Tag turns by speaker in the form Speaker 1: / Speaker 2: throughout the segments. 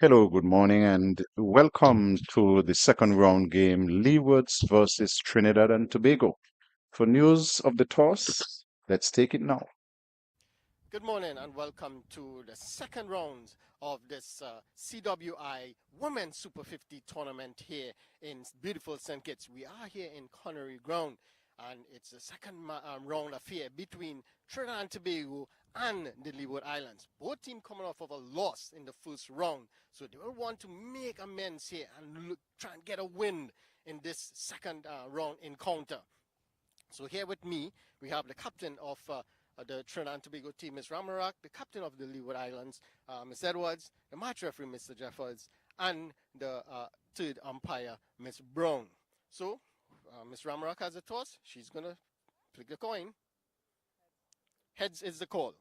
Speaker 1: Hello, good morning, and welcome to the second round game, Leewards versus Trinidad and Tobago. For news of the toss, let's take it now.
Speaker 2: Good morning and welcome to the second round of this CWI Women's Super 50 tournament here in beautiful St. Kitts. We are here in Connery Ground and it's the second round affair between Trinidad and Tobago and the Leeward Islands. Both teams coming off of a loss in the first round, so they will want to make amends here and try and get a win in this second round encounter. So here with me, we have the captain of the Trinidad and Tobago team, Ms. Ramarak, the captain of the Leeward Islands, Ms. Edwards, the match referee, Mr. Jeffords, and the third umpire, Ms. Brown. So, Ms. Ramarak has a toss. She's going to flick the coin. Heads is the call.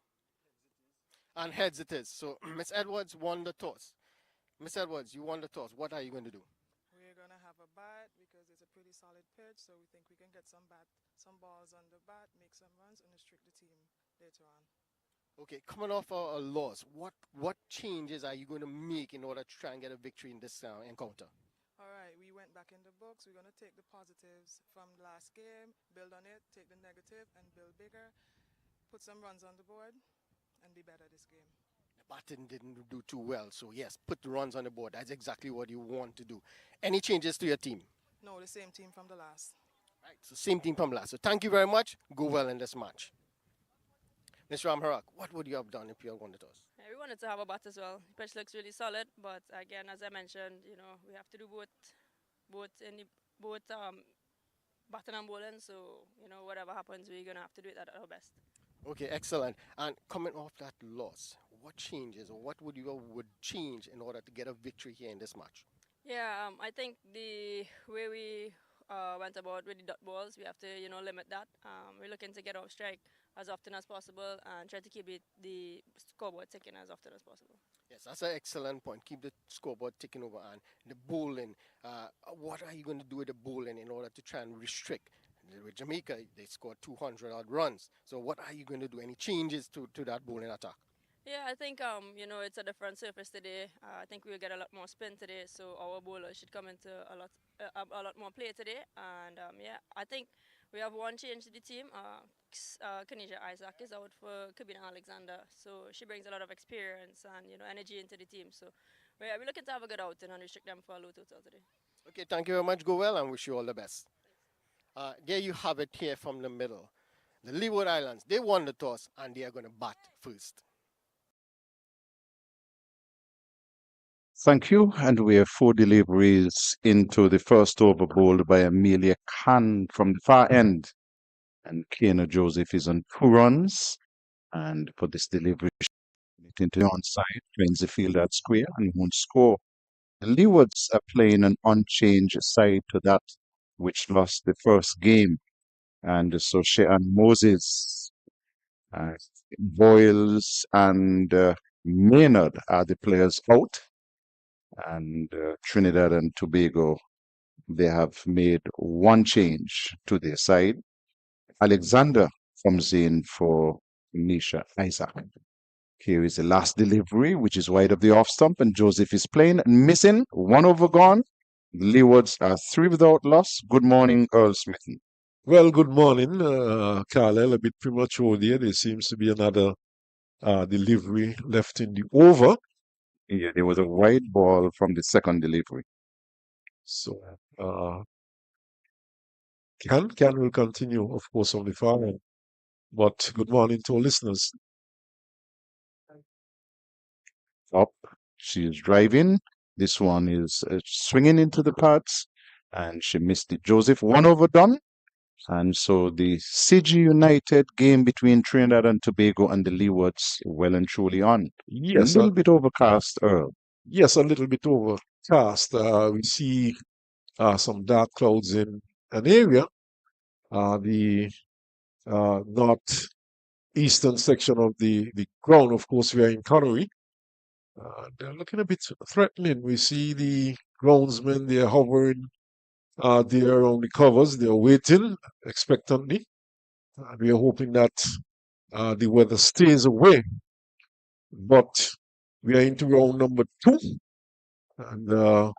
Speaker 2: And heads it is. So, Ms. Edwards won the toss. Ms. Edwards, you won the toss. What are you going to do?
Speaker 3: We're gonna have a bat because it's a pretty solid pitch, so we think we can get some balls on the bat, make some runs, and restrict the team later on.
Speaker 2: Okay, coming off a loss, what changes are you going to make in order to try and get a victory in this encounter?
Speaker 3: All right, we went back in the books. We're gonna take the positives from the last game, build on it, take the negative, and build bigger. Put some runs on the board, and be better this game.
Speaker 2: The batting didn't do too well, so yes, put the runs on the board. That's exactly what you want to do. Any changes to your team?
Speaker 3: No, the same team from the last.
Speaker 2: Right, so same team from last. So thank you very much. Go well in this match. Mr. Ramharak, what would you have done if you had won the toss?
Speaker 4: Yeah, we wanted to have a bat as well. Pitch looks really solid, but again, as I mentioned, we have to do both batting and bowling. So whatever happens, we're gonna have to do it at our best.
Speaker 2: Okay, excellent. And coming off that loss, what changes or what would change in order to get a victory here in this match?
Speaker 4: Yeah, I think the way we went about with the dot balls, we have to limit that. We're looking to get off strike as often as possible and try to keep the scoreboard ticking as often as possible.
Speaker 2: Yes, that's an excellent point. Keep the scoreboard ticking over and the bowling. What are you going to do with the bowling in order to try and restrict? With Jamaica, they scored 200 odd runs. So what are you going to do? Any changes to that bowling attack?
Speaker 4: Yeah, I think it's a different surface today. I think we'll get a lot more spin today, so our bowlers should come into a lot more play today. And yeah, I think we have one change to the team. Kanisha Isaac is out for Kabina Alexander, so she brings a lot of experience and energy into the team. So we're looking to have a good outing and restrict them for a low total today.
Speaker 2: Okay, thank you very much. Go well and wish you all the best. There you have it here from the middle. The Leeward Islands, they won the toss and they are going to bat first.
Speaker 1: Thank you, and we have four deliveries into the first over bowled by Amelia Khan from the far end. And Kiana Joseph is on 2 runs, and for this delivery, into the onside, drains the field at square and won't score. The Leewards are playing an unchanged side to that which lost the first game. And so and Moses, uh, Boyles, and Maynard are the players out. And Trinidad and Tobago, they have made one change to their side. Alexander comes in for Nisha Isaac. Here is the last delivery, which is wide of the off stump, and Joseph is playing and missing. 1 over gone. The Leewards are 3 without loss. Good morning, Earl Smithy.
Speaker 5: Well, good morning, Carlisle. A bit premature there. There seems to be another delivery left in the over.
Speaker 1: Yeah, there was a wide ball from the second delivery.
Speaker 5: So, Can will continue, of course, on the far end. But good morning to our listeners.
Speaker 1: Up, she is driving. This one is swinging into the pads, and she missed it. Joseph, 1 over done. And so the CG United game between Trinidad and Tobago and the Leewards well and truly on.
Speaker 5: Yes,
Speaker 1: A little bit overcast, Earl.
Speaker 5: yes, a little bit overcast. We see some dark clouds in an area. The northeastern section of the ground, of course, we are in Connery. They're looking a bit threatening. We see the groundsmen, they're hovering there around the covers. They're waiting expectantly. We are hoping that the weather stays away. But we are into round number 2. And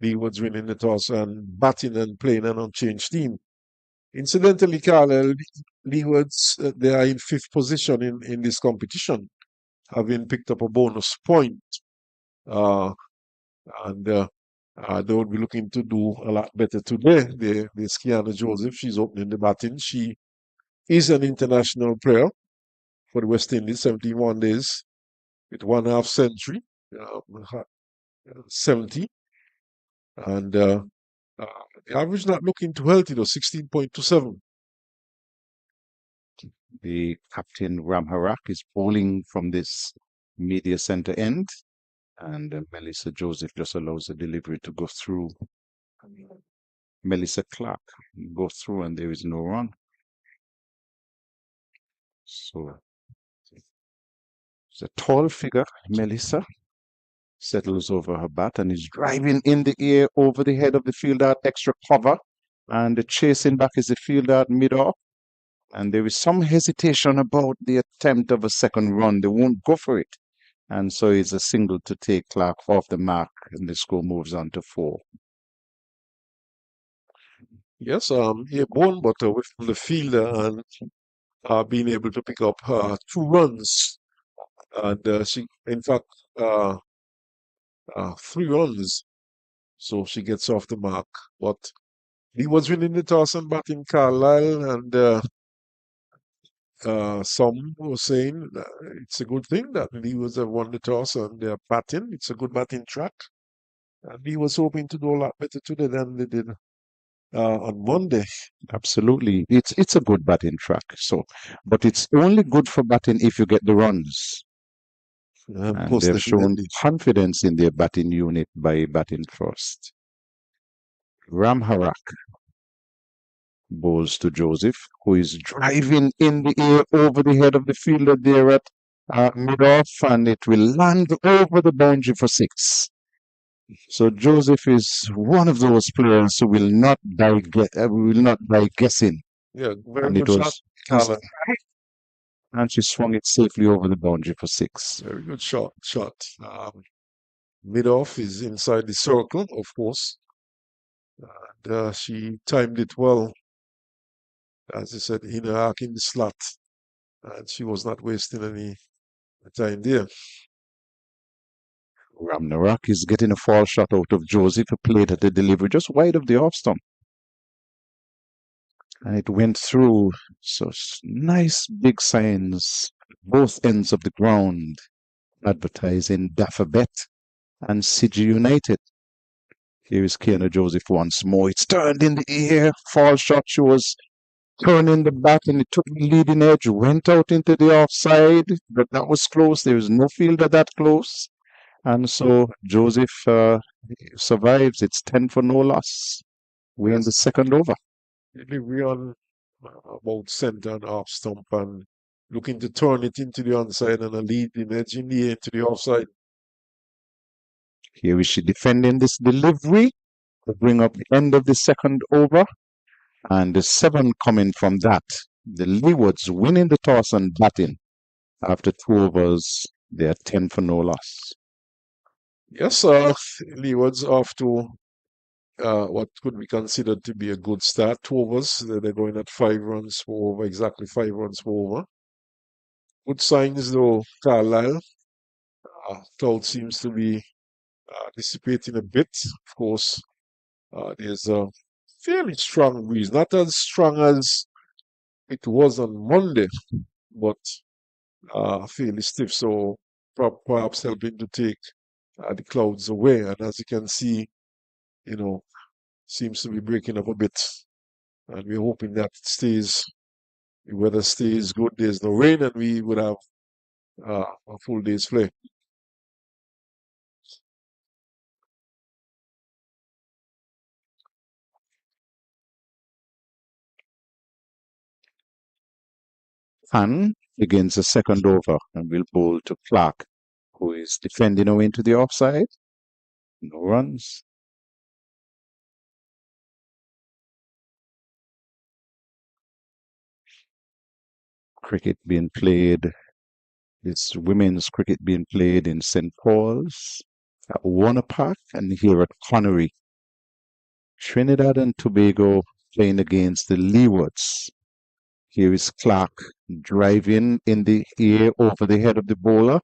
Speaker 5: Leeward's winning the toss and batting and playing an unchanged team. Incidentally, Carl, Leeward's they are in fifth position in this competition, having picked up a bonus point. Uh, and they will be looking to do a lot better today. There's Kiana Joseph. She's opening the batting. She is an international player for the West Indies, 71 days with 1.5 century, 70. And the average not looking too healthy though, 16.27.
Speaker 1: The captain Ramharak is bowling from this media center end, and Melissa Joseph just allows the delivery to go through. Melissa Clark goes through, and there is no run. So it's a tall figure, Melissa, settles over her bat and is driving in the air over the head of the fielder, extra cover, and the chasing back is the fielder mid-off. And there is some hesitation about the attempt of a second run. They won't go for it. And so it's a single to take Clark off the mark, and the score moves on to 4.
Speaker 5: Yes, airborne, but away from the fielder and being able to pick up 2 runs. And she, in fact, 3 runs. So she gets off the mark. But he was winning the toss and batting Carlisle, and some were saying that it's a good thing that Lee was won the toss and they're batting. It's a good batting track. And he was hoping to do a lot better today than they did on Monday.
Speaker 1: Absolutely. It's a good batting track. So, but it's only good for batting if you get the runs. And
Speaker 5: Most
Speaker 1: they've shown
Speaker 5: definitely.
Speaker 1: confidence in their batting unit by batting first. Ramharak bowls to Joseph, who is driving in the air over the head of the fielder there at mid-off, and it will land over the boundary for 6. So Joseph is one of those players who will not die guessing.
Speaker 5: Yeah, very
Speaker 1: And it
Speaker 5: good shot,
Speaker 1: was
Speaker 5: Carla.
Speaker 1: and she swung it safely over the boundary for 6.
Speaker 5: Very good shot. Mid-off is inside the circle, of course. And she timed it well, as I said, in her arc in the slot. And she was not wasting any time there.
Speaker 1: Ramnarak is getting a fall shot out of Joseph, who played at the delivery just wide of the off stump. And it went through. So nice big signs, both ends of the ground, advertising Daffabet and City United. Here is Kiana Joseph once more. It's turned in the air, fall shot. She was turning the bat and it took the leading edge, went out into the offside, but that was close. There was no fielder that close. And so Joseph survives. It's 10 for no loss. We're in the second over.
Speaker 5: Delivery on about center and off stump and looking to turn it into the onside and a leading edge in the air to the offside.
Speaker 1: Here is she defending this delivery to bring up the end of the second over. And the 7 coming from that. The Leewards winning the toss and batting. After 2 overs, they are 10 for no loss.
Speaker 5: Yes, Leeward's off to what could be considered to be a good start. 2 overs. They're going at 5 runs for over, exactly 5 runs for over. Good signs though, Carlisle. Cloud seems to be dissipating a bit. Of course, there's a fairly strong breeze, not as strong as it was on Monday, but fairly stiff. So perhaps helping to take the clouds away. And as you can see, seems to be breaking up a bit. And we're hoping that it stays, the weather stays good. There's no rain, and we would have a full day's play.
Speaker 1: Han begins the second over and will bowl to Clark, who is defending away into the offside. No runs. Cricket being played. It's women's cricket being played in St. Paul's. at Warner Park and here at Connery. Trinidad and Tobago playing against the Leewards. Here is Clark driving in the air over the head of the bowler,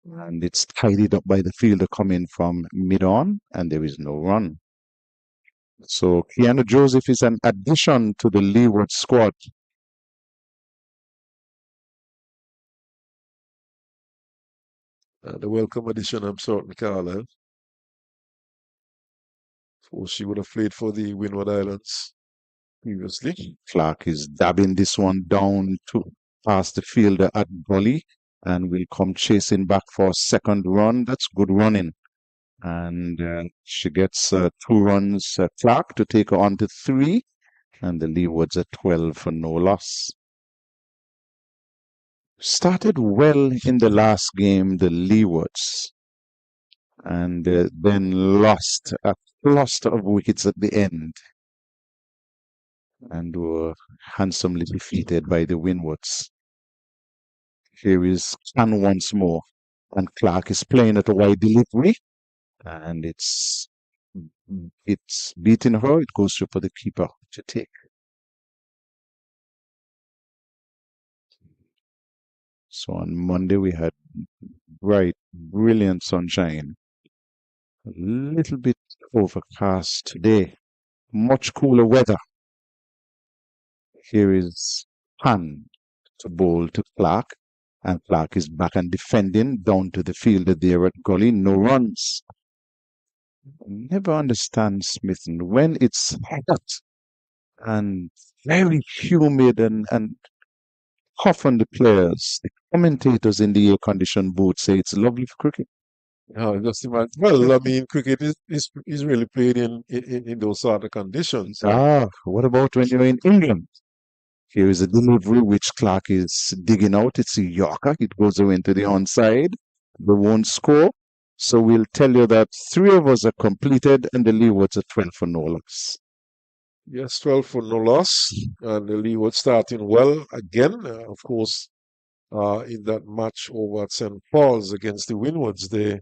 Speaker 1: and it's tidied up by the fielder coming from mid-on, and there is no run. So Keanu Joseph is an addition to the Leeward squad.
Speaker 5: The welcome addition, I'm certain, Carlisle. So she would have played for the Windward Islands previously.
Speaker 1: Clark is dabbing this one down to past the fielder at gully and will come chasing back for a second run. That's good running. And she gets 2 runs, Clark, to take her on to 3. And the Leewards at 12 for no loss. Started well in the last game, the Leewards, and then lost a cluster of wickets at the end and were handsomely defeated by the Windwards. Here is Can once more, and Clark is playing at a wide delivery, and it's beating her. It goes through for the keeper to take. So on Monday we had bright, brilliant sunshine. A little bit overcast today. Much cooler weather. Here is Pan to bowl to Clark, and Clark is back and defending down to the fielder there at gully. No runs. Never understand, Smithson, when it's hot and very humid and tough on the players. The commentators in the air-conditioned booth say it's lovely for cricket.
Speaker 5: Just imagine. Well, I mean, cricket is really played in those sort of conditions.
Speaker 1: What about when you're in England? Here is a delivery which Clark is digging out. It's a Yorker. It goes away into the onside. They won't score. So we'll tell you that 3 overs are completed and the Leewards are 12 for no loss.
Speaker 5: Yes, 12 for no loss. And the Leeward starting well again. Of course, in that match over at St. Paul's against the Windwards, they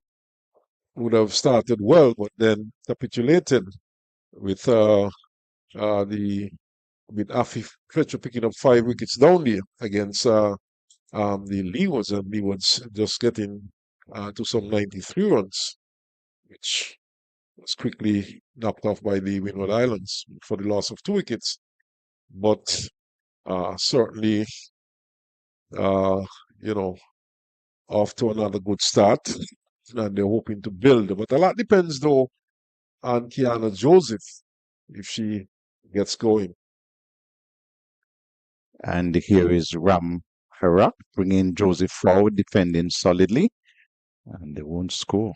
Speaker 5: would have started well, but then capitulated with Afif Fletcher picking up 5 wickets down there against the Leewards, and Leewards just getting to some 93 runs, which was quickly knocked off by the Windward Islands for the loss of 2 wickets. But certainly, off to another good start, and they're hoping to build. But a lot depends, though, on Kiana Joseph, if she gets going.
Speaker 1: And here is Ram Harak bringing Joseph forward, defending solidly, and they won't score.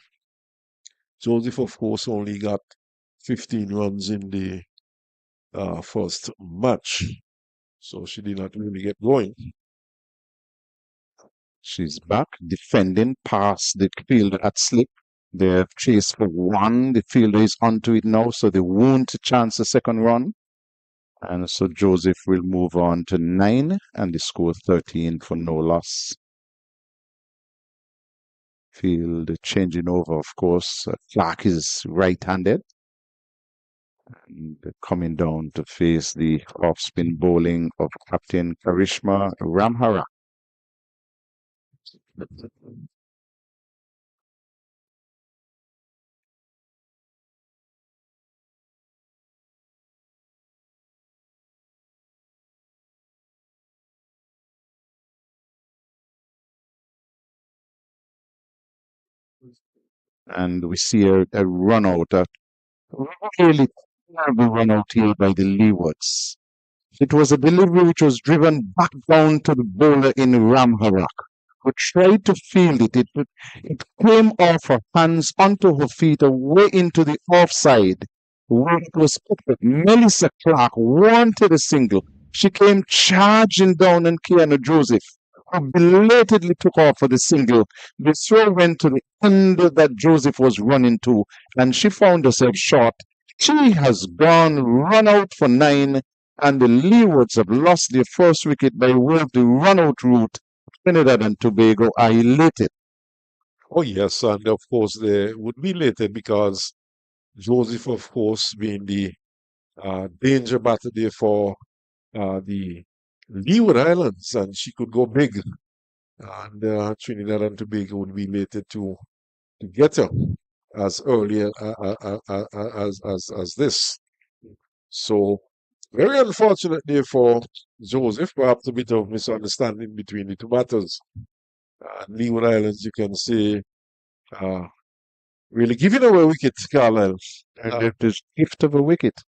Speaker 5: Joseph, of course, only got 15 runs in the first match, so she did not really get going.
Speaker 1: She's back, defending past the fielder at slip. They have chased for 1. The fielder is onto it now, so they won't chance a second run. And so Joseph will move on to 9, and the score 13 for no loss. Field changing over, of course. Clark is right-handed. And coming down to face the off-spin bowling of Captain Karishma Ramhara. And we see a run out, a really terrible run out here by the Leewards. It was a delivery which was driven back down to the bowler in Ramharak, who tried to field it. It came off her hands onto her feet away into the offside, where it was picked up. Melissa Clark wanted a single. She came charging down on Kiana Joseph, who belatedly took off for the single. The throw went to the end that Joseph was running to, and she found herself short. She has run out for 9, and the Leewards have lost their first wicket by way of the run-out route. Trinidad and Tobago are elated.
Speaker 5: Oh, yes, and of course they would be later because Joseph, of course, being the danger batter there for the Leeward Islands, and she could go big, and Trinidad and Tobago would be later to get her as early as this. So very unfortunate there for Joseph, perhaps a bit of misunderstanding between the two batters. Leeward Islands, you can say, uh, really giving away wickets, Carlisle.
Speaker 1: And it is gift of a wicket.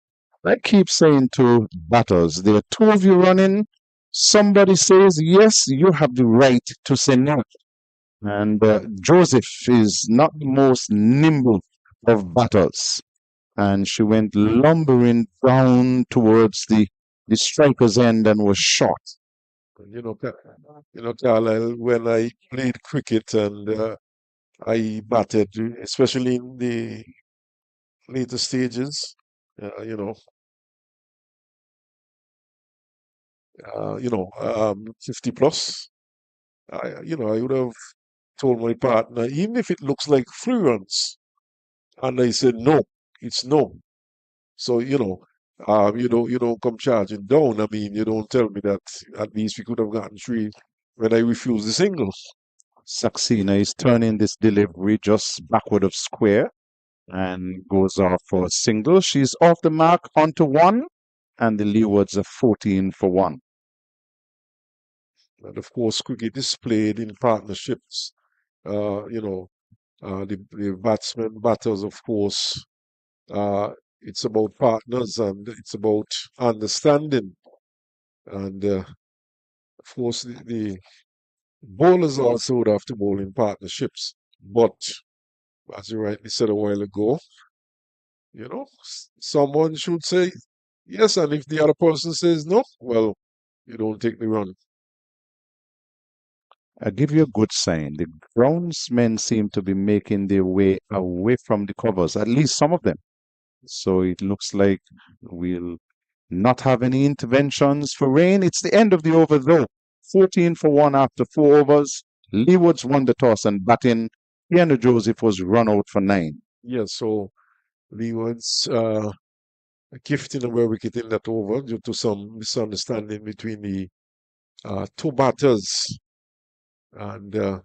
Speaker 1: I keep saying to batters, there are two of you running. Somebody says yes, you have the right to say no. And Joseph is not the most nimble of batters. And she went lumbering down towards the striker's end and was shot.
Speaker 5: You know, Carlisle, when I played cricket and I batted, especially in the later stages, uh, you know, 50 plus. I would have told my partner, even if it looks like 3 runs, and I said no, it's no. So you don't come charging down. I mean, you don't tell me that at least we could have gotten 3 when I refused the single.
Speaker 1: Saxena is turning this delivery just backward of square and goes off for a single. She's off the mark onto 1, and the Leewards are 14 for 1.
Speaker 5: And of course, cricket is played in partnerships. The batsmen, batters, of course, it's about partners and it's about understanding. And of course, the bowlers also would have to bowl in partnerships. But as you rightly said a while ago, someone should say yes, and if the other person says no, well, you don't take the run.
Speaker 1: I'll give you a good sign. The groundsmen seem to be making their way away from the covers, at least some of them. So it looks like we'll not have any interventions for rain. It's the end of the over, though. 14 for 1 after 4 overs. Leeward's won the toss and batting. Keanu Joseph was run out for 9.
Speaker 5: Yeah, so Leeward's gifting away wicket in that over due to some misunderstanding between the two batters. And a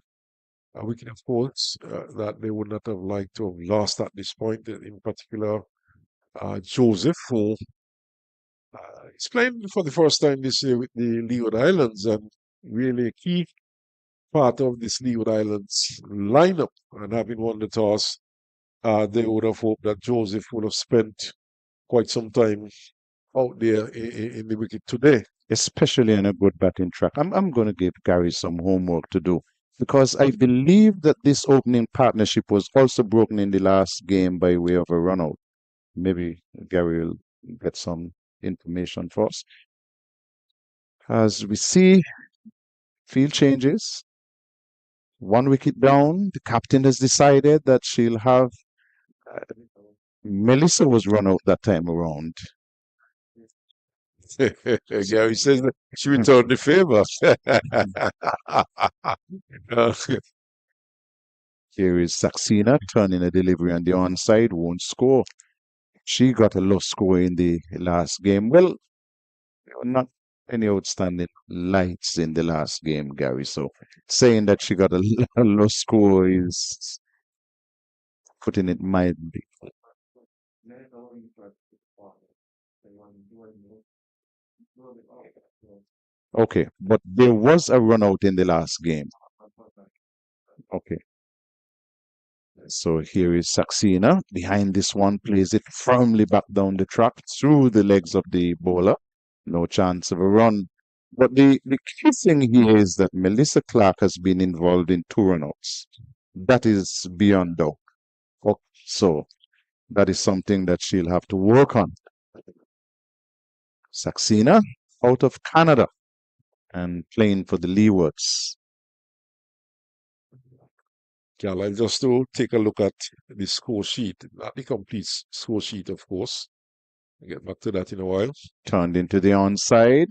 Speaker 5: wicket, of course, that they would not have liked to have lost at this point. In particular, Joseph, who is playing for the first time this year with the Leeward Islands, and really a key part of this Leeward Islands lineup. And having won the toss, they would have hoped that Joseph would have spent quite some time out there in the wicket today.
Speaker 1: Especially in a good batting track. I'm going to give Gary some homework to do because I believe that this opening partnership was also broken in the last game by way of a run out. Maybe Gary will get some information for us. As we see, field changes. 1 wicket down. The captain has decided that she'll have. Melissa was run out that time around.
Speaker 5: Gary says that she returned the favor.
Speaker 1: Here is Saxena turning a delivery on the onside, won't score. She got a low score in the last game. Well, not any outstanding lights in the last game, Gary. So saying that she got a low score is putting it mildly. Okay, but there was a run out in the last game. Okay. So here is Saxena. Behind this one, plays it firmly back down the track through the legs of the bowler. No chance of a run. But the key thing here is that Melissa Clark has been involved in 2 run-outs. That is beyond doubt. So that is something that she'll have to work on. Saxena out of Canada and playing for the Leewards.
Speaker 5: Carlisle, just to take a look at the score sheet, not the complete score sheet, of course. I'll get back to that in a while.
Speaker 1: Turned into the onside.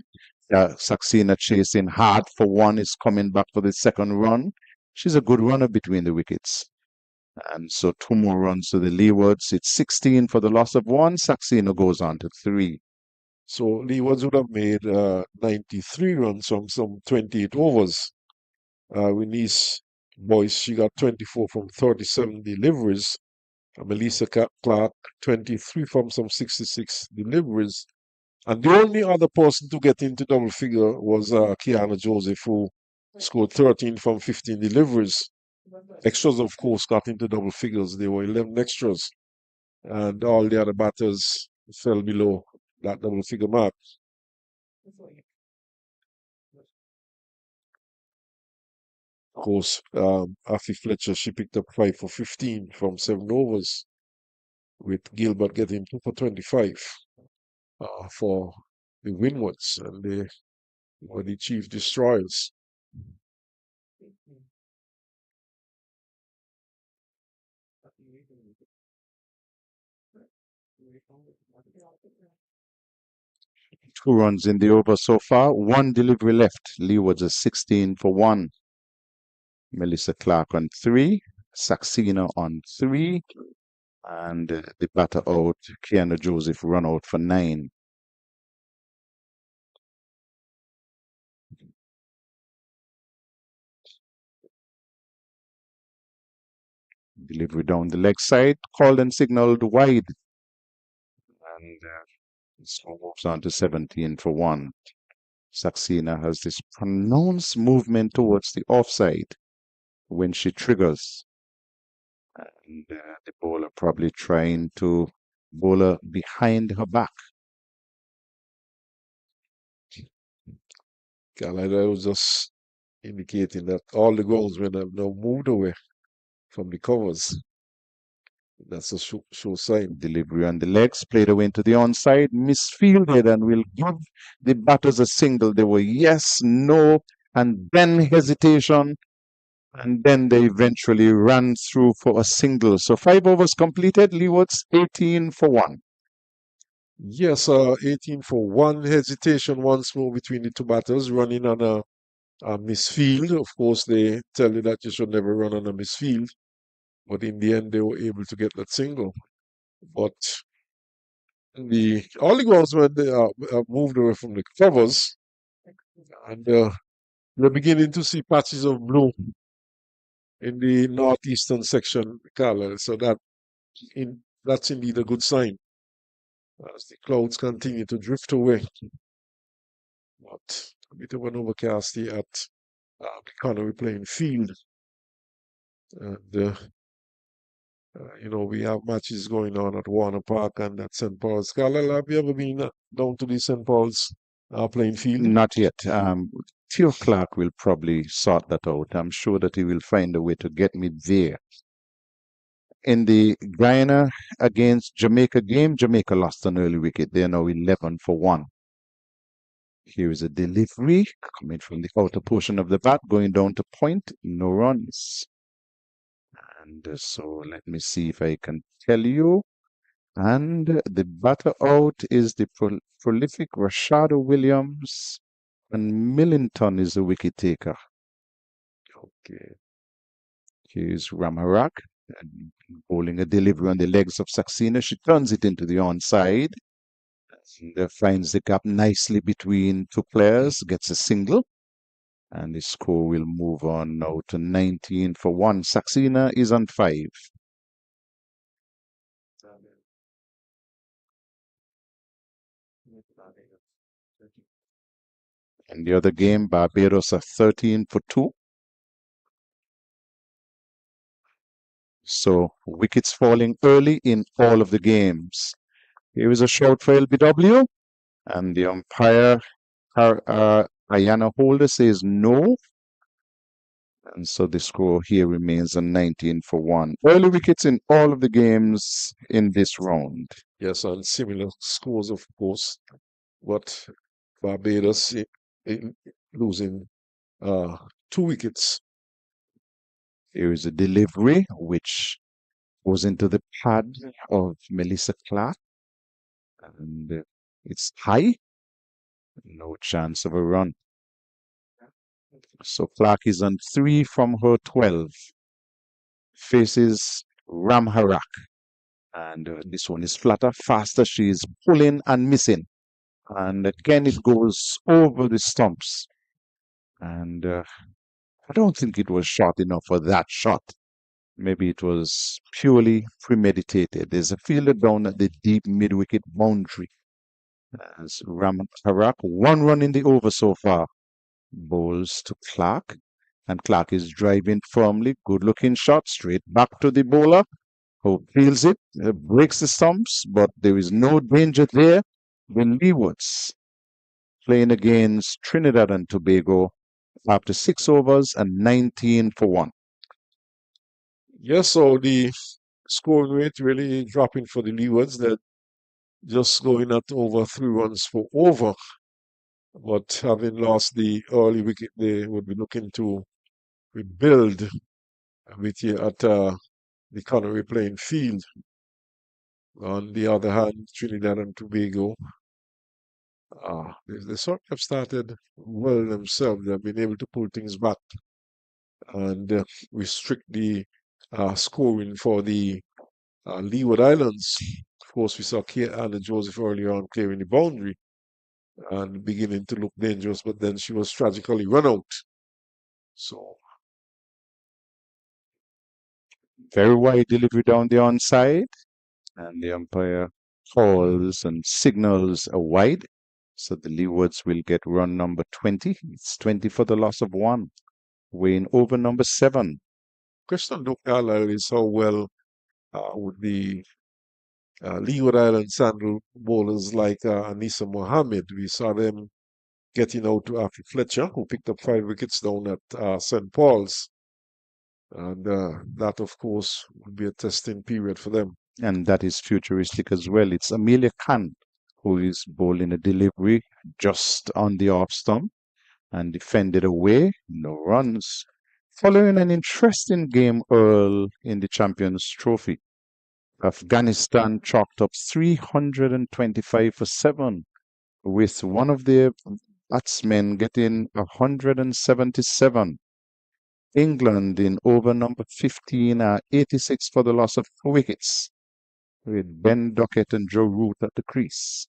Speaker 1: Saxena chasing hard for 1 is coming back for the second run. She's a good runner between the wickets. And so 2 more runs to the Leewards. It's 16 for the loss of 1. Saxena goes on to 3.
Speaker 5: So Leeward would have made 93 runs from some 28 overs. Windies boys, she got 24 from 37 deliveries. Melissa Clark, 23 from some 66 deliveries. And the only other person to get into double figure was Kiana Joseph, who scored 13 from 15 deliveries. Extras, of course, got into double figures. There were 11 extras. And all the other batters fell below that double figure mark. Of course, Afi Fletcher, she picked up 5 for 15 from 7 overs, with Gilbert getting 2 for 25 for the Windwards, and they were the chief destroyers.
Speaker 1: Two runs in the over so far. 1 delivery left. Leeward's a 16 for 1. Melissa Clark on 3. Saxena on 3. And the batter out. Kiana Joseph run out for 9. Delivery down the leg side. Called and signaled wide. And so moves on to 17 for 1. Saxena has this pronounced movement towards the offside when she triggers. And the bowler probably trying to bowl her behind her back.
Speaker 5: Canada was just indicating that all the groundsmen have now moved away from the covers. That's a sure sign.
Speaker 1: Delivery on the legs, played away into the onside, misfielded, and will give the batters a single. They were yes, no, and then hesitation, and then they eventually ran through for a single. So 5 overs completed. Leeward's 18 for 1.
Speaker 5: Yes, 18 for 1. Hesitation once more between the two batters, running on a misfield. Of course, they tell you that you should never run on a misfield, but in the end, they were able to get that single. But all the groundsmen have moved away from the covers, and we're beginning to see patches of blue in the northeastern section, Carla. So that's indeed a good sign as the clouds continue to drift away. But a bit of an overcast here at the Connery playing field. And, we have matches going on at Warner Park and at St. Paul's. Carla, have you ever been down to the St. Paul's playing field?
Speaker 1: Not yet. Theo Clark will probably sort that out. I'm sure that he will find a way to get me there. In the Guyana against Jamaica game, Jamaica lost an early wicket. They are now 11 for 1. Here is a delivery coming from the outer portion of the bat, going down to point. No runs. And so let me see if I can tell you. And the batter out is the prolific Rashado Williams, and Millington is the wicket taker.
Speaker 5: Okay.
Speaker 1: Here's Ramarak bowling a delivery on the legs of Saxena. She turns it into the onside. And finds the gap nicely between two players, gets a single. And the score will move on now to 19 for 1. Saxena is on 5. And the other game, Barbados are 13 for 2. So wickets falling early in all of the games. Here is a shout for LBW, and the umpire, Ayana Holder, says no. And so the score here remains a 19 for 1. Early wickets in all of the games in this round.
Speaker 5: Yes, and similar scores, of course. But Barbados losing 2 wickets.
Speaker 1: Here is a delivery which goes into the pad of Melissa Clark. And it's high. No chance of a run. So Clark is on 3 from her 12. Faces Ramharak. And this one is flatter, faster. She is pulling and missing. And again, it goes over the stumps. And I don't think it was short enough for that shot. Maybe it was purely premeditated. There's a fielder down at the deep mid-wicket boundary. As Ramharak, one run in the over so far. Bowls to Clark. And Clark is driving firmly. Good looking shot. Straight back to the bowler, who feels it, breaks the stumps, but there is no danger there. The Leewards playing against Trinidad and Tobago after 6 overs and 19 for 1.
Speaker 5: Yes, so the scoring rate really dropping for the Leewards. They're just going at over 3 runs for over. But having lost the early wicket, they would be looking to rebuild with here at the Connery playing field. On the other hand, Trinidad and Tobago, they sort of started well themselves. They've been able to pull things back and restrict the scoring for the Leeward Islands. Of course, we saw Anna Joseph earlier on clearing the boundary and beginning to look dangerous, but then she was tragically run out. So,
Speaker 1: Very wide delivery down the onside, and the umpire calls and signals a wide. So the Leewards will get run number 20. It's 20 for the loss of 1. Weighing over number 7.
Speaker 5: question to Carlisle is how well would the Leeward Islands handle bowlers like Anissa Mohammed. We saw them getting out to Afi Fletcher, who picked up 5 wickets down at St. Paul's. And that, of course, would be a testing period for them.
Speaker 1: And that is futuristic as well. It's Amelia Khan who is bowling a delivery just on the off stump and defended away. No runs. Following an interesting game early in the Champions Trophy, Afghanistan chalked up 325 for 7, with one of their batsmen getting 177. England in over number 15 are 86 for the loss of 4 wickets, with Ben Duckett and Joe Root at the crease.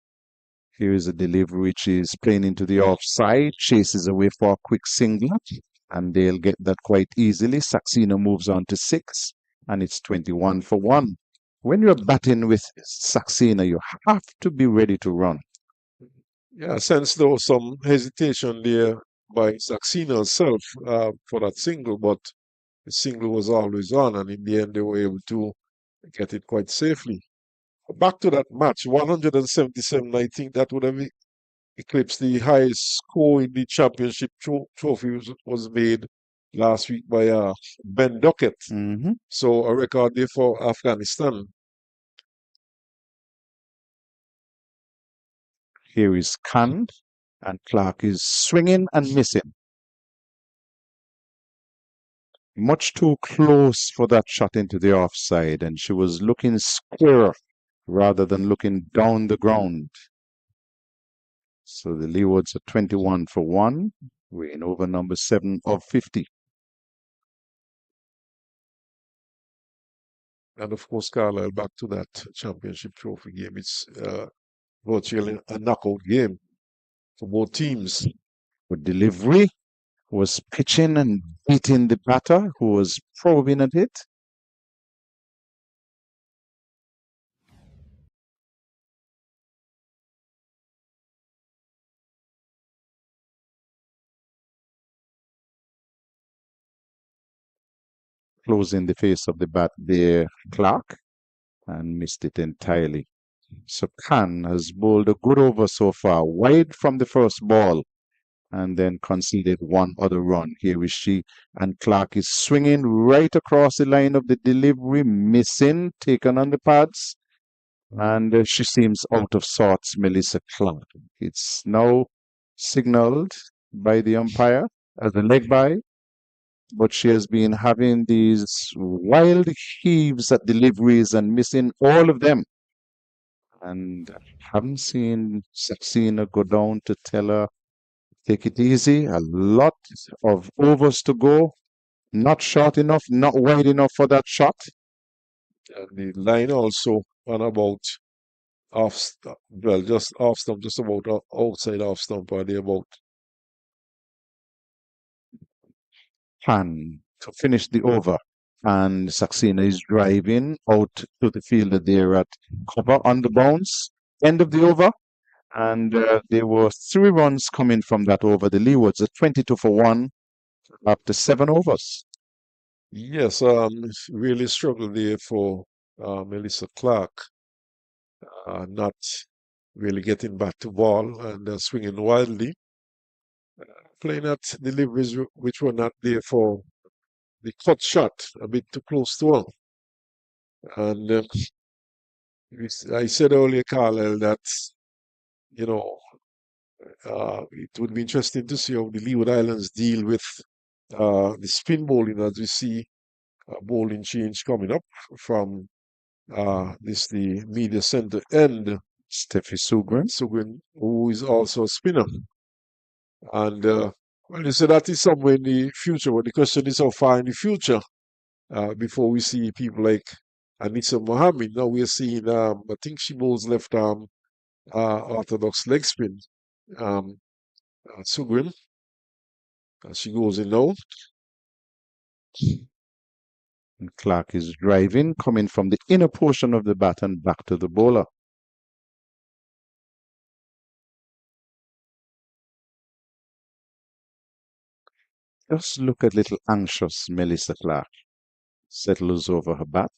Speaker 1: Here is a delivery which is playing into the offside, chases away for a quick single, and they'll get that quite easily. Saxena moves on to 6, and it's 21 for 1. When you're batting with Saxena, you have to be ready to run.
Speaker 5: Yeah, I sense there was some hesitation there by Saxena herself for that single, but the single was always on, and in the end, they were able to get it quite safely. Back to that match, 177. I think that would have eclipsed the highest score in the championship trophy was made last week by Ben Duckett. So a record there for Afghanistan.
Speaker 1: Here is Khan, and Clark is swinging and missing. Much too close for that shot into the offside, and she was looking square rather than looking down the ground. So the Leewards are 21 for 1, weighing over number 7 of 50.
Speaker 5: And of course, Carlisle, back to that championship trophy game. It's virtually a knockout game for both teams.
Speaker 1: With delivery was pitching and beating the batter who was probing at it. Closing the face of the bat there, Clark, and missed it entirely. So Khan has bowled a good over so far, wide from the first ball, and then conceded 1 other run. Here is she, and Clark is swinging right across the line of the delivery, missing, taken on the pads, and she seems out of sorts, Melissa Clark. It's now signaled by the umpire as a leg by, but she has been having these wild heaves at deliveries and missing all of them. And haven't seen Saxena go down to tell her Take it easy. A lot of overs to go. Not short enough, not wide enough for that shot.
Speaker 5: And the line also on about well, just off stump, just about outside off stump, or they about.
Speaker 1: Pan to finish the over. And Saxena is driving out to the fielder there at cover on the bounce. End of the over. And there were 3 runs coming from that over. The Leewards are 22 for 1 after 7 overs.
Speaker 5: Yes, really struggled there for Melissa Clark, not really getting back to ball and swinging wildly, playing at deliveries which were not there for the cut shot, a bit too close to her. And I said earlier, Carlisle, that you know it would be interesting to see how the Leeward Islands deal with the spin bowling, as we see bowling change coming up from the media center end.
Speaker 1: Steffi Sugren.
Speaker 5: Sugren, who is also a spinner. And well, you say that is somewhere in the future, but the question is how far in the future before we see people like Anissa Mohammed. Now we're seeing, I think she bowls left arm orthodox leg spin. Sugren, she goes in now.
Speaker 1: And Clark is driving, coming from the inner portion of the bat and back to the bowler. Just look at little anxious Melissa Clark. Settles over her bat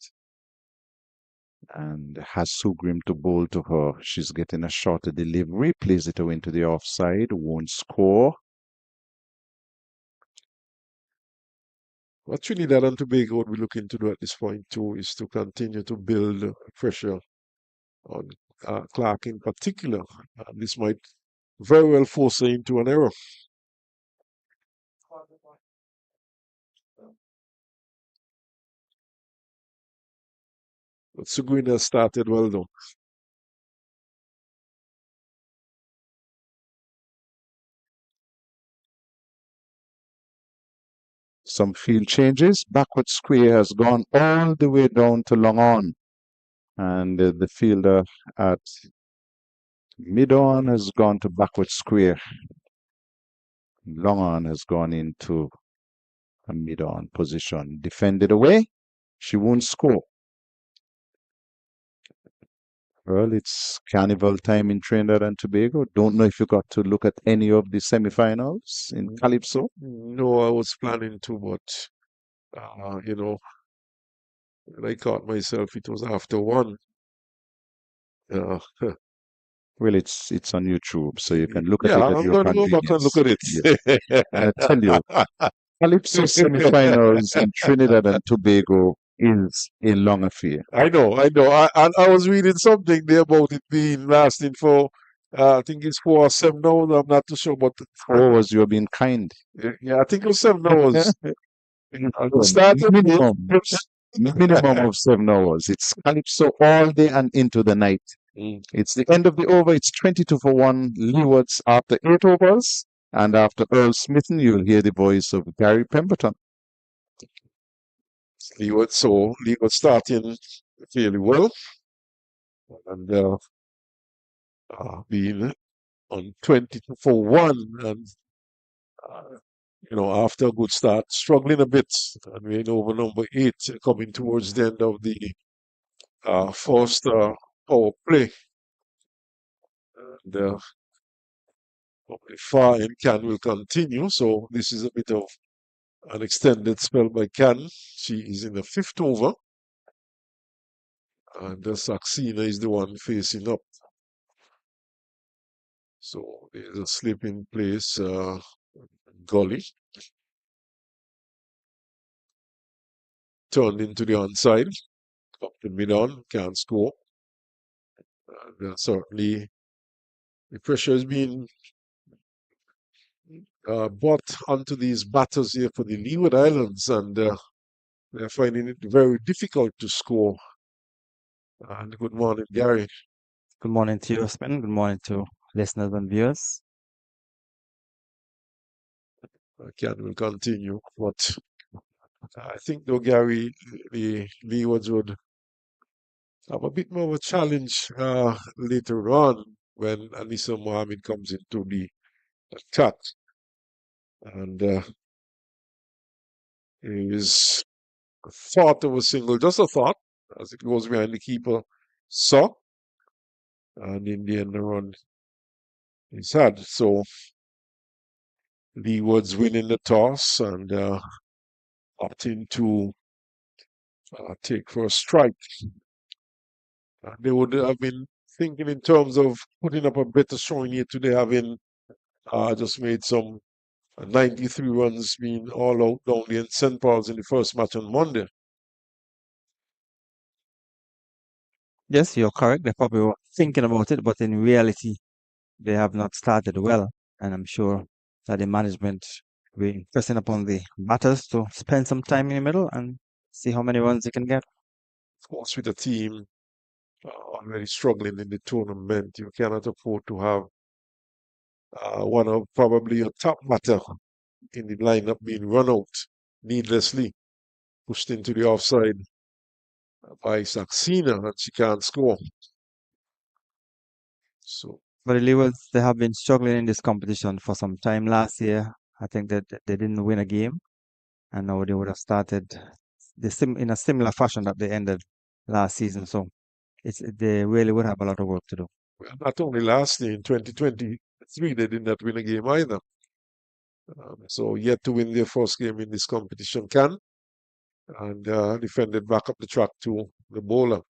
Speaker 1: and has Sugrim to bowl to her. She's getting a shorter delivery, plays it away into the offside, won't score.
Speaker 5: What Trinidad and Tobago would be looking to do at this point too is to continue to build pressure on Clark in particular. This might very well force her into an error. But Suguin has started well though.
Speaker 1: Some field changes. Backward square has gone all the way down to long on. And the fielder at mid on has gone to backward square. Long on has gone into a mid on position. Defended away. She won't score. Well, it's carnival time in Trinidad and Tobago. Don't know if you got to look at any of the semifinals in Calypso.
Speaker 5: No, I was planning to, but when I caught myself, it was after 1.
Speaker 1: Well, it's on YouTube, so you can look at
Speaker 5: Yeah,
Speaker 1: it at
Speaker 5: I'm
Speaker 1: your
Speaker 5: going to go back and
Speaker 1: convenience.
Speaker 5: look at it.
Speaker 1: Yes. I tell you, Calypso semifinals in Trinidad and Tobago is a long affair.
Speaker 5: I know. I was reading something there about it being lasting for, I think it's 4 or 7 hours. I'm not too sure, but
Speaker 1: 4 hours, you're being kind.
Speaker 5: yeah, I think it was 7 hours.
Speaker 1: Minimum,
Speaker 5: Started
Speaker 1: minimum of 7 hours. It's Calypso all day and into the night. It's the end of the over. It's 22 for 1. Leewards after 8 overs. And after Earl Smithson, you'll hear the voice of Gary Pemberton.
Speaker 5: Leeward starting fairly well, and being on 22 for 1, and after a good start, struggling a bit, and we're in over number 8, coming towards the end of the first power play. And far and Can will continue, so this is a bit of an extended spell by Can. She is in the 5th over, and Saxena is the one facing up. So there's a slip in place, gully. Turned into the onside, up the mid-on, can't score. And certainly the pressure is being brought onto these batters here for the Leeward Islands, and they're finding it very difficult to score. And good morning, Gary.
Speaker 6: Good morning to you, Osman. Good morning to listeners and viewers.
Speaker 5: Can will continue. But I think though Gary, the Leewards would have a bit more of a challenge later on when Anissa Mohammed comes into the attack. And it is a thought of a single, just a thought, as it goes behind the keeper saw. And in the end, the run is had. So Leeward's winning the toss and opting to take first strike. They would have been thinking in terms of putting up a better showing here today, having just made some 93 runs, being all out down the St. Paul's in the first match on Monday.
Speaker 6: Yes, you're correct. They probably were thinking about it, but in reality, they have not started well. And I'm sure that the management will be pressing upon the batters to spend some time in the middle and see how many runs they can get.
Speaker 5: Of course, with a team already struggling in the tournament, you cannot afford to have one of probably a top batter in the lineup being run out needlessly, pushed into the offside by Saxena, and she can't score. So
Speaker 6: But the Leewards, they have been struggling in this competition for some time last year. I think that they didn't win a game, and now they would have started in a similar fashion that they ended last season. So they really would have a lot of work to do.
Speaker 5: well, not only last year in 2023, they did not win a game either. So yet to win their first game in this competition can, and defended back up the track to the bowler.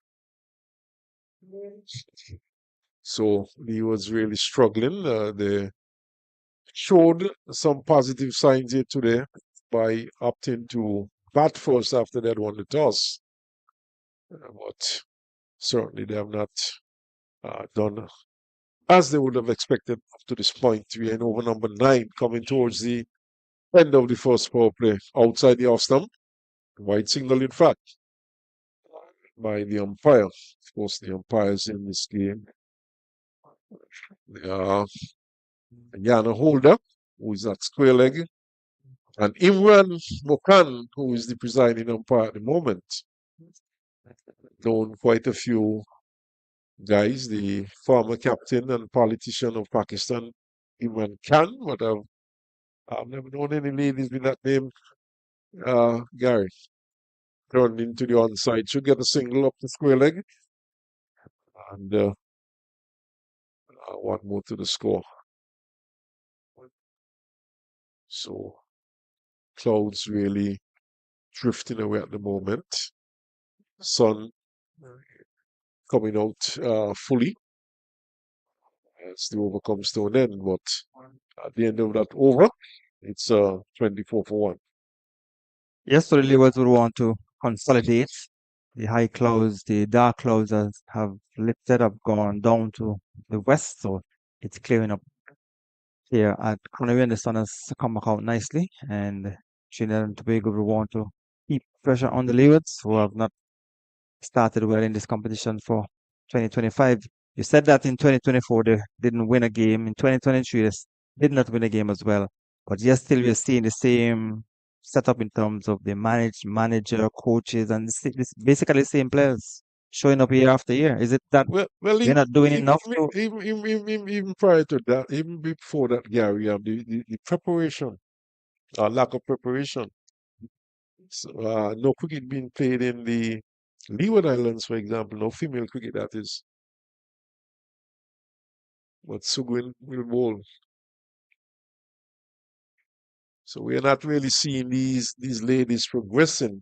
Speaker 5: So he was really struggling. They showed some positive signs here today by opting to bat first after they had won the toss. But certainly they have not done as they would have expected up to this point. We are in over number 9, coming towards the end of the first power play outside the off stump. White signal, in fact, by the umpire. Of course, the umpires in this game. They are Yana Holder, who is at square leg, and Imran Mokan, who is the presiding umpire at the moment. Known quite a few guys, the former captain and politician of Pakistan, Imran Khan, but I've never known any ladies with that name. Gary turned into the onside, should get a single up the square leg, and one more to the score. So clouds really drifting away at the moment. Sun coming out fully as the over comes to an end. But at the end of that over, it's 24 for 1.
Speaker 6: Yes, so the Leewards would want to consolidate. The high clouds, the dark clouds have lifted up, gone down to the west, so it's clearing up here at Connery, and the sun has come back out nicely. And Trinidad and Tobago will want to keep pressure on the Leewards, who have not started well in this competition for 2025. You said that in 2024 they didn't win a game. In 2023 they did not win a game as well. But yes, still we're seeing the same setup in terms of the manager, coaches, and basically the same players showing up year after year. Is it that
Speaker 5: Well,
Speaker 6: we're not doing enough to?
Speaker 5: even prior to that, even before that, Gary, the preparation, lack of preparation. So, no cricket being played in the Leeward Islands, for example, no female cricket that is. But Sugwin will bowl. So we are not really seeing these ladies progressing.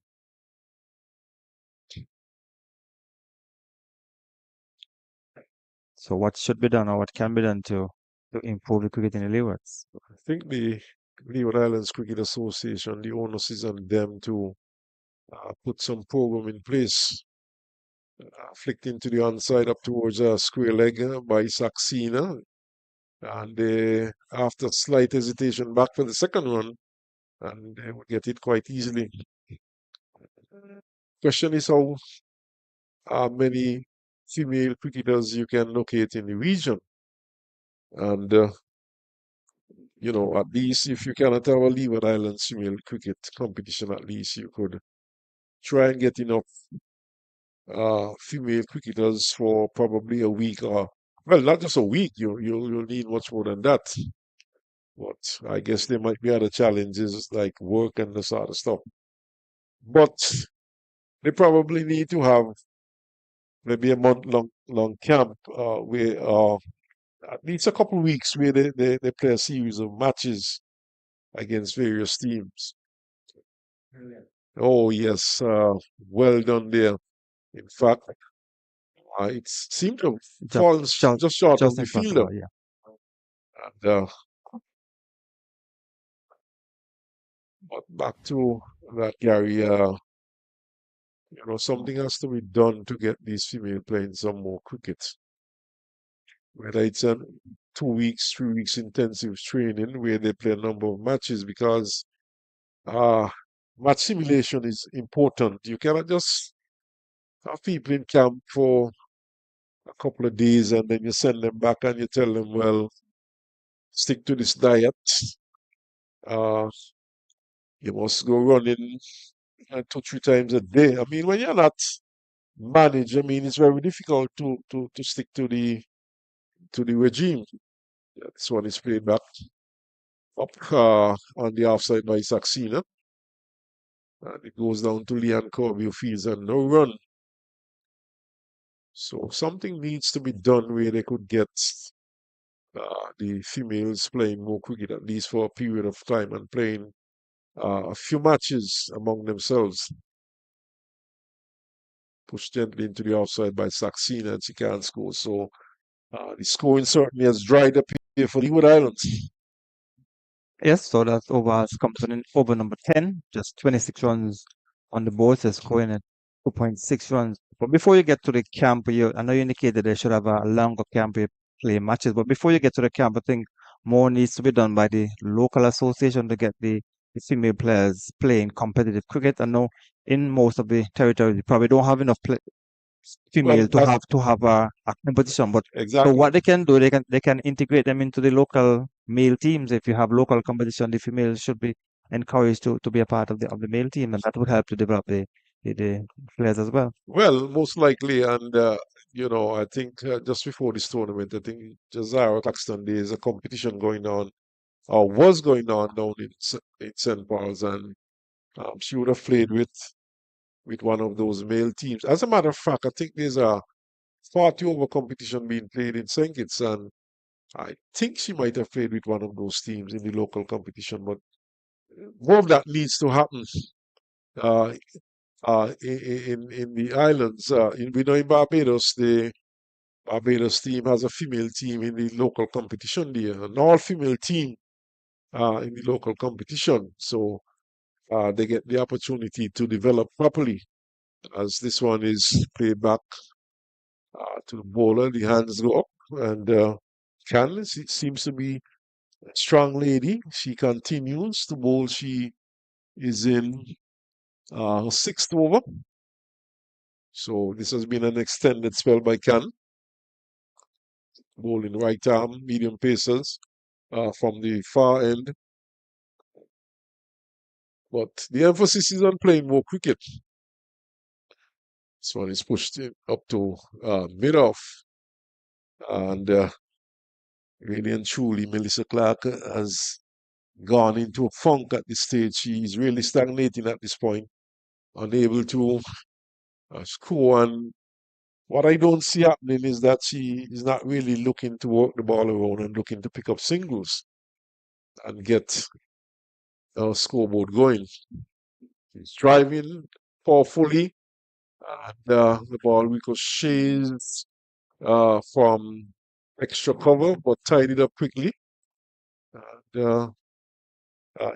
Speaker 6: So what should be done or what can be done to improve the cricket in the Leewards?
Speaker 5: I think the Leeward Islands Cricket Association, the onus is on them to put some program in place. Flicked into the onside up towards a square leg by Saxena. And after slight hesitation, back for the second run, and they would get it quite easily. Question is how many female cricketers you can locate in the region. And at least if you cannot have a Leeward Islands female cricket competition, at least you could try and get enough female cricketers for probably a week or, well, not just a week. You'll need much more than that. But I guess there might be other challenges like work and this sort of stuff. But they probably need to have maybe a month long camp where at least a couple of weeks where they play a series of matches against various teams. Oh yes, well done there. In fact, it seemed to fall just short of
Speaker 6: Just
Speaker 5: the fielder.
Speaker 6: impossible, yeah.
Speaker 5: And but back to that, Gary. Something has to be done to get these female playing some more cricket. Whether it's a 2 weeks, 3 weeks intensive training where they play a number of matches, because match simulation is important. You cannot just have people in camp for a couple of days and then you send them back and you tell them, well, stick to this diet. Uh, you must go running 2, 3 times a day. I mean, when you're not managed, I mean, it's very difficult to stick to the regime. This one is played back up on the offside by Saxena. And it goes down to Leon Corby, who fields and no run. So something needs to be done where they could get the females playing more cricket, at least for a period of time, and playing a few matches among themselves. Pushed gently into the offside by Saxena, and she can't score. So the scoring certainly has dried up here for Leeward Islands.
Speaker 6: Yes, so that over has come to an over number 10, just 26 runs on the board, so scoring at 2.6 runs. But before you get to the camp, I know you indicated they should have a longer camp where you play matches, but before you get to the camp, I think more needs to be done by the local association to get the female players playing competitive cricket. I know in most of the territories, you probably don't have enough female to have a competition. But so
Speaker 5: Exactly.
Speaker 6: what they can do, they can integrate them into the local male teams. If you have local competition, the females should be encouraged to be a part of the male team, and that would help to develop the players as well.
Speaker 5: Well, most likely, and I think just before this tournament, I think Jazara Claxton, there is a competition going on, or was going on down in St. Paul's, and she would have played with one of those male teams. As a matter of fact, I think there's a 40 over competition being played in St. Kitts, and I think she might have played with one of those teams in the local competition. But more of that needs to happen. In the islands. We know in Barbados, the Barbados team has a female team in the local competition there, an all-female team in the local competition. So they get the opportunity to develop properly. As this one is played back to the bowler, the hands go up, and Candice seems to be a strong lady. She continues to bowl. She is in her sixth over. So this has been an extended spell by Can, bowling right arm, medium pacers from the far end. But the emphasis is on playing more cricket. This one is pushed up to mid-off. And really and truly, Melissa Clark has gone into a funk at this stage. She is really stagnating at this point, unable to score. And what I don't see happening is that she is not really looking to work the ball around and looking to pick up singles and get our scoreboard going. He's driving powerfully, and the ball ricochets from extra cover, but tied it up quickly. And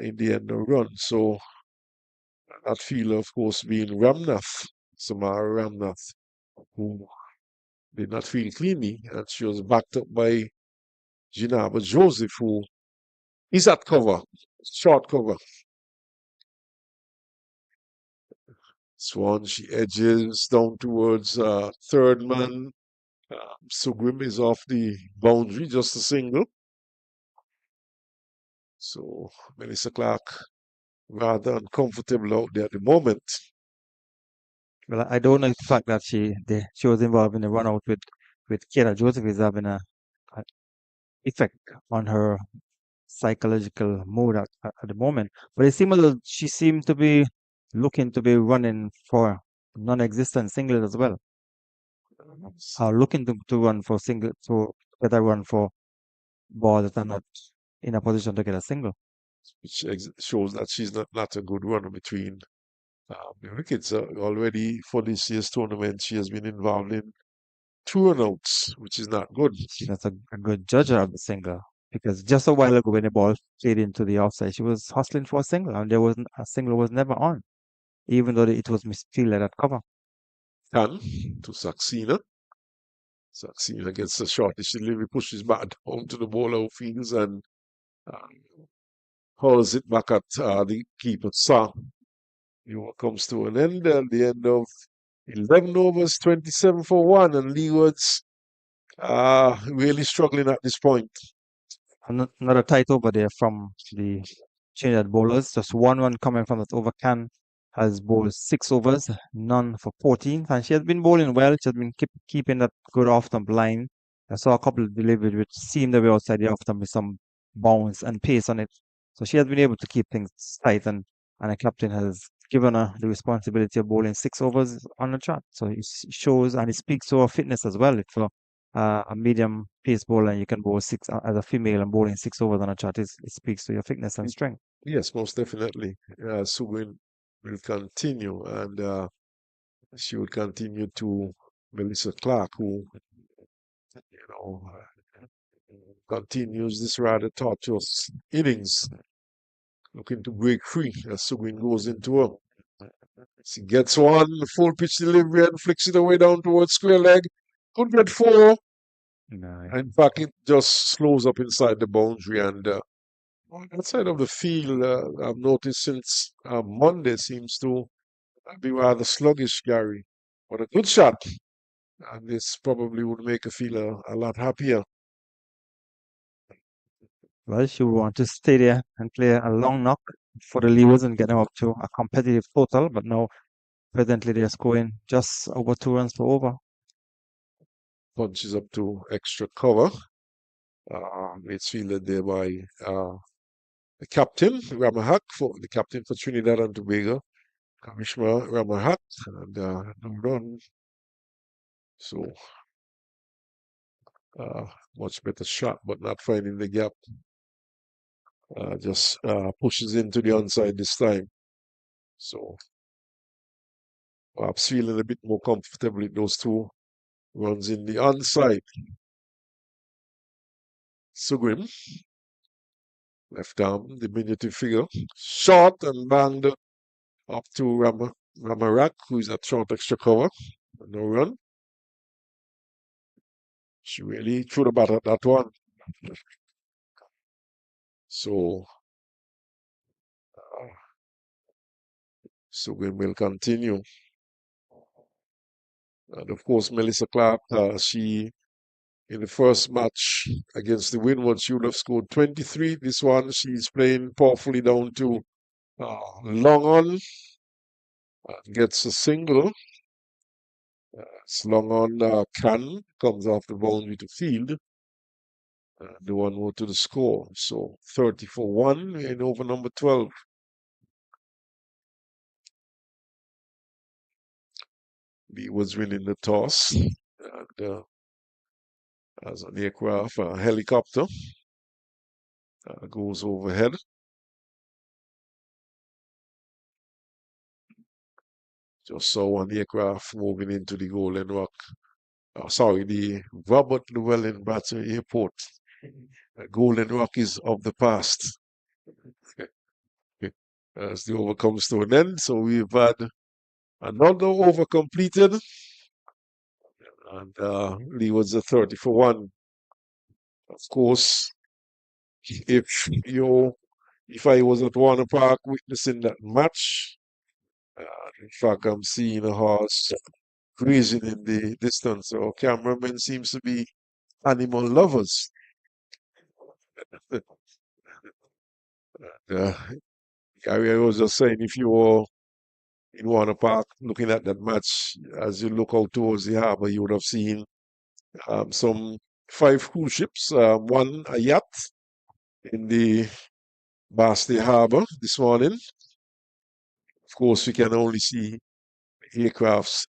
Speaker 5: in the end, a run. So that fielder, of course, being Ramnath, Samara Ramnath, who did not feel cleanly, and she was backed up by Jinaba Joseph, who is at cover, short cover. Swan, she edges down towards third man. Sugrim is off the boundary, just a single. So Melissa Clark rather uncomfortable out there at the moment.
Speaker 6: Well, I don't know if the fact that she was involved in the run out with Kira Joseph is having a effect on her psychological mood at the moment. But it seems that she seemed to be looking to be running for non-existent singles as well. Looking to run for single to get a run for balls that are not in a position to get a single.
Speaker 5: Which shows that she's not a good runner between the wickets. Already for this year's tournament, she has been involved in 2 runouts, which is not good.
Speaker 6: She's not a good judger of the single because just a while ago when the ball played into the offside, she was hustling for a single and there wasn't a single was never on, even though it was misfielded at cover.
Speaker 5: Can to Saxena. Saxena gets a shot. She literally pushes back down to the ball out fields and hurls it back at the keeper. So, comes to an end at the end of 11 overs, 27 for 1, and Leeward's really struggling at this point.
Speaker 6: Another tight over there from the Trinidad bowlers. Just 1 run coming from that over. Can has bowled 6 overs, none for 14, and she has been bowling well. She has been keeping that good off-stump line. I saw a couple of deliveries which seemed to be outside the off-stump with some bounce and pace on it. So she has been able to keep things tight, and the captain has given her the responsibility of bowling 6 overs on the trot. So it shows and it speaks to her fitness as well. For a medium pace bowler, and you can bowl 6 as a female and bowling 6 overs on a trot. It speaks to your fitness and strength.
Speaker 5: Yes, most definitely. Subin will continue, and she will continue to Melissa Clark, who continues this rather tortuous innings, looking to break free as Subin goes into her. She gets one full pitch delivery and flicks it away down towards square leg. Could get 4.
Speaker 6: Nice.
Speaker 5: In fact, it just slows up inside the boundary, and on that side of the field, I've noticed since Monday seems to be rather sluggish, Gary. But a good shot, and this probably would make her feel a lot happier.
Speaker 6: Well, she would want to stay there and play a long knock for the Leewards and get them up to a competitive total, but now presently they're scoring just over 2 runs per over.
Speaker 5: Punches up to extra cover. It's fielded there by the captain, Ramahak, for the captain for Trinidad and Tobago, Commissioner Ramahak, and no run. So, much better shot, but not finding the gap. Just pushes into the onside this time. So, perhaps feeling a bit more comfortable with those 2 runs in the onside. Sugrim, left arm, diminutive figure, shot and banged up to Ramarak, who's at short extra cover. No run. She really threw the bat at that one. So, Sugrim will continue. And of course, Melissa Clark, she in the first match against the Windies, she would have scored 23. This one, she's playing powerfully down to long on. Gets a single. It's long on Can, comes off the boundary to field. The 1 more to the score. So 30 for 1 in over number 12. Lee was winning the toss. And as an aircraft, a helicopter goes overhead. Just saw one aircraft moving into the Golden Rock. The Robert Llewellyn Battery Airport. Golden Rock is of the past. As the over comes to an end, so we've had another over completed. And Lee was a 30 for 1. Of course, if I was at Warner Park witnessing that match, in fact, I'm seeing a horse grazing in the distance. So cameramen seems to be animal lovers. Uh, Gary, I was just saying, if you were in Warner Park looking at that match, as you look out towards the harbor, you would have seen some five cruise ships, one a yacht in the Basti Harbor this morning. Of course, we can only see aircrafts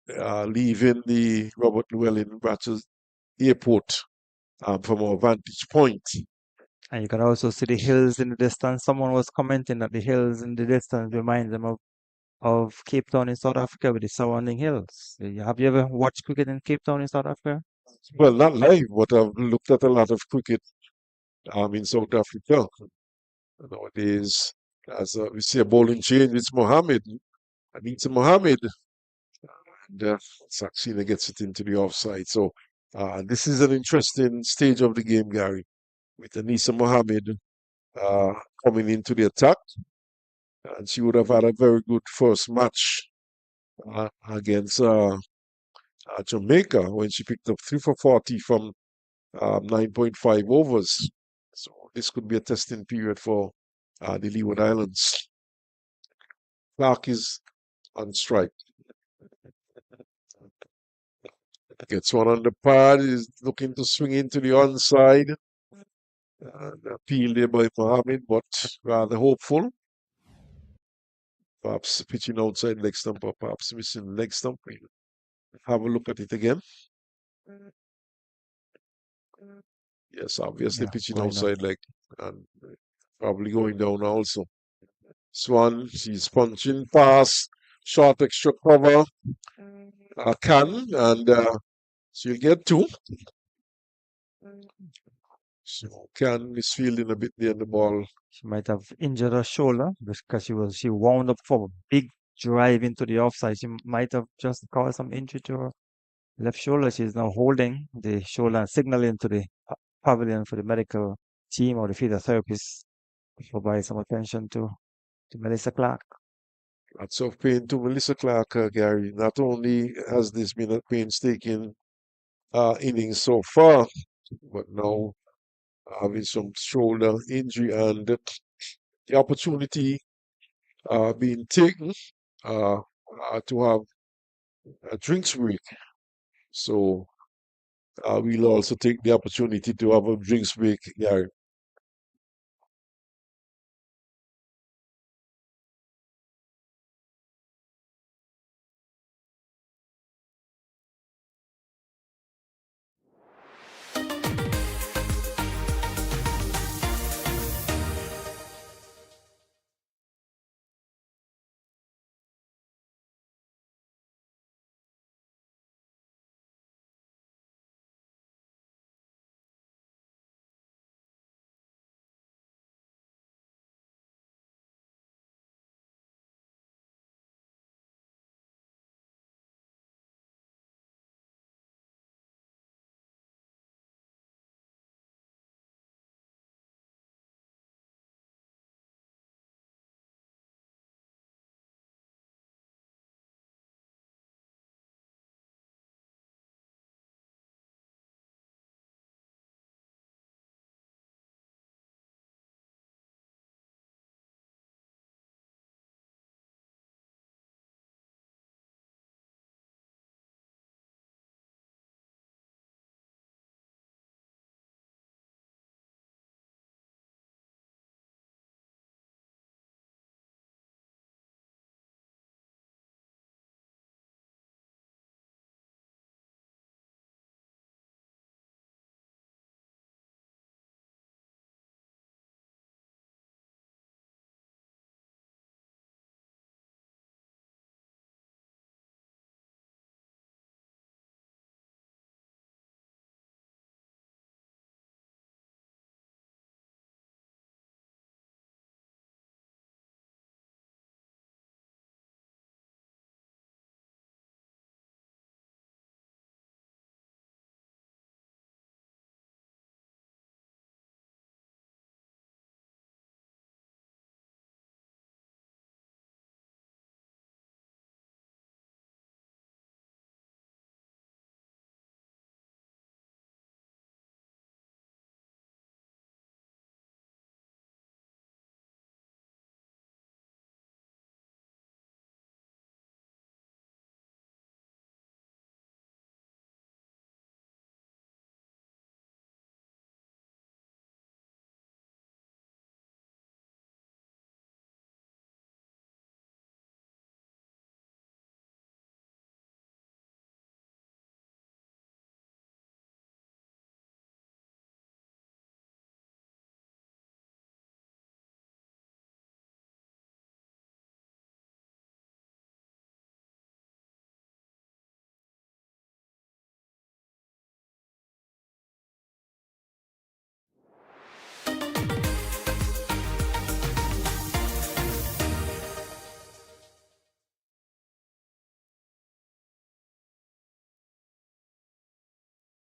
Speaker 5: leaving the Robert Llewellyn Ratchers Airport from our vantage point.
Speaker 6: And you can also see the hills in the distance. Someone was commenting that the hills in the distance remind them of Cape Town in South Africa with the surrounding hills. Have you ever watched cricket in Cape Town in South Africa?
Speaker 5: Well, not live, but I've looked at a lot of cricket in South Africa. Nowadays, as we see a bowling change, it's Mohammed. Anita Mohammed. And Saxena gets it into the offside. So this is an interesting stage of the game, Gary, with Anisa Mohammed uh, coming into the attack. And she would have had a very good first match against Jamaica when she picked up 3 for 40 from 9.5 overs. So this could be a testing period for the Leeward Islands. Clark is on strike. Gets one on the pad, is looking to swing into the onside. Appeal there by Mohammed, but rather hopeful. Perhaps pitching outside leg stump or perhaps missing leg stump. Have a look at it again. Yes, obviously
Speaker 6: Yeah,
Speaker 5: pitching
Speaker 6: going on.
Speaker 5: outside leg and probably going down also. Swan, she's punching past, short extra cover, can, and she'll get two. So can is fielding a bit near the ball.
Speaker 6: She might have injured her shoulder because she wound up for a big drive into the offside. She might have just caused some injury to her left shoulder. She's now holding the shoulder and signaling to the pavilion for the medical team or the physiotherapist to provide some attention to Melissa Clark.
Speaker 5: Lots of pain to Melissa Clark, Gary. Not only has this been a painstaking innings so far, but now having some shoulder injury and the opportunity being taken to have a drinks break. So we'll also take the opportunity to have a drinks break, Gary.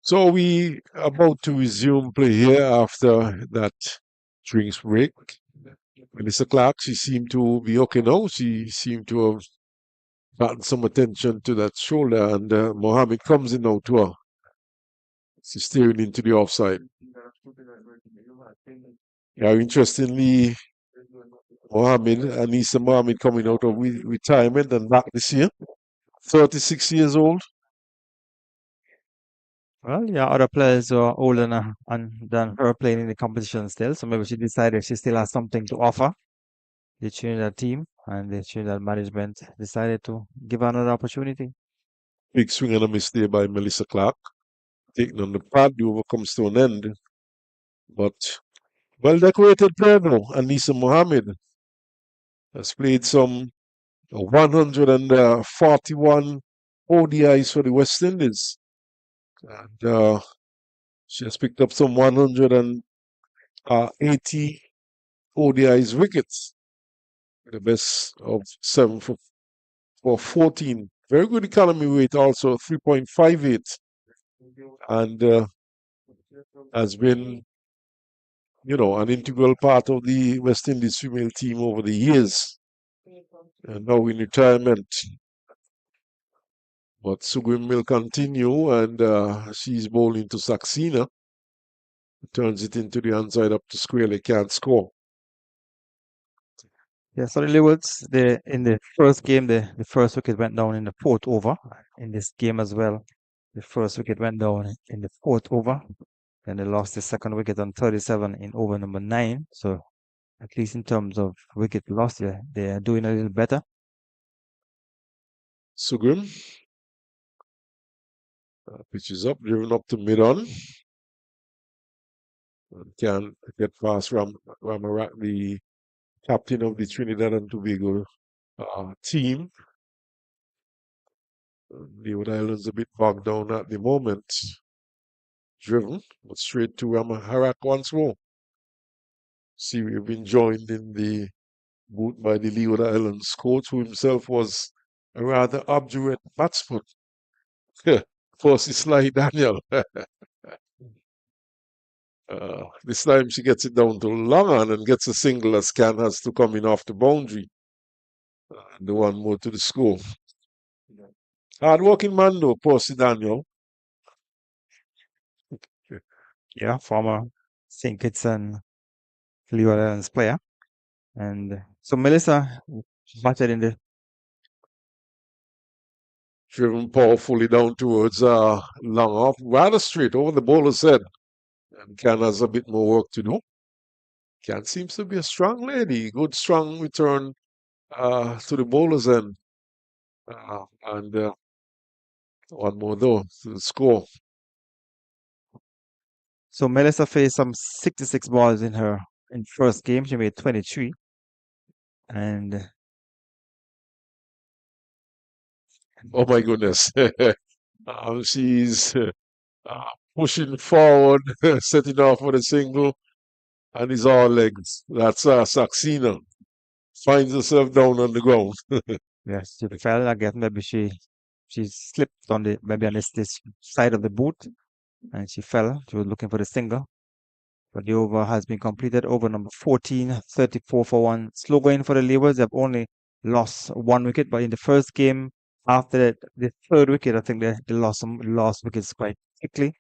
Speaker 5: So we about to resume play here after that drinks break. Melissa Clark, she seemed to be okay now. She seemed to have gotten some attention to that shoulder, and Mohammed comes in now to her. She's steering into the offside. Yeah, interestingly, Anissa Mohammed coming out of retirement and back this year, 36 years old.
Speaker 6: Well, yeah, other players who are older than her playing in the competition still, so maybe she decided she still has something to offer. The Trinidad team and the Trinidad management decided to give her another opportunity.
Speaker 5: Big swing and a miss there by Melissa Clark. Taking on the pad, the over comes to an end. But well decorated player now, Anissa Mohammed has played some 141 ODIs for the West Indies. And she has picked up some 180 ODIs wickets. The best of 7 for 14. Very good economy rate also, 3.58. And has been, an integral part of the West Indies female team over the years. And now in retirement. But Sugrim will continue, and she's bowling to Saxena. Turns it into the onside up to square. They can't score.
Speaker 6: Yeah, so the Leewards, in the first game, the first wicket went down in the fourth over. In this game as well, the first wicket went down in the fourth over. Then they lost the second wicket on 37 in over number 9. So at least in terms of wicket loss, they are doing a little better.
Speaker 5: Sugrim. Pitches up, driven up to mid-on. Can get past Ramarat, the captain of the Trinidad and Tobago team. Leeward Islands a bit bogged down at the moment. Driven, but straight to Harak once more. See, we've been joined in the booth by the Leeward Islands coach, who himself was a rather obdurate batsman. First Sly Daniel. This time she gets it down to long on and gets a single as Can has to come in off the boundary. And the one more to the score. Hard working man though, Percy Daniel.
Speaker 6: Yeah, former St. Kitts and Leeward Islands player. And so Melissa batted in the
Speaker 5: Driven powerfully down towards long off, rather straight over the bowler's head. And Can has a bit more work to do. Can seems to be a strong lady. Good strong return to the bowler's end. And one more though to the score.
Speaker 6: So Melissa faced some 66 balls in first game. She made 23. And
Speaker 5: Oh my goodness. She's pushing forward, setting off for the single, and it's all legs. That's Saxena. Finds herself down on the ground.
Speaker 6: yes, she fell. I guess maybe she slipped on this side of the boot and she fell. She was looking for the single. But the over has been completed. Over number 14, 34 for 1. Slow going for the Leewards. They've only lost 1 wicket, but in the first game, after the third wicket, I think they lost wickets quite quickly.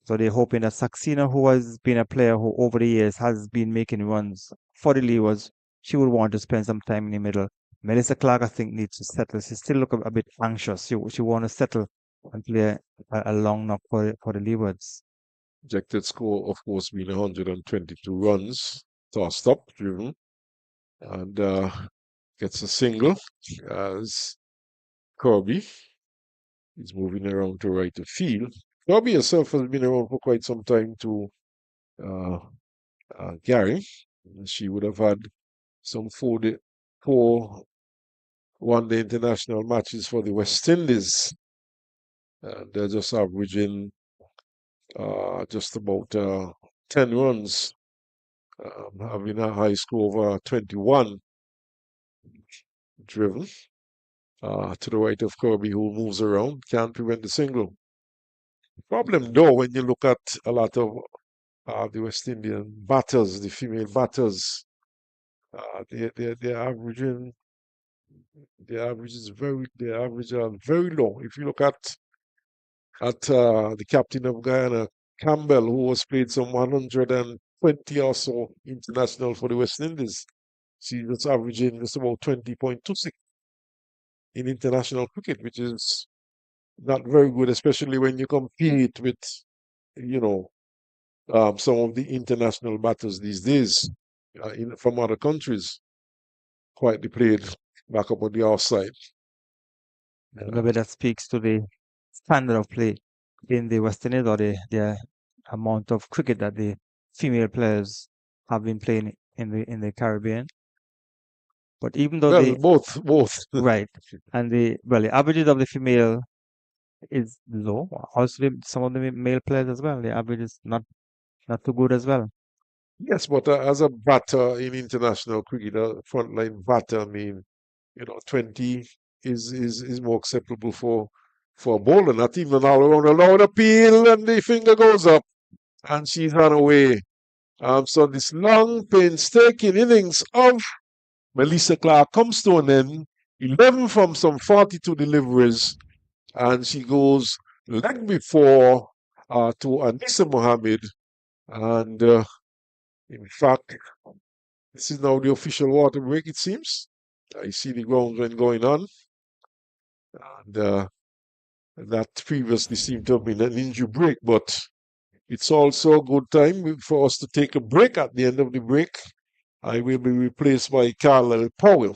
Speaker 6: So they're hoping that Saxena, who has been a player who over the years has been making runs for the Leewards, she would want to spend some time in the middle. Melissa Clark, I think, needs to settle. She still look a bit anxious. She want to settle and play a long knock for the Leewards.
Speaker 5: Projected score, of course, being 122 runs. Tossed up, driven, and gets a single as Kirby is moving around to right of field. Kirby herself has been around for quite some time to Gary. She would have had some four one-day international matches for the West Indies. They're just averaging just about 10 runs, having a high score of 21. Driven to the right of Kirby, who moves around, can't prevent the single. Problem though, when you look at a lot of the West Indian batters, the female batters, they're averaging their average are very low. If you look at the captain of Guyana, Campbell, who has played some 120 or so international for the West Indies, she's just averaging just about 20.26 in international cricket, which is not very good, especially when you compare it with, you know, some of the international batters these days from other countries, quietly played back up on the outside.
Speaker 6: Maybe that speaks to the standard of play in the West Indies or the amount of cricket that the female players have been playing in the Caribbean. But even though
Speaker 5: Well,
Speaker 6: the
Speaker 5: both.
Speaker 6: right and the averages of the female is low, also some of the male players as well, the average is not too good as well.
Speaker 5: Yes, but as a batter in international cricket, a frontline batter, I mean, 20 is more acceptable for a bowler. Not even all around a loud appeal and the finger goes up and she's run away. So this long, painstaking innings of Melissa Clark comes to an end. 11 from some 42 deliveries, and she goes leg before to Anissa Mohammed. And in fact, this is now the official water break, it seems. I see the groundsman going on. And that previously seemed to have been an injury break, but it's also a good time for us to take a break. At the end of the break, I will be replaced by Carlisle Powell.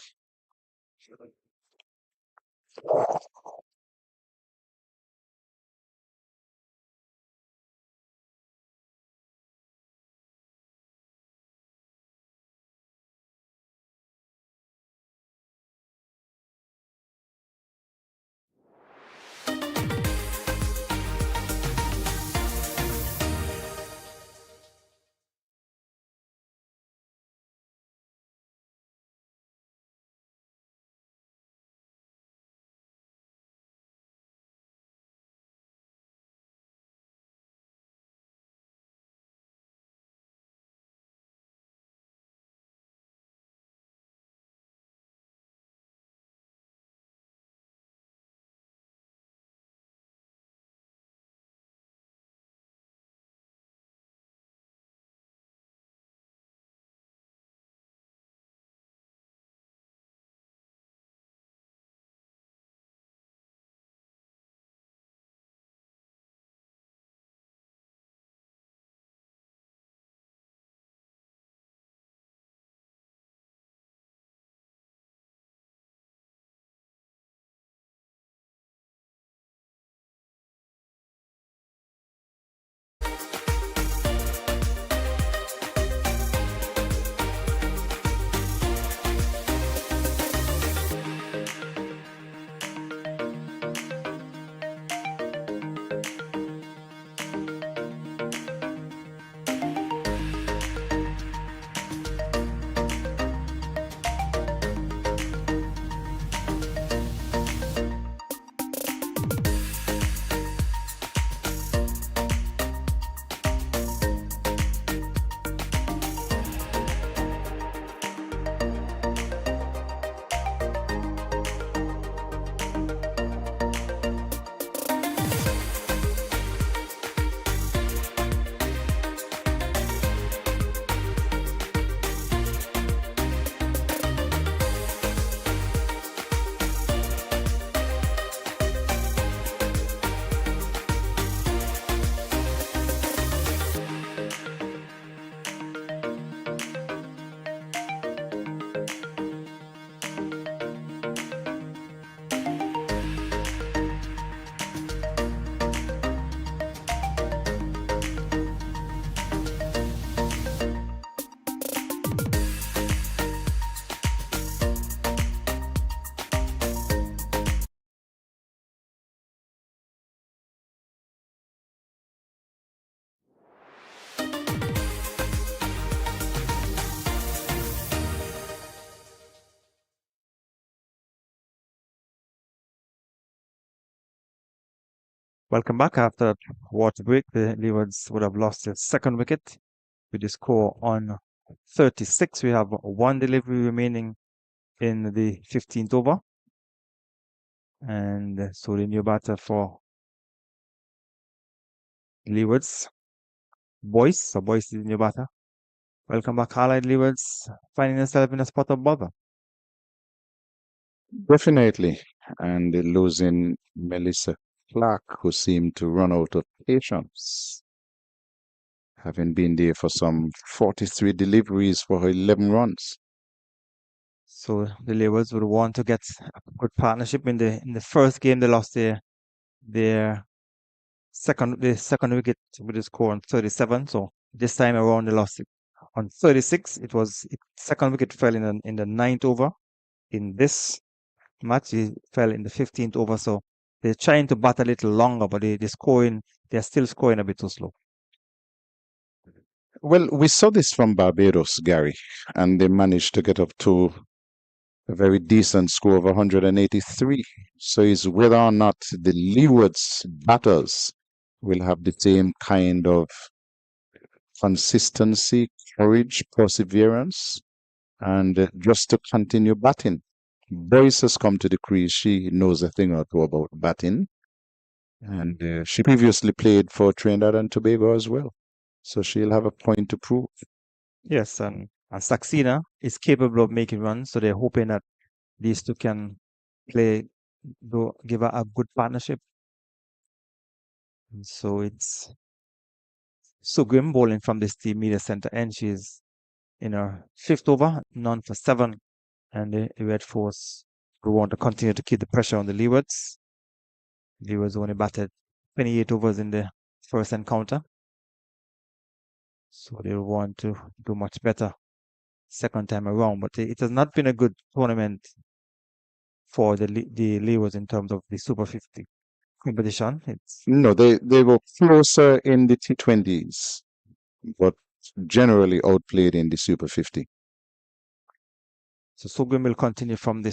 Speaker 6: Welcome back. After a water break, the Leewards would have lost their second wicket with the score on 36. We have one delivery remaining in the 15th over. And so the new batter for Leewards, Boyce. So Boyce is the new batter. Welcome back, Highlight Leewards, finding yourself in a spot of bother.
Speaker 1: Definitely. And losing Melissa Clark, who seemed to run out of patience, having been there for some 43 deliveries for her 11 runs.
Speaker 6: So the Leewards would want to get a good partnership in the first game. They lost their second wicket with a score on 37. So this time around they lost it on 36. Its second wicket fell in the ninth over. In this match, it fell in the 15th over. So they're trying to bat a little longer, but they're still scoring a bit too slow.
Speaker 1: Well, we saw this from Barbados, Gary, and they managed to get up to a very decent score of 183. So it's whether or not the Leeward's batters will have the same kind of consistency, courage, perseverance, and just to continue batting. Boyce has come to the crease. She knows a thing or two about batting. And she previously played for Trinidad and Tobago as well. So she'll have a point to prove.
Speaker 6: Yes, and Saxena is capable of making runs, so they're hoping that these two can give a good partnership. And so it's Sugrim bowling from this team media center end. She's in her fifth over, none for 7, and the Red Force will want to continue to keep the pressure on the Leewards. Leewards only batted 28 overs in the first encounter, so they will want to do much better second time around. But it has not been a good tournament for the Leewards in terms of the Super 50 competition.
Speaker 1: No, they were closer in the T20s, but generally outplayed in the Super 50.
Speaker 6: So Sugrim will continue from the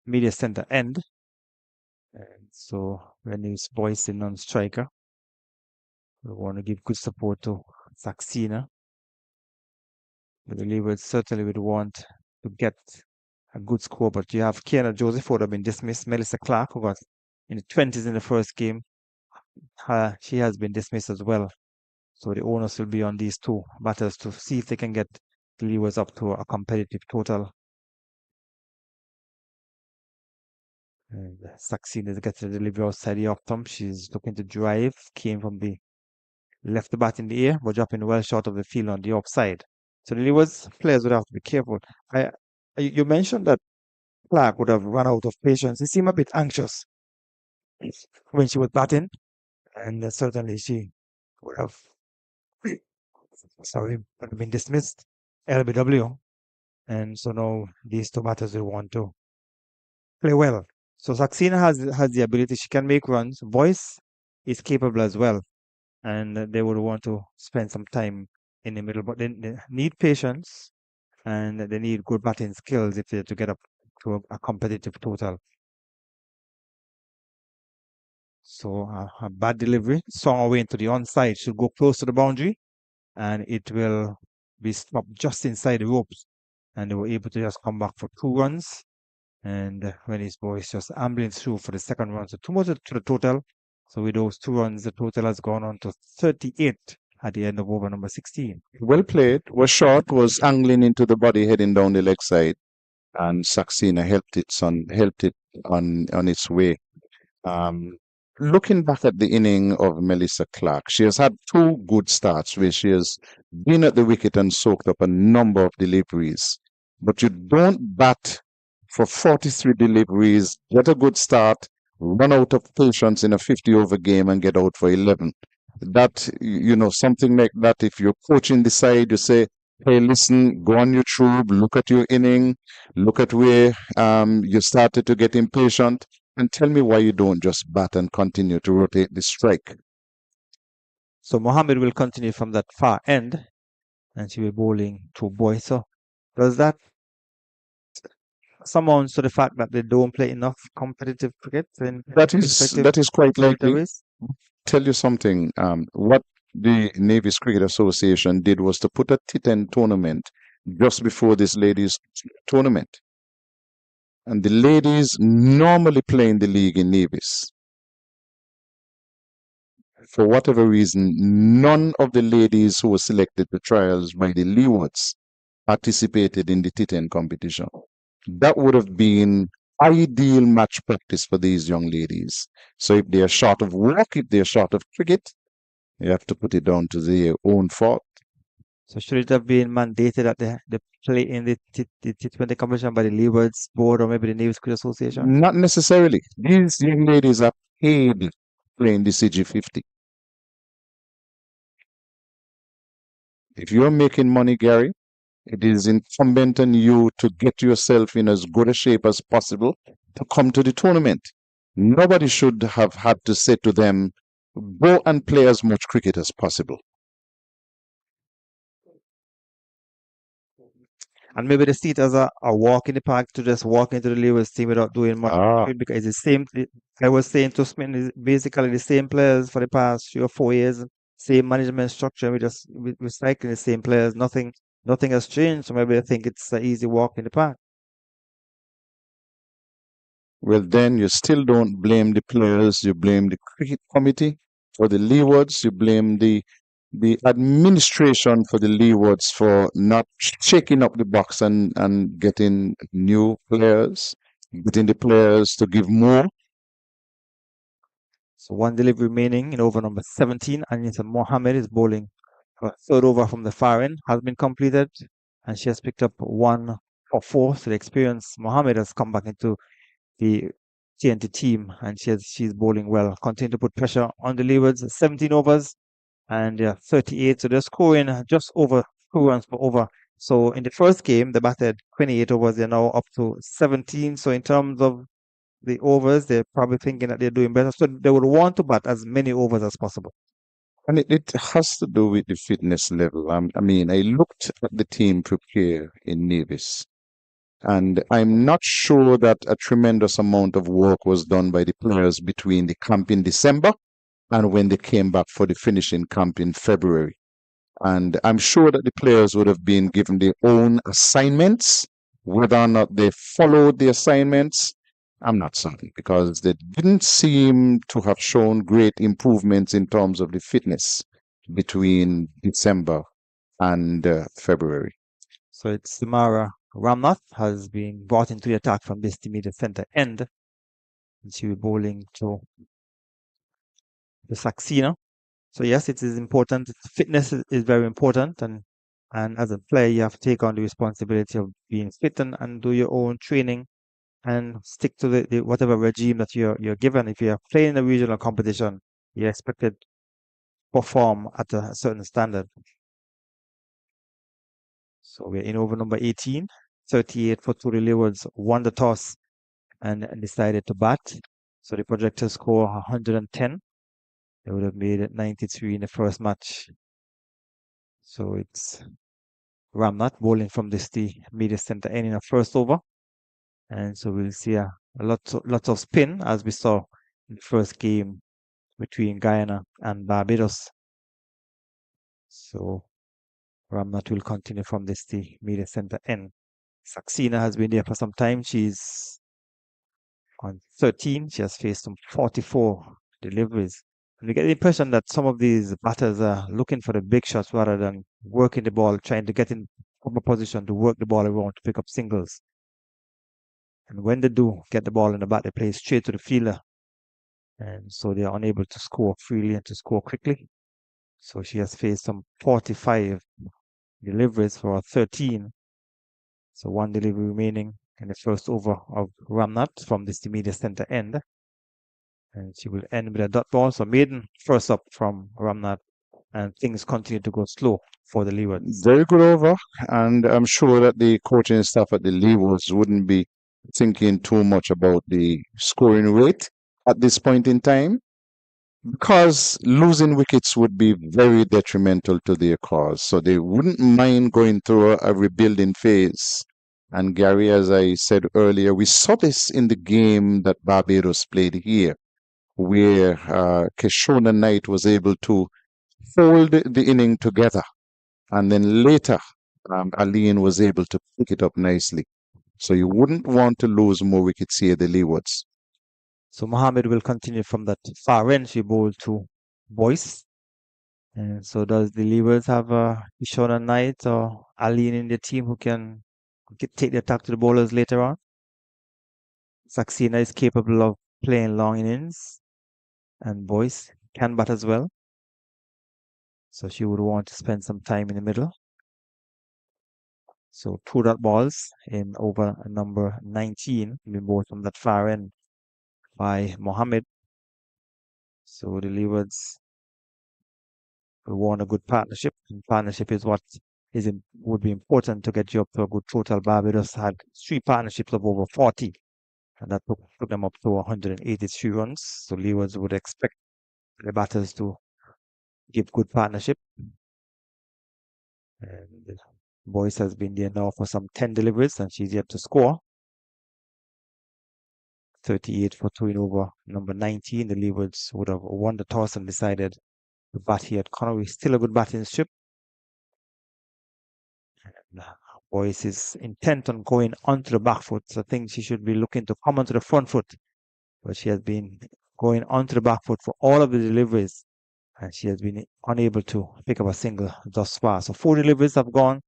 Speaker 6: media center end. And so when he's Boyce in non-striker, we want to give good support to Saxena. But the Leeward certainly would want to get a good score. But you have Kiana Joseph who would have been dismissed. Melissa Clark, who got in the 20s in the first game, she has been dismissed as well. So the onus will be on these two batters to see if they can get the Leewards up to a competitive total. And Saxena is getting the delivery outside the off stump. She's looking to drive. Came from the left the bat in the air, but dropping well short of the field on the offside. So the Leewards players would have to be careful. You mentioned that Clark would have run out of patience. He seemed a bit anxious when she was batting, and certainly she would have, would have been dismissed, LBW. And so now these two batters will want to play well. So Saxena has the ability; she can make runs. Boyce is capable as well, and they would want to spend some time in the middle, but they need patience and they need good batting skills if they're to get up to a competitive total. So a bad delivery, swung away into the onside, should go close to the boundary, and it will be stopped just inside the ropes. And they were able to just come back for 2 runs. And when his boys just ambling through for the second run, so 2 more to the total. So with those 2 runs, the total has gone on to 38 at the end of over number 16.
Speaker 1: Well played. Was short, was angling into the body, heading down the leg side, and Saxena helped it on its way. Looking back at the inning of Melissa Clark, she has had 2 good starts where she has been at the wicket and soaked up a number of deliveries. But you don't bat for 43 deliveries, get a good start, run out of patience in a 50-over game and get out for 11. That, something like that, if you're coaching the side, you say, hey, listen, go on YouTube, look at your inning, look at where you started to get impatient, and tell me why you don't just bat and continue to rotate the strike.
Speaker 6: So Mohammed will continue from that far end, and she will be bowling to Boyce. So does that amounts to the fact that they don't play enough competitive cricket in
Speaker 1: That
Speaker 6: respective
Speaker 1: is quite likely.
Speaker 6: territories.
Speaker 1: Tell you something. What the Navy's Cricket Association did was to put a T10 tournament just before this ladies' tournament. And the ladies normally play in the league in Navies. For whatever reason, none of the ladies who were selected to trials by the Leewards participated in the T10 competition. That would have been ideal match practice for these young ladies. So if they are short of work, if they are short of cricket, you have to put it down to their own fault.
Speaker 6: So should it have been mandated that they play in the T20 competition by the Leeward's board or maybe the Navy's Cricket Association?
Speaker 1: Not necessarily. These young ladies are paid playing the CG50. If you're making money, Gary, it is incumbent on you to get yourself in as good a shape as possible to come to the tournament. Nobody should have had to say to them, go and play as much cricket as possible.
Speaker 6: And maybe they see it as a walk in the park to just walk into the Leeward's team without doing much because it's the same. I was saying to Smith, is basically the same players for the past 3 or 4 years, same management structure. We just recycling the same players. Nothing has changed. So maybe I think it's an easy walk in the park.
Speaker 1: Well, then you still don't blame the players. You blame the cricket committee for the Leewards. You blame the administration for the Leewards for not shaking up the box and getting new players, getting the players to give more.
Speaker 6: So one delivery remaining in over number 17. Anita Mohammed is bowling. Her third over from the far end has been completed, and she has picked up 1 for 4. So the experienced Mohammed has come back into the TNT team, and she's bowling well. Continue to put pressure on the Leewards. 17 overs and 38. So they're scoring just over 2 runs per over. So in the first game, they batted 28 overs. They're now up to 17. So in terms of the overs, they're probably thinking that they're doing better. So they would want to bat as many overs as possible.
Speaker 1: And it has to do with the fitness level. I mean, I looked at the team prepare in Navis, and I'm not sure that a tremendous amount of work was done by the players between the camp in December and when they came back for the finishing camp in February. And I'm sure that the players would have been given their own assignments. Whether or not they followed the assignments, I'm not certain, because they didn't seem to have shown great improvements in terms of the fitness between December and February.
Speaker 6: So it's Samara Ramnath has been brought into the attack from this immediate center end. And she will be bowling to the Saxena. So yes, it is important. Fitness is very important, and as a player, you have to take on the responsibility of being fit and do your own training and stick to the whatever regime that you're given. If you're playing a regional competition, you're expected to perform at a certain standard. So we're in over number 18, 38 for two. The Leewards won the toss and decided to bat. So the projected score 110. They would have made it 93 in the first match. So it's Ramnath bowling from this the media center end in the first over. And so we'll see a lots of spin as we saw in the first game between Guyana and Barbados. So Ramnath will continue from this the media center end. Saxena has been there for some time. She's on 13. She has faced some 44 deliveries. And we get the impression that some of these batters are looking for the big shots rather than working the ball, trying to get in proper position to work the ball around to pick up singles. And when they do get the ball in the bat, they play straight to the fielder. And so they are unable to score freely and to score quickly. So she has faced some 45 deliveries for 13. So one delivery remaining in the first over of Ramnath from this immediate center end. And she will end with a dot ball. So maiden first up from Ramnath, and things continue to go slow for the Leewards.
Speaker 1: Very good over, and I'm sure that the coaching staff at the Leewards wouldn't be thinking too much about the scoring rate at this point in time, because losing wickets would be very detrimental to their cause. So they wouldn't mind going through a rebuilding phase And Gary, as I said earlier, we saw this in the game that Barbados played here, where Keshona Knight was able to hold the inning together. And then later, Aline was able to pick it up nicely. So you wouldn't want to lose more wickets here, the Leewards.
Speaker 6: So Mohammed will continue from that far end. She bowled to Boyce. And so does the Leewards have Kishona Knight or Aline in the team who can take the attack to the bowlers later on? Saxena is capable of playing long innings, and Boyce can bat as well. So she would want to spend some time in the middle. So 2 dot balls in over number 19, being bowled from that far end by Mohammed. So the Leewards will want a good partnership, and partnership is what would be important to get you up to a good total. Barbados had 3 partnerships of over 40, and that took them up to 183 runs. So Leewards would expect the batters to give good partnership. And Boyce has been there now for some 10 deliveries, and she's yet to score. 38 for 2 in over number 19. The Leewards would have won the toss and decided to bat here at Connery. Still a good batting strip. And Boyce is intent on going onto the back foot. So I think she should be looking to come onto the front foot. But she has been going onto the back foot for all of the deliveries. And she has been unable to pick up a single thus far. So 4 deliveries have gone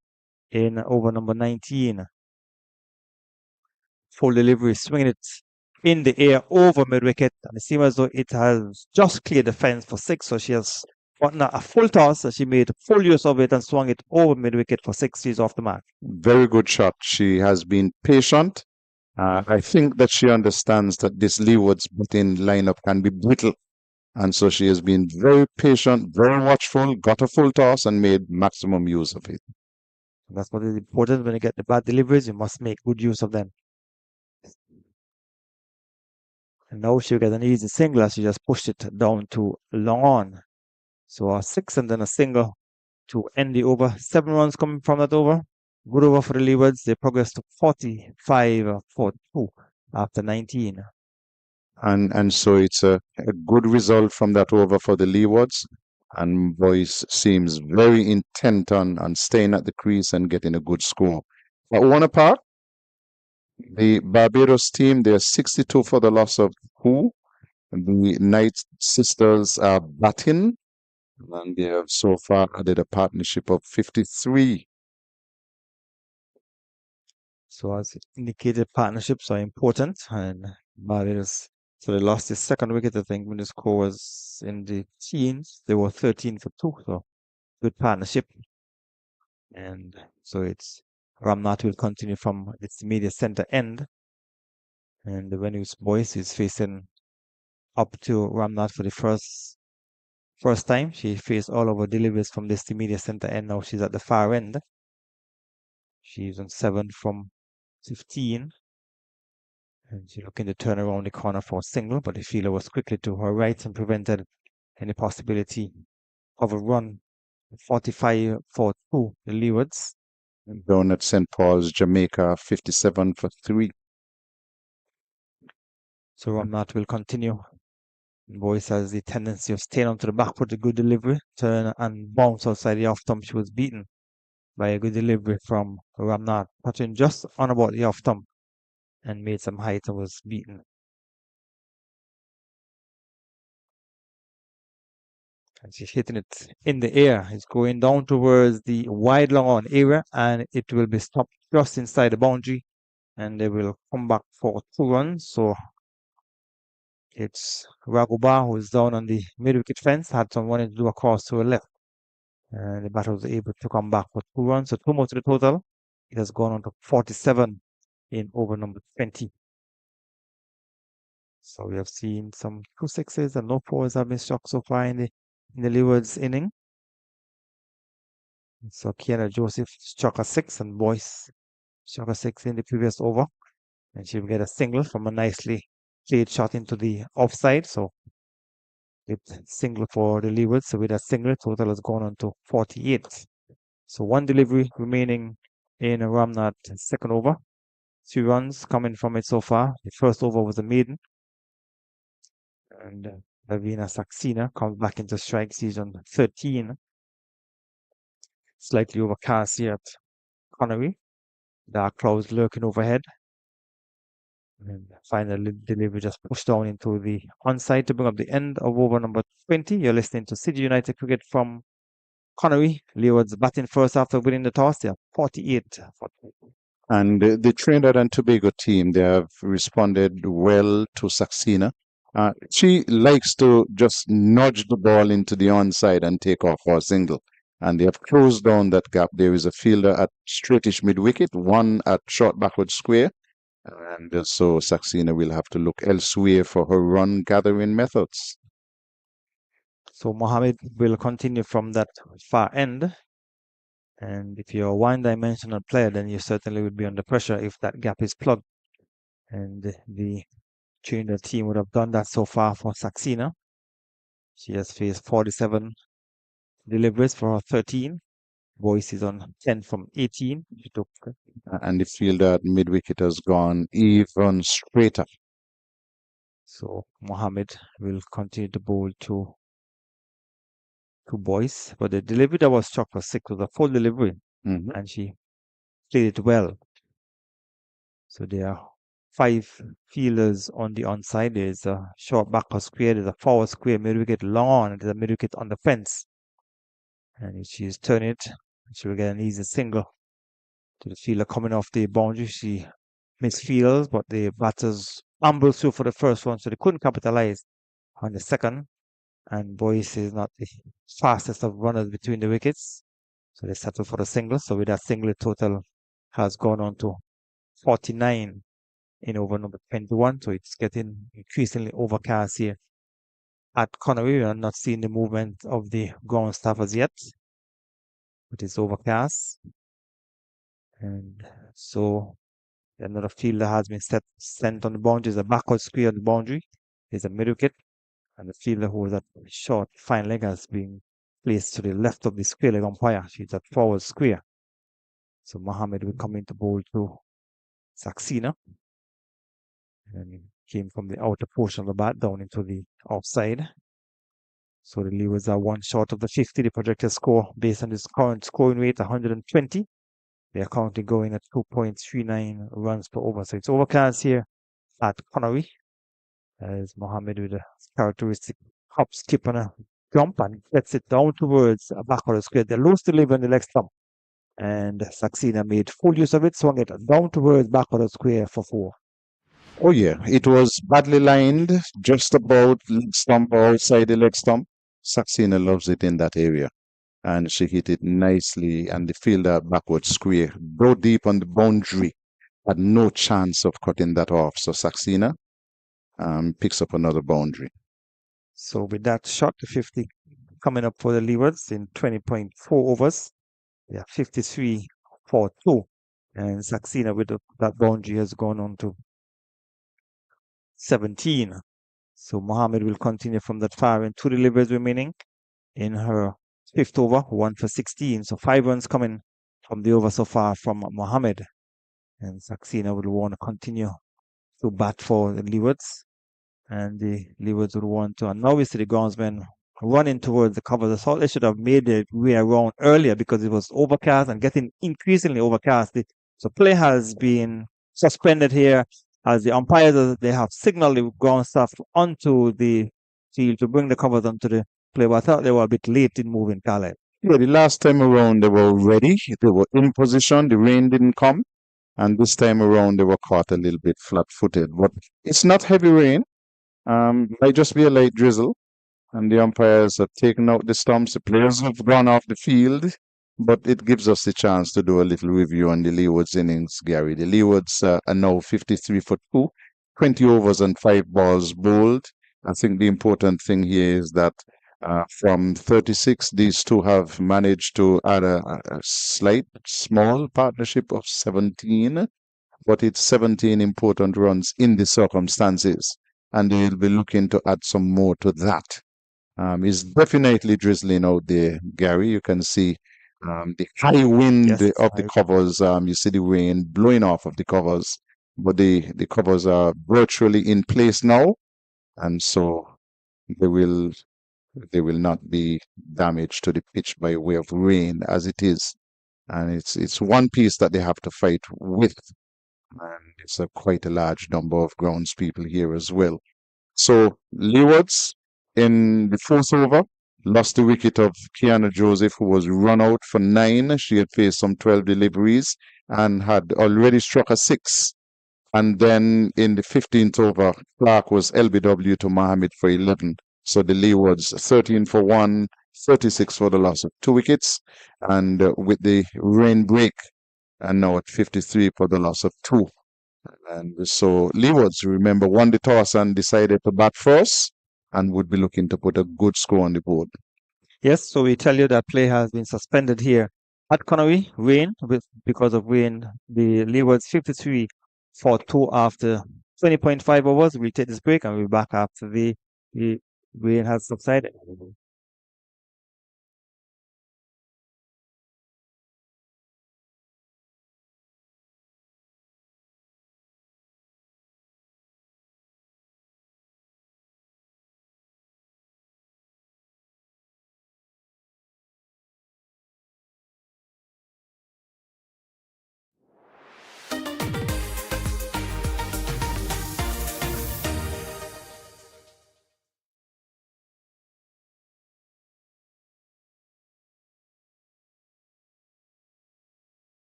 Speaker 6: in over number 19. 4 deliveries, swinging it in the air over mid-wicket. And it seems as though it has just cleared the fence for 6. So she has gotten a full toss. So she made full use of it and swung it over mid-wicket for 6. She's off the mark.
Speaker 1: Very good shot. She has been patient. I think that she understands that this Leeward's batting lineup can be brittle. And so she has been very patient, very watchful, got a full toss and made maximum use of it.
Speaker 6: That's what is important when you get the bad deliveries. You must make good use of them. And now she'll get an easy single as she just pushed it down to long on. So a 6 and then a single to end the over. 7 runs coming from that over. Good over for the Leewards. They progress to 45 for 2 after 19.
Speaker 1: And so it's a good result from that over for the Leewards. And Boyce seems very intent on staying at the crease and getting a good score. At 1 apart, the Barbados team, they're 62 for the loss of 2. The Knight sisters are batting, and they have so far added a partnership of 53.
Speaker 6: So as indicated, partnerships are important, and Barbados, so they lost the second wicket, I think, when the score was in the teens. They were 13 for 2, so good partnership. And so it's Ramnath will continue from its media center end. And the Venus Boyce is facing up to Ramnath for the first time. She faced all of her deliveries from this media center end. Now she's at the far end. She's on 7 from 15. And she's looking to turn around the corner for a single, but the fielder was quickly to her right and prevented any possibility of a run. 45 for 2, the Leewards.
Speaker 1: Down at St. Paul's, Jamaica, 57 for 3.
Speaker 6: So Ramnath will continue. Boyce has the tendency of staying onto the back foot, a good delivery, turn and bounce outside the off stump. She was beaten by a good delivery from Ramnath, touching just on about the off stump and made some height and was beaten. And she's hitting it in the air. It's going down towards the wide long on area, and it will be stopped just inside the boundary, and they will come back for 2 runs. So it's Raguba who is down on the mid-wicket fence, had some running to do across to the left. And the batter was able to come back for 2 runs, so 2 more to the total. It has gone on to 47 in over number 20. So we have seen some 2 sixes and no 4s have been struck so far in the Leeward's inning. So Kiana Joseph struck a 6 and Boyce struck a 6 in the previous over. And she will get a single from a nicely played shot into the offside. So it's single for the Leeward. So with a single, total has gone on to 48. So 1 delivery remaining in Ramnath's second over. 3 runs coming from it so far. The first over was a maiden. And Lavina Saxena comes back into strike, season 13. Slightly overcast here at Connery. Dark clouds lurking overhead. And finally, delivery just pushed down into the onside to bring up the end of over number 20. You're listening to City United Cricket from Connery. Leeward's batting first after winning the toss. They are 48.
Speaker 1: And the Trinidad and Tobago team, they have responded well to Saxena. She likes to just nudge the ball into the onside and take off for a single. And they have closed down that gap. There is a fielder at straightish mid-wicket, one at short backward square. And so Saxena will have to look elsewhere for her run-gathering methods.
Speaker 6: So Mohammed will continue from that far end. And if you're a one-dimensional player, then you certainly would be under pressure if that gap is plugged. And the Trinidad team would have done that so far for Saxena. She has faced 47 deliveries for her 13. Boyce is on 10 from 18. She took,
Speaker 1: And the fielder at mid-wicket has gone even straighter.
Speaker 6: so Mohammed will continue to bowl to Boyce. But the delivery that was struck for 6 was a full delivery.
Speaker 1: Mhm.
Speaker 6: And she played it well. So there are 5 fielders on the onside. There's a short backward square, there's a forward square, mid-wicket long on, and there's a mid-wicket on the fence. And if she's turn it, she will get an easy single to the fielder coming off the boundary. She misfields, but the batters ambled through for the first one, so they couldn't capitalize on the second. And Boyce is not the fastest of runners between the wickets, so they settled for the single. So with that single, the total has gone on to 49 in over number 21. So it's getting increasingly overcast here at Connery. We are not seeing the movement of the ground staff as yet, but it's overcast. And so another fielder has been sent on the boundary. There's a backward square on the boundary. There's a mid wicket. And the fielder who was at short fine leg has been placed to the left of the square leg umpire. She's at forward square. So Mohammed will come into bowl to Saxena. And he came from the outer portion of the bat down into the offside. So the Leewards are 1 short of the 50. The projected score based on this current scoring rate, 120. They are currently going at 2.39 runs per over. So it's overcast here at Connery. As Mohammed with a characteristic hop, skip, and a jump, and gets it down towards a backward square. They lose the liver in the leg stump. And Saxena made full use of it, swung it down towards backward square for 4.
Speaker 1: Oh yeah, it was badly lined, just about leg stump or outside the leg stump. Saxena loves it in that area. And she hit it nicely, and the fielder backward square, though deep on the boundary, had no chance of cutting that off. So Saxena picks up another boundary.
Speaker 6: So with that shot, the 50 coming up for the Leewards in 20.4 overs. They are 53 for 2. And Saxena with that boundary has gone on to 17. So Mohammed will continue from that far end. 2 deliveries remaining in her 5th over, 1 for 16. So 5 runs coming from the over so far from Mohammed. And Saxena will want to continue to bat for the Leewards. And the Leewards would want to. And now we see the groundsmen running towards the cover. I thought they should have made their way around earlier because it was overcast and getting increasingly overcast. So play has been suspended here as the umpires, they have signaled the ground staff onto the field to bring the covers onto the play. But I thought they were a bit late in moving, Carlisle.
Speaker 1: Yeah, the last time around they were ready, they were in position, the rain didn't come. And this time around they were caught a little bit flat-footed. But it's not heavy rain. Might just be a light drizzle. And the umpires have taken out the stumps. The players have gone off the field. But it gives us the chance to do a little review on the Leeward's innings, Gary. The Leewards are now 53 for 2, 20 overs and 5 balls bowled. I think the important thing here is that from 36, these two have managed to add a slight, small partnership of 17. But it's 17 important runs in the circumstances. And they'll be looking to add some more to that. It's definitely drizzling out there, Gary. You can see the high wind of the covers. You see the rain blowing off of the covers. but the covers are virtually in place now, and so they will they will not be damaged to the pitch by way of rain as it is. And it's one piece that they have to fight with, and it's a quite a large number of groundspeople here as well. So Leewards in the fourth over lost the wicket of Kiana Joseph, who was run out for 9. She had faced some 12 deliveries and had already struck a 6. And then in the 15th over, Clark was LBW to Mohammed for 11. So the Leewards 13 for 1, 36 for the loss of 2 wickets. And with the rain break, and now at 53 for the loss of 2. And so Leewards, remember, won the toss and decided to bat first and would be looking to put a good score on the board.
Speaker 6: Yes, so we tell you that play has been suspended here at Connery. Rain, because of rain, the Leewards 53 for 2 after 20.5 hours. We'll take this break and we'll be back after the rain has subsided.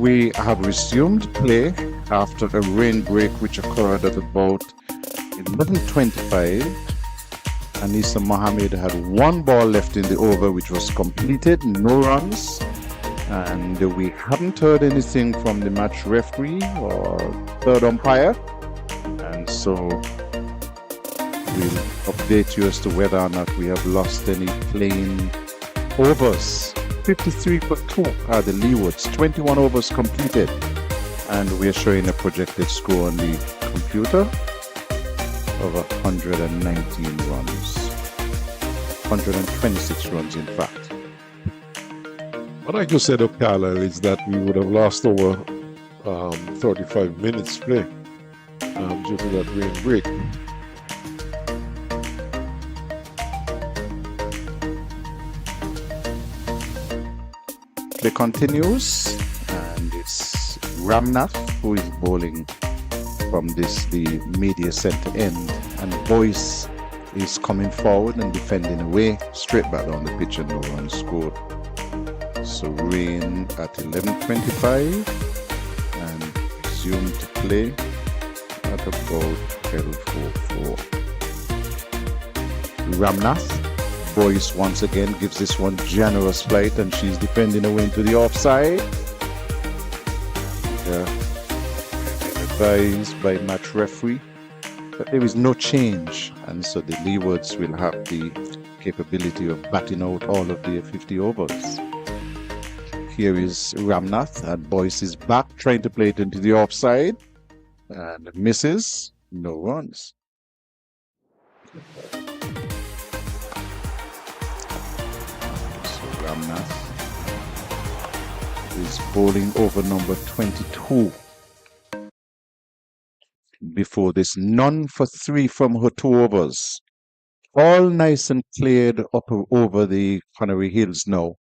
Speaker 1: we have resumed play after a rain break which occurred at about 11:25. Anissa Mohammed had one ball left in the over which was completed, no runs. And we haven't heard anything from the match referee or third umpire. And so we'll update you as to whether or not we have lost any playing overs. 53 for 2 are the Leewards, 21 overs completed. And we're showing a projected score on the computer of 119 runs. 126 runs, in fact.
Speaker 5: What I just said of Carlisle is that we would have lost over 35 minutes play due to that rain break.
Speaker 1: Play continues, and it's Ramnath who is bowling from the media center end, and Boyce is coming forward and defending away, straight back down the pitch, and no run scored. So rain at 11:25 and resumed to play at about 12:44. Ramnath, Boyce once again gives this one generous flight, and she's defending away into the offside. And, advised by match referee that there is no change, and so the Leewards will have the capability of batting out all of their 50 overs. Here is Ramnath, and Boyce is back trying to play it into the offside and misses, no runs. So Ramnath is bowling over number 22. Before this, none for 3 from her 2 overs. All nice and cleared up over the Connery Hills now,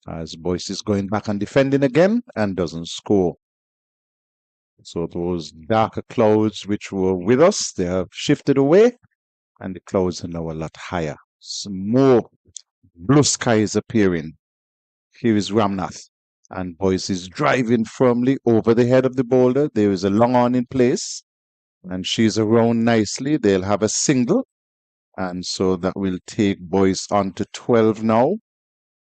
Speaker 1: as Boyce is going back and defending again and doesn't score. So those darker clouds which were with us, they have shifted away, and the clouds are now a lot higher. Some more blue skies appearing. Here is Ramnath, and Boyce is driving firmly over the head of the bowler. There is a long on in place, and she's around nicely. They'll have a single, and so that will take Boyce on to 12 now,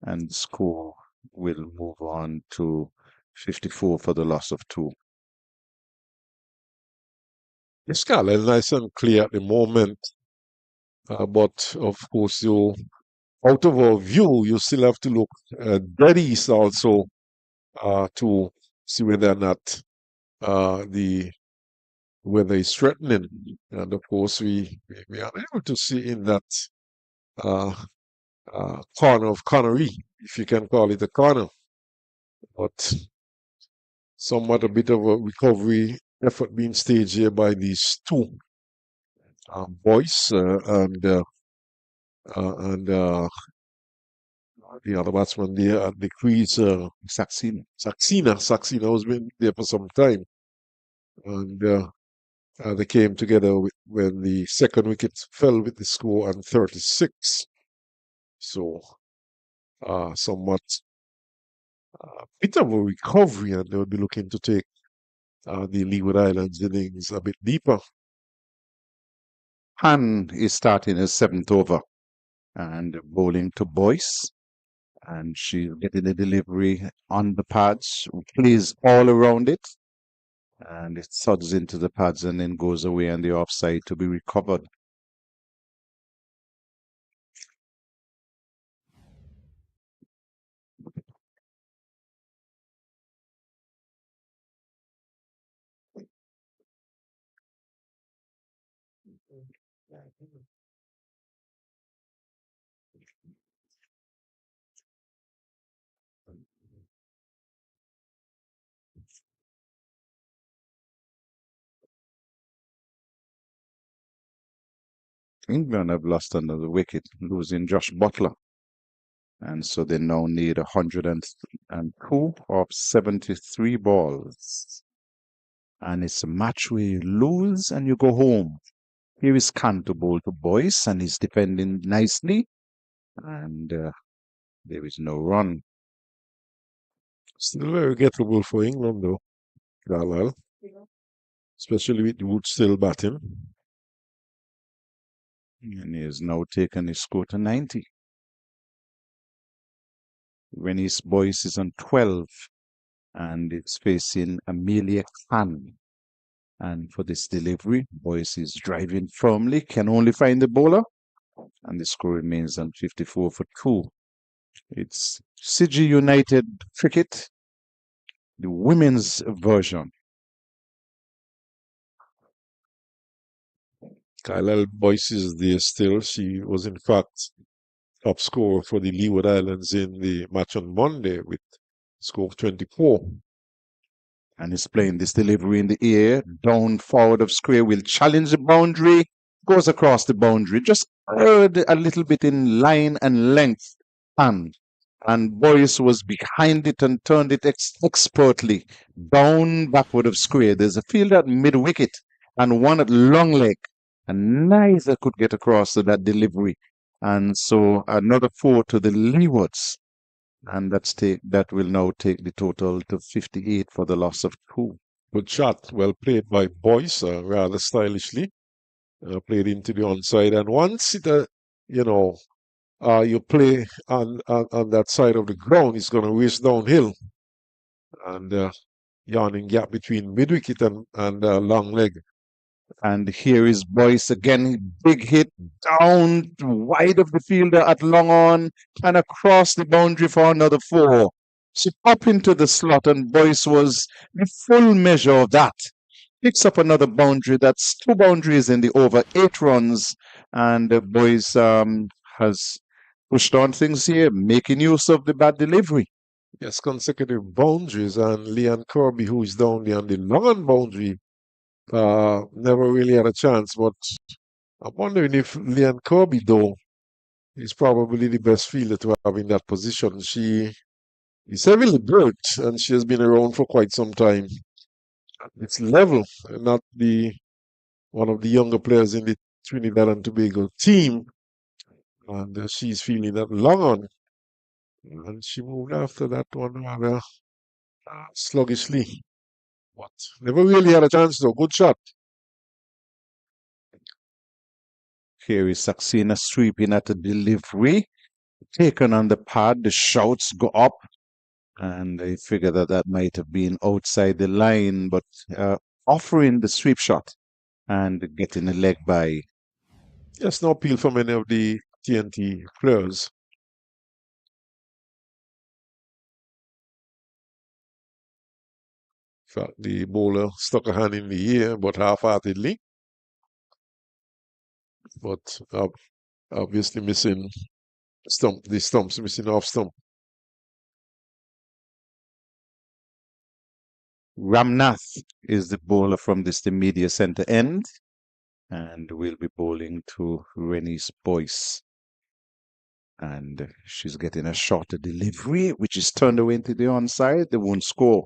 Speaker 1: and the score will move on to 54 for the loss of 2.
Speaker 5: It's Carlisle nice and clear at the moment, but of course, out of our view, you still have to look dead east also to see whether or not the weather is threatening. And of course, we are able to see in that corner of Connery, if you can call it a corner, but somewhat a bit of a recovery effort being staged here by these 2 Boyce and the other batsman there at the crease, Saxena has been there for some time, and they came together when the second wicket fell with the score on 36. So somewhat bit of a recovery, and they'll be looking to take the Leeward Islands innings a bit deeper.
Speaker 1: Han is starting his 7th over and bowling to Boyce, and she's getting the delivery on the pads, plays all around it, and it thuds into the pads and then goes away on the offside to be recovered. England have lost another wicket, losing Josh Butler. And so they now need 102 of 73 balls. And it's a match where you lose and you go home. Here is Canto bowl to Boyce, and he's defending nicely. And there is no run.
Speaker 5: Still very gettable for England, though, Carlisle, especially with Wood still batting.
Speaker 1: And he has now taken his score to 90. Rennie's Boyce is on 12, and it's facing Amelia Khan. And for this delivery, Boyce is driving firmly, can only find the bowler, and the score remains on 54 for 2. It's CG United Cricket, the women's version.
Speaker 5: Kyle Boyce is there still. She was, in fact, top scorer for the Leeward Islands in the match on Monday with score of 24.
Speaker 1: And is playing this delivery in the air, down forward of square, will challenge the boundary, goes across the boundary, just heard a little bit in line and length, and Boyce was behind it and turned it expertly down backward of square. There's a field at mid wicket and one at long leg, and neither could get across to that delivery. And so another 4 to the Leewards. And that will now take the total to 58 for the loss of 2.
Speaker 5: Good shot. Well played by Boyce, rather stylishly. Played into the onside. And once it, you play on that side of the ground, it's going to race downhill. And yawning gap between mid-wicket and long leg.
Speaker 1: And here is Boyce again, big hit down wide of the fielder at long on and across the boundary for another 4. She popped into the slot, and Boyce was the full measure of that. Picks up another boundary. That's 2 boundaries in the over, 8 runs, and Boyce has pushed on things here, making use of the bad delivery.
Speaker 5: Yes, consecutive boundaries, and Leon Kirby, who is down there on the long boundary, never really had a chance. But I'm wondering if Leon Kirby, though, is probably the best fielder to have in that position. She is heavily built, and she has been around for quite some time. It's level, and not one of the younger players in the Trinidad and Tobago team. And she's feeling that long on. And she moved after that one rather sluggishly. But never really had a chance, though. Good shot.
Speaker 1: Here is Saxena sweeping at the delivery. Taken on the pad, the shouts go up, and I figure that might have been outside the line, but offering the sweep shot and getting a leg by.
Speaker 5: Yes, no appeal from any of the TNT players. In fact, the bowler stuck a hand in the air, but half-heartedly. But obviously missing the stumps, missing off stump.
Speaker 1: Ramnath is the bowler from the media center end, and will be bowling to Rennie's Boyce. And she's getting a shorter delivery, which is turned away into the onside. They won't score.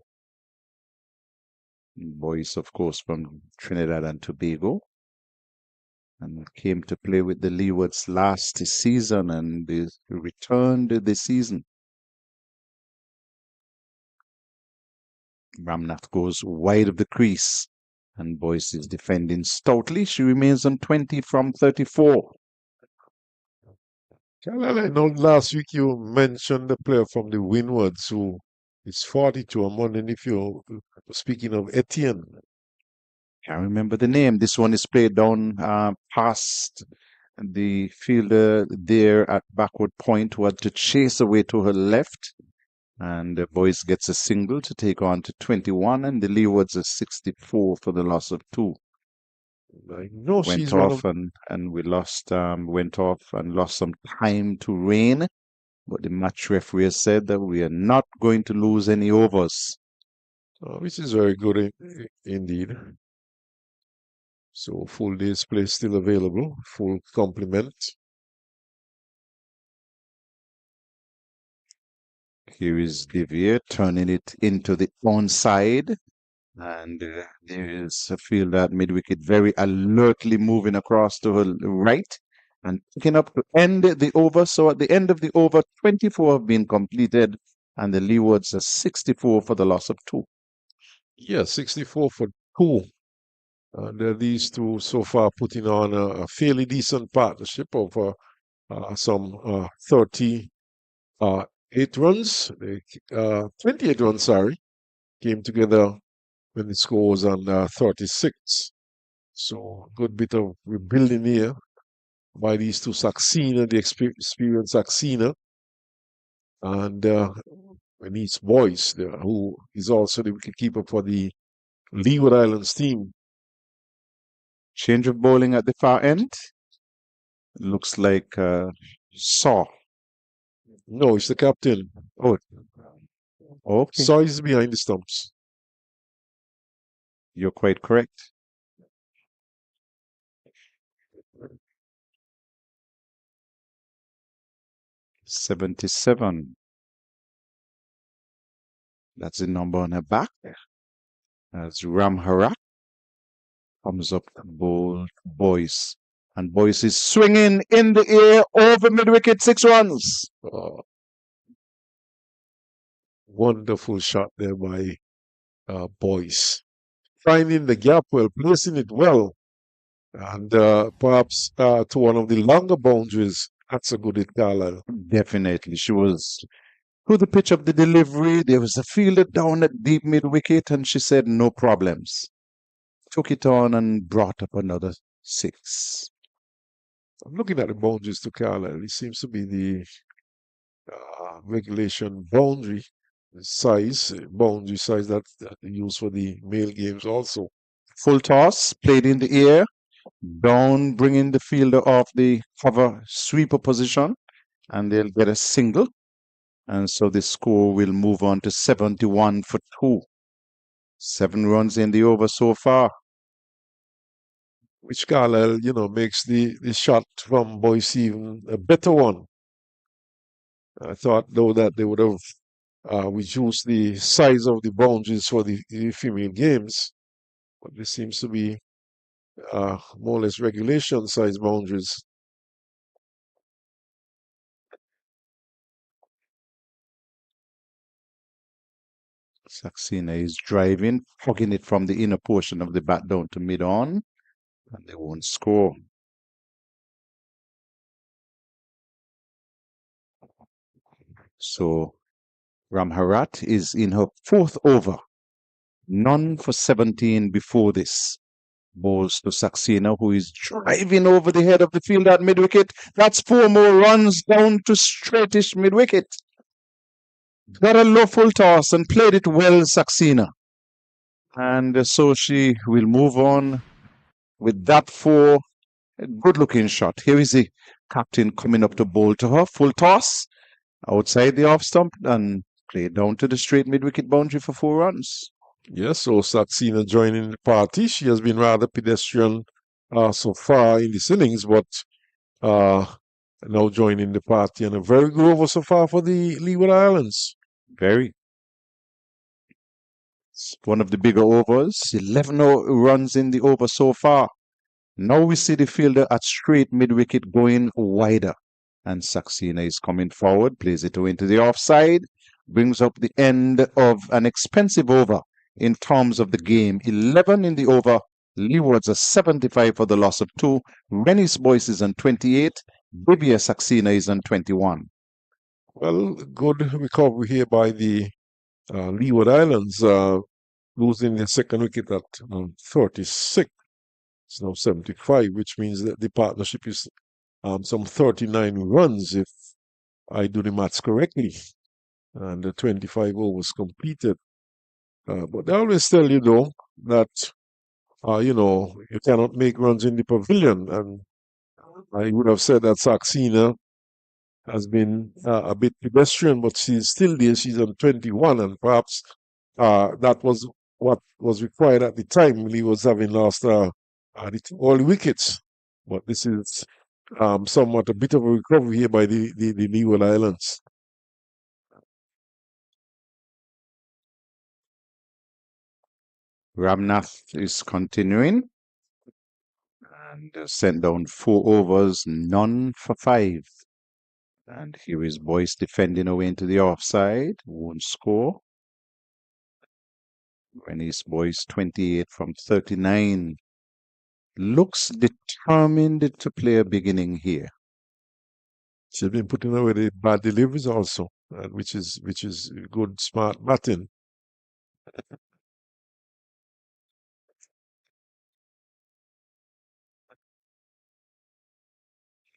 Speaker 1: Boyce, of course, from Trinidad and Tobago, and came to play with the Leewards last season, and they returned this season. Ramnath goes wide of the crease, and Boyce is defending stoutly. She remains on 20 from 34.
Speaker 5: I know last week you mentioned the player from the Windwards who is 42. I'm wondering if you're speaking of Etienne.
Speaker 1: Can't remember the name. This one is played down past the fielder there at backward point, who had to chase away to her left. And Boyce gets a single to take on to 21, and the Leewards are 64 for the loss of 2.
Speaker 5: I know she's
Speaker 1: went off and we lost some time to rain, but the match referee has said that we are not going to lose any overs.
Speaker 5: Which is very good indeed. So full day's play still available, full complement.
Speaker 1: Here is Devier turning it into the onside. And there is a fielder at mid-wicket very alertly moving across to her right and picking up to end the over. So at the end of the over, 24 have been completed, and the Leewards are 64 for the loss of 2.
Speaker 5: Yeah, 64 for 2. And these two so far putting on a fairly decent partnership of some 38 runs, 28 runs, sorry, came together when the score was on 36. So a good bit of rebuilding here by these two, Saxena, the experienced Saxena, and Denise Boyce, who is also the wicketkeeper for the Leeward Islands team.
Speaker 1: Change of bowling at the far end. Looks like Saw.
Speaker 5: No, it's the captain.
Speaker 1: Oh, okay.
Speaker 5: Saw is behind the stumps.
Speaker 1: You're quite correct. $77. That's the number on her back. As Ramharat comes up to bowl Boyce. And Boyce is swinging in the air over mid-wicket, 6 runs.
Speaker 5: Wonderful shot there by Boyce. Finding the gap well, placing it well, and perhaps to one of the longer boundaries. That's a good hit, Carlisle.
Speaker 1: Definitely. She was to the pitch of the delivery. There was a fielder down at deep mid-wicket, and she said no problems. Took it on and brought up another 6.
Speaker 5: I'm looking at the boundaries to Carlisle. It seems to be the regulation boundary size, boundary size that they use for the male games also.
Speaker 1: Full toss, played in the air, down, bringing the fielder off the cover sweeper position, and they'll get a single. And so the score will move on to 71 for 2. 7 runs in the over so far.
Speaker 5: Which Carlisle, makes the shot from Boyce even a better one. I thought, though, that they would have reduced the size of the boundaries for the female games, but this seems to be more or less regulation size boundaries.
Speaker 1: Saxena is driving, hugging it from the inner portion of the bat down to mid-on, and they won't score. So Ramharat is in her 4th over. None for 17 before this. Bowls to Saxena, who is driving over the head of the field at mid-wicket. That's 4 more runs down to straightish mid-wicket. Got a low full toss and played it well, Saxena. And so she will move on with that 4. A good-looking shot. Here is the captain coming up to bowl to her. Full toss outside the off stump and played down to the straight mid-wicket boundary for 4 runs.
Speaker 5: Yes, so Saxena joining the party. She has been rather pedestrian so far in this innings, but now joining the party, and a very good over so far for the Leeward Islands.
Speaker 1: Very. It's one of the bigger overs. 11 runs in the over so far. Now we see the fielder at straight mid-wicket going wider. And Saxena is coming forward, plays it into the offside, brings up the end of an expensive over in terms of the game. 11 in the over. Leeward's are 75 for the loss of 2. Rennie's Boyce is on 28. Bibia Saxena is on 21.
Speaker 5: Well, good recovery here by the Leeward Islands, losing their second wicket at 36. It's now 75, which means that the partnership is some 39 runs, if I do the maths correctly, and the 25 overs completed. But they always tell you, though, that, you cannot make runs in the pavilion. And I would have said that Saxena has been a bit pedestrian, but she's still there. She's on 21, and perhaps that was what was required at the time when he was having lost all the wickets. But this is somewhat a bit of a recovery here by the Leeward Islands.
Speaker 1: Ramnath is continuing and sent down 4 overs, none for 5. And here is Boyce defending away into the offside. Won't score. Rennie's Boyce 28 from 39. Looks determined to play a beginning here.
Speaker 5: She's been putting away the bad deliveries also, which is good, smart batting.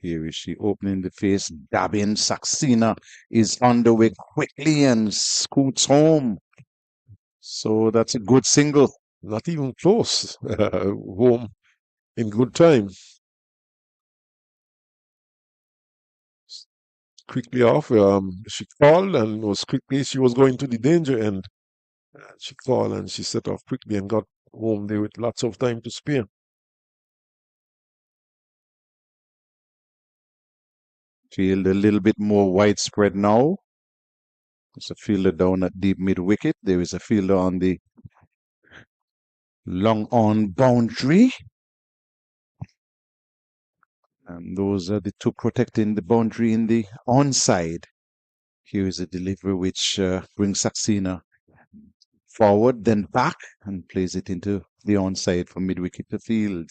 Speaker 1: Here is she opening the face, dabbing. Saxena is on the way quickly and scoots home. So that's a good single.
Speaker 5: Not even close. Home in good time. Quickly off, she called and was quickly, she was going to the danger end. She called and she set off quickly and got home there with lots of time to spare.
Speaker 1: Field a little bit more widespread now. There's a fielder down at deep mid wicket. There is a fielder on the long on boundary. And those are the two protecting the boundary in the onside. Here is a delivery which brings Saxena forward, then back, and plays it into the onside from mid wicket to field.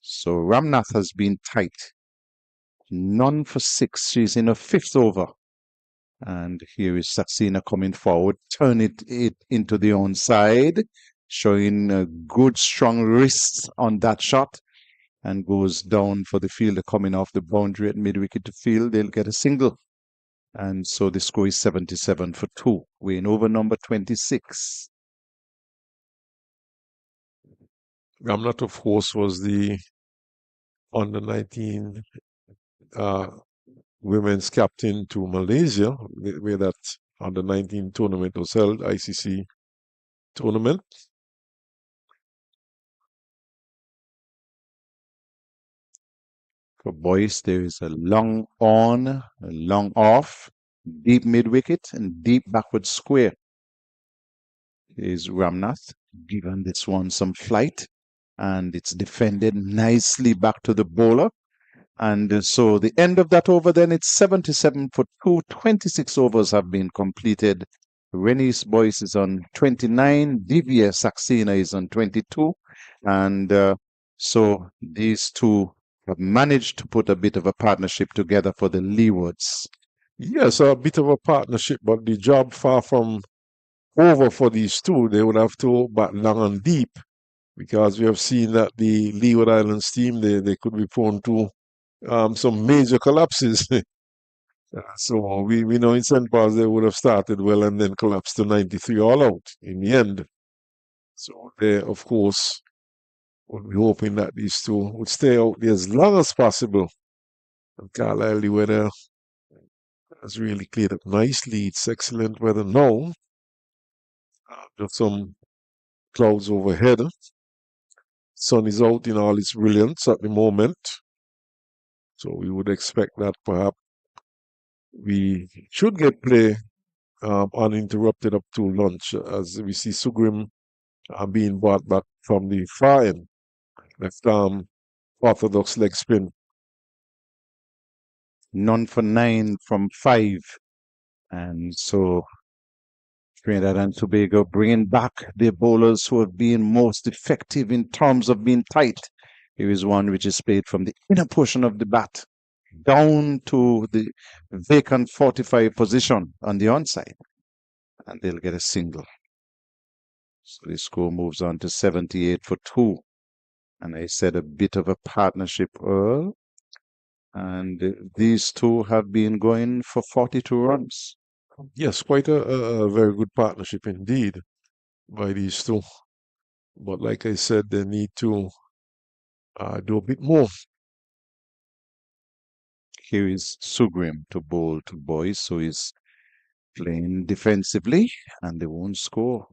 Speaker 1: So Ramnath has been tight. None for 6. She's in her 5th over. And here is Saxena coming forward, turn it into the onside, showing a good strong wrist on that shot, and goes down for the fielder coming off the boundary at mid wicket to field. They'll get a single. And so the score is 77 for 2. We're in over number 26.
Speaker 5: Ramnath, of course, was the under 19 women's captain to Malaysia, where that under 19 tournament was held, ICC tournament.
Speaker 1: For Boyce, there is a long on, a long off, deep mid wicket, and deep backward square. Here's Ramnath, given this one some flight, and it's defended nicely back to the bowler. And so the end of that over, then it's 77 for 2. 26 overs have been completed. Rennie's Boyce is on 29. Divya Saxena is on 22. And so these two have managed to put a bit of a partnership together for the Leewards.
Speaker 5: Yes, a bit of a partnership, but the job far from over for these two. They would have to bat long and deep, because we have seen that the Leeward Islands team, they could be prone to some major collapses. So we know in St. Paul's they would have started well and then collapsed to 93 all out in the end. So they, of course, would be hoping that these two would stay out there as long as possible. And Carlisle, the weather has really cleared up nicely. It's excellent weather now. Just some clouds overhead. Sun is out in all its brilliance at the moment. So we would expect that perhaps we should get play uninterrupted up to lunch, as we see Sugrim being brought back from the far end, left arm orthodox leg spin.
Speaker 1: None for 9 from 5. And so Trinidad and Tobago bringing back their bowlers who have been most effective in terms of being tight. Here is one which is played from the inner portion of the bat down to the vacant 45 position on the onside. And they'll get a single. So the score moves on to 78 for 2. And I said a bit of a partnership, Earl. And these two have been going for 42 runs.
Speaker 5: Yes, quite a very good partnership indeed by these two. But like I said, they need to do a bit more.
Speaker 1: Here is Sugrim to bowl to Boyce, so he's playing defensively, and they won't score.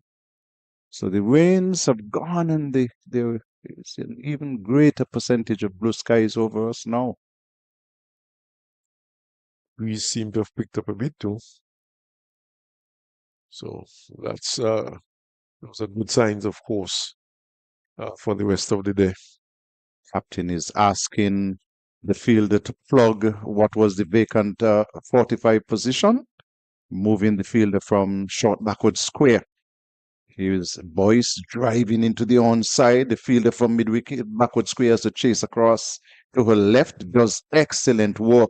Speaker 1: So the rains have gone, and there is an even greater percentage of blue skies over us now.
Speaker 5: We seem to have picked up a bit too. So that's those are good signs, of course, for the rest of the day.
Speaker 1: Captain is asking the fielder to plug what was the vacant 45 position, moving the fielder from short backward square. Here's Boyce driving into the onside. The fielder from mid-wicket backward square has to chase across to her left, does excellent work,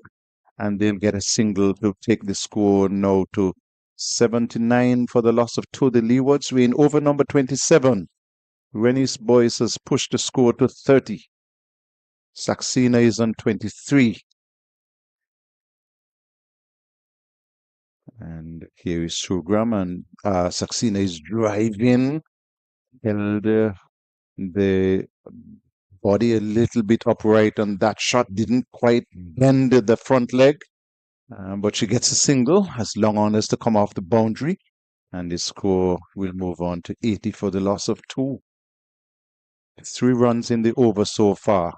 Speaker 1: and they'll get a single to take the score now to 79 for the loss of 2. The Leewards were in over number 27. Rennie's Boyce has pushed the score to 30. Saxena is on 23. And here is Sugram, and Saxena is driving, held the body a little bit upright, and that shot didn't quite bend the front leg. But she gets a single as long on as to come off the boundary, and the score will move on to 80 for the loss of 2. 3 runs in the over so far.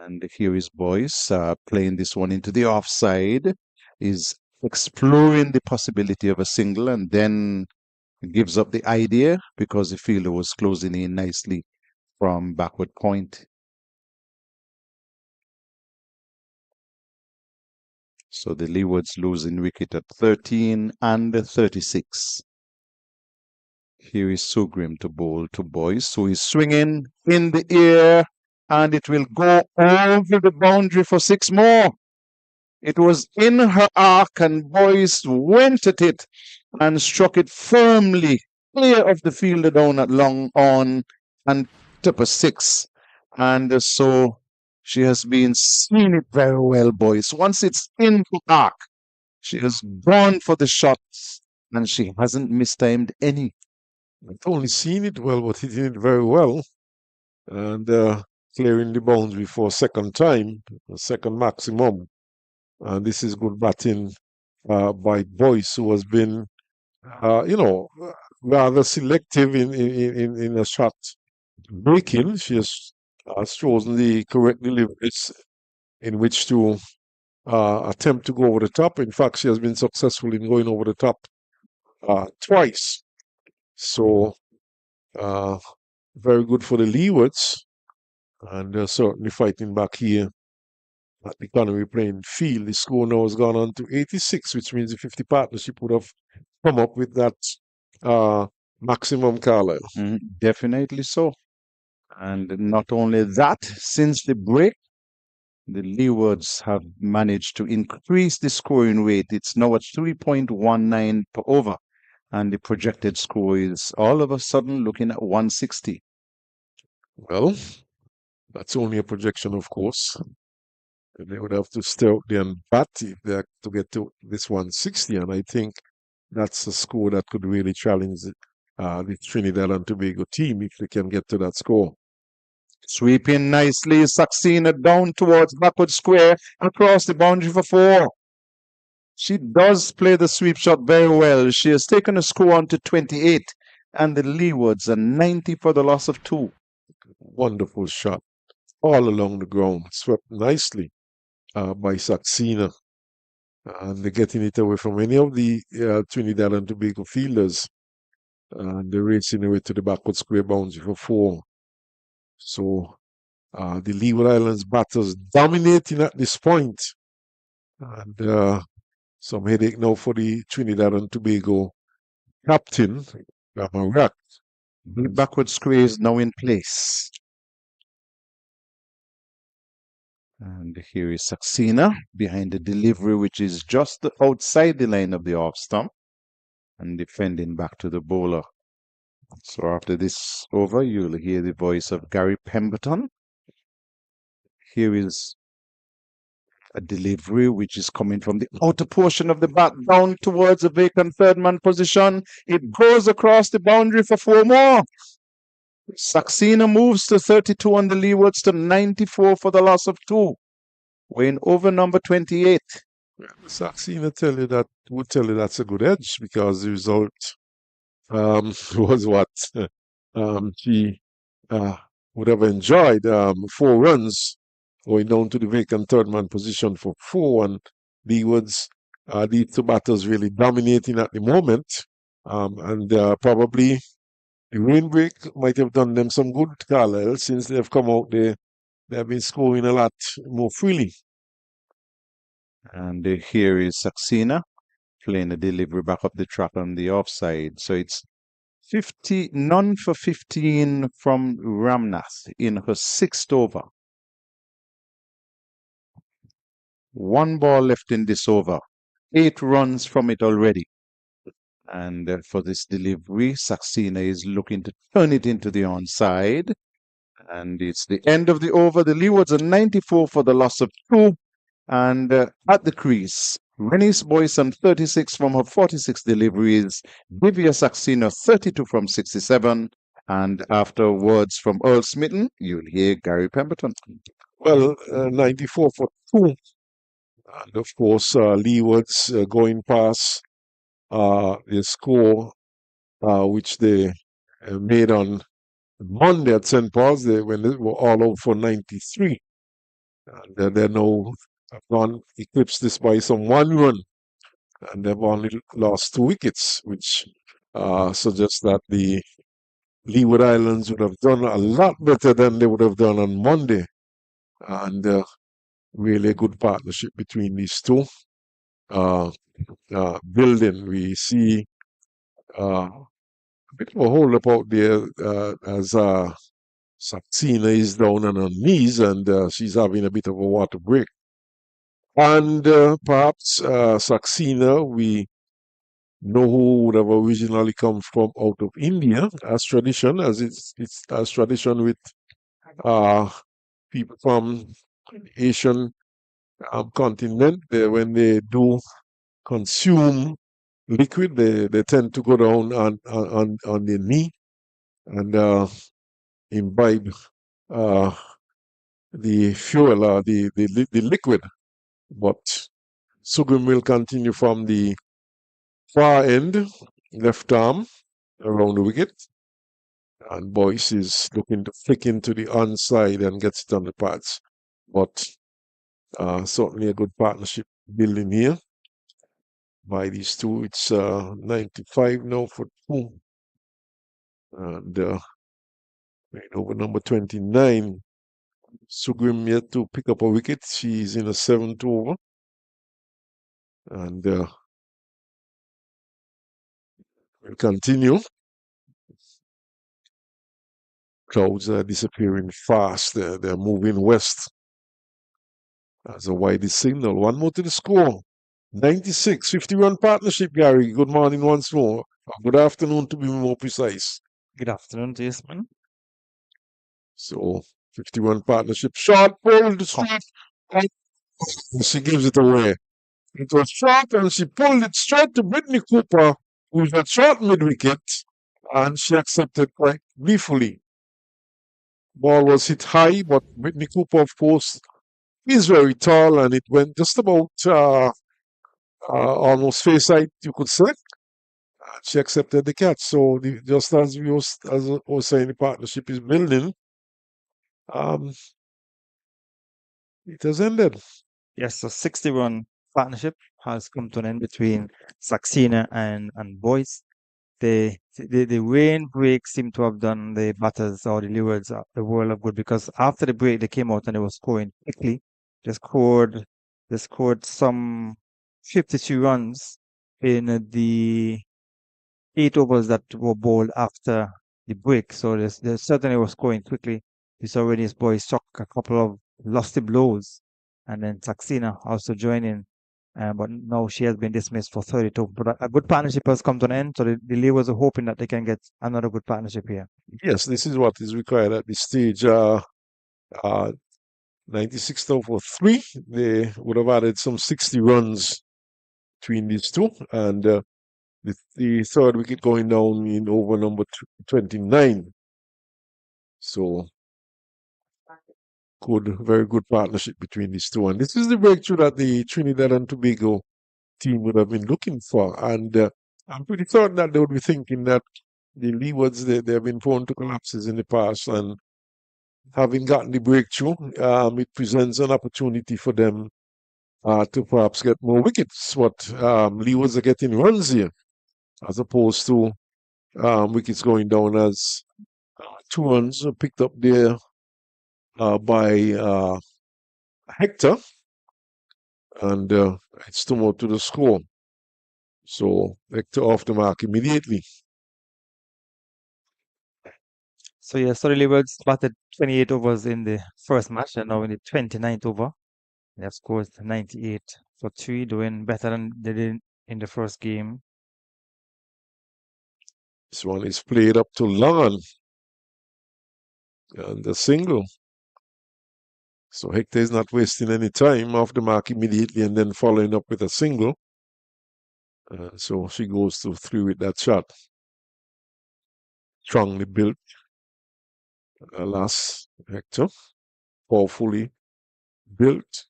Speaker 1: And here is Boyce playing this one into the offside, is exploring the possibility of a single, and then gives up the idea because the fielder was closing in nicely from backward point. So the Leewards losing wicket at 13 and 36. Here is Sugrim to bowl to Boyce. So he's swinging in the air, and it will go over the boundary for 6 more. It was in her arc, and Boyce went at it and struck it firmly clear of the fielder down at long on and took a 6. And so she has been seeing it very well, Boyce. Once it's in the arc, she has gone for the shots, and she hasn't mistimed any.
Speaker 5: Not only seen it well, but hitting it very well, and clearing the boundary for a second time, a second maximum. And this is good batting by Boyce, who has been, rather selective in a shot breaking. She has chosen the correct deliveries in which to attempt to go over the top. In fact, she has been successful in going over the top twice. So, very good for the Leewards, and they're certainly fighting back here at the Connery playing field. The score now has gone on to 86, which means the 50 partnership would have come up with that maximum, Carlisle.
Speaker 1: Definitely so. And not only that, since the break, the Leewards have managed to increase the scoring rate. It's now at 3.19 per over, and the projected score is all of a sudden looking at 160.
Speaker 5: Well, that's only a projection, of course. They would have to stay out there and bat if they are to get to this 160, and I think that's a score that could really challenge the Trinidad and Tobago team if they can get to that score.
Speaker 1: Sweeping nicely, Saxena down towards backward square across the boundary for 4. She does play the sweep shot very well. She has taken a score on to 28, and the Leewards are 90 for the loss of 2.
Speaker 5: Wonderful shot all along the ground, swept nicely by Saxena, and they're getting it away from any of the Trinidad and Tobago fielders, and they're racing away to the backward square boundary for 4. So the Leeward Islands batters dominating at this point, and some headache now for the Trinidad and Tobago captain, Ramarak.
Speaker 1: The backward square is now in place. And here is Saxena behind the delivery, which is just outside the line of the off stump, and defending back to the bowler. So after this over, you'll hear the voice of Gary Pemberton. Here is a delivery which is coming from the outer portion of the bat down towards the vacant third man position. It goes across the boundary for 4 more. Saxena moves to 32 on the Leewards to 94 for the loss of 2. We're in over number 28.
Speaker 5: Saxena would tell you that's a good edge, because the result was what she would have enjoyed. 4 runs going down to the vacant third man position for 4, and Leewards, these 2 batters really dominating at the moment, and probably the rain break might have done them some good, Carlisle, since they've come out there they have been scoring a lot more freely.
Speaker 1: And here is Saxena playing a delivery back up the track on the offside. So it's none for 15 from Ramnath in her 6th over. 1 ball left in this over. 8 runs from it already. And for this delivery, Saxena is looking to turn it into the onside. And it's the end of the over. The Leewards are 94 for the loss of 2. And at the crease, Rennie's Boyson 36 from her 46 deliveries, Divya Saxena 32 from 67. And after words from Earl Smitten, you'll hear Gary Pemberton.
Speaker 5: Well, 94 for 2. And of course, Leeward's going past the score which they made on Monday at St. Paul's, when they were all out for 93. And they're now gone eclipsed this by some 1 run. And they've only lost 2 wickets, which suggests that the Leeward Islands would have done a lot better than they would have done on Monday. And really a good partnership between these two. Building, we see a bit of a hold up out there as Saxena is down on her knees and she's having a bit of a water break. And perhaps Saxena, we know who would have originally come from out of India, as tradition, as it's as tradition with people from Asian continent. When they do consume liquid, they tend to go down on their knee and imbibe the fuel, the liquid. But Sugrim will continue from the far end, left arm, around the wicket. And Boyce is looking to flick into the onside and gets it on the pads. But certainly a good partnership building here by these two. It's 95 now for 2. And over number 29, Sugrim yet to pick up a wicket. She's in a 7th over. And we'll continue. Clouds are disappearing fast. They're moving west. That's a widest signal. 1 more to the score. 96, 50-run partnership, Gary. Good morning once more. Good afternoon, to be more precise.
Speaker 6: Good afternoon, Jason.
Speaker 5: So, 50-run partnership. Short pulled straight. And she gives it away. It was short and she pulled it straight to Brittany Cooper, who was at short mid-wicket, and she accepted quite gleefully. Ball was hit high, but Brittany Cooper, of course, is very tall, and it went just about almost face height, you could say. She accepted the catch. So just as we was saying, the partnership is building. It has ended.
Speaker 6: Yes, so 60-run partnership has come to an end between Saxena and Boyce. The rain break seemed to have done the batters or the Leewards the world of good, because after the break they came out and they were scoring quickly. They scored some 52 runs in the 8 overs that were bowled after the break. So they certainly were scoring quickly. We saw Rennie's Boyce struck a couple of lusty blows, and then Saxena also joining. But now she has been dismissed for 32. But a good partnership has come to an end. So the Leewards are hoping that they can get another good partnership here.
Speaker 5: Yes, this is what is required at this stage. 96 now for 3. They would have added some 60 runs between these two. And the third wicket going down in over number 29. So, very good partnership between these two. And this is the breakthrough that the Trinidad and Tobago team would have been looking for. And I'm pretty certain that they would be thinking that the Leewards, they have been prone to collapses in the past. And having gotten the breakthrough, it presents an opportunity for them to perhaps get more wickets. But Leewards are getting runs here, as opposed to wickets going down, as 2 runs picked up there by Hector, and it's 2 more to the score. So Hector off the mark immediately.
Speaker 6: So yeah, so the Leeward batted 28 overs in the first match, and now in the 29th over, they have scored 98 for 3, doing better than they did in the first game.
Speaker 5: This one is played up to long and a single. So Hector is not wasting any time, off the mark immediately and then following up with a single. So she goes to 3 with that shot. Strongly built. Alas, Hector, powerfully built.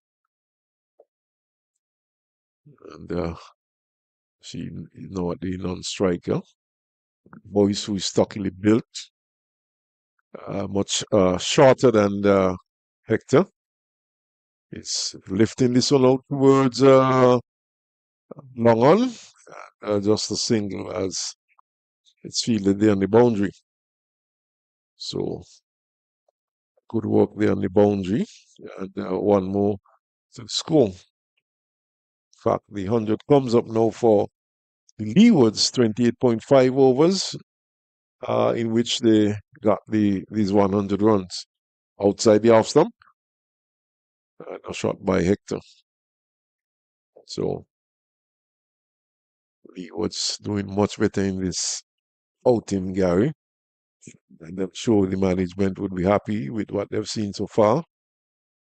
Speaker 5: And she know the non-striker. Boys who is stockily built. Much shorter than Hector. It's lifting this one out towards long on. Just a single as it's fielded there on the boundary. So good work there on the boundary. And one more to score. In fact, the 100 comes up now for the Leeward's 28.5 overs, in which they got these 100 runs outside the off stump. A shot by Hector. So Leeward's doing much better in this outing, Gary. And I'm sure the management would be happy with what they've seen so far.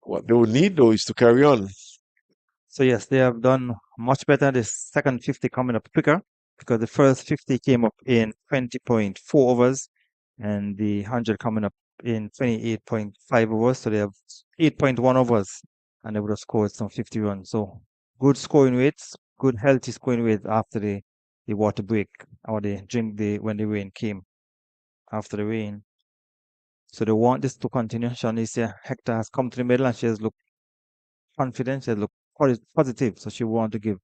Speaker 5: What they would need, though, is to carry on.
Speaker 6: So yes, they have done much better. The second 50 coming up quicker, because the first 50 came up in 20.4 overs, and the 100 coming up in 28.5 overs. So they have 8.1 overs, and they would have scored some 50 runs. So good scoring rates, good healthy scoring rates after the water break, or when the rain came after the rain. So they want this to continue. Shanicia Hector has come to the middle, and she has looked confident. She has looked positive. So she want to give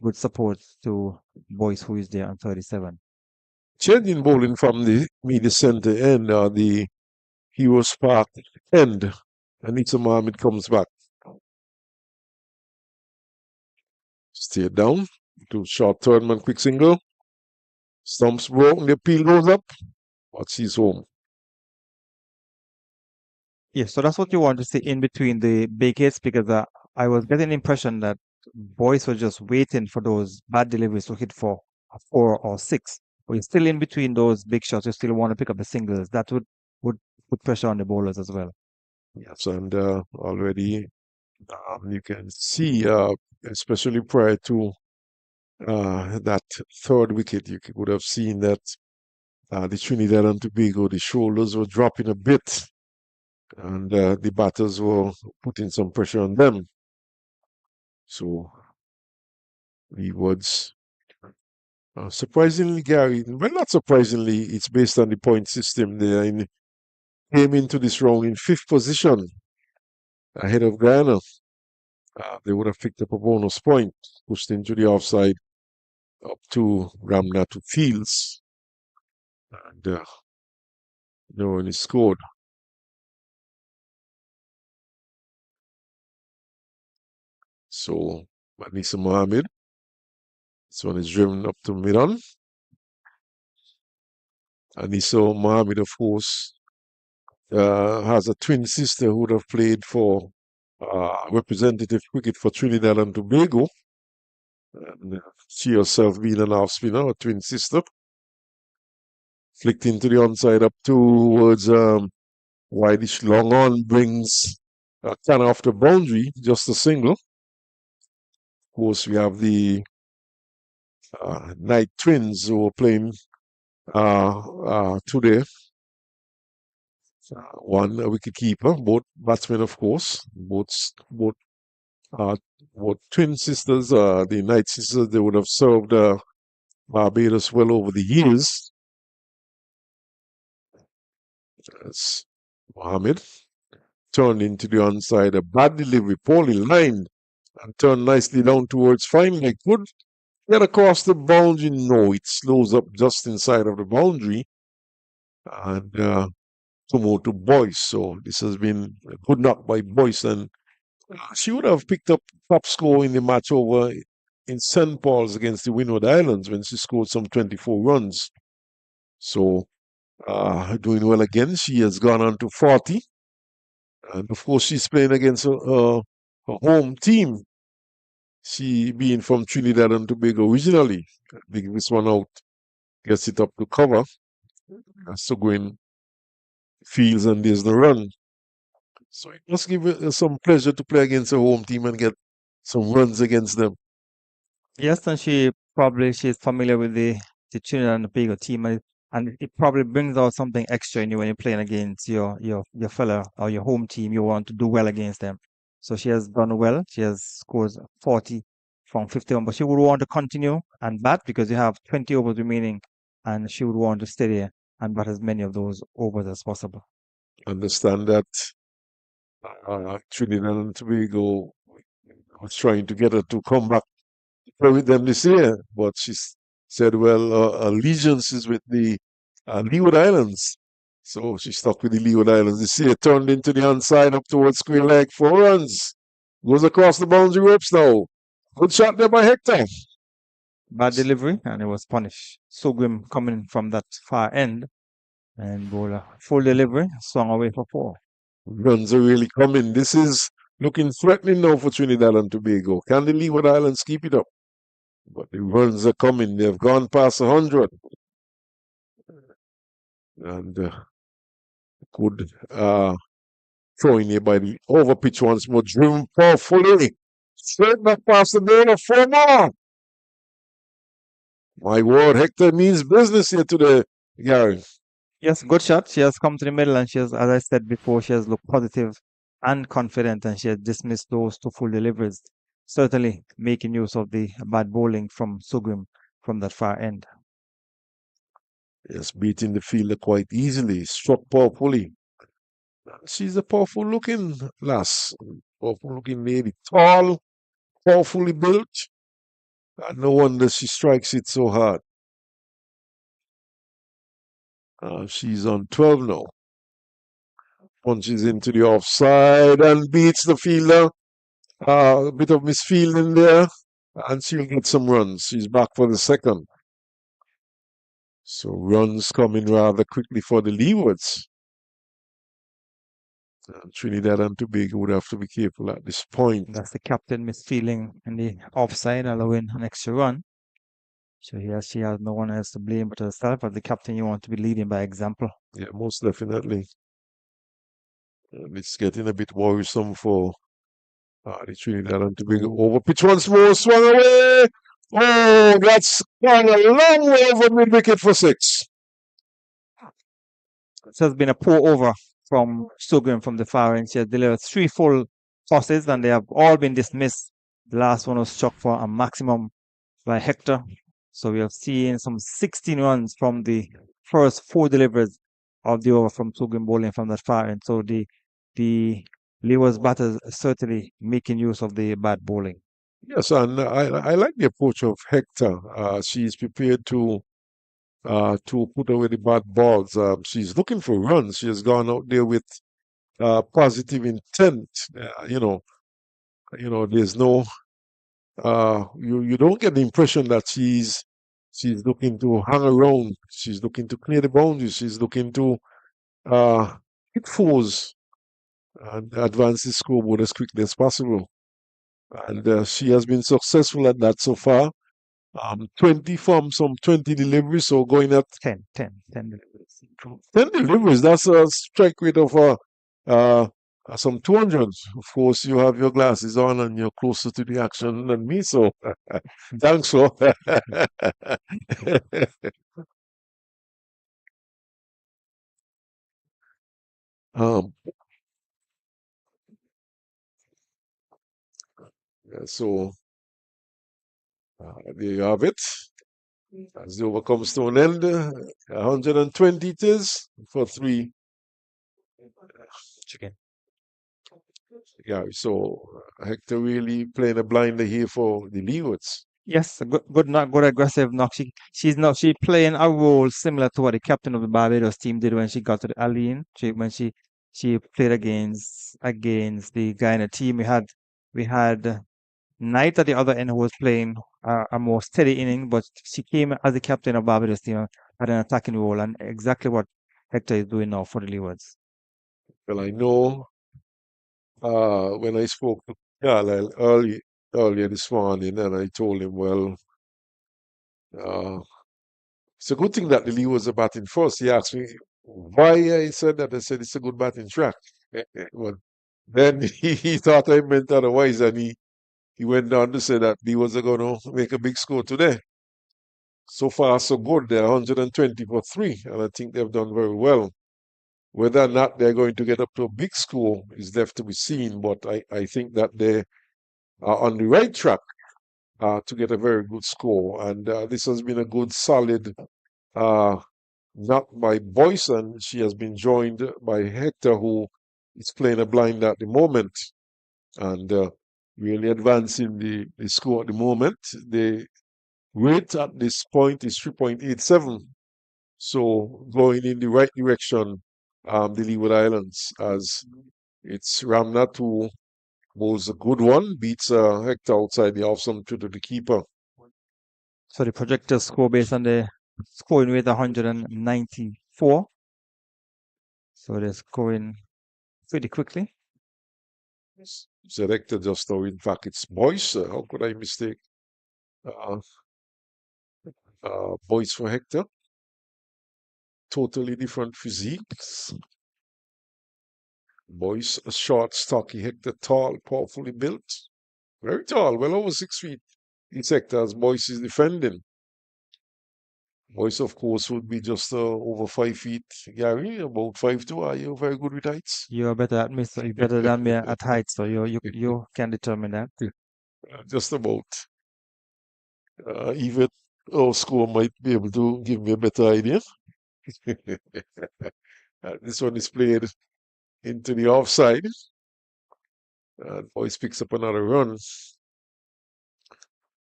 Speaker 6: good support to Boyce, who is there on 37.
Speaker 5: Changing bowling from the media center end, the Heroes Park end. Anita Mohammed comes back. Stay down to short third man, quick single. Stumps broken, the appeal goes up, but she's home.
Speaker 6: Yes, so that's what you want to see in between the big hits, because I was getting the impression that Boyce was just waiting for those bad deliveries to hit for a 4 or 6. But you're still in between those big shots. You still want to pick up the singles. That would put pressure on the bowlers as well.
Speaker 5: Yes, and already you can see, especially prior to that third wicket, you would have seen that the Trinidad and Tobago, the shoulders were dropping a bit, and the batters were putting some pressure on them. So Leeward's, surprisingly, Gary, well, not surprisingly, it's based on the point system. They came into this round in 5th position ahead of Guyana. They would have picked up a bonus point, pushed into the offside, up to Ramna to Fields, and no one is scored. So Anisa Mohammed, this one is driven up to mid-on. Anisa Mohammed, of course, has a twin sister who would have played for representative cricket for Trinidad and Tobago. And she herself being an off spinner, a twin sister. Flicked into the onside up towards Whitish long on, brings kind of off the boundary, just a single. Of course, we have the Knight Twins who are playing today. One wicket keeper, both batsmen, of course, both twin sisters, the Knight sisters. They would have served Barbados well over the years. That's Mohammed turned into the onside, a bad delivery, poorly lined, and turned nicely down towards fine leg. Could get across the boundary. No, it slows up just inside of the boundary, and promote to Boyce. So this has been a good knock by Boyce, and she would have picked up top score in the match over in St. Paul's against the Windward Islands when she scored some 24 runs. So doing well again. She has gone on to 40. And of course, she's playing against her home team. She being from Trinidad and Tobago originally. Dig this one out, gets it up to cover. Has to go in fields and there's the run. So it must give her some pleasure to play against her home team and get some runs against them.
Speaker 6: Yes, and she's familiar with the Trinidad and Tobago team, and it probably brings out something extra in you when you're playing against your fellow or your home team. You want to do well against them. So she has done well. She has scored 40 from 51, but she would want to continue and bat because you have 20 overs remaining, and she would want to stay there and bat as many of those overs as possible.
Speaker 5: Understand that Trinidad and Tobago was trying to get her to come back to play with them this year, but she said, well, allegiance is with the Leeward Islands. So she stuck with the Leeward Islands this year, turned into the onside up towards square leg, 4 runs. Goes across the boundary ropes now. Good shot there by Hector.
Speaker 6: Bad delivery, and it was punished. Sogrim coming from that far end and bowler full delivery, swung away for 4.
Speaker 5: Runs are really coming. This is looking threatening now for Trinidad and Tobago. Can the Leeward Islands keep it up? But the runs are coming. They've gone past 100. And good throwing here by the over pitch once more. Driven powerfully. Straight back past the bowler. 4 more. My word, Hector means business here today, Gary.
Speaker 6: Yes, good shot. She has come to the middle, and she has, as I said before, she has looked positive and confident, and she has dismissed those 2 full deliveries. Certainly making use of the bad bowling from Sugrim from that far end.
Speaker 5: Yes, beating the fielder quite easily. Struck powerfully. She's a powerful looking lass. Powerful looking lady. Tall, powerfully built. No wonder she strikes it so hard. She's on 12 now. Punches into the offside and beats the fielder. A bit of misfielding there. And she'll get some runs. She's back for the second. So runs coming rather quickly for the Leewards. Trinidad and Tobago would have to be careful at this point.
Speaker 6: That's the captain misfeeling in the offside, allowing an extra run. So she has no one else to blame but herself. As the captain, you want to be leading by example.
Speaker 5: Yeah, most definitely. It's getting a bit worrisome for the Trinidad and Tobago. Over pitch once more, swung away. Oh, that's gone a long way over mid wicket for 6.
Speaker 6: It has been a poor over from Sugrim from the far end. She has delivered 3 full tosses, and they have all been dismissed. The last one was struck for a maximum by Hector. So we have seen some 16 runs from the first 4 deliveries of the over from Sugrim bowling from that far end. So the Leeward's batters certainly making use of the bad bowling.
Speaker 5: Yes, and I like the approach of Hector. She's prepared to put away the bad balls. She's looking for runs. She has gone out there with positive intent. There's no you don't get the impression that she's looking to hang around. She's looking to clear the boundaries. She's looking to hit fours and advance the scoreboard as quickly as possible. And she has been successful at that so far. 20 from some 20 deliveries, so going at
Speaker 6: 10 deliveries.
Speaker 5: 10 deliveries. That's a strike rate of some 200. Of course, you have your glasses on and you're closer to the action than me, so thanks for. So there you have it. As the over comes to an end, 120 it is for 3.
Speaker 6: Chicken.
Speaker 5: Yeah, so Hector really playing a blinder here for the Leewards.
Speaker 6: Yes, a good aggressive knock. She's playing a role similar to what the captain of the Barbados team did when she got to the Alien. She played against the guy in the team. We had Knight at the other end who was playing a more steady inning, but she came as the captain of Barbados team had an attacking role, and exactly what Hector is doing now for the Leewards.
Speaker 5: Well, I know when I spoke to Carlisle earlier this morning, and I told him, well, uh, it's a good thing that the Leewards are batting first. He asked me why I said that. I said it's a good batting track. Well, then he thought I meant otherwise, and he went on to say that Leewards are going to make a big score today. So far, so good. They're 120 for 3, and I think they've done very well. Whether or not they're going to get up to a big score is left to be seen, but I think that they are on the right track to get a very good score. And this has been a good, solid knock by Boyson. She has been joined by Hector, who is playing a blind at the moment and really advancing the score at the moment. The rate at this point is 3.87. So going in the right direction, the Leeward Islands, as it's Ramnat who was a good one, beats Hector outside the off some to the keeper.
Speaker 6: So the projected score based on the scoring rate 194. So they're scoring pretty quickly.
Speaker 5: So Hector just now, in fact, it's Boyce. How could I mistake Boyce for Hector? Totally different physiques. Boyce, a short, stocky, Hector, tall, powerfully built. Very tall, well over 6 feet. It's Hector as Boyce is defending. Boyce, of course, would be just over 5 feet. Gary, about 5'2". Are you very good with heights?
Speaker 6: You're better at me, so you're better than me at height, so you can determine that.
Speaker 5: Just about. Even our score might be able to give me a better idea. This one is played into the offside. Boyce picks up another run.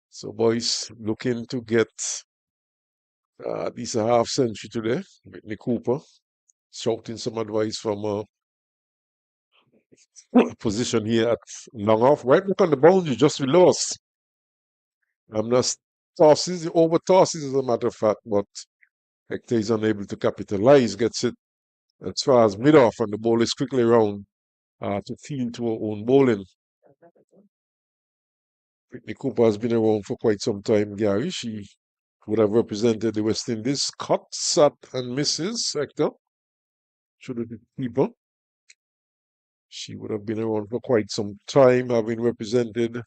Speaker 5: So Boyce looking to get at least a half century today. Whitney Cooper shouting some advice from a position here at long off. Right look on the boundary, just we lost. I'm not tosses, over tosses as a matter of fact, but Hector is unable to capitalize, gets it as far as mid off, and the ball is quickly around to field to her own bowling. Whitney Cooper has been around for quite some time, Gary. She would have represented the West Indies. Cut, sat, and misses, Hector. Should have been keeper. She would have been around for quite some time, having represented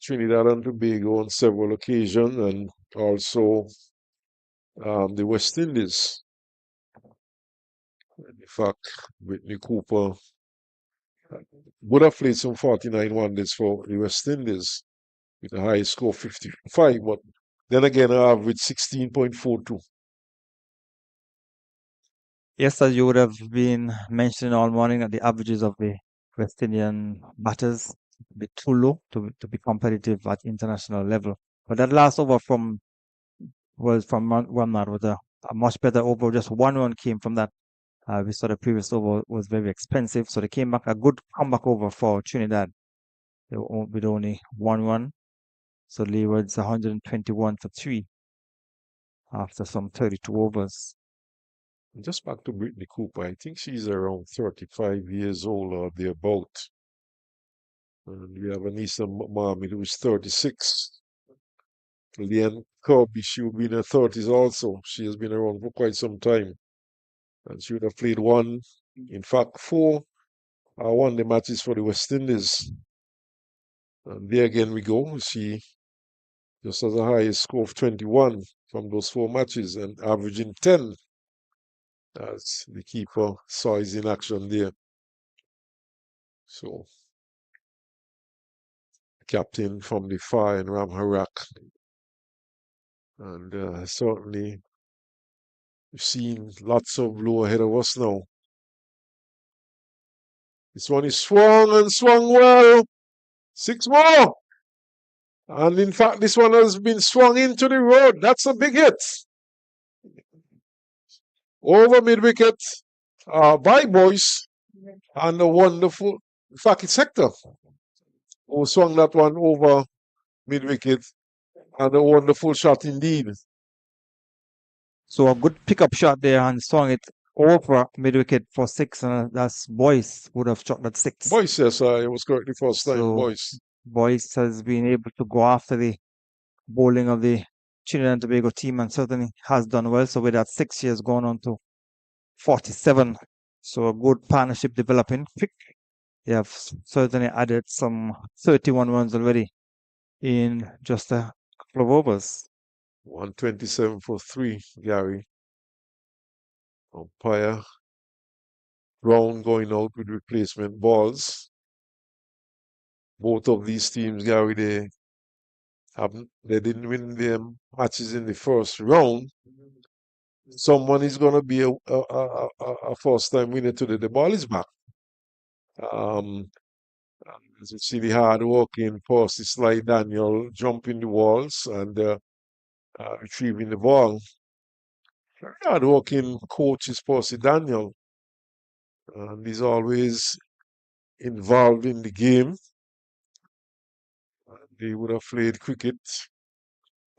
Speaker 5: Trinidad and Tobago on several occasions, and also the West Indies. In fact, Whitney Cooper would have played some 49 wonders for the West Indies with a high score 55, but then again, I averaged 16.42.
Speaker 6: Yes, as you would have been mentioning all morning, that the averages of the West Indian batters a bit too low to be competitive at international level. But that last over from Ramnad was a much better over. Just one run came from that. We saw the previous over was very expensive, so they came back a good comeback over for Trinidad. With only one run. So Leeward's 121 for 3 after some 32 overs.
Speaker 5: Just back to Brittany Cooper, I think she's around 35 years old or thereabout. And we have Anissa Mohammed who is 36. Leanne Kirby, she will be in her 30s also. She has been around for quite some time. And she would have played in fact, 4 one-day matches for the West Indies. And there again we go. She just has a highest score of 21 from those 4 matches and averaging 10. As the keeper saw is in action there. So, captain from the far in Ram Harak. And certainly, we've seen lots of blue ahead of us now. This one is swung and swung well. 6 more. And in fact, this one has been swung into the road. That's a big hit. Over mid wicket by Boyce, and a wonderful, in fact, it's Hector who swung that one over mid wicket, and a wonderful shot indeed.
Speaker 6: So a good pickup shot there and swung it over mid wicket for 6, and that's Boyce would have shot that 6.
Speaker 5: Boyce, yes, it was correct the first time,
Speaker 6: So
Speaker 5: Boyce.
Speaker 6: Boyce has been able to go after the bowling of the Trinidad and Tobago team and certainly has done well. So with that 6 years gone on to 47. So a good partnership developing quick. They have certainly added some 31 runs already in just a couple of overs.
Speaker 5: 127 for 3, Gary. Umpire Brown going out with replacement balls. Both of these teams, Gary, they didn't win their matches in the first round. Someone is going to be a first-time winner today. The ball is back. As you see, the hard working Percy Slide Daniel jumping the walls and retrieving the ball. Very hard working coach is Percy Daniel. And he's always involved in the game. They would have played cricket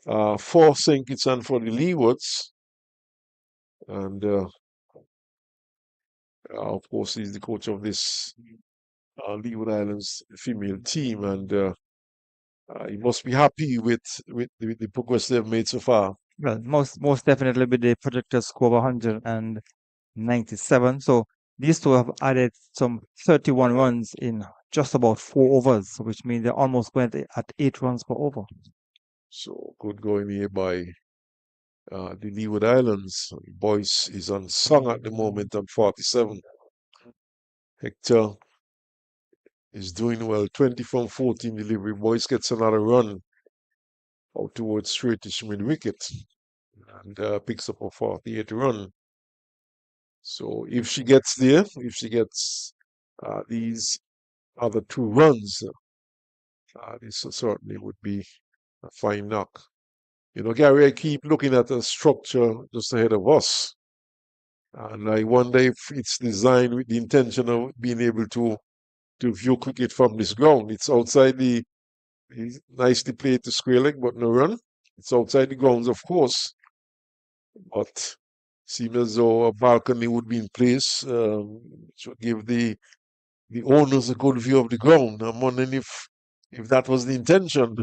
Speaker 5: for St. Kitts and for the Leewards. And of course, he's the coach of this Leeward Islands female team. And he must be happy with the progress they've made so far.
Speaker 6: Well, most definitely with the projected score of 197. So these two have added some 31 runs in just about 4 overs, which means they almost went at 8 runs per over.
Speaker 5: So good going here by the Leeward Islands. Boyce is unsung at the moment on 47. Hector is doing well. 20 from 14 delivery. Boyce gets another run out towards straightish mid wicket and picks up a 48 run. So if she gets there, if she gets these other 2 runs, this certainly would be a fine knock. You know, Gary, I keep looking at a structure just ahead of us. And I wonder if it's designed with the intention of being able to view cricket from this ground. It's outside the nicely played to square leg, but no run. It's outside the grounds, of course. But seems as though a balcony would be in place, which would give the owners a good view of the ground. I'm wondering if that was the intention.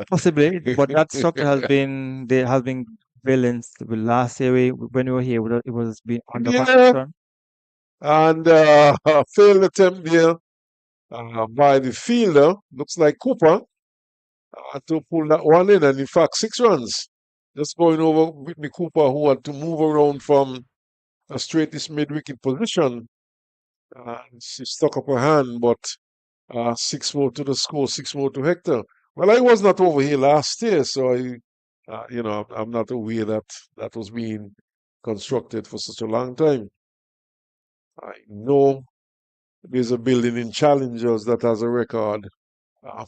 Speaker 6: Possibly, but that structure has been built in last year when we were here. It was being under
Speaker 5: Yeah.
Speaker 6: construction.
Speaker 5: And failed attempt there by the fielder, looks like Cooper, to pull that one in. And in fact, 6 runs. Just going over Whitney Cooper, who had to move around from a straightest mid-wicket position. She stuck up her hand, but 6 more to the score, 6 more to Hector. Well, I was not over here last year, so I'm not aware that was being constructed for such a long time. I know there's a building in Challengers that has a record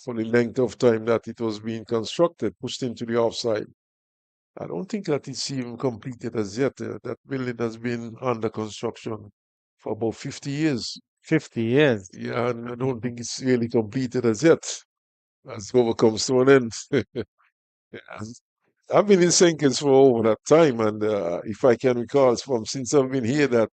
Speaker 5: for the length of time that it was being constructed, pushed into the offside. I don't think that it's even completed as yet. That building has been under construction for about 50 years.
Speaker 6: 50 years.
Speaker 5: Yeah, and I don't think it's really completed as yet. As over comes to an end. Yeah. I've been in St. Kitts for over that time, and if I can recall, since I've been here, that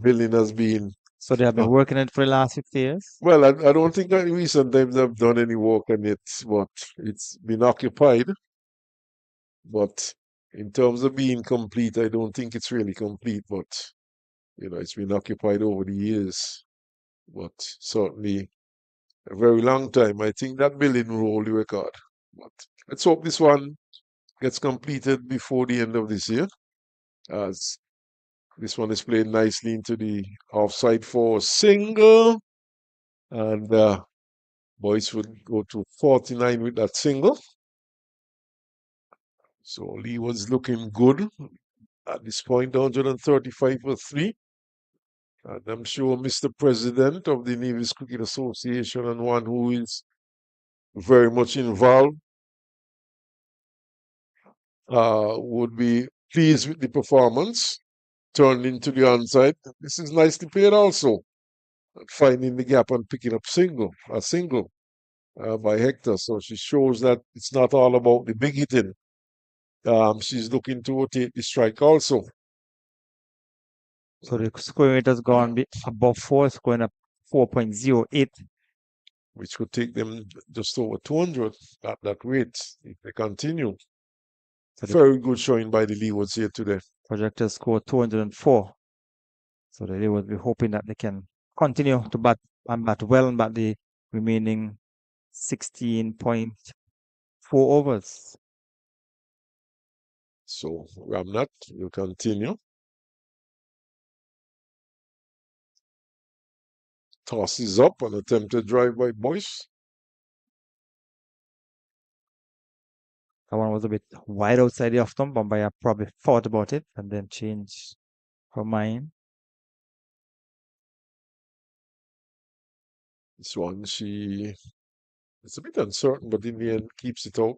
Speaker 5: building has been.
Speaker 6: So they have been working it for the last 50 years?
Speaker 5: Well, I don't think in recent times I've done any work on it, but it's been occupied. But in terms of being complete, I don't think it's really complete, but it's been occupied over the years. But certainly a very long time. I think that building will hold the record. But let's hope this one gets completed before the end of this year, as this one is played nicely into the offside for a single. And Boyce would go to 49 with that single. So Lee was looking good at this point, 135 for 3. And I'm sure Mr. President of the Navy's Cricket Association, and one who is very much involved, would be pleased with the performance. Turned into the onside. This is nicely played also. Finding the gap and picking up a single by Hector. So she shows that it's not all about the big hitting. She's looking to rotate the strike also.
Speaker 6: So the scoring rate has gone above 4, scoring up 4.08.
Speaker 5: Which could take them just over 200 at that rate if they continue.
Speaker 6: So the
Speaker 5: Very good showing by the Leewards here today.
Speaker 6: projectors scored 204. So they would be hoping that they can continue to bat well and bat the remaining 16.4 overs.
Speaker 5: So Ramnat will continue. Tosses up, an attempted drive by Boyce.
Speaker 6: That one was a bit wide outside the off stump. Umpire probably thought about it and then changed her mind.
Speaker 5: This one, it's a bit uncertain, but in the end, keeps it out.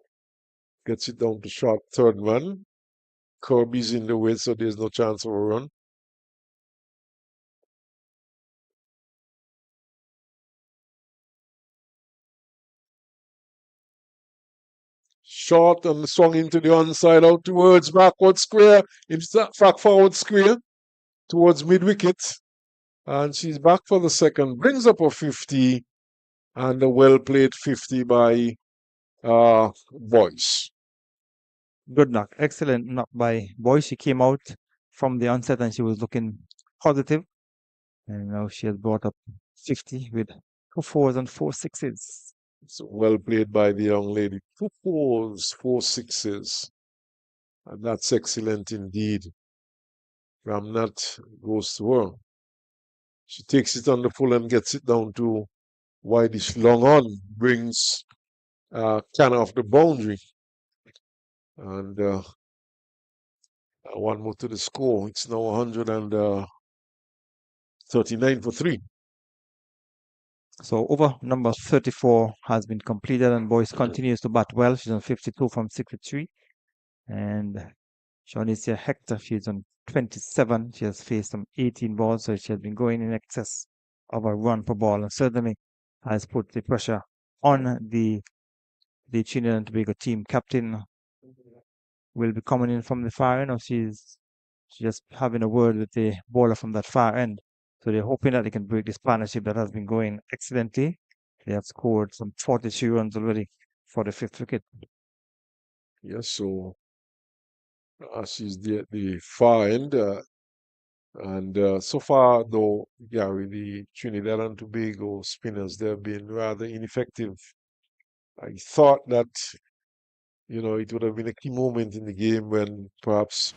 Speaker 5: Gets it down to short third man. Kirby's in the way, so there's no chance of a run. Short and swung into the onside out towards backward square. In fact, forward square towards mid wicket. And she's back for the second. Brings up a 50 and a well played 50 by Boyce.
Speaker 6: Good knock. Excellent knock by Boyce. She came out from the onset and she was looking positive. And now she has brought up 50 with 2 4s and 4 6s.
Speaker 5: So well played by the young lady. 2 4s, 4 6s. And that's excellent indeed. Ramnat goes to her. She takes it on the full and gets it down to wideish long on. Brings Can off the boundary. And one more to the score. It's now 139 for 3.
Speaker 6: So over number 34 has been completed and Boyce continues to bat well. She's on 52 from 63. And Shawnesia Hector, she's on 27. She has faced some 18 balls, so she has been going in excess of a run per ball and certainly has put the pressure on the Trinidad and Tobago team. Captain will be coming in from the far end, or she's just having a word with the bowler from that far end. So they're hoping that they can break this partnership that has been going excellently. They have scored some 43 runs already for the 5th wicket.
Speaker 5: Yes, so she's at the far end. And so far, though, Gary, the Trinidad and Tobago spinners, they've been rather ineffective. I thought that, it would have been a key moment in the game when perhaps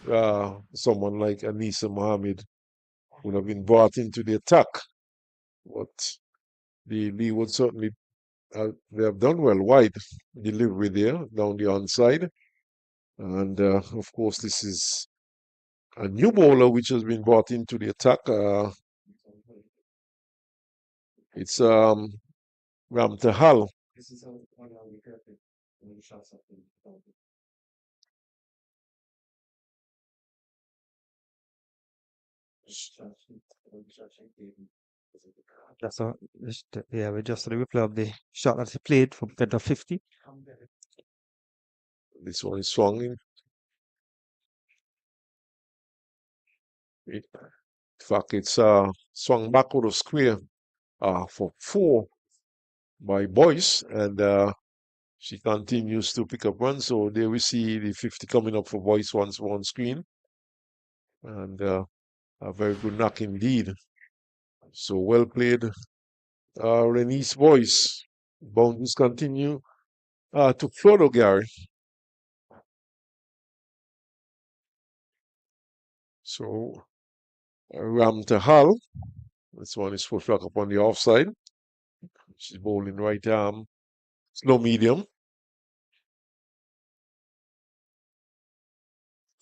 Speaker 5: someone like Anisa Mohammed would have been brought into the attack. But the Leeward certainly, they have done well. Wide delivery there, down the onside. And of course, this is a new bowler which has been brought into the attack. It's Ramtahal.
Speaker 6: So yeah, we just replay of the shot that he played from get of 50.
Speaker 5: This one is swung in. In fact, it's swung back out of square for 4 by Boyce, and she continues to pick up runs. So there we see the 50 coming up for Boyce once more on screen, and a very good knock indeed. So well played, Renice Boyce. Boundaries continue to follow Gary. So Ramtahal, this one is foot flag up on the offside. She's bowling right arm, slow medium.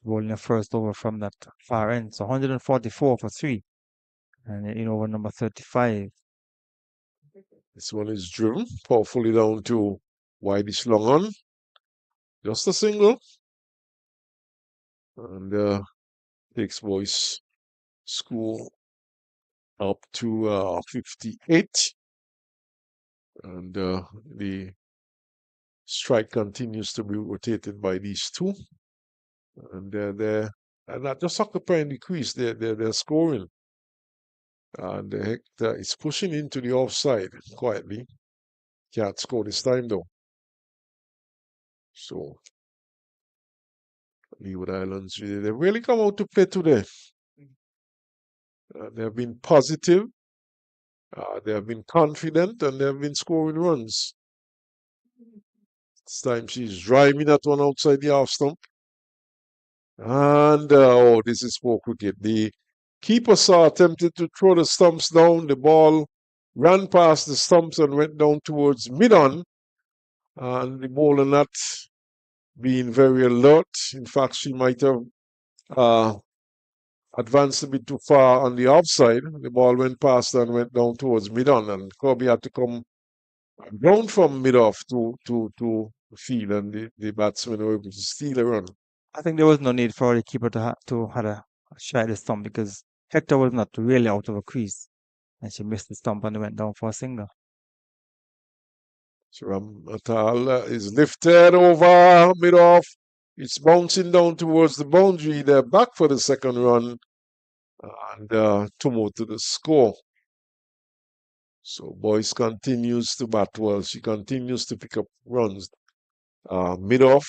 Speaker 6: Bowling a first over from that far end. So 144 for 3. And in over number 35.
Speaker 5: This one is driven powerfully down to Wide is long on. Just a single. And takes boys score up to 58. And the strike continues to be rotated by these two. And they're not just occupying the crease, they're scoring. And Hector is pushing into the offside quietly. Can't score this time though. So Leeward Islands, they've really come out to play today. They have been positive, they have been confident, and they have been scoring runs. This time she's driving that one outside the half stump. And oh, this is poor cricket. The keeper saw attempted to throw the stumps down. The ball ran past the stumps and went down towards mid-on. And the bowler not being very alert. In fact, she might have advanced a bit too far on the offside. The ball went past and went down towards mid-on. And Kirby had to come down from mid-off to field. And the batsmen were able to steal a run.
Speaker 6: I think there was no need for the keeper to have a shot at the stump because Hector was not really out of a crease. And she missed the stump and went down for a single.
Speaker 5: Ram Atal is lifted over mid-off. It's bouncing down towards the boundary. They're back for the second run. And 2 more to the score. So Boyce continues to bat well. She continues to pick up runs. Mid-off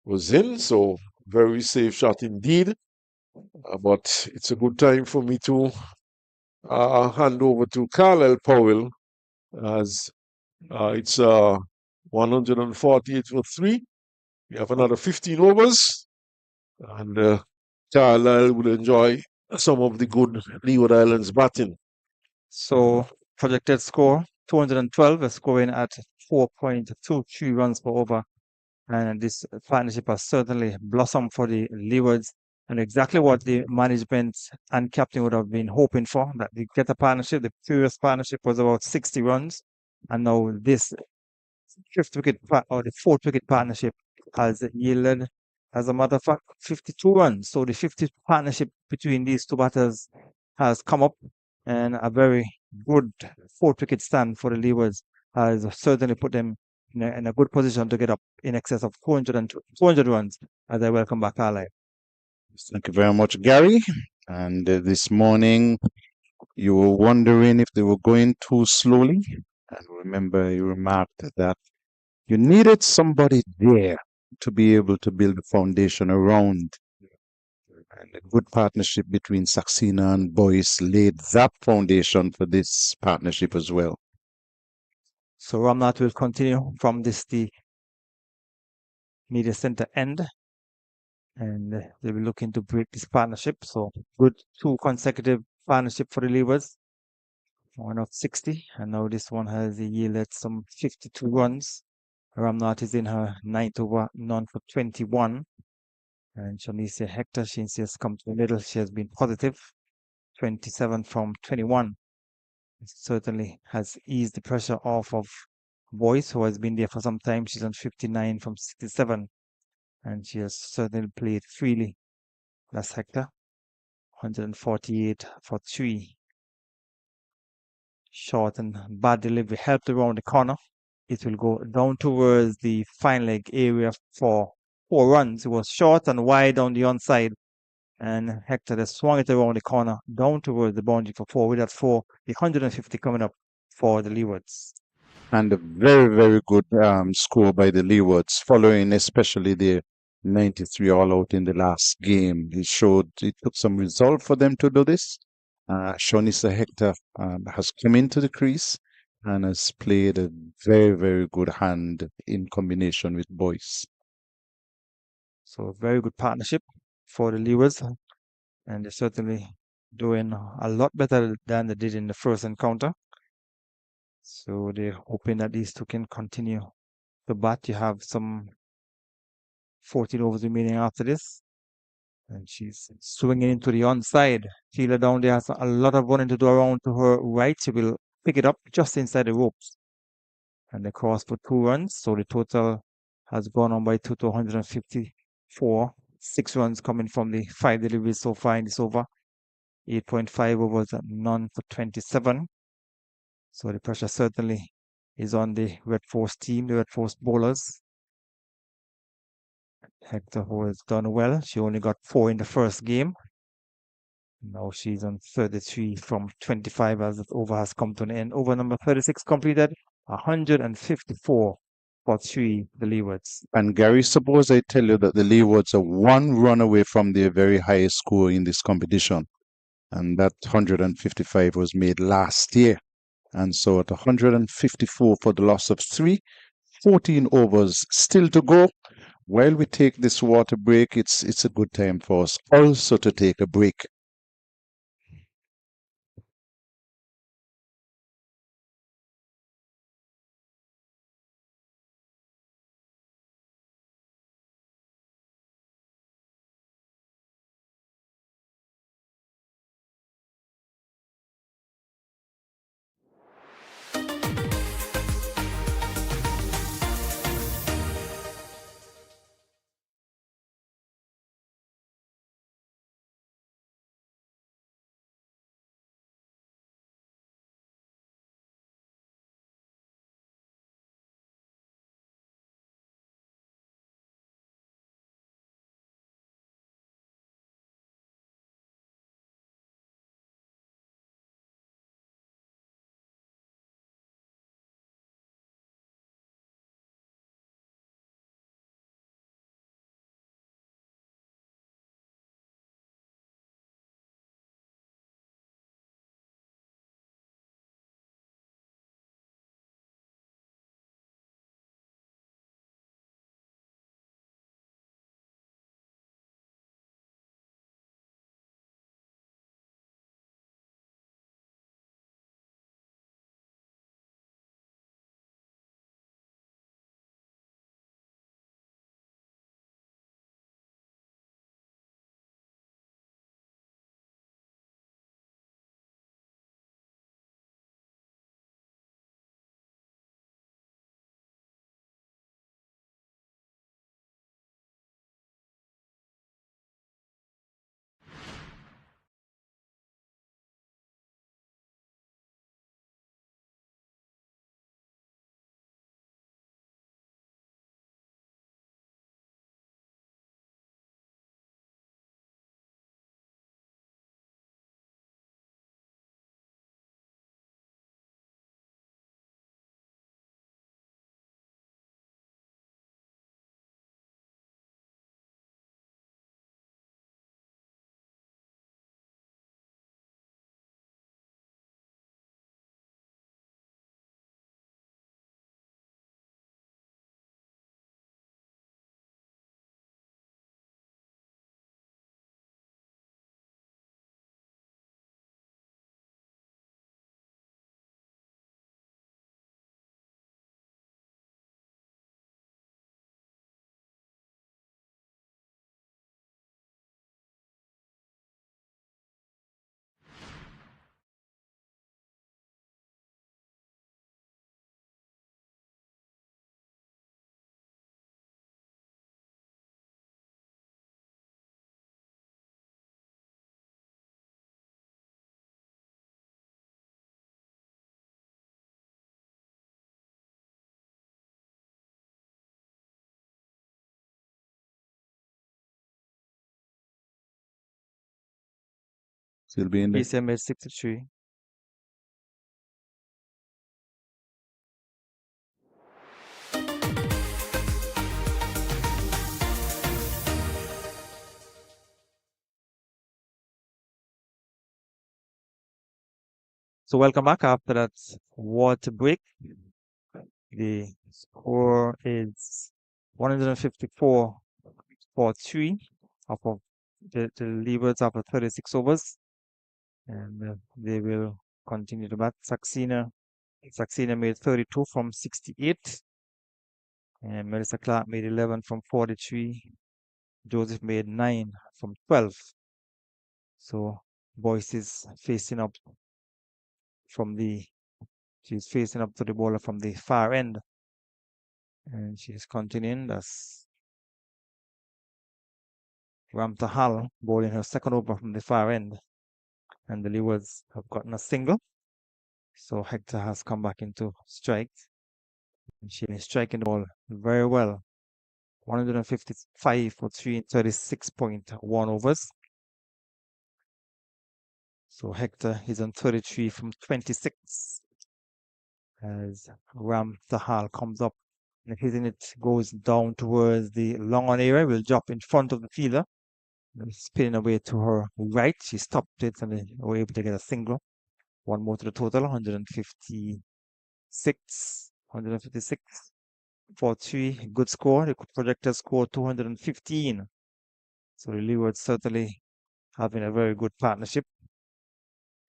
Speaker 5: was in, so very safe shot indeed. But it's a good time for me to hand over to Carlisle Powell as it's 148 for 3. We have another 15 overs. And Carlisle will enjoy some of the good Leeward Islands batting.
Speaker 6: So projected score 212, scoring at 4.23 runs per over. And this partnership has certainly blossomed for the Leewards and exactly what the management and captain would have been hoping for, that they get a partnership. The previous partnership was about 60 runs. And now this the fourth wicket partnership has yielded, as a matter of fact, 52 runs. So the 50th partnership between these two batters has come up, and a very good fourth wicket stand for the Leewards has certainly put them in a good position to get up in excess of 200 runs as I welcome back Carlisle.
Speaker 1: Thank you very much, Gary. And this morning, you were wondering if they were going too slowly. And remember, you remarked that you needed somebody there to be able to build a foundation around. And a good partnership between Saxena and Boyce laid that foundation for this partnership as well.
Speaker 6: So Ramnath will continue from the media center end, and they will be looking to break this partnership. So good 2 consecutive partnership for the Leewards. One of 60, and now this one has yielded some 52 runs. Ramnath is in her 9th over, none for 21. And Shanicia Hector, she has come to the middle. She has been positive, 27 from 21. It certainly has eased the pressure off of Boyce, who has been there for some time. She's on 59 from 67. And she has certainly played freely. That's Hector, 148 for 3. Short and bad delivery helped around the corner. It will go down towards the fine leg area for 4 runs. It was short and wide on the onside. And Hector has swung it around the corner down towards the boundary for 4. With that 4, the 150 coming up for the Leewards.
Speaker 1: And a very, very good score by the Leewards, following especially the 93 all out in the last game. It took some resolve for them to do this. Shonisa Hector has come into the crease and has played a very, very good hand in combination with Boyce.
Speaker 6: So a very good partnership for the Leewards, and they're certainly doing a lot better than they did in the first encounter. So they're hoping that these two can continue to bat. You have some 14 overs remaining after this. And she's swinging into the onside. Sheila down there has a lot of running to do around to her right. She will pick it up just inside the ropes. and they crossed for 2 runs. So the total has gone on by 254. 6 runs coming from the 5 deliveries so far in this over. 8.5 overs and none for 27. So the pressure certainly is on the Red Force team, the Red Force bowlers. Hector, who has done well, she only got 4 in the first game. Now she's on 33 from 25 as the over has come to an end. Over number 36 completed, 154 for 3, the Leewards.
Speaker 1: And Gary, suppose I tell you that the Leewards are 1 run away from their very highest score in this competition. And that 155 was made last year. And so at 154 for the loss of 3, 14 overs still to go. While we take this water break, it's a good time for us also to take a break. Still be in there.
Speaker 6: PCM made 63. So welcome back after that water break. The score is 154 for 3 off of the Leewards after 36 overs. And they will continue to bat. Saxena made 32 from 68. And Melissa Clark made 11 from 43. Joseph made 9 from 12. So Boyce is facing up from the She's facing up to the bowler from the far end. And she's continuing. That's Ramtha Hall bowling her second over from the far end. And the Leewards have gotten a single. So Hector has come back into strike. And she is striking the ball very well. 155 for 3 in 36.1 overs. So Hector is on 33 from 26. As Ram Sahal comes up and hitting it, goes down towards the long on area, will drop in front of the fielder. Spinning away to her right. She stopped it and they were able to get a single. One more to the total, 156 for 3. Good score. The projected score 215. So the Leeward certainly having a very good partnership.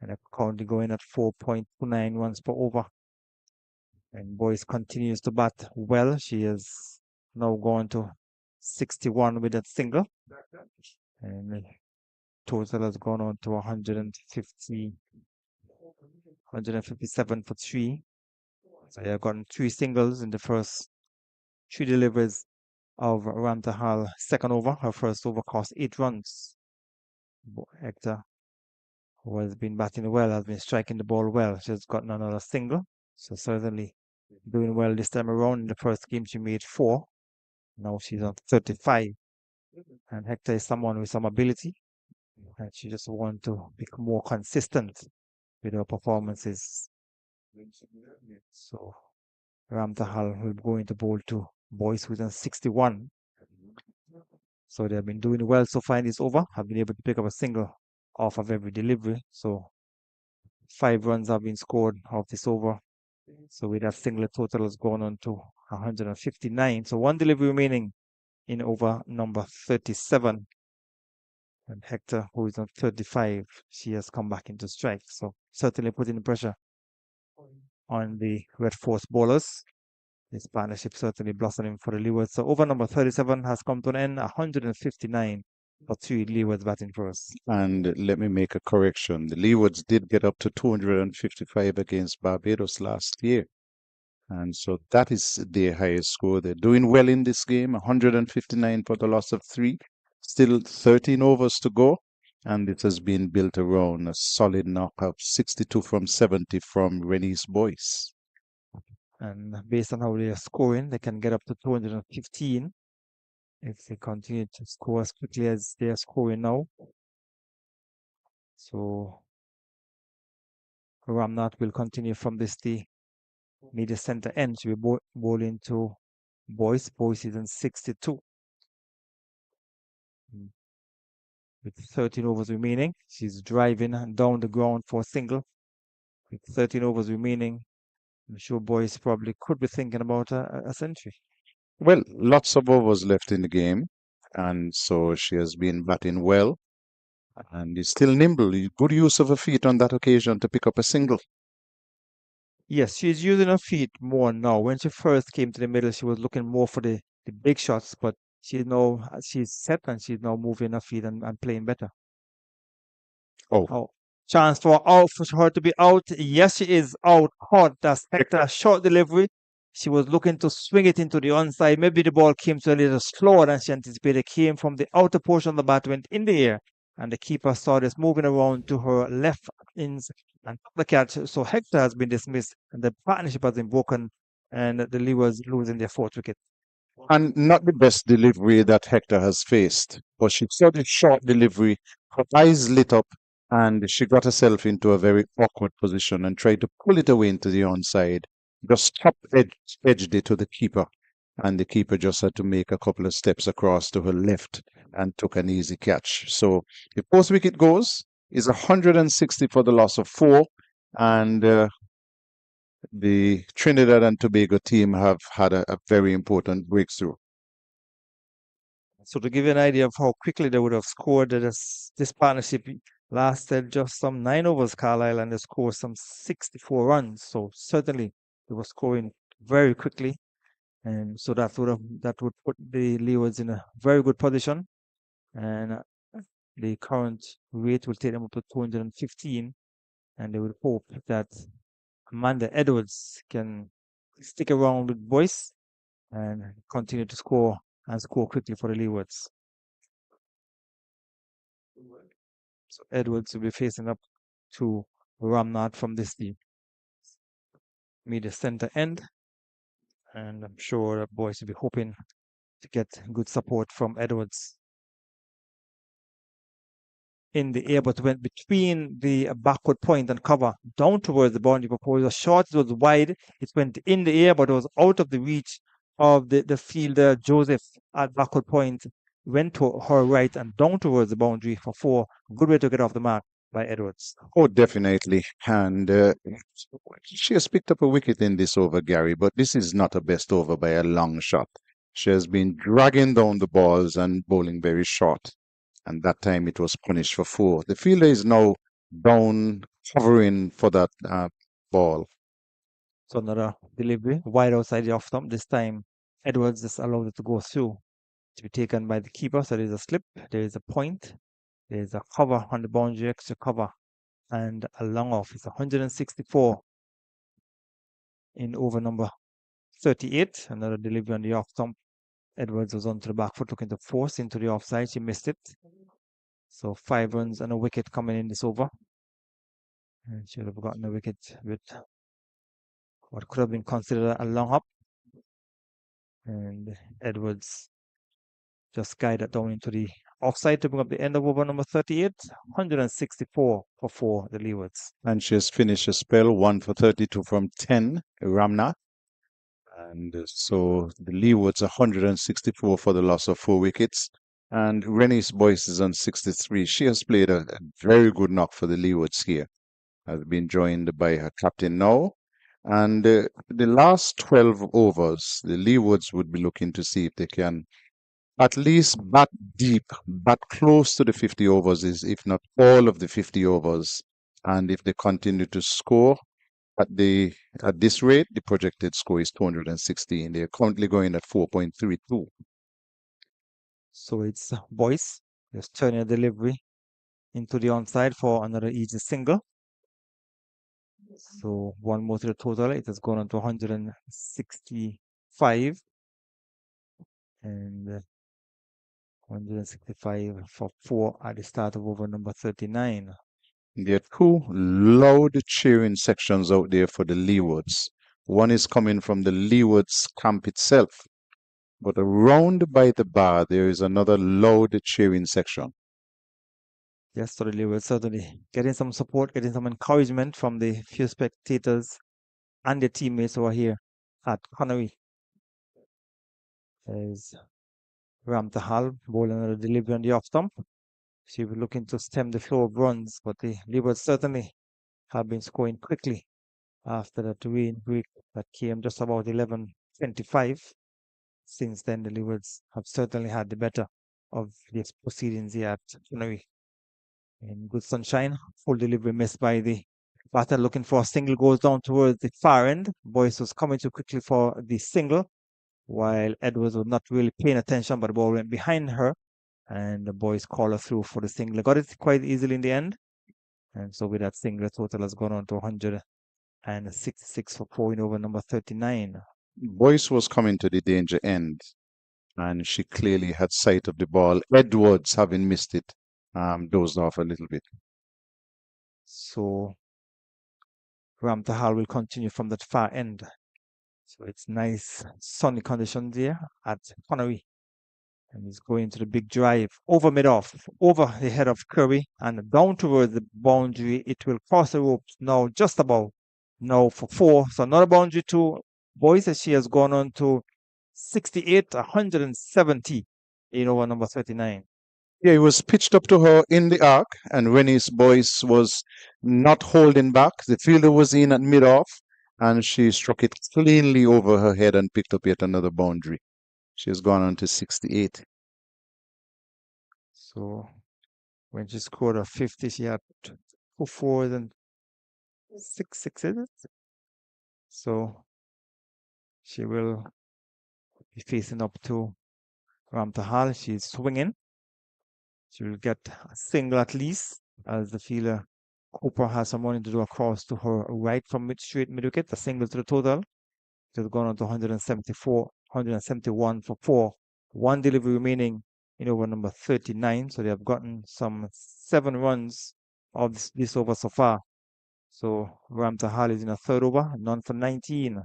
Speaker 6: And currently going at 4.29 runs per over. And Boyce continues to bat well. She is now going to 61 with that single. And the total has gone on to 157 for 3. So they have gotten 3 singles in the first 3 deliveries of Ramtha Hall second over. Her first over cost 8 runs. Hector, who has been batting well, has been striking the ball well. She's gotten another single. So certainly doing well this time around. In the first game, she made 4. Now she's on 35. And Hector is someone with some ability. And she just wants to become more consistent with her performances. So Ramtahal will go into bowl to Boyce who's on 61. So they have been doing well so far in this over. Have been able to pick up a single off of every delivery. So 5 runs have been scored off this over. So with that single, total has gone on to 159. So 1 delivery remaining in over number 37. And Hector, who is on 35, she has come back into strike. So certainly putting the pressure on the Red Force bowlers. This partnership certainly blossoming for the Leeward. So over number 37 has come to an end, 159 for 3 Leewards batting first.
Speaker 1: And let me make a correction. The Leewards did get up to 255 against Barbados last year. And so that is their highest score. They're doing well in this game, 159 for the loss of 3. Still 13 overs to go. And it has been built around a solid knock of 62 from 70 from Renice Boyce.
Speaker 6: And based on how they are scoring, they can get up to 215 if they continue to score as quickly as they are scoring now. So Ramnath will continue from this the media center end. She will bowl into Boyce. Boyce is in 62. With 13 overs remaining, she's driving down the ground for a single. With 13 overs remaining, I'm sure Boyce probably could be thinking about a century.
Speaker 1: Well, lots of overs left in the game. And so she has been batting well. And is still nimble. Good use of her feet on that occasion to pick up a single.
Speaker 6: Yes, she's using her feet more now. When she first came to the middle, she was looking more for the big shots, but she's set and she's now moving her feet and playing better.
Speaker 1: Oh,
Speaker 6: Chance for her to be out. Yes, she is out. Hot. That's Hector. Short delivery. She was looking to swing it into the onside. Maybe the ball came to a little slower than she anticipated. It came from the outer portion of the bat, went in the air, and the keeper saw this moving around to her left ins and took the catch. So Hector has been dismissed, and the partnership has been broken, and the Leewards losing their 4th wicket.
Speaker 1: and not the best delivery that Hector has faced, but she saw the short delivery, her eyes lit up, and she got herself into a very awkward position and tried to pull it away into the onside. Just edged it to the keeper, and the keeper just had to make a couple of steps across to her left and took an easy catch. So the post wicket goes is 160 for the loss of 4, and the Trinidad and Tobago team have had a very important breakthrough.
Speaker 6: So to give you an idea of how quickly they would have scored, this partnership lasted just some 9 overs, Carlisle, and they scored some 64 runs. So certainly they were scoring very quickly, and so that would put the Leewards in a very good position. And the current rate will take them up to 215, and they would hope that Amanda Edwards can stick around with Boyce and continue to score and score quickly for the Leewards. So Edwards will be facing up to Ramnath from this team. Media center end. And I'm sure that Boyce will be hoping to get good support from Edwards in the air, but went between the backward point and cover down towards the boundary before it was short, it was wide. It went in the air, but it was out of the reach of the fielder, Joseph, at backward point. Went to her right and down towards the boundary for 4. Good way to get off the mark by Edwards.
Speaker 1: Oh, definitely. And she has picked up a wicket in this over, Gary, but this is not a best over by a long shot. She has been dragging down the balls and bowling very short. And that time it was punished for 4. The fielder is now down, covering for that ball.
Speaker 6: So another delivery wide outside the off stump. This time Edwards just allowed it to go through, to be taken by the keeper. So there's a slip, there is a point, there's a cover on the boundary, extra cover, and a long off. It's 164 in over number 38. Another delivery on the off stump. Edwards was onto the back foot looking to force into the offside. She missed it. So 5 runs and a wicket coming in this over. And should have gotten a wicket with what could have been considered a long hop. And Edwards just guided down into the offside to bring up the end of over number 38. 164 for 4, the Leewards.
Speaker 1: And she has finished a spell 1 for 32 from 10, Ramnath. And so the Leewards 164 for the loss of 4 wickets. And Rennie's Boyce is on 63. She has played a very good knock for the Leewards here. Has been joined by her captain now. And the last 12 overs, the Leewards would be looking to see if they can at least bat deep, bat close to the 50 overs, if not all of the 50 overs. And if they continue to score at this rate, the projected score is 216. They're currently going at 4.32.
Speaker 6: So it's Boyce just turning a delivery into the onside for another easy single. So 1 more to the total. It has gone on to 165. And 165 for 4 at the start of over number 39.
Speaker 1: There are 2 loud cheering sections out there for the Leewards. One is coming from the Leewards camp itself. But around by the bar, there is another loud cheering section.
Speaker 6: Yes, so the Leewards certainly getting some support, getting some encouragement from the few spectators and their teammates who are here at Connery. There's Ramtahal bowling another delivery on the off stump. She was looking to stem the flow of runs, but the Leewards certainly have been scoring quickly after that rain break that came just about 11:25. Since then, the Leewards have certainly had the better of the proceedings here at Connery. In good sunshine, full delivery missed by the batter looking for a single, goes down towards the far end. Boyce was coming too quickly for the single, while Edwards was not really paying attention, but the ball went behind her, and the Boyce called her through for the single. Got it quite easily in the end, and so with that single, total has gone on to 166 for 4 in over number 39.
Speaker 1: Boyce was coming to the danger end, and she clearly had sight of the ball. Edwards, having missed it, dozed off a little bit.
Speaker 6: So Ramtahal will continue from that far end. So it's nice sunny conditions here at Connery. And he's going to the big drive over mid-off, over the head of Curry and down towards the boundary. It will cross the ropes now, just about now for 4. So another boundary to Boyce, as she has gone on to 68, 170 in over number 39.
Speaker 1: Yeah, it was pitched up to her in the arc, and Rennie's Boyce was not holding back. The fielder was in at mid-off, and she struck it cleanly over her head and picked up yet another boundary. She has gone on to 68.
Speaker 6: So when she scored a 50, she had 2 4s and 6 6s. So she will be facing up to Ramtahal. She's swinging. She will get a single at least as the fielder Cooper has some running to do across to her right from mid straight mid wicket, a single to the total. It has gone on to 174, 171 for 4. One delivery remaining in over number 39. So they have gotten some 7 runs of this over so far. So Ramtahal is in a third over, none for 19.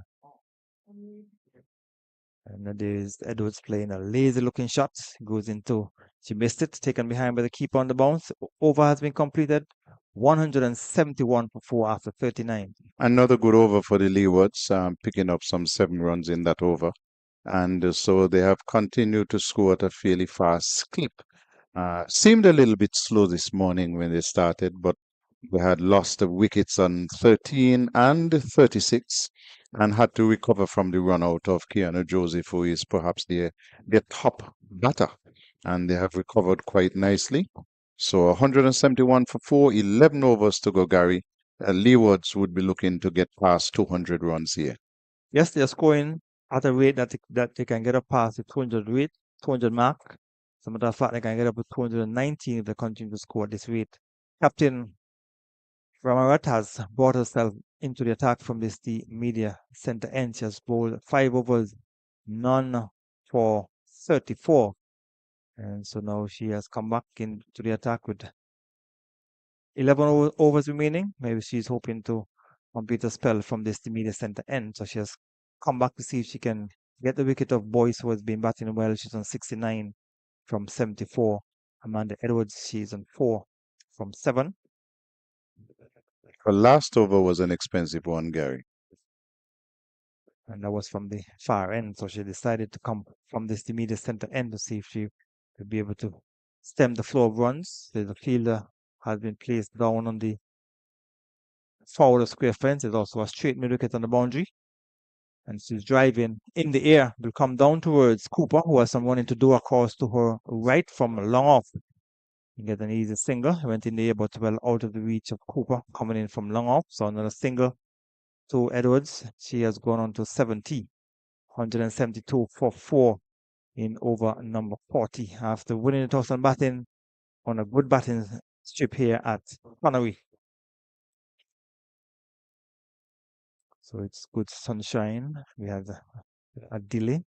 Speaker 6: And then there is Edwards playing a lazy looking shot. Goes into, she missed it, taken behind by the keeper on the bounce. Over has been completed. 171 for 4 after 39.
Speaker 1: Another good over for the Leewards, picking up some 7 runs in that over. And so they have continued to score at a fairly fast clip. Seemed a little bit slow this morning when they started, but they had lost the wickets on 13 and 36 and had to recover from the run out of Keanu Joseph, who is perhaps their top batter. And they have recovered quite nicely. So 171 for 4, 11 overs to go, Gary. Leewards would be looking to get past 200 runs here.
Speaker 6: Yes, they're scoring at a rate that they can get up past the 200 mark. As a matter of fact, they can get up to 219 if they continue to score at this rate. Captain Ramarat has brought herself into the attack from the media center end. She has bowled 5 overs, none for 34. And so now she has come back into the attack with 11 overs remaining. Maybe she's hoping to complete a spell from the media center end. So she has come back to see if she can get the wicket of Boyce, who has been batting well. She's on 69 from 74. Amanda Edwards, she's on 4 from 7.
Speaker 1: Her last over was an expensive one, Gary.
Speaker 6: And that was from the far end. So she decided to come from this media center end to see if she could be able to stem the flow of runs. The fielder has been placed down on the forward of square fence. There's also a straight mid wicket on the boundary. And she's driving in the air. Will come down towards Cooper, who has some running to do across to her right from long off. You get an easy single. Went in the air, but well out of the reach of Cooper, coming in from long off. So another single to Edwards. She has gone on to 70. 172 for 4 in over number 40 after winning the toss and batting on a good batting strip here at Connery. So it's good sunshine. We have a delay,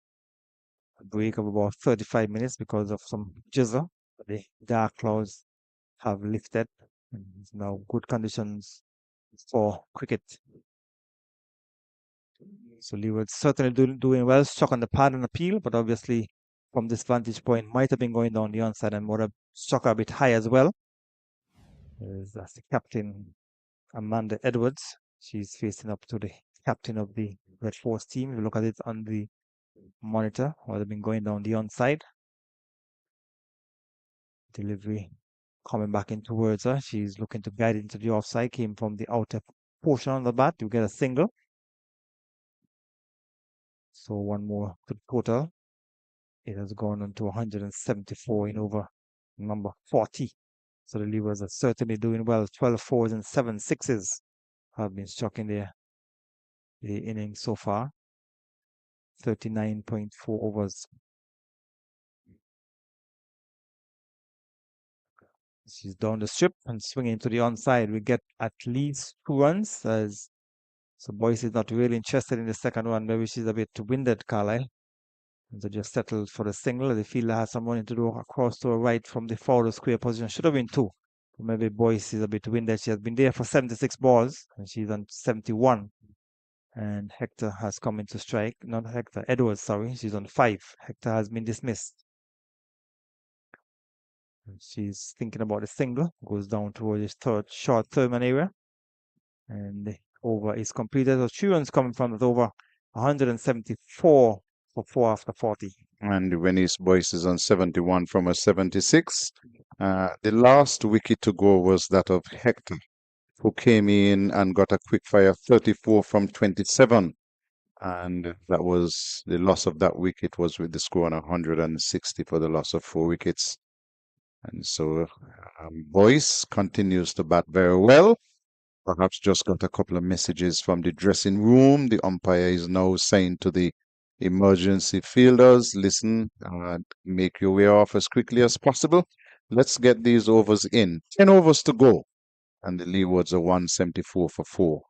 Speaker 6: a break of about 35 minutes because of some drizzle. The dark clouds have lifted and it's now good conditions for cricket. So Leeward certainly doing well, struck on the pad and appeal, but obviously from this vantage point might have been going down the onside and would have struck a bit high as well. That's the captain, Amanda Edwards. She's facing up to the captain of the Red Force team. If you look at it on the monitor, would have been going down the onside. Delivery coming back in towards her. She's looking to guide it into the offside. Came from the outer portion on the bat. You get a single. So one more to the total. It has gone on to 174 in over number 40. So the Leewards are certainly doing well. 12 fours and 7 sixes have been struck in the inning so far. 39.4 overs. She's down the strip and swinging to the onside. We get at least 2 runs. So Boyce is not really interested in the second one. Maybe she's a bit winded, Carlisle. And so just settled for the single. The fielder has some running to do across to her right from the forward square position. Should have been 2. But maybe Boyce is a bit winded. She has been there for 76 balls and she's on 71. And Hector has come into strike. Not Hector, Edwards, sorry. She's on 5. Hector has been dismissed. And she's thinking about the single. Goes down towards the short third man area. And the over is completed. So 3 runs coming from that over. 174 for 4 after 40.
Speaker 1: And Venice Boyce is on 71 from a 76. The last wicket to go was that of Hector, who came in and got a quick fire 34 from 27. And that was the loss of that wicket was with the score on 160 for the loss of 4 wickets. And so Boyce continues to bat very well. Perhaps just got a couple of messages from the dressing room. The umpire is now saying to the emergency fielders, listen, make your way off as quickly as possible. Let's get these overs in. 10 overs to go. and the Leewards are 174 for 4.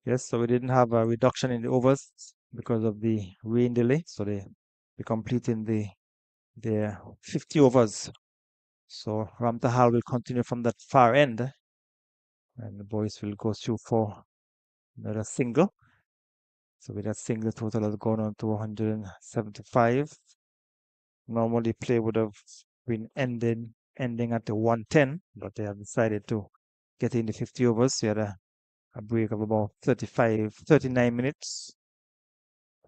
Speaker 6: Yes, so we didn't have a reduction in the overs because of the rain delay. So they completing their 50 overs. So Ramtahal will continue from that far end, and the boys will go through for another single. So with that single, total has gone on to 175. Normally play would have been ending at the 110, but they have decided to get in the 50 overs. We had a break of about 39 minutes.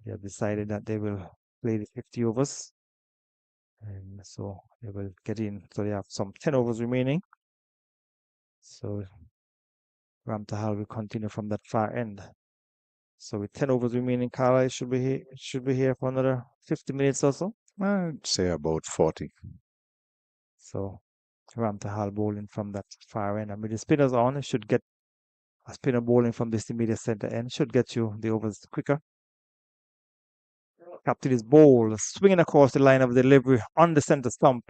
Speaker 6: They have decided that they will play the 50 overs. And so they will get in. So they have some 10 overs remaining. So Ramtahal will continue from that far end. So with 10 overs remaining, Carlisle should be here for another 50 minutes or so.
Speaker 1: I'd say about 40.
Speaker 6: So Ramtahal bowling from that far end. And with the spinners on, it should get a spinner bowling from this immediate center end. Should get you the overs quicker. Captain is bowled, swinging across the line of delivery on the center stump.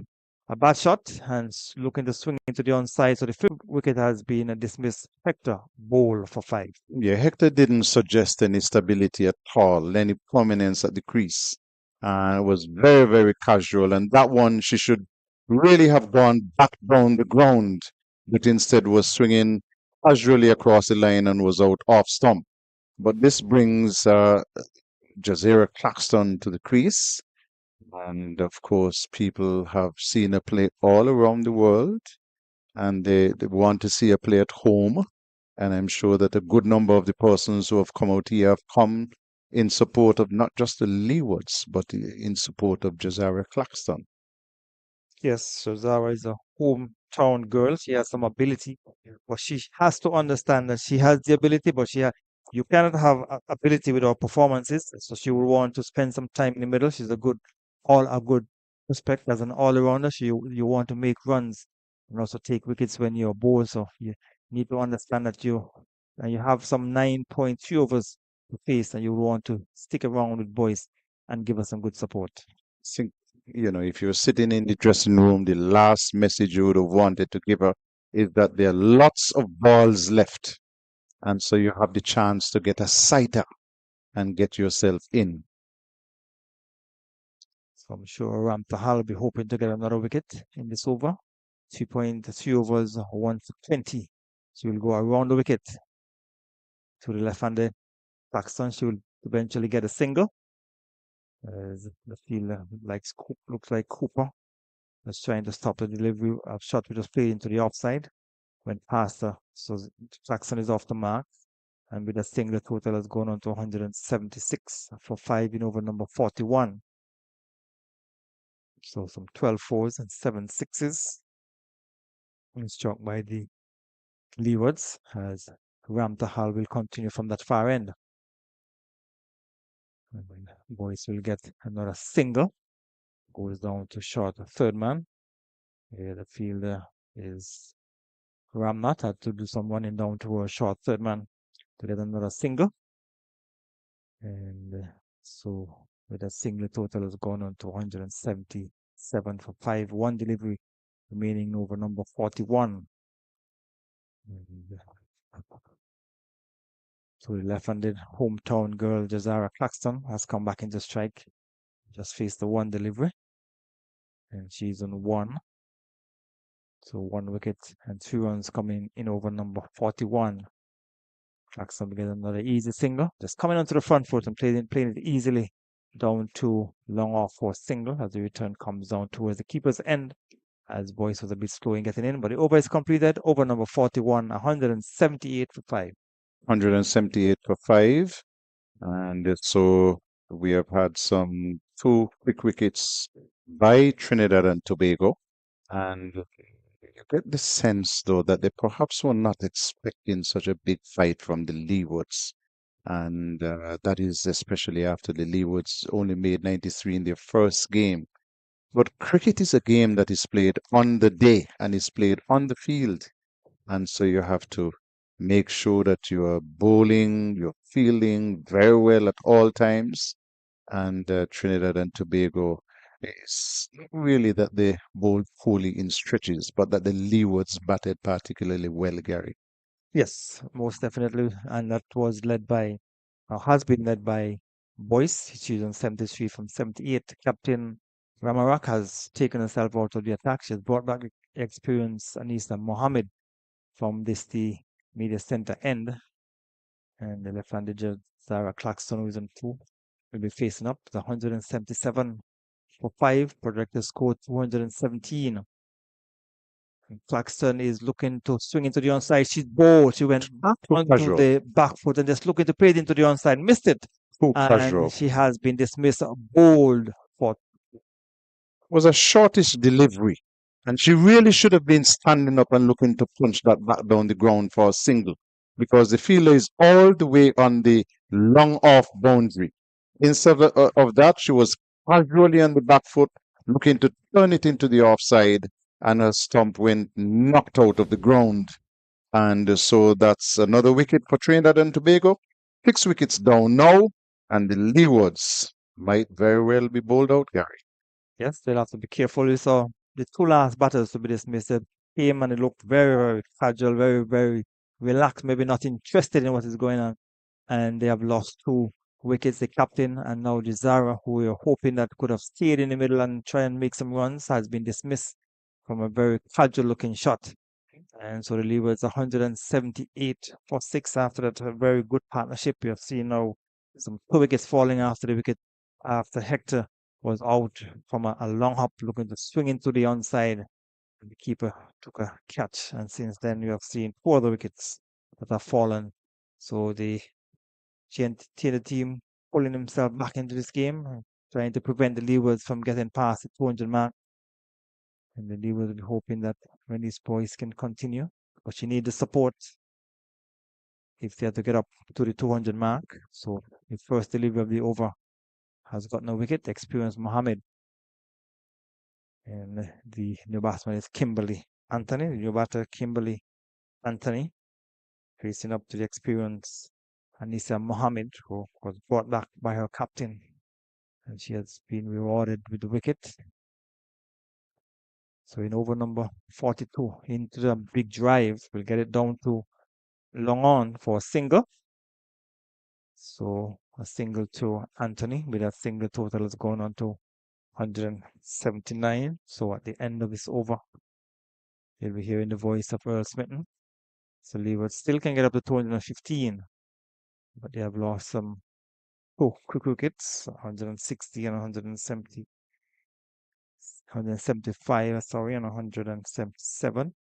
Speaker 6: A bad shot and looking to swing into the onside. So the fifth wicket has been dismissed. Hector bowl for 5.
Speaker 1: Yeah, Hector didn't suggest any stability at all, any prominence at the crease. It was very, very casual. And that one, she should really have gone back down the ground, but instead was swinging casually across the line and was out off stump. But this brings Jazeera Claxton to the crease. And of course, people have seen her play all around the world, and they want to see her play at home. And I'm sure that a good number of the persons who have come out here have come in support of not just the Leewards, but in support of Jazeera Claxton.
Speaker 6: Yes, so Zara is a hometown girl. She has some ability, but she has to understand that she has the ability, but you cannot have ability without performances. So she will want to spend some time in the middle. She's a good prospect as an all-rounder. You want to make runs and also take wickets when you're bowled. So you need to understand that you have some 9.3 overs to face, and you want to stick around with boys and give us some good support.
Speaker 1: Think, if you're sitting in the dressing room, the last message you would have wanted to give her is that there are lots of balls left. And so you have the chance to get a sighter and get yourself in.
Speaker 6: So I'm sure Ramtahal will be hoping to get another wicket in this over. 3.3 overs, 1 for 20. She will go around the wicket to the left-handed Paxton. She will eventually get a single. The fielder looks like Cooper was trying to stop the delivery of shot which was played into the offside. Went past her. So Jackson is off the mark. And with a single, total has gone on to 176 for 5 in over number 41. So some 12 fours and 7 sixes. And struck by the Leewards as Ramtahal will continue from that far end. And boys will get another single. Goes down to short, third man. Here the fielder is Ramnath, had to do some running down to a short third man to get another single. And so with a single, total has gone on to 177 for 5. 1 delivery remaining over number 41. And so the left-handed hometown girl Jazeera Claxton has come back into strike. Just faced the 1 delivery. And she's on 1. So 1 wicket and 2 runs coming in over number 41. Claxton will get another easy single. Just coming onto the front foot and playing it easily down to long off for a single as the return comes down towards the keeper's end. As Boyce was a bit slow in getting in, but the over is completed. Over number 41, 178 for 5.
Speaker 1: 178 for 5. And so we have had some 2 quick wickets by Trinidad and Tobago. And you get the sense, though, that they perhaps were not expecting such a big fight from the Leewards. And that is especially after the Leewards only made 93 in their first game. But cricket is a game that is played on the day and is played on the field. And so you have to make sure that you are bowling, you're fielding very well at all times. And Trinidad and Tobago It's not really that they bowled poorly in stretches, but that the Leewards batted particularly well, Gary.
Speaker 6: Yes, most definitely. And that was led by, has been led by Boyce. She's on 73 from 78. Captain Ramarak has taken herself out of the attack. She has brought back the experienced Anisa Mohammed from the media center end. And the left-handed Zara Claxton, who is on 2, will be facing up. The 177 for 5. Projected score 217. Claxton is looking to swing into the onside. She's bold. She went back onto
Speaker 1: casual.
Speaker 6: the back foot and just looking to play it into the onside. Missed it.
Speaker 1: Too
Speaker 6: And
Speaker 1: casual.
Speaker 6: she has been dismissed. Bold for
Speaker 1: Was a shortish delivery, and she really should have been standing up and looking to punch that back down the ground for a single, because the fielder is all the way on the long off boundary. Instead of that, she was casually on the back foot, looking to turn it into the offside, and her stump went knocked out of the ground. And so that's another wicket for Trinidad and Tobago. 6 wickets down now, and the Leewards might very well be bowled out, Gary.
Speaker 6: Yes, they'll have to be careful. You saw the 2 last batters to be dismissed. They came and they looked very, very fragile, very, very relaxed, maybe not interested in what is going on. And they have lost 2 wickets. The captain and now the Zara, who we were hoping that could have stayed in the middle and try and make some runs, has been dismissed from a very fragile looking shot. And so the Leeward's 178 for 6 after that. A very good partnership. You have seen now some 2 wickets falling after the wicket after Hector was out from a long hop looking to swing into the onside. And the keeper took a catch. And since then, you have seen 4 other wickets that have fallen. So the TNT team pulling himself back into this game, trying to prevent the Leewards from getting past the 200 mark. And the Leeward will be hoping that Windies boys can continue. But you need the support if they have to get up to the 200 mark. So the first delivery of the over has gotten a wicket. Experienced Mohammed. And the new batsman is Kimberly Anthony. The new batter, Kimberly Anthony, facing up to the experienced Anisa Mohammed, who was brought back by her captain. And she has been rewarded with the wicket. So in over number 42, into the big drive, we'll get it down to long on for a single. So a single to Anthony, with that single total has gone on to 179. So at the end of this over, you'll be hearing the voice of Earl Smitten. So Leeward still can get up to 215, but they have lost some 2 quick wickets, 160 and 170. 175, sorry, and 177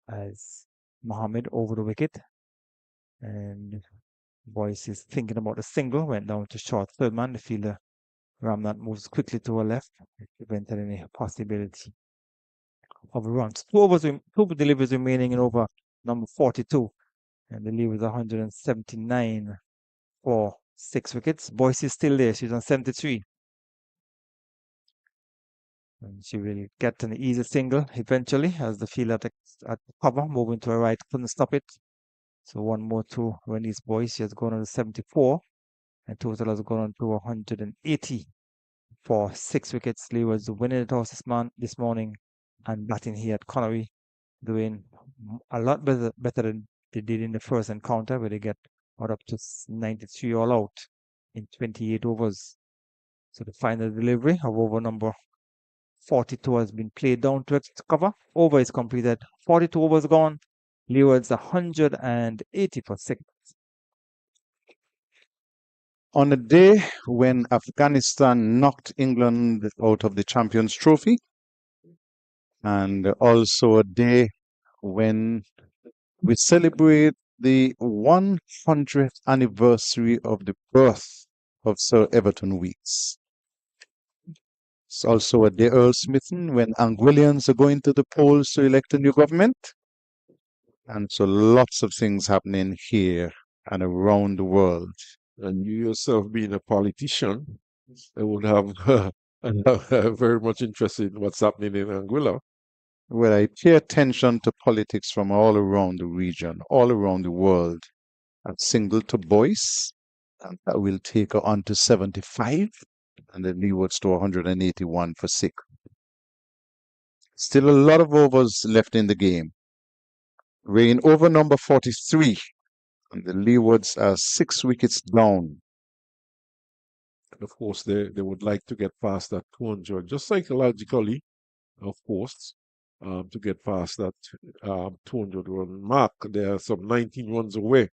Speaker 6: as Mohammed over the wicket. And Boyce is thinking about a single, went down to short third man. The fielder Ramnath moves quickly to her left, prevented any possibility of a run. 2 deliveries remaining in over number 42, and the lead was 179 for 6 wickets. Boyce is still there. She's on 73. And she will get an easy single eventually as the fielder at the cover, moving to her right, couldn't stop it. So 1 more to Windies boys. She has gone on to 74, and total has gone on to 180 for 6 wickets. Leeward's winning the toss this morning and batting here at Connery, doing a lot better than they did in the first encounter, where they got up to 93 all out in 28 overs. So the final delivery of over number 42 has been played down to its cover. Over is completed. 42 overs gone. Leeward's 180 for 6.
Speaker 1: On a day when Afghanistan knocked England out of the Champions Trophy, and also a day when we celebrate the 100th anniversary of the birth of Sir Everton Weekes. It's also a day, Earl Smitten, when Anguillians are going to the polls to elect a new government. And so lots of things happening here and around the world.
Speaker 5: And you yourself being a politician, I would have very much interest in what's happening in Anguilla.
Speaker 1: Well, I pay attention to politics from all around the region, all around the world. I've singled to Boyce, and that will take her on to 75. and the Leewards to 181 for 6. Still a lot of overs left in the game. We're in over number 43, and the Leewards are 6 wickets down.
Speaker 5: And of course, they would like to get past that 200, just psychologically, of course, to get past that 200 run mark. They are some 19 runs away.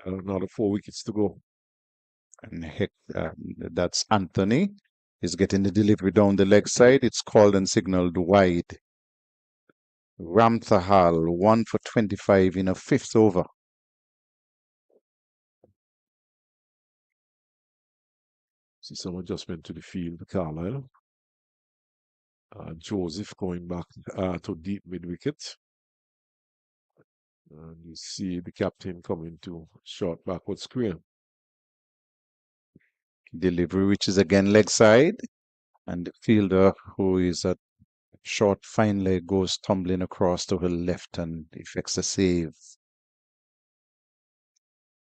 Speaker 5: And another 4 wickets to go.
Speaker 1: And heck, that's Anthony. He's getting the delivery down the leg side. It's called and signaled wide. Ramthahal, 1 for 25 in a 5th over.
Speaker 5: See some adjustment to the field, Carlisle. Joseph going back to deep mid-wicket. And you see the captain coming to short backward square.
Speaker 1: Delivery, which is again leg side. And the fielder, who is at short fine leg, goes tumbling across to her left and effects a save.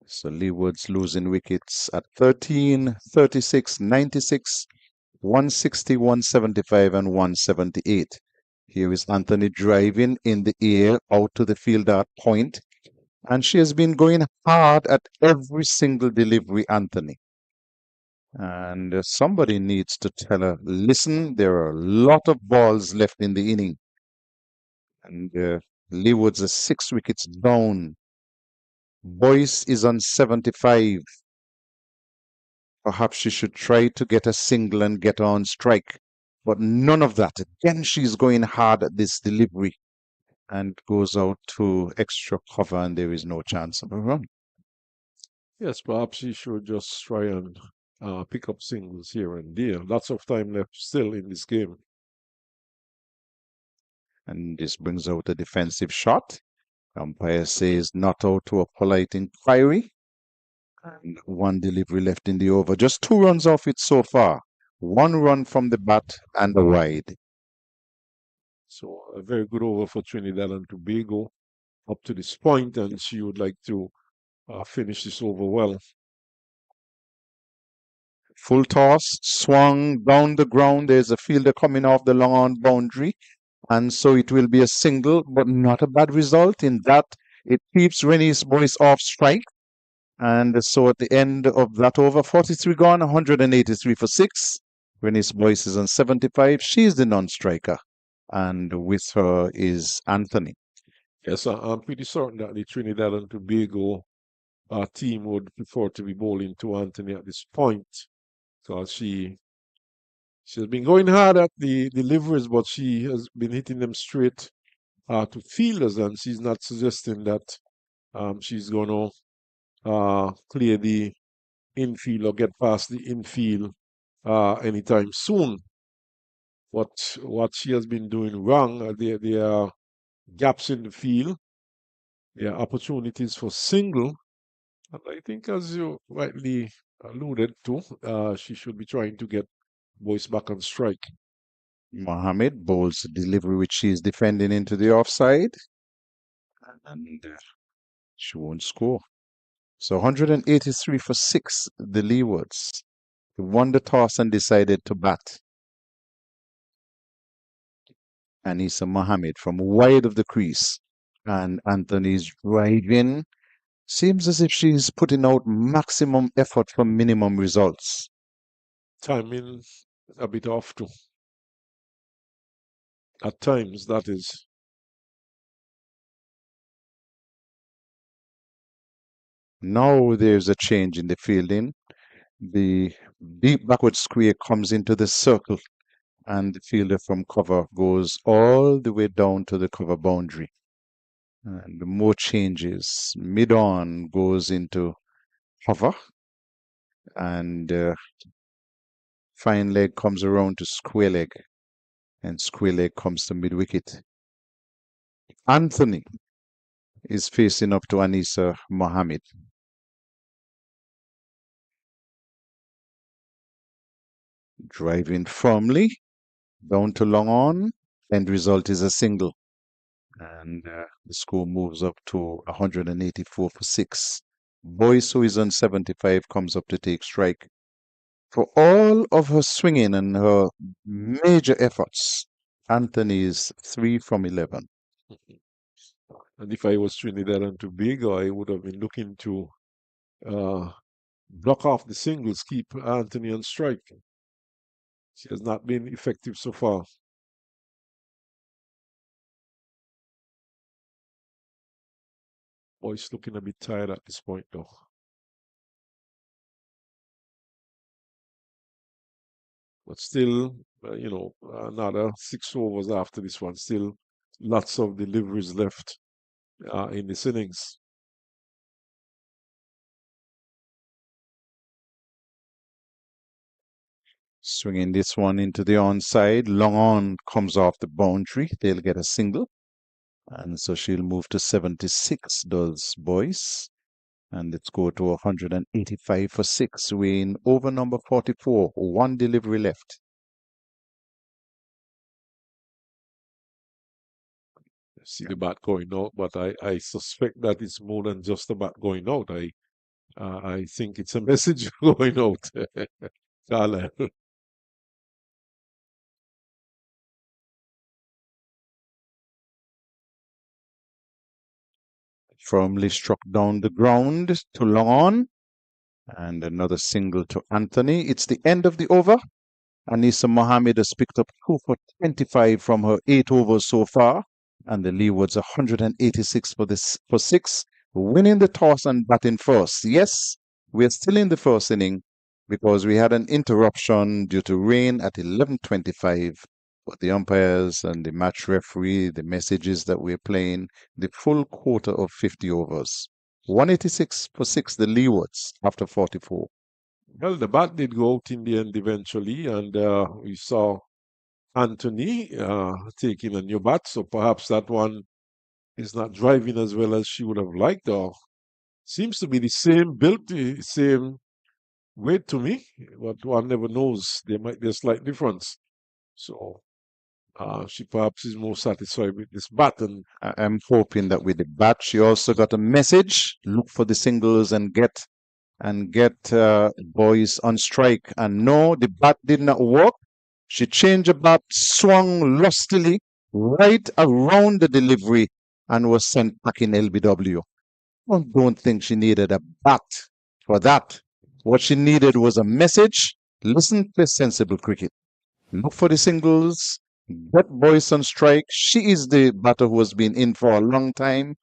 Speaker 1: So Leeward's losing wickets at 13, 36, 96, 160, 175, and 178. Here is Anthony driving in the air out to the fielder at point. And she has been going hard at every single delivery, Anthony. And somebody needs to tell her, listen, there are a lot of balls left in the inning. And Leeward's are 6 wickets down. Boyce is on 75. Perhaps she should try to get a single and get on strike. But none of that. Again, she's going hard at this delivery and goes out to extra cover, and there is no chance of a run.
Speaker 5: Yes, perhaps he should just try and pick up singles here and there. Lots of time left still in this game.
Speaker 1: And this brings out a defensive shot. Umpire says not out to a polite inquiry. And 1 delivery left in the over. Just 2 runs off it so far. 1 run from the bat and a wide.
Speaker 5: So a very good over for Trinidad and Tobago up to this point, and she would like to finish this over well.
Speaker 1: Full toss, swung down the ground. There's a fielder coming off the long on boundary. And so it will be a single, but not a bad result in that it keeps Rennie's Boyce off strike. And so at the end of that over, 43 gone, 183 for 6. Rennie's Boyce is on 75. She's the non-striker. And with her is Anthony.
Speaker 5: Yes, I'm pretty certain that the Trinidad and Tobago team would prefer to be bowling to Anthony at this point, because she's been going hard at the deliveries, but she has been hitting them straight to fielders, and she's not suggesting that she's going to clear the infield or get past the infield anytime soon. What she has been doing wrong, there are gaps in the field, there are opportunities for single, and I think, as you rightly alluded to, she should be trying to get Boyce back on strike.
Speaker 1: Mohammed bowls a delivery which she is defending into the offside. And she won't score. So 183 for 6, the Leewards. They won the toss and decided to bat. Anisa Mohammed from wide of the crease. And Anthony's driving. Seems as if she's putting out maximum effort for minimum results.
Speaker 5: Timing a bit off too. At times, that is.
Speaker 1: Now there's a change in the fielding. The deep backward square comes into the circle, and the fielder from cover goes all the way down to the cover boundary. And more changes. Mid-on goes into hover, and fine leg comes around to square leg, and square leg comes to mid-wicket. Anthony is facing up to Anisa Mohammed. Driving firmly down to long on. End result is a single. And the score moves up to 184 for 6. Boyce, who is on 75, comes up to take strike. For all of her swinging and her major efforts, Anthony is 3 from 11.
Speaker 5: And if I was Trinidad and Tobago, I would have been looking to block off the singles, keep Anthony on strike. She has not been effective so far. Boy's looking a bit tired at this point, though. But still, another 6 overs after this one. Still lots of deliveries left in this innings.
Speaker 1: Swinging this one into the onside. Long on comes off the boundary. They'll get a single. And so she'll move to 76, does Boyce. And let's go to 185 for 6. We're in over number 44. 1 delivery left.
Speaker 5: See the bat going out, but I suspect that it's more than just a bat going out. I think it's a message going out. Carlisle.
Speaker 1: Firmly struck down the ground to long on. And another single to Anthony. It's the end of the over. Anissa Mohammed has picked up 2 for 25 from her 8 overs so far. And the Leewards 186 for 6, winning the toss and batting first. Yes, we're still in the first inning because we had an interruption due to rain at 11:25. But the umpires and the match referee, the messages that we're playing, the full quarter of 50 overs. 186 for 6, the Leewards after 44.
Speaker 5: Well, the bat did go out in the end eventually, and we saw Anthony taking a new bat, so perhaps that one is not driving as well as she would have liked, or seems to be the same build, the same weight to me, but one never knows. There might be a slight difference. So she perhaps is more satisfied with this bat. And
Speaker 1: I'm hoping that with the bat, she also got a message. Look for the singles and get Boyce on strike. And no, the bat did not work. She changed the bat, swung lustily right around the delivery, and was sent back in LBW. I don't think she needed a bat for that. What she needed was a message. Listen, play sensible cricket. Look for the singles. Get Boyce on strike. She is the batter who has been in for a long time,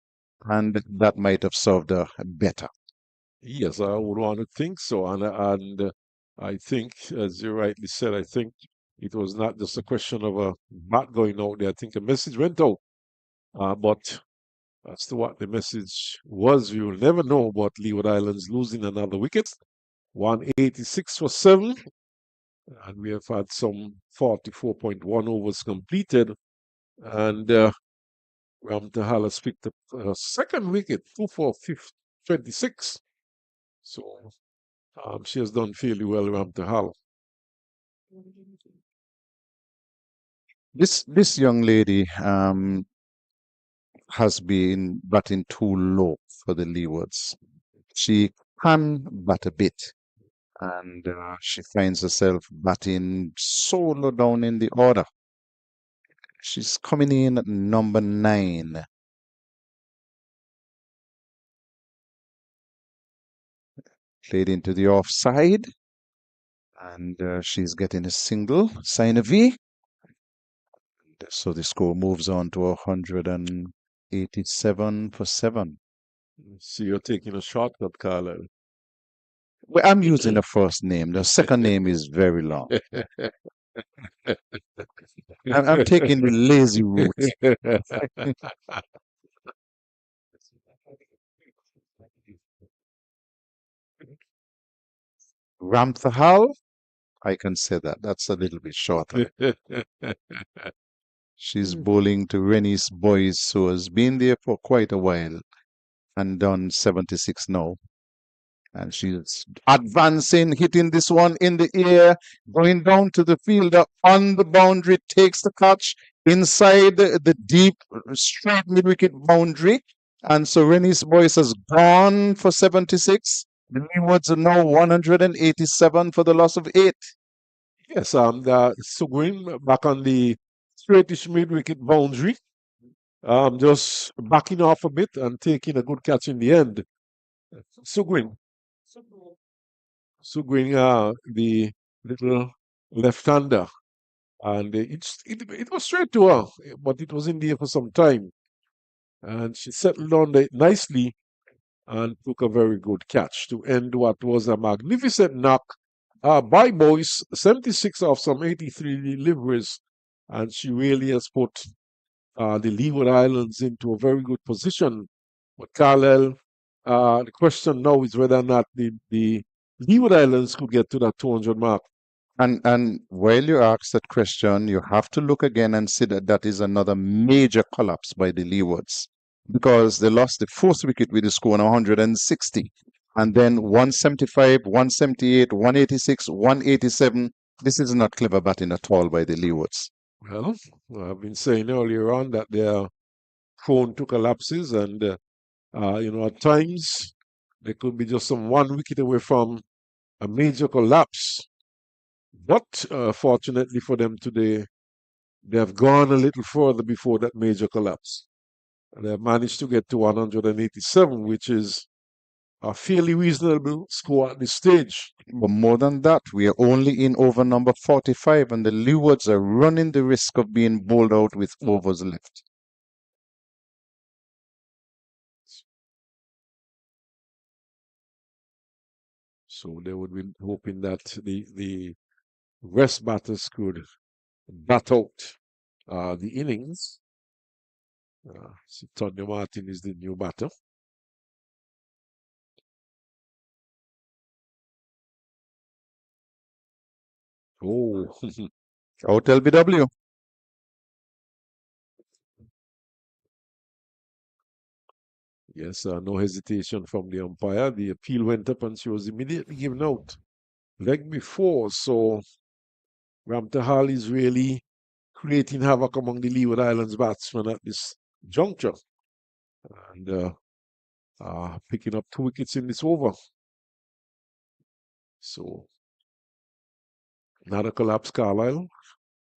Speaker 1: and that might have served her better.
Speaker 5: Yes, I would want to think so. And I think, as you rightly said, I think it was not just a question of a bat going out there. I think a message went out. But as to what the message was, we will never know. But Leeward Islands losing another wicket. 186 for 7. And we have had some 44.1 overs completed. And Ramtahal has picked up a second wicket, 2 for 26. So she has done fairly well, Ramtahal.
Speaker 1: This young lady has been batting too low for the Leewards. She can bat a bit, and she finds herself batting so low down in the order. She's coming in at number 9. Played into the offside, and she's getting a single, sign a V. So the score moves on to 187 for 7.
Speaker 5: So you're taking a shortcut, Carlisle.
Speaker 1: Well, I'm using the first name. The second name is very long. I'm taking the lazy route. Ramthahal, I can say that. That's a little bit shorter. She's bowling to Rennie's Boyce, who has been there for quite a while and done 76 now. And she's advancing, hitting this one in the air, going down to the fielder on the boundary, takes the catch inside the deep, straight mid-wicket boundary. And so Rennie's Boyce has gone for 76. The Leewards are now 187 for the loss of 8.
Speaker 5: Yes, Sugwin back on the straightish mid-wicket boundary. Just backing off a bit and taking a good catch in the end. Sugwin, the little left-hander, and it was straight to her, but it was in the air for some time, and she settled on it nicely and took a very good catch to end what was a magnificent knock by Boyce, 76 off some 83 deliveries, and she really has put the Leeward Islands into a very good position. But Carlisle, the question now is whether or not the Leeward Islands could get to that 200 mark.
Speaker 1: And while you ask that question, you have to look again and see that that is another major collapse by the Leewards, because they lost the fourth wicket with the score on 160, and then 175, 178, 186, 187. This is not clever batting at all by the Leewards.
Speaker 5: Well, I've been saying earlier on that they are prone to collapses, and at times they could be just some one wicket away from a major collapse. But fortunately for them today, they have gone a little further before that major collapse. And they have managed to get to 187, which is a fairly reasonable score at this stage.
Speaker 1: But more than that, we are only in over number 45, and the Leewards are running the risk of being bowled out with overs left.
Speaker 5: So they would be hoping that the rest batters could bat out the innings. Tony Martin is the new batter. Oh,
Speaker 1: Out LBW.
Speaker 5: yes, no hesitation from the umpire. The appeal went up and she was immediately given out. Leg before, so Ramtahal is really creating havoc among the Leeward Islands batsmen at this juncture. And picking up 2 wickets in this over. So, not a collapse, Carlisle.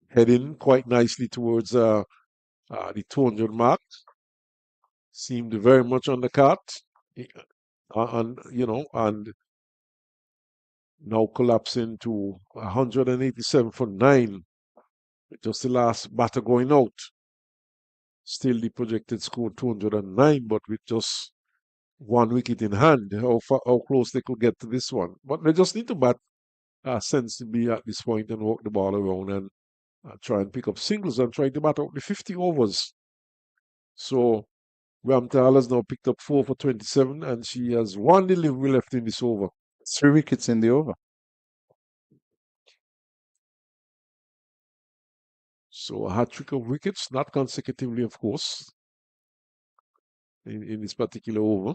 Speaker 5: Heading quite nicely towards the 200 mark. Seemed very much on the cart. And now collapsing to 187 for 9. Just the last batter going out. Still the projected score 209, but with just 1 wicket in hand. How close they could get to this one. But they just need to bat sensibly at this point and walk the ball around and try and pick up singles and try to bat out the 50 overs. So Ramtal has now picked up 4 for 27, and she has 1 delivery left in this over.
Speaker 1: 3 wickets in the over.
Speaker 5: So a hat-trick of wickets, not consecutively, of course, in this particular over.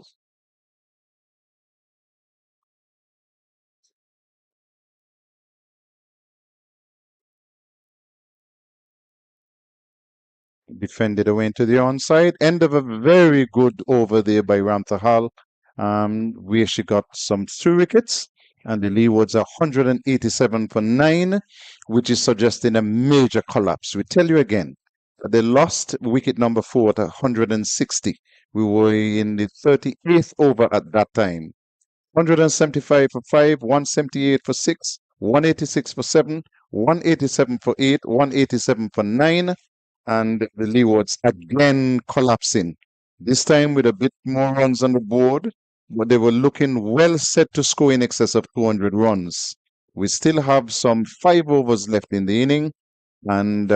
Speaker 1: Defended away into the onside. End of a very good over there by Ramthahal, where she got some 3 wickets. And the Leewards are 187 for 9, which is suggesting a major collapse. We tell you again, they lost wicket number 4 at 160. We were in the 38th over at that time. 175 for 5, 178 for 6, 186 for 7, 187 for 8, 187 for 9, and the Leewards again collapsing. This time with a bit more runs on the board, but they were looking well set to score in excess of 200 runs. We still have some 5 overs left in the inning, and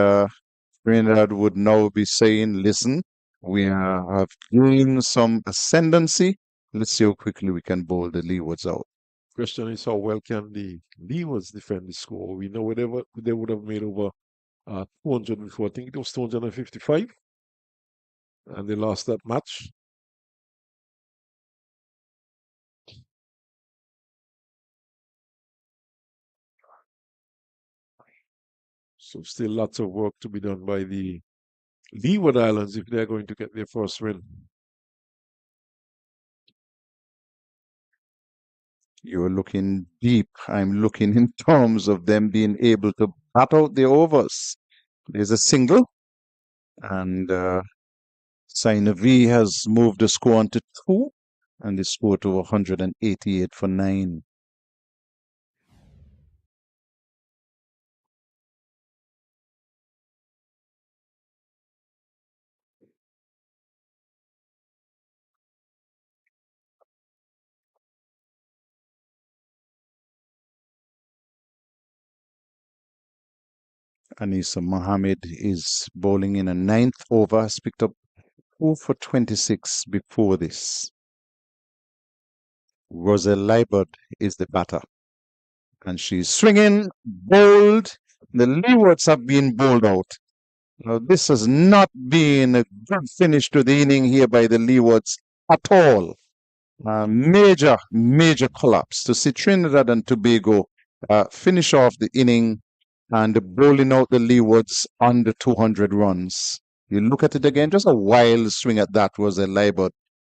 Speaker 1: Trinidad would now be saying, listen, we have gained some ascendancy. Let's see how quickly we can bowl the Leewards out.
Speaker 5: Question is, how well can the Leewards defend the score? We know whatever they would have made over 200 before. I think it was 255, and they lost that match. So still lots of work to be done by the Leeward Islands if they're going to get their first win.
Speaker 1: You're looking deep. I'm looking in terms of them being able to bat out the overs. There's a single, and Sina V has moved the score on to 2, and the score to 188 for 9. Anisa Mohammed is bowling in a 9th over, has picked up 2 for 26 before this. Roselle Leibert is the batter, and she's swinging, bowled. The Leewards have been bowled out. Now, this has not been a good finish to the inning here by the Leewards at all. Major collapse to see Trinidad and Tobago finish off the inning and bowling out the Leewards under 200 runs. You look at it again, just a wild swing at that was a Leibert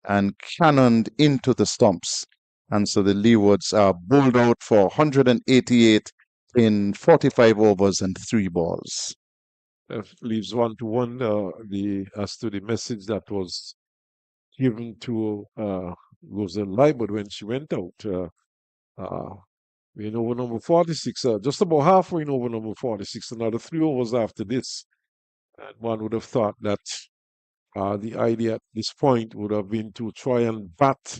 Speaker 1: and cannoned into the stumps. And so the Leewards are bowled out for 188 in 45 overs and 3 balls.
Speaker 5: That leaves one to wonder as to the message that was given to Roselle Leibert when she went out. We're in over number 46, just about halfway in over number 46, another 3 overs after this. And one would have thought that the idea at this point would have been to try and bat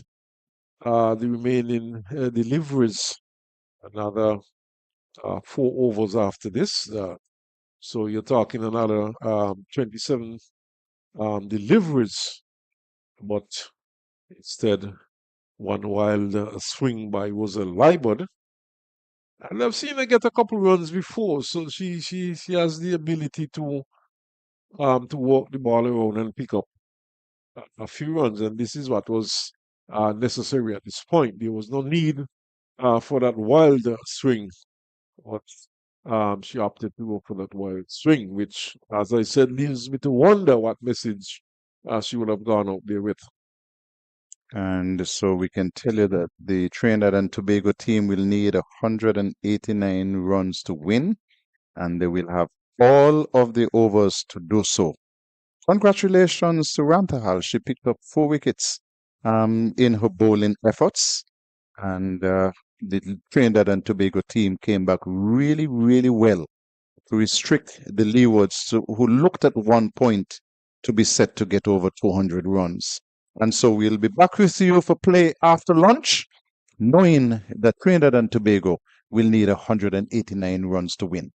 Speaker 5: the remaining deliveries, another 4 overs after this. So you're talking another 27 deliveries, but instead, one wild swing by Roselle Leibert. And I've seen her get a couple runs before, so she has the ability to walk the ball around and pick up a few runs, and this is what was necessary at this point. There was no need for that wild swing, but she opted to go for that wild swing, which, as I said, leaves me to wonder what message she would have gone out there with.
Speaker 1: And so we can tell you that the Trinidad and Tobago team will need 189 runs to win, and they will have all of the overs to do so. Congratulations to Rantahal. She picked up 4 wickets in her bowling efforts, and the Trinidad and Tobago team came back really, really well to restrict the Leewards, who looked at one point to be set to get over 200 runs. And so we'll be back with you for play after lunch, knowing that Trinidad and Tobago will need 189 runs to win.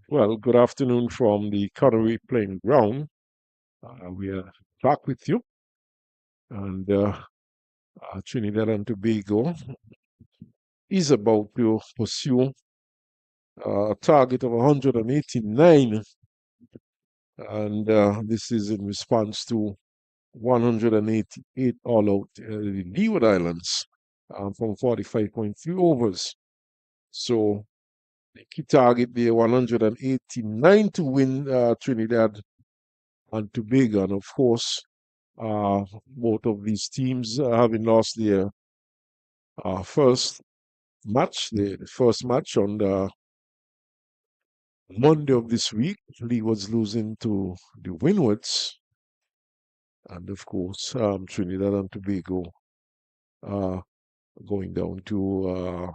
Speaker 5: Well, good afternoon from the Connery playing ground. We are back with you, and Trinidad and Tobago is about to pursue a target of 189, and this is in response to 188 all out the Leeward Islands from 45.3 overs. So the key target there 189 to win Trinidad and Tobago, and of course, both of these teams having lost their first match, the first match on the Monday of this week. Leeward's losing to the Winwards, and of course, Trinidad and Tobago going down to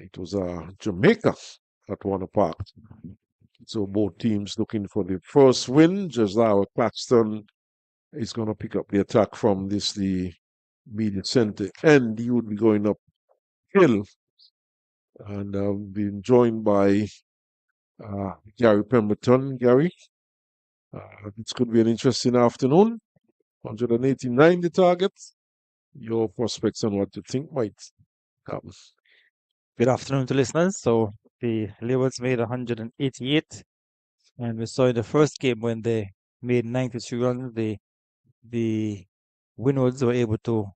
Speaker 5: it was Jamaica at Warner Park. So both teams looking for the first win. Just now, Claxton is going to pick up the attack from the media center, and he would be going uphill, and being joined by Gary Pemberton. Gary, this could be an interesting afternoon. 189 the target. Your prospects on what you think might happen.
Speaker 6: Good afternoon to listeners. So the Leewards made 188, and we saw in the first game when they made 93 runs, the Winwoods were able to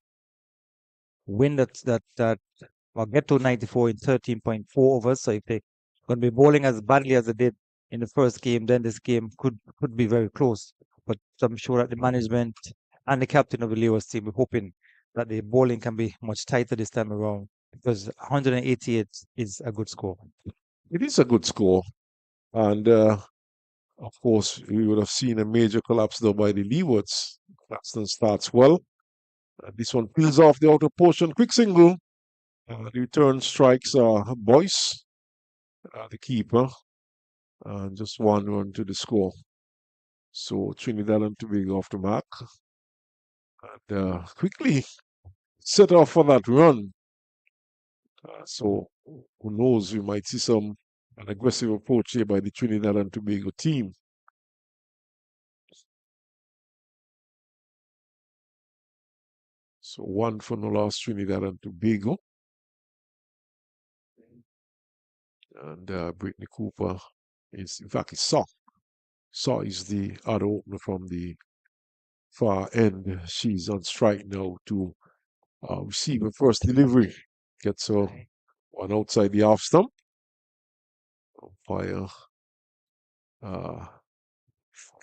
Speaker 6: win or get to 94 in 13.4 overs. So if they're going to be bowling as badly as they did in the first game, then this game could be very close. But I'm sure that the management and the captain of the Leewards team are hoping that the bowling can be much tighter this time around, because 188 is a good score.
Speaker 5: It is a good score, and of course, we would have seen a major collapse though by the Leewards. Claxton starts well. This one peels off the outer portion. Quick single. The return strikes Boyce, the keeper, and just one run to the score. So Trinidad and Tobago off the mark, and quickly set off for that run. So who knows, we might see an aggressive approach here by the Trinidad and Tobago team. So one for no loss, Trinidad and Tobago. And Brittany Cooper is, in fact, it's Saw. Saw is the other opener from the far end. She's on strike now to receive her first delivery. Gets her one outside the off stump. Umpire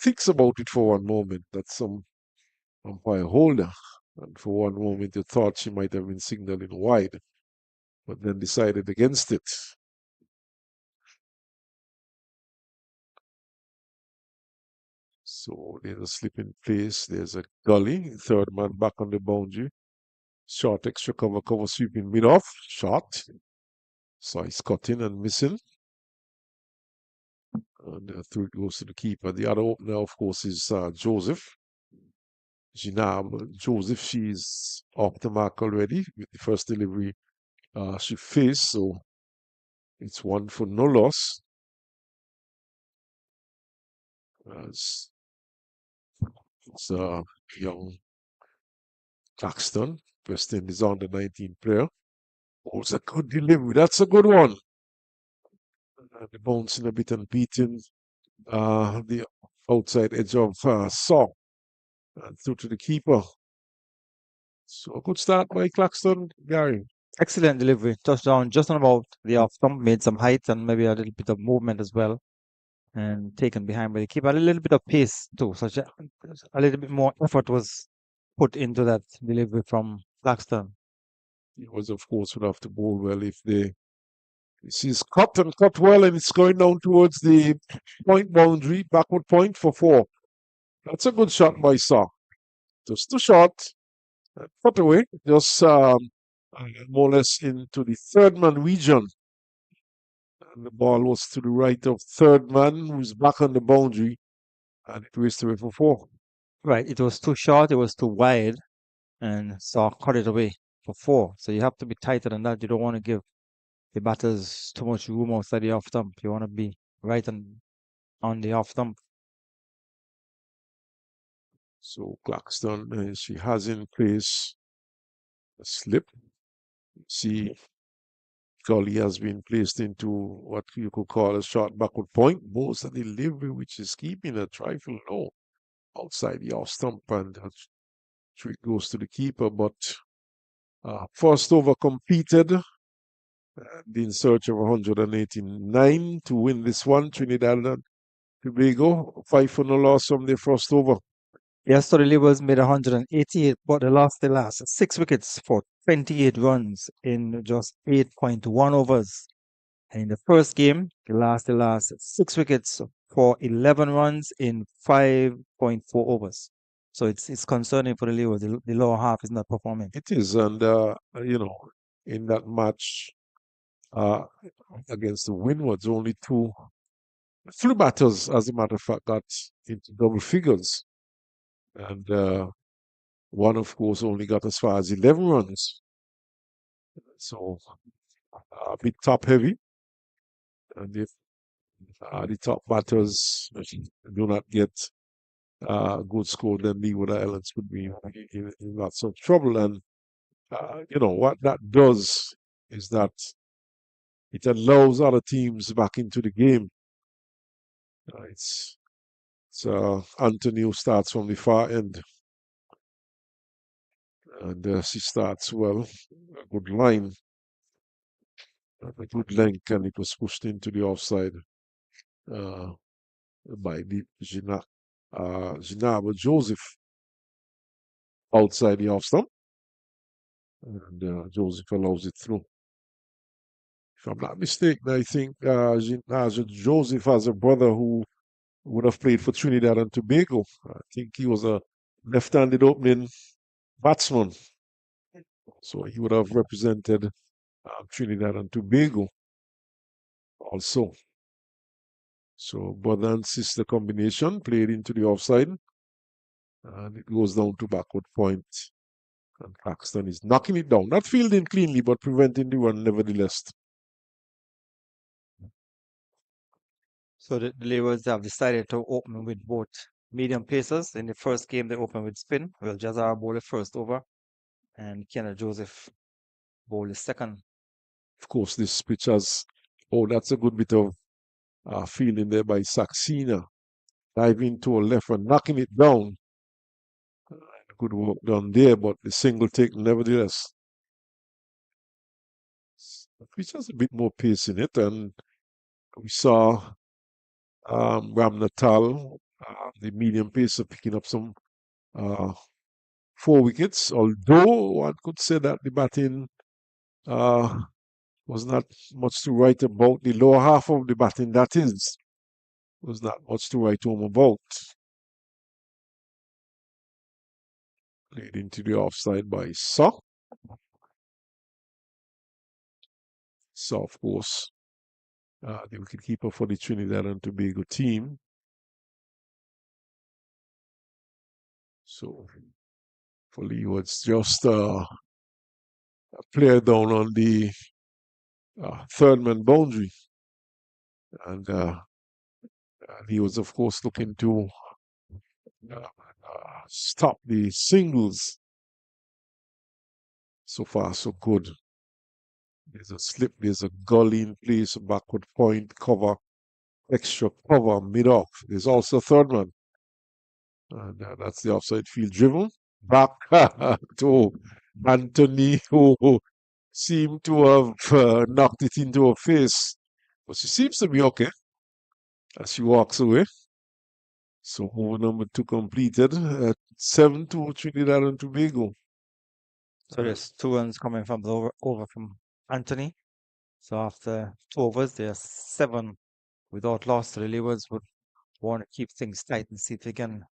Speaker 5: thinks about it for one moment. That's some umpire holder. And for one moment, you thought she might have been signaling wide, but then decided against it. So there's a slip in place. There's a gully. Third man back on the boundary. Short extra cover sweeping mid off. Shot. So he's cutting and missing. And through it goes to the keeper. The other opener, of course, is Joseph. Jinab Joseph, she's off the mark already with the first delivery she faced. So it's one for no loss. As it's young Claxton, West Indies under 19 player. Oh, it's a good delivery. That's a good one. The bouncing a bit and beating the outside edge of Saw and through to the keeper. So a good start by Claxton, Gary.
Speaker 6: Excellent delivery. Touchdown just on about the off stump, made some height and maybe a little bit of movement as well. And taken behind by the keeper. A little bit of pace too. Such a little bit more effort was put into that delivery from Claxton.
Speaker 5: He was, of course, would have to bowl well if she's cut and cut well, and it's going down towards the point boundary, backward point for 4. That's a good shot by Saw. Just too short. Cut away, just more or less into the third man region. And the ball was to the right of third man, who's back on the boundary, and it raced away for 4.
Speaker 6: Right, it was too short, it was too wide, and Saw cut it away for 4. So you have to be tighter than that. You don't want to give the batter's too much room outside the off stump. You want to be right on the off stump.
Speaker 5: So Claxton, she has in place a slip. See, Gully has been placed into what you could call a short backward point. Most of the delivery, which is keeping a trifle low outside the off stump, and it goes to the keeper. But first over completed, in search of 189 to win this one. Trinidad and Tobago, 5 for no loss from their first over.
Speaker 6: Yes, so the Leewards made 188, but they lost the last 6 wickets for 28 runs in just 8.1 overs. And in the first game, they lost the last 6 wickets for 11 runs in 5.4 overs. So it's concerning for the Leewards. The lower half is not performing.
Speaker 5: It is, and in that match against the Windwards, only three batters, as a matter of fact, got into double figures. And one, of course, only got as far as 11 runs. So a bit top heavy. And if the top batters do not get a good score, then Leeward Islands could be in lots of trouble. And, what that does is that it allows other teams back into the game. It's Anthony who starts from the far end. And she starts well, a good line, a good length, and it was pushed into the offside by the Ginaba Joseph outside the off stump. And Joseph allows it through. If I'm not mistaken, I think Joseph has a brother who would have played for Trinidad and Tobago. I think he was a left-handed opening batsman. So he would have represented Trinidad and Tobago also. So brother and sister combination played into the offside. And it goes down to backward point. And Claxton is knocking it down. Not fielding cleanly, but preventing the run nevertheless.
Speaker 6: So the Leewards have decided to open with both medium pacers. In the first game, they opened with spin. Well, Jazar bowled the first over, and Kenneth Joseph bowled the second.
Speaker 5: Of course, this pitch has, that's a good bit of fielding there by Saxena. Diving to a left and knocking it down. Good work done there, but the single take nevertheless. The pitch has a bit more pace in it, and we saw Ram Natal, the medium pacer, picking up some 4 wickets, although one could say that the batting was not much to write about. The lower half of the batting, that is, was not much to write home about. Played into the offside by Saw. Saw, of course, the wicketkeeper for the Trinidad and Tobago team. So for Leeward's just a player down on the third man boundary. And he was, of course, looking to stop the singles. So far, so good. There's a slip, there's a gully in place, a backward point, cover, extra cover, mid-off. There's also a third man. And that's the offside field driven. Back to Anthony, who seemed to have knocked it into her face. But she seems to be okay as she walks away. So over number 2 completed. 7-2 Trinidad and Tobago.
Speaker 6: So there's 2 runs coming from the over from Anthony. So after 2 overs, there's 7 without loss. So the Leewards would want to keep things tight and see if they can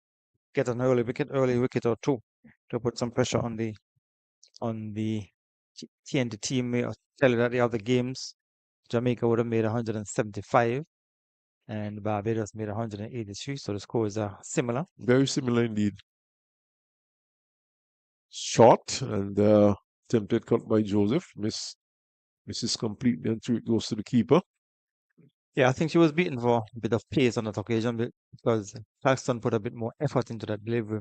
Speaker 6: get an early wicket or 2 to put some pressure on the TNT team. I'll tell you that the other games, Jamaica would have made 175 and Barbados made 183. So the scores are similar.
Speaker 5: Very similar indeed. Short and attempted cut by Joseph. Missed Misses completely and through it goes to the keeper.
Speaker 6: Yeah, I think she was beaten for a bit of pace on that occasion because Claxton put a bit more effort into that delivery,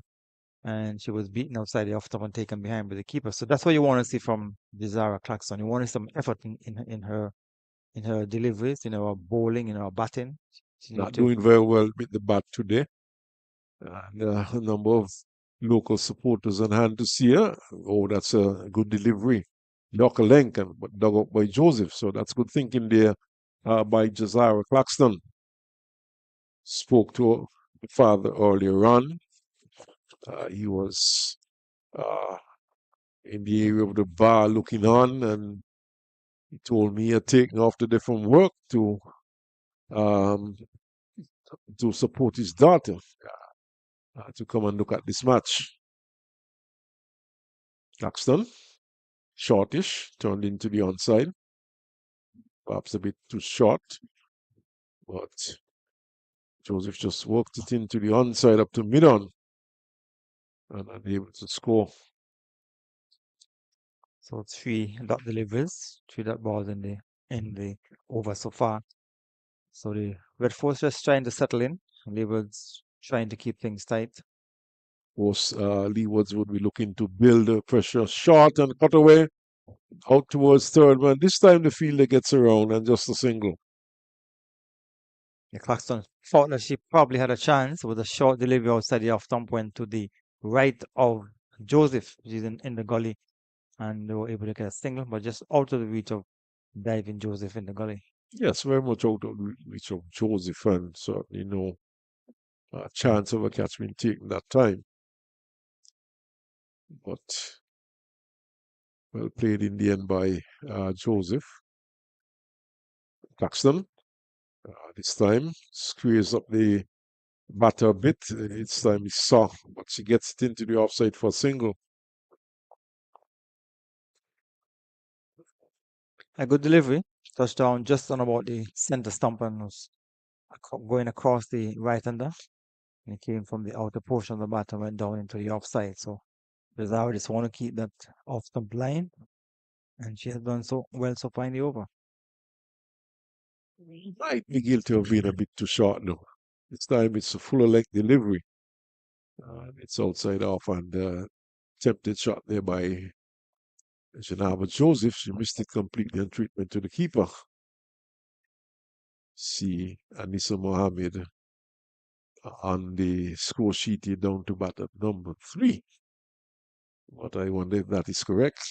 Speaker 6: and she was beaten outside the off stump and taken behind by the keeper. So that's what you want to see from Desira Claxton. You want to see some effort in her deliveries, in her bowling, in her batting. She need
Speaker 5: Not
Speaker 6: to.
Speaker 5: doing very well with the bat today. And a number of local supporters on hand to see her. Oh, that's a good delivery. Knock a length, but dug up by Joseph. So that's good thinking there by Josiah Claxton. Spoke to the father earlier on. He was in the area of the bar looking on, and he told me he had taken off to different work um, to support his daughter to come and look at this match. Claxton, shortish, turned into the onside. Perhaps a bit too short, but Joseph just worked it into the onside up to mid-on and unable to score.
Speaker 6: So 3 dot deliveries, 3 dot balls in the over so far. So the Red Force just trying to settle in. Leeward's trying to keep things tight.
Speaker 5: Of course, Leewards would be looking to build the pressure short and cut away out towards third man. This time the fielder gets around and just a single.
Speaker 6: Yeah, Claxton thought that she probably had a chance with a short delivery outside the off stump, went to the right of Joseph, which is in the gully, and they were able to get a single, but just out of the reach of diving Joseph in the gully.
Speaker 5: Yes, very much out of reach of Joseph, and certainly no chance of a catch being taken that time. But well played in the end by Joseph. Claxton, this time, squares up the batter a bit. This time he's soft, but she gets it into the offside for a single.
Speaker 6: A good delivery, touchdown just on about the center stump and was going across the right hander. And it came from the outer portion of the bat and went down into the offside. So Rizal just want to keep that off stump line, and she has done so well so far in the over.
Speaker 5: He might be guilty of being a bit too short now. This time it's a fuller leg delivery. It's outside off and tempted shot there by Janaba Joseph. She missed it completely on treatment to the keeper. See Anissa Mohammed on the score sheet here down to bat at number 3. But I wonder if that is correct.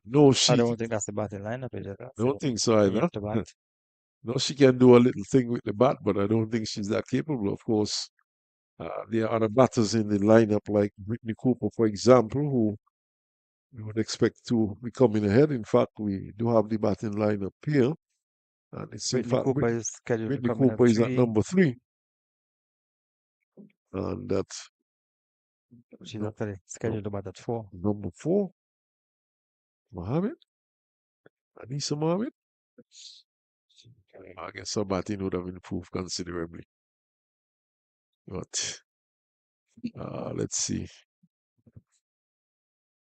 Speaker 5: No,
Speaker 6: I
Speaker 5: she
Speaker 6: don't think that's the batting lineup.
Speaker 5: don't think so either.
Speaker 6: To bat.
Speaker 5: No, she can do a little thing with the bat, but I don't think she's that capable. Of course, there are other batters in the lineup like Brittany Cooper, for example, who we would expect to be coming ahead. In fact, we do have the batting lineup here. And it's in
Speaker 6: Brittany
Speaker 5: fact
Speaker 6: Cooper is scheduled to
Speaker 5: Brittany
Speaker 6: come in
Speaker 5: Cooper
Speaker 6: at
Speaker 5: is at
Speaker 6: 3.
Speaker 5: number 3. And that's
Speaker 6: She's actually scheduled to bat at 4.
Speaker 5: number 4. Mohammed? Anissa Mohammed? I guess her batting would have improved considerably. But let's see.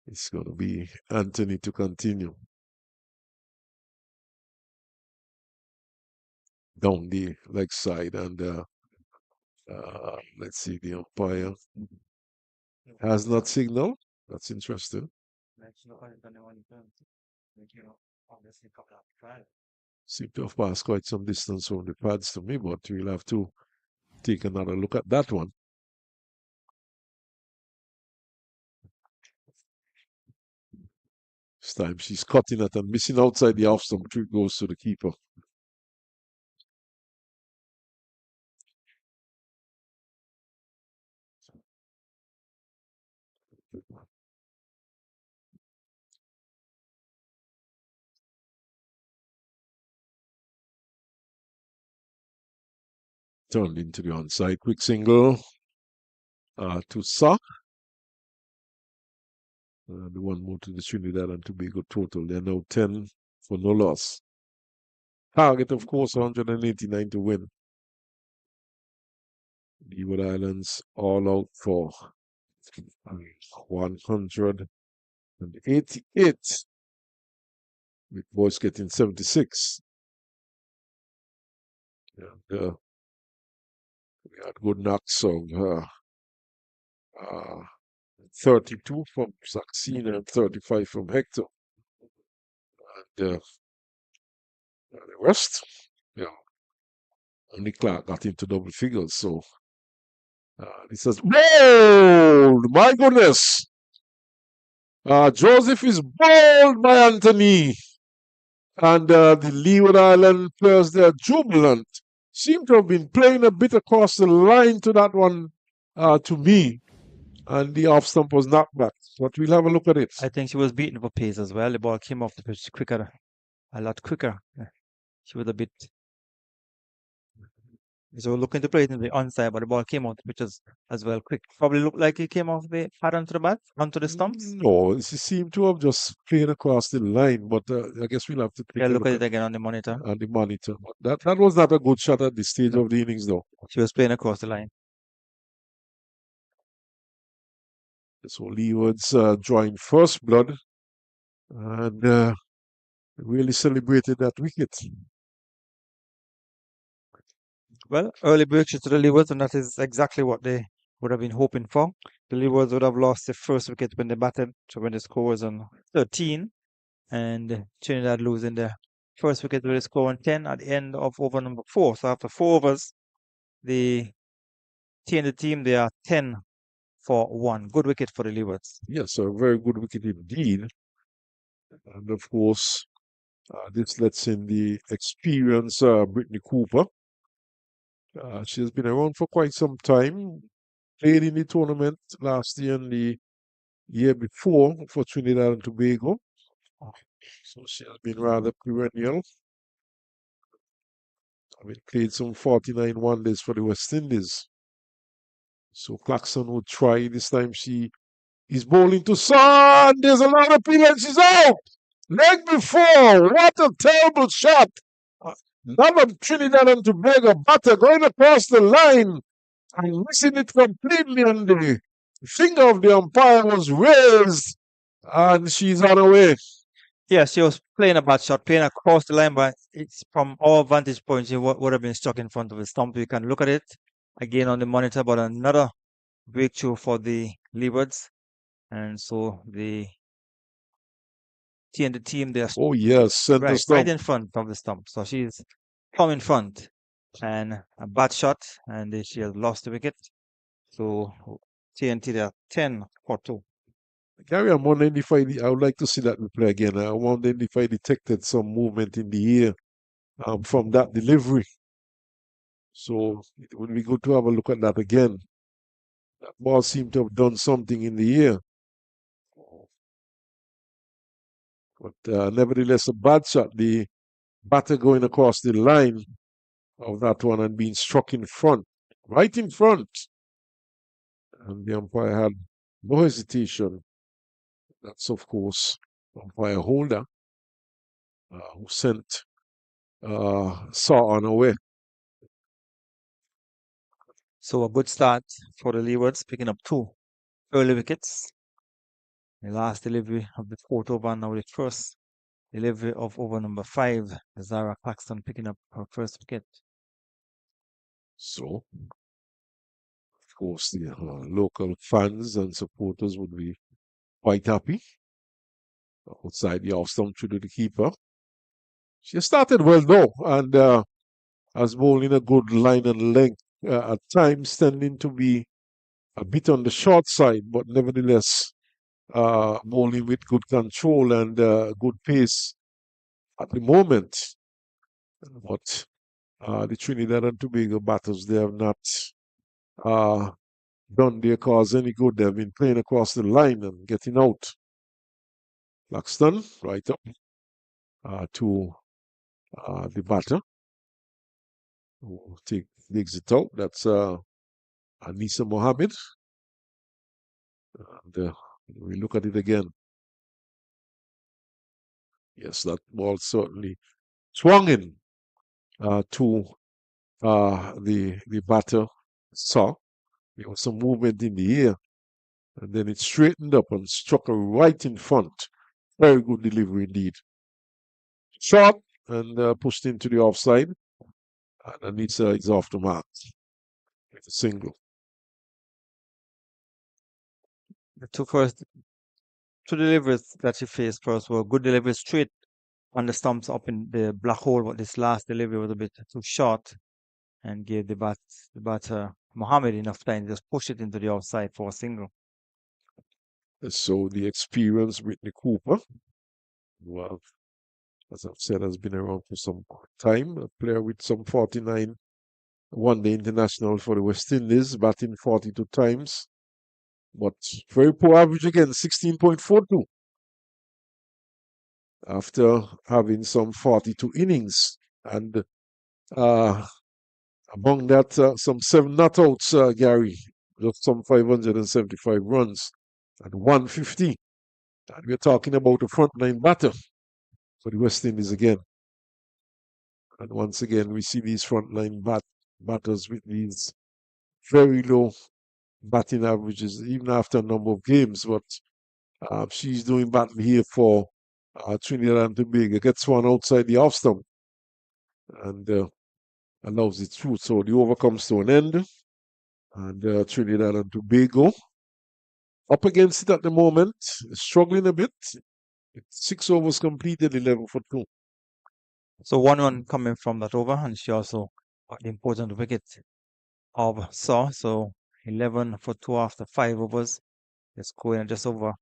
Speaker 5: It's going to be Anthony to continue. Down the leg side, and let's see, the umpire has not signaled. That's interesting. Seem to have passed quite some distance from the pads to me, but we'll have to take another look at that one. This time she's cutting it and missing outside the off stump. It goes to the keeper. Turned into the onside. Quick single to Sa. The one more to the Trinidad and Tobago total. They're now 10 for no loss. Target, of course, 189 to win. Leeward Islands all out for 188. with boys getting 76. And we had good knocks of 32 from Saxena and 35 from Hector. And the rest, only Clark got into double figures. So he says, bold! My goodness! Joseph is bold by Anthony. And the Leeward Island players, they're jubilant. Seem to have been playing a bit across the line to that one to me. And the off stump was knocked back. But we'll have a look at it.
Speaker 6: I think she was beaten for pace as well. The ball came off the pitch quicker, a lot quicker. She was a bit. So looking to play it in the onside, but the ball came off the pitch as well quick. Probably looked like it came off the pad onto the bat, onto the stumps.
Speaker 5: No, she seemed to have just played across the line, but I guess we'll have to take
Speaker 6: Yeah,
Speaker 5: a
Speaker 6: look
Speaker 5: look
Speaker 6: at it again on the monitor.
Speaker 5: on the monitor. But that was not a good shot at this stage of the innings, though.
Speaker 6: She was playing across the line.
Speaker 5: So Leeward's drawing first blood and really celebrated that wicket.
Speaker 6: Well, early breakthrough to the Leewards, and that is exactly what they would have been hoping for. The Leewards would have lost the first wicket when they batted, so when the score was on 13, and Trinidad losing the first wicket with a score on 10 at the end of over number 4. So after 4 overs, the team, they are 10 for 1. Good wicket for the Leewards.
Speaker 5: Yes, a very good wicket indeed. And of course, this lets in the experienced Brittany Cooper. She has been around for quite some time. Played in the tournament last year and the year before for Trinidad and Tobago. So she has been rather perennial. Played some 49 one-days for the West Indies. So Claxon would try. This time she is bowling to Son. There's another appeal and she's out. Leg before. What a terrible shot. Another Trinidad and Tobago batter going across the line and missing it completely, and the finger of the umpire was raised and she's on her way.
Speaker 6: Yeah, she was playing a bad shot, playing across the line, but it's from our vantage point, she would have been struck in front of the stump. You can look at it again on the monitor, but another breakthrough for the Leewards. And so the team, they're
Speaker 5: Oh yes, center
Speaker 6: right
Speaker 5: stump.
Speaker 6: in front of the stump. So she's come in front, and a bad shot, and she has lost the wicket. So TNT, they are 10 for 2.
Speaker 5: Gary, I would like to see that replay again. I wonder if I detected some movement in the air from that delivery. So it would be good to have a look at that again. That ball seemed to have done something in the air. But nevertheless, a bad shot. The batter going across the line of that one and being struck in front, right in front. And the umpire had no hesitation. That's, of course, umpire Holder, who sent Saw on away.
Speaker 6: So a good start for the Leewards, picking up 2 early wickets. The last delivery of the 4th over, now the first delivery of over number 5. Zara Claxton picking up her first wicket.
Speaker 5: So, of course, the local fans and supporters would be quite happy. Outside the off stump to the keeper. She started well though, and has bowling a good line and length. At times tending to be a bit on the short side, but nevertheless bowling with good control and good pace at the moment. But the Trinidad and Tobago batters, they have not done their cause any good. They've been playing across the line and getting out. Claxton right up to the batter who takes it out. That's Anisa Mohammed. And we look at it again. Yes, that ball certainly swung in to the batter. Saw there was some movement in the air, and then it straightened up and struck her right in front. Very good delivery indeed. shot and pushed into the offside. And it's off the mark with a single.
Speaker 6: The two deliveries that she faced first were good deliveries straight on the stumps up in the black hole, but this last delivery was a bit too short and gave the batter Mohammed enough time to just push it into the offside for a single.
Speaker 5: So the experienced Whitney Cooper, well, as I've said, has been around for some time, a player with some 49 one-day international for the West Indies, batting 42 times, but very poor average again, 16.42, after having some 42 innings. And among that, some 7 not outs, Gary, just some 575 runs and 150. And we're talking about a frontline batter for the West Indies again. And once again, we see these frontline batters with these very low batting averages, even after a number of games. But she's doing battle here for Trinidad and Tobago. Gets one outside the off stump and allows it through. So the over comes to an end. And Trinidad and Tobago up against it at the moment, struggling a bit. 6 overs completed, 11 for 2.
Speaker 6: So 1 run coming from that over, and she also got the important wicket of Saw. So 11 for 2 after 5 overs. They're scoring just over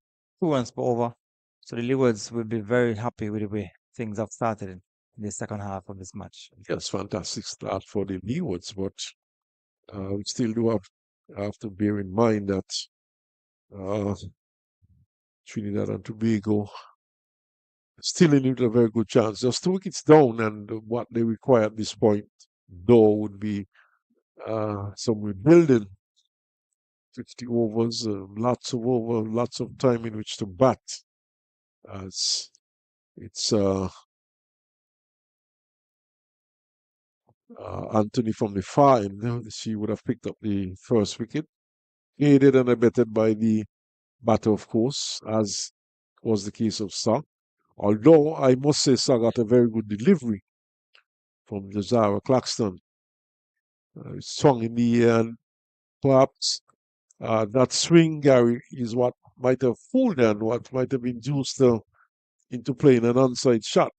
Speaker 6: 2 runs per over. So the Leewards will be very happy with the way things have started in the second half of this match.
Speaker 5: Yes, fantastic start for the Leewards, but we still do have to bear in mind that Trinidad and Tobago still in with a very good chance. Just 2 wickets down, and what they require at this point, though, would be some rebuilding. 50 overs, lots of time in which to bat. As it's Anthony from the far end. She would have picked up the first wicket, aided and abetted by the batter, of course, as was the case of Sa. Although I must say Sa got a very good delivery from Jazara Claxton. Swung in the air, and perhaps that swing, Gary, is what might have fooled her and what might have induced her into playing an onside shot.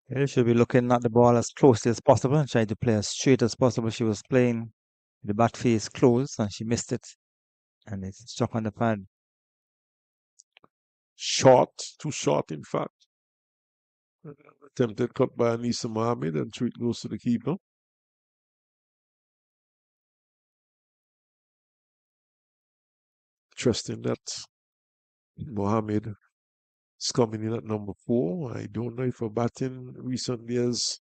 Speaker 6: You should be looking at the ball as closely as possible and trying to play as straight as possible. She was playing the bat face closed and she missed it. And it struck on the pad.
Speaker 5: Short, too short, in fact. Attempted cut by Anisa Mohammed, and it goes to the keeper. Interesting that Mohammed is coming in at number 4. I don't know if her batting recently has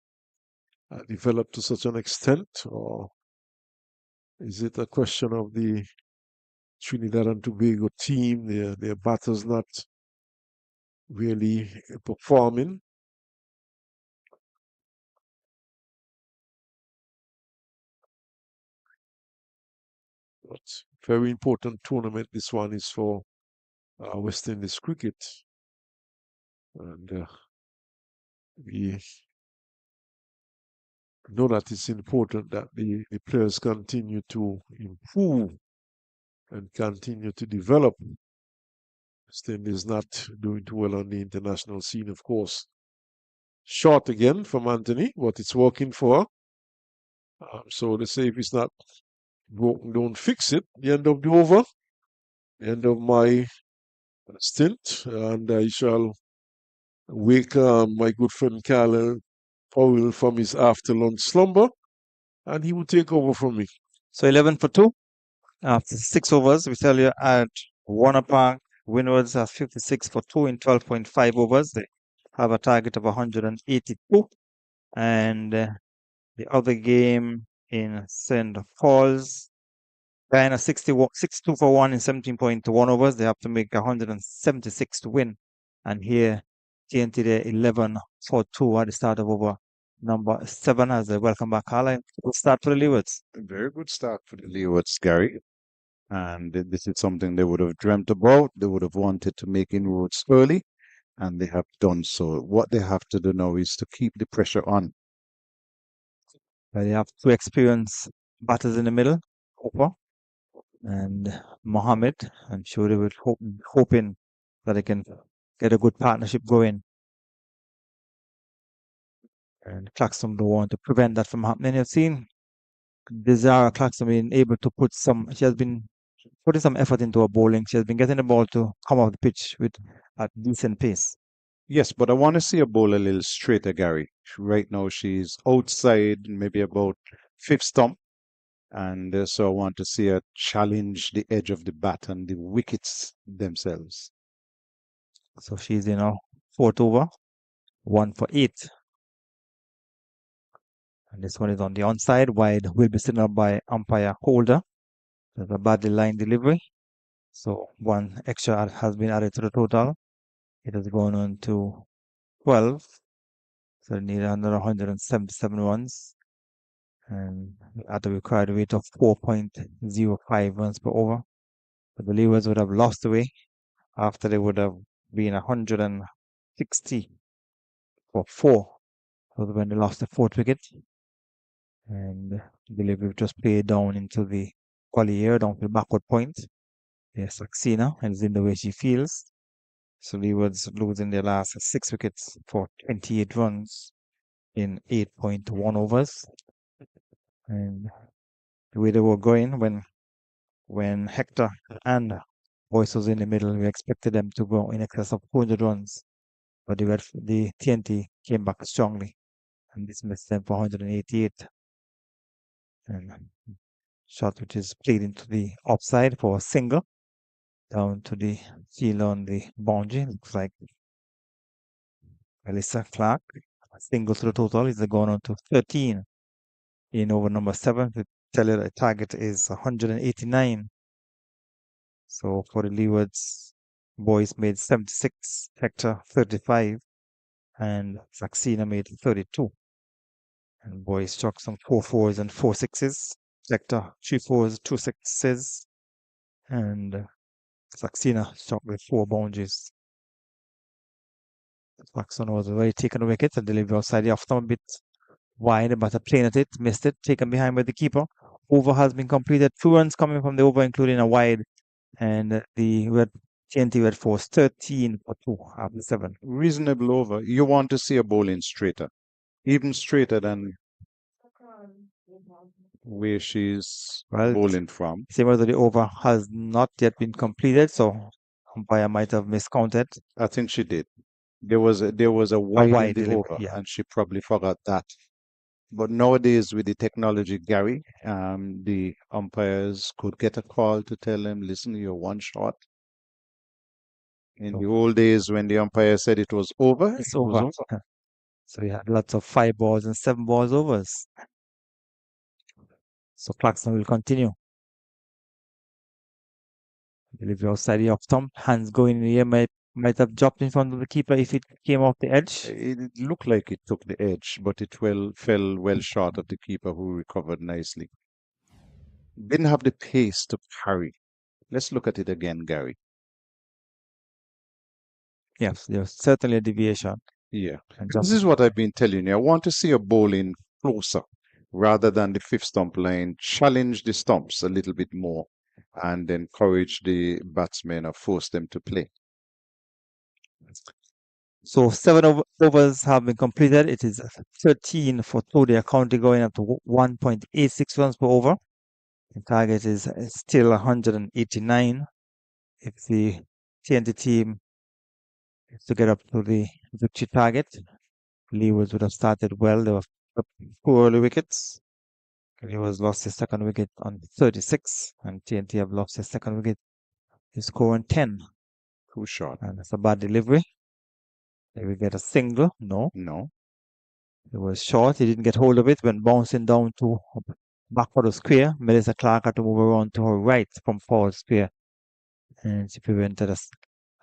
Speaker 5: developed to such an extent, or is it a question of the Trinidad and Tobago team, their batters not really performing. But very important tournament this one is for West Indies cricket. And we know that it's important that the players continue to improve and continue to develop. West Indies not doing too well on the international scene, of course. Short again from Anthony, but it's working for her. So they say if it's not broken, don't fix it. The end of the over, the end of my stint, and I shall wake my good friend Carl Powell from his after lunch slumber, and he will take over from me.
Speaker 6: So 11 for 2 after 6 overs. We tell you at Warner Park, Winwards has 56 for 2 in 12.5 overs. They have a target of 182. And the other game in St. Paul's, Guyana 62 for 1 in 17.1 overs. They have to make 176 to win. And here, TNT there 11 for 2 at the start of over number 7 as they welcome back Carla. Good start for the Leewards.
Speaker 1: A very good start for the Leewards, Gary. And this is something they would have dreamt about. They would have wanted to make inroads early. and they have done so. What they have to do now is to keep the pressure on.
Speaker 6: They have two experienced batters in the middle, Hooper and Mohammed. I'm sure they would hoping that they can get a good partnership going. And Claxton don't want to prevent that from happening. You've seen Desire Claxton being able to she has been putting some effort into her bowling. She has been getting the ball to come off the pitch with a decent pace.
Speaker 1: Yes, but I want to see a bowl a little straighter, Gary. Right now she's outside, maybe about fifth stump, and so I want to see her challenge the edge of the bat and the wickets themselves.
Speaker 6: So she's in a fourth over, 1 for 8. And this one is on the onside, wide will be signaled by umpire Holder. There's a badly lined delivery. So one extra has been added to the total. It has gone on to 12. So they need another 177 runs. And at the required rate of 4.05 runs per over. But the Leewards would have lost away after they would have been 160 for 4. So when they lost the fourth wicket. And delivery just played down into the gully here, down to the backward point. Yes, Saxena, and is in the way she feels. So Leeward's losing their last 6 wickets for 28 runs in 8.1 overs. And the way they were going when Hector and Boyce was in the middle, we expected them to go in excess of 200 runs. But the TNT came back strongly and dismissed them for 188. And shot which is played into the offside for a single down to the field on the boundary. Looks like Alyssa Clark. A single to the total is gone on to 13 in over number 7. The target is 189. So for the Leewards, Boys made 76, Hector 35, and Saxena made 32. And Boys struck some 4 4s and 4 6s. Hector 3 4s, 2 6s, and Saxena struck with 4 boundaries. Saxon was already taken a wicket and delivered outside the off stump a bit wide, but a plane at it, missed it, taken behind by the keeper. Over has been completed. 2 runs coming from the over, including a wide, and the TNT Red Force 13 for 2 after 7.
Speaker 1: Reasonable over. You want to see a bowling straighter, even straighter than where she's
Speaker 6: Well,
Speaker 1: bowling from.
Speaker 6: same as the over has not yet been completed, so umpire might have miscounted.
Speaker 1: I think she did. There was a wide in
Speaker 6: wide
Speaker 1: the
Speaker 6: delivery,
Speaker 1: over,
Speaker 6: yeah.
Speaker 1: and she probably forgot that. But nowadays, with the technology, Gary, the umpires could get a call to tell them, listen, you're one shot. In the old days, when the umpire said it was over,
Speaker 6: It's
Speaker 1: it was
Speaker 6: over.
Speaker 1: over.
Speaker 6: So we had lots of 5 balls and 7 balls overs. So Clarkson will continue. Delivery outside the off stump. Hands going in the air might have dropped in front of the keeper if it came off the edge.
Speaker 1: It looked like it took the edge, but it fell well short of the keeper, who recovered nicely. Didn't have the pace to parry. Let's look at it again, Gary.
Speaker 6: Yes, there's certainly a deviation.
Speaker 1: Yeah.
Speaker 6: And
Speaker 1: This is what I've been telling you. I want to see a bowling closer rather than the fifth stump line. Challenge the stumps a little bit more and encourage the batsmen or force them to play.
Speaker 6: So 7 overs have been completed. It is 13 for 2. They are currently going up to 1.86 runs per over. The target is still 189. If the TNT team is to get up to the victory target, Leeward would have started well. There were 4 early wickets. Leeward lost his second wicket on 36, and TNT have lost his second wicket. He's scoring 10.
Speaker 1: Too short.
Speaker 6: And it's a bad delivery. They will get a single. No.
Speaker 1: No.
Speaker 6: It was short. He didn't get hold of it when bouncing down to back for the square. Melissa Clark had to move around to her right from forward square. And she prevented a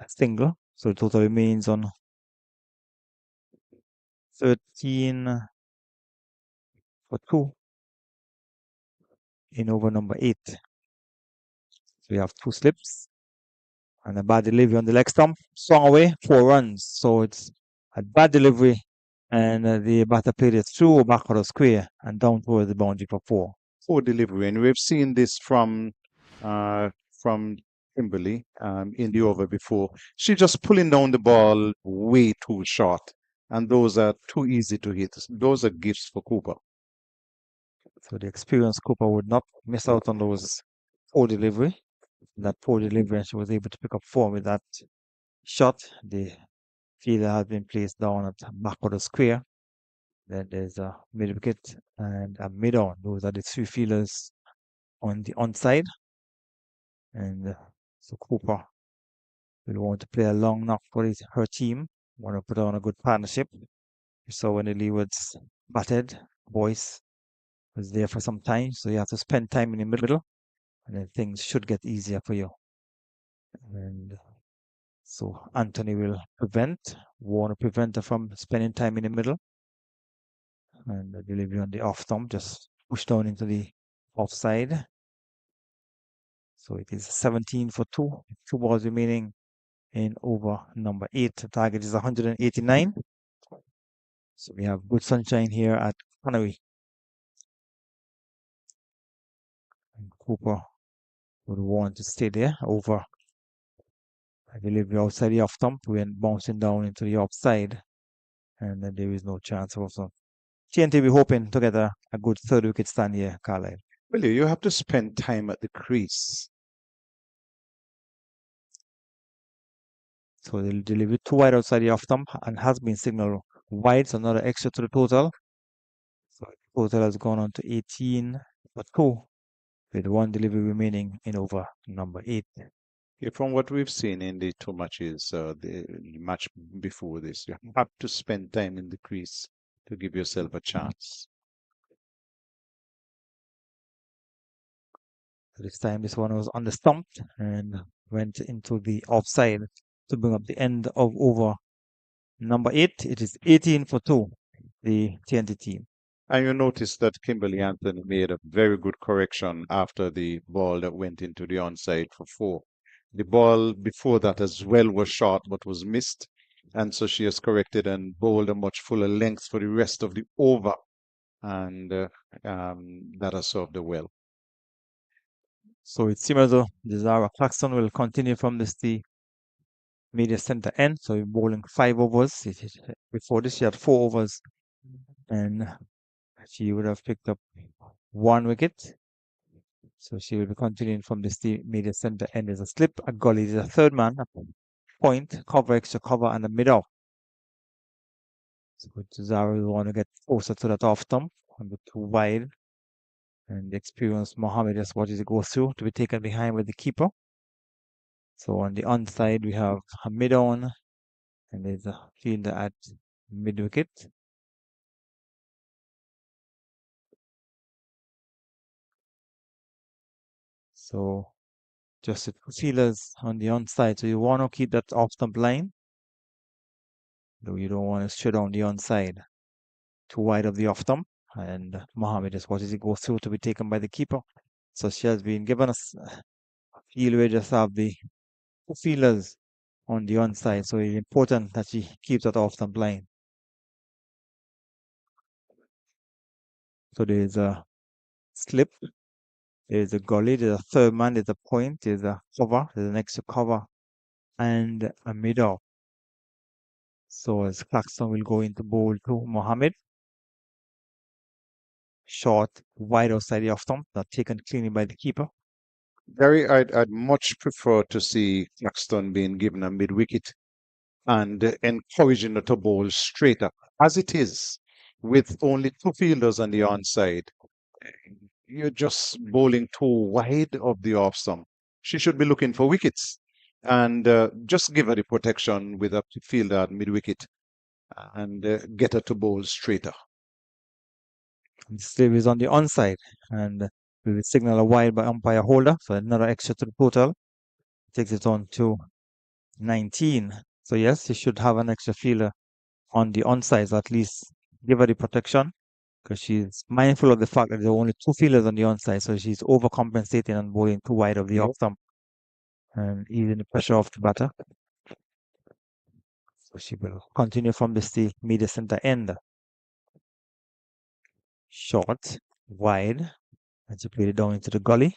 Speaker 6: single. So the total remains on 13 for 2 in over number 8. So we have 2 slips. And a bad delivery on the leg stump. Swung away, 4 runs. So it's a bad delivery. And the batter played it through back of the square and down towards the boundary for 4.
Speaker 1: Poor delivery, and we've seen this from Kimberly in the over before. She's just pulling down the ball way too short, and those are too easy to hit. Those are gifts for Cooper.
Speaker 6: So the experienced Cooper would not miss out on those poor delivery. That poor delivery, and she was able to pick up 4 with that shot. The fielder has been placed down at the back of the square. Then there's a mid wicket and a mid on. Those are the 3 fielders on the onside. And so Cooper will want to play a long knock for her team. Want to put on a good partnership. You saw when the Leewards batted, Boyce was there for some time, so you have to spend time in the middle, and then things should get easier for you. And so Anthony will want to prevent her from spending time in the middle. And the delivery on the off stump, just push down into the offside. So it is 17 for 2. 2 balls remaining in over number 8. The target is 189. So we have good sunshine here at Connery. And Cooper would want to stay there over a delivery outside the off stump, when bouncing down into the offside. And then there is no chance of some. TNT will be hoping to get a good 3rd wicket stand here, Carlisle.
Speaker 1: Well, you have to spend time at the crease.
Speaker 6: So they'll deliver 2 wide outside the off stump and has been signaled wide, so another extra to the total. So the total has gone on to 18 for 2, with 1 delivery remaining in over number 8.
Speaker 1: Yeah, from what we've seen in the 2 matches, the match before this, you have to spend time in the crease to give yourself a chance.
Speaker 6: This time this one was on the stump and went into the offside to bring up the end of over number 8. It is 18 for 2, the TNT team.
Speaker 1: And you notice that Kimberly Anthony made a very good correction after the ball that went into the onside for 4. The ball before that as well was short but was missed. And so she has corrected and bowled a much fuller length for the rest of the over. And that has served her well.
Speaker 6: So it seems as though Zara Claxton will continue from the media center end. So bowling 5 overs. Before this, she had 4 overs. And she would have picked up 1 wicket. So she will be continuing from the media center end. There's a slip, a gully, there's a 3rd man, a point, cover, extra cover, and a mid-off. So Zara will want to get closer to that off stump, on the 2 wide. And the experienced Mohammed just watches it go through to be taken behind with the keeper. So on the onside, we have a mid-on, and there's a fielder at mid-wicket. So just the 2 fielders on the onside. So you want to keep that off stump line, though you don't want to straight on the onside. 2 wide of the off stump, and Mohammed just watches it go through to be taken by the keeper. So she has been given us a field where just have the 2 fielders on the onside. So it's important that she keeps that off stump line. So there's a slip, there's a gully, there's a 3rd man, there's a point, there's a cover, there's an extra cover, and a mid-off. So as Claxton will go into bowl to Mohammed. Short, wide outside the off stump, not taken cleanly by the keeper.
Speaker 1: Gary, I'd much prefer to see Claxton being given a mid-wicket and encouraging her to bowl straighter. As it is, with only 2 fielders on the onside, you're just bowling too wide of the off stump. She should be looking for wickets and just give her the protection with a fielder at mid-wicket and get her to bowl straighter.
Speaker 6: The slip is on the onside, and we will signal a wide by umpire holder, so another extra to the total. Takes it on to 19. So yes, you should have an extra fielder on the onside, so at least give her the protection, because she's mindful of the fact that there are only 2 fielders on the onside, so she's overcompensating and bowling too wide of the off stump. and easing the pressure off the batter. So she will continue from the media center end. Short, wide, and she played it down into the gully.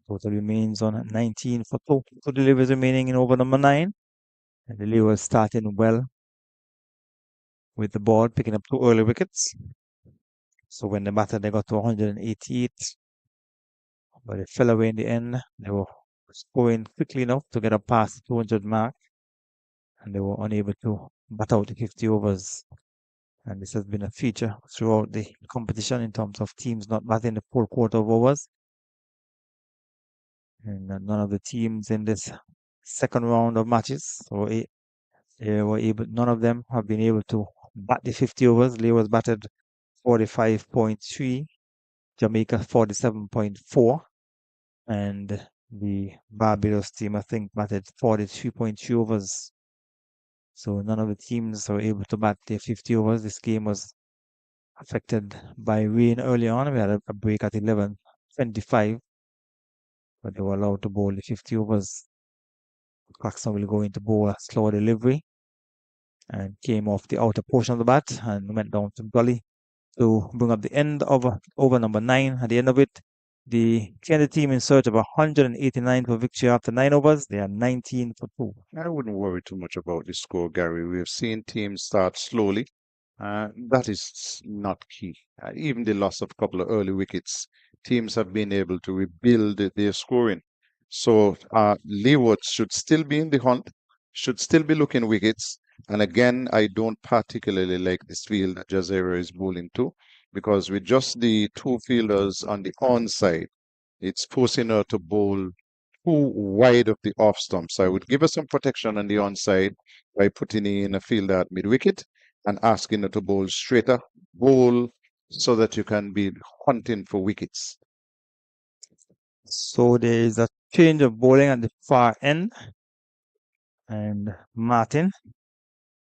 Speaker 6: Total remains on 19 for 2. 2 deliveries remaining in over number 9. And the Leeward starting well with the ball, picking up 2 early wickets. So when the batter they got to 188, but it fell away in the end. They were scoring quickly enough to get up past the 200 mark, and they were unable to bat out the 50 overs. And this has been a feature throughout the competition in terms of teams not batting the full quarter of overs. And none of the teams in this second round of matches none of them have been able to bat the 50 overs. Leeward batted 45.3, Jamaica 47.4, and the Barbados team, I think, batted 43.3 overs. So none of the teams were able to bat their 50 overs. This game was affected by rain early on. We had a break at 11:25, but they were allowed to bowl the 50 overs. Claxton will go into bowl a slower delivery and came off the outer portion of the bat and went down to gully to bring up the end of over number 9. At the end of it, the Canada team in search of 189 for victory after 9 overs. They are 19 for 2.
Speaker 1: I wouldn't worry too much about the score, Gary. We have seen teams start slowly. That is not key. Even the loss of a couple of early wickets, teams have been able to rebuild their scoring. So Leeward should still be in the hunt, should still be looking wickets. And again, I don't particularly like this field that Jazeera is bowling to, because with just the 2 fielders on the onside, it's forcing her to bowl too wide of the off stump. So I would give her some protection on the onside by putting in a fielder at mid wicket and asking her to bowl straighter, bowl so that you can be hunting for wickets.
Speaker 6: So there is a change of bowling at the far end, and Martin.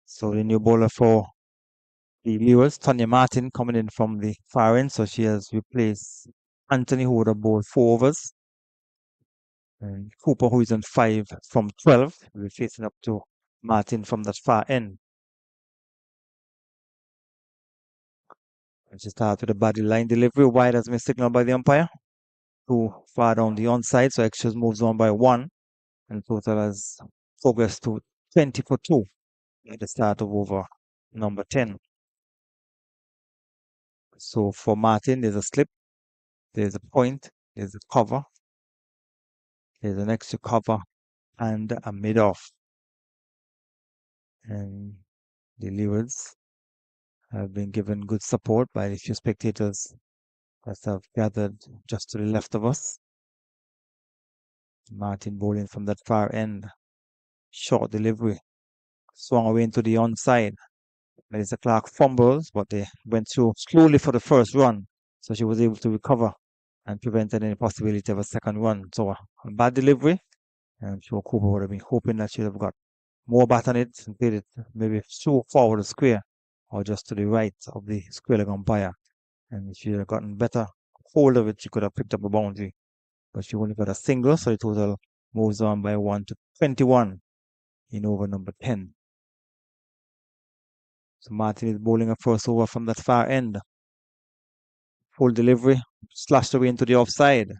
Speaker 6: So the new bowler for the Leewards, Tanya Martin, coming in from the far end. So she has replaced Anthony, who would have bowled 4 overs. And Cooper, who is on 5 from 12, will be facing up to Martin from that far end. And she starts with a body line delivery, wide as been signaled by the umpire. Too far down the onside, so Extras moves on by 1. And total has progressed to 20 for 2 at the start of over number 10. So for Martin, there's a slip, there's a point, there's a cover, there's an extra cover, and a mid-off. And the Leewards have been given good support by the few spectators that have gathered just to the left of us. Martin bowling from that far end. Short delivery. Swung away into the onside. Melissa Clark fumbles, but they went through slowly for the first run. So she was able to recover and prevented any possibility of a second run. So a bad delivery. And I'm sure Cooper would have been hoping that she'd have got more bat on it and played it maybe through forward the square or just to the right of the square leg umpire. And if she had gotten better hold of it, she could have picked up a boundary. But she only got a single, so the total moves on by 1 to 21 in over number 10. So Martin is bowling a first over from that far end. Full delivery, slashed away into the offside.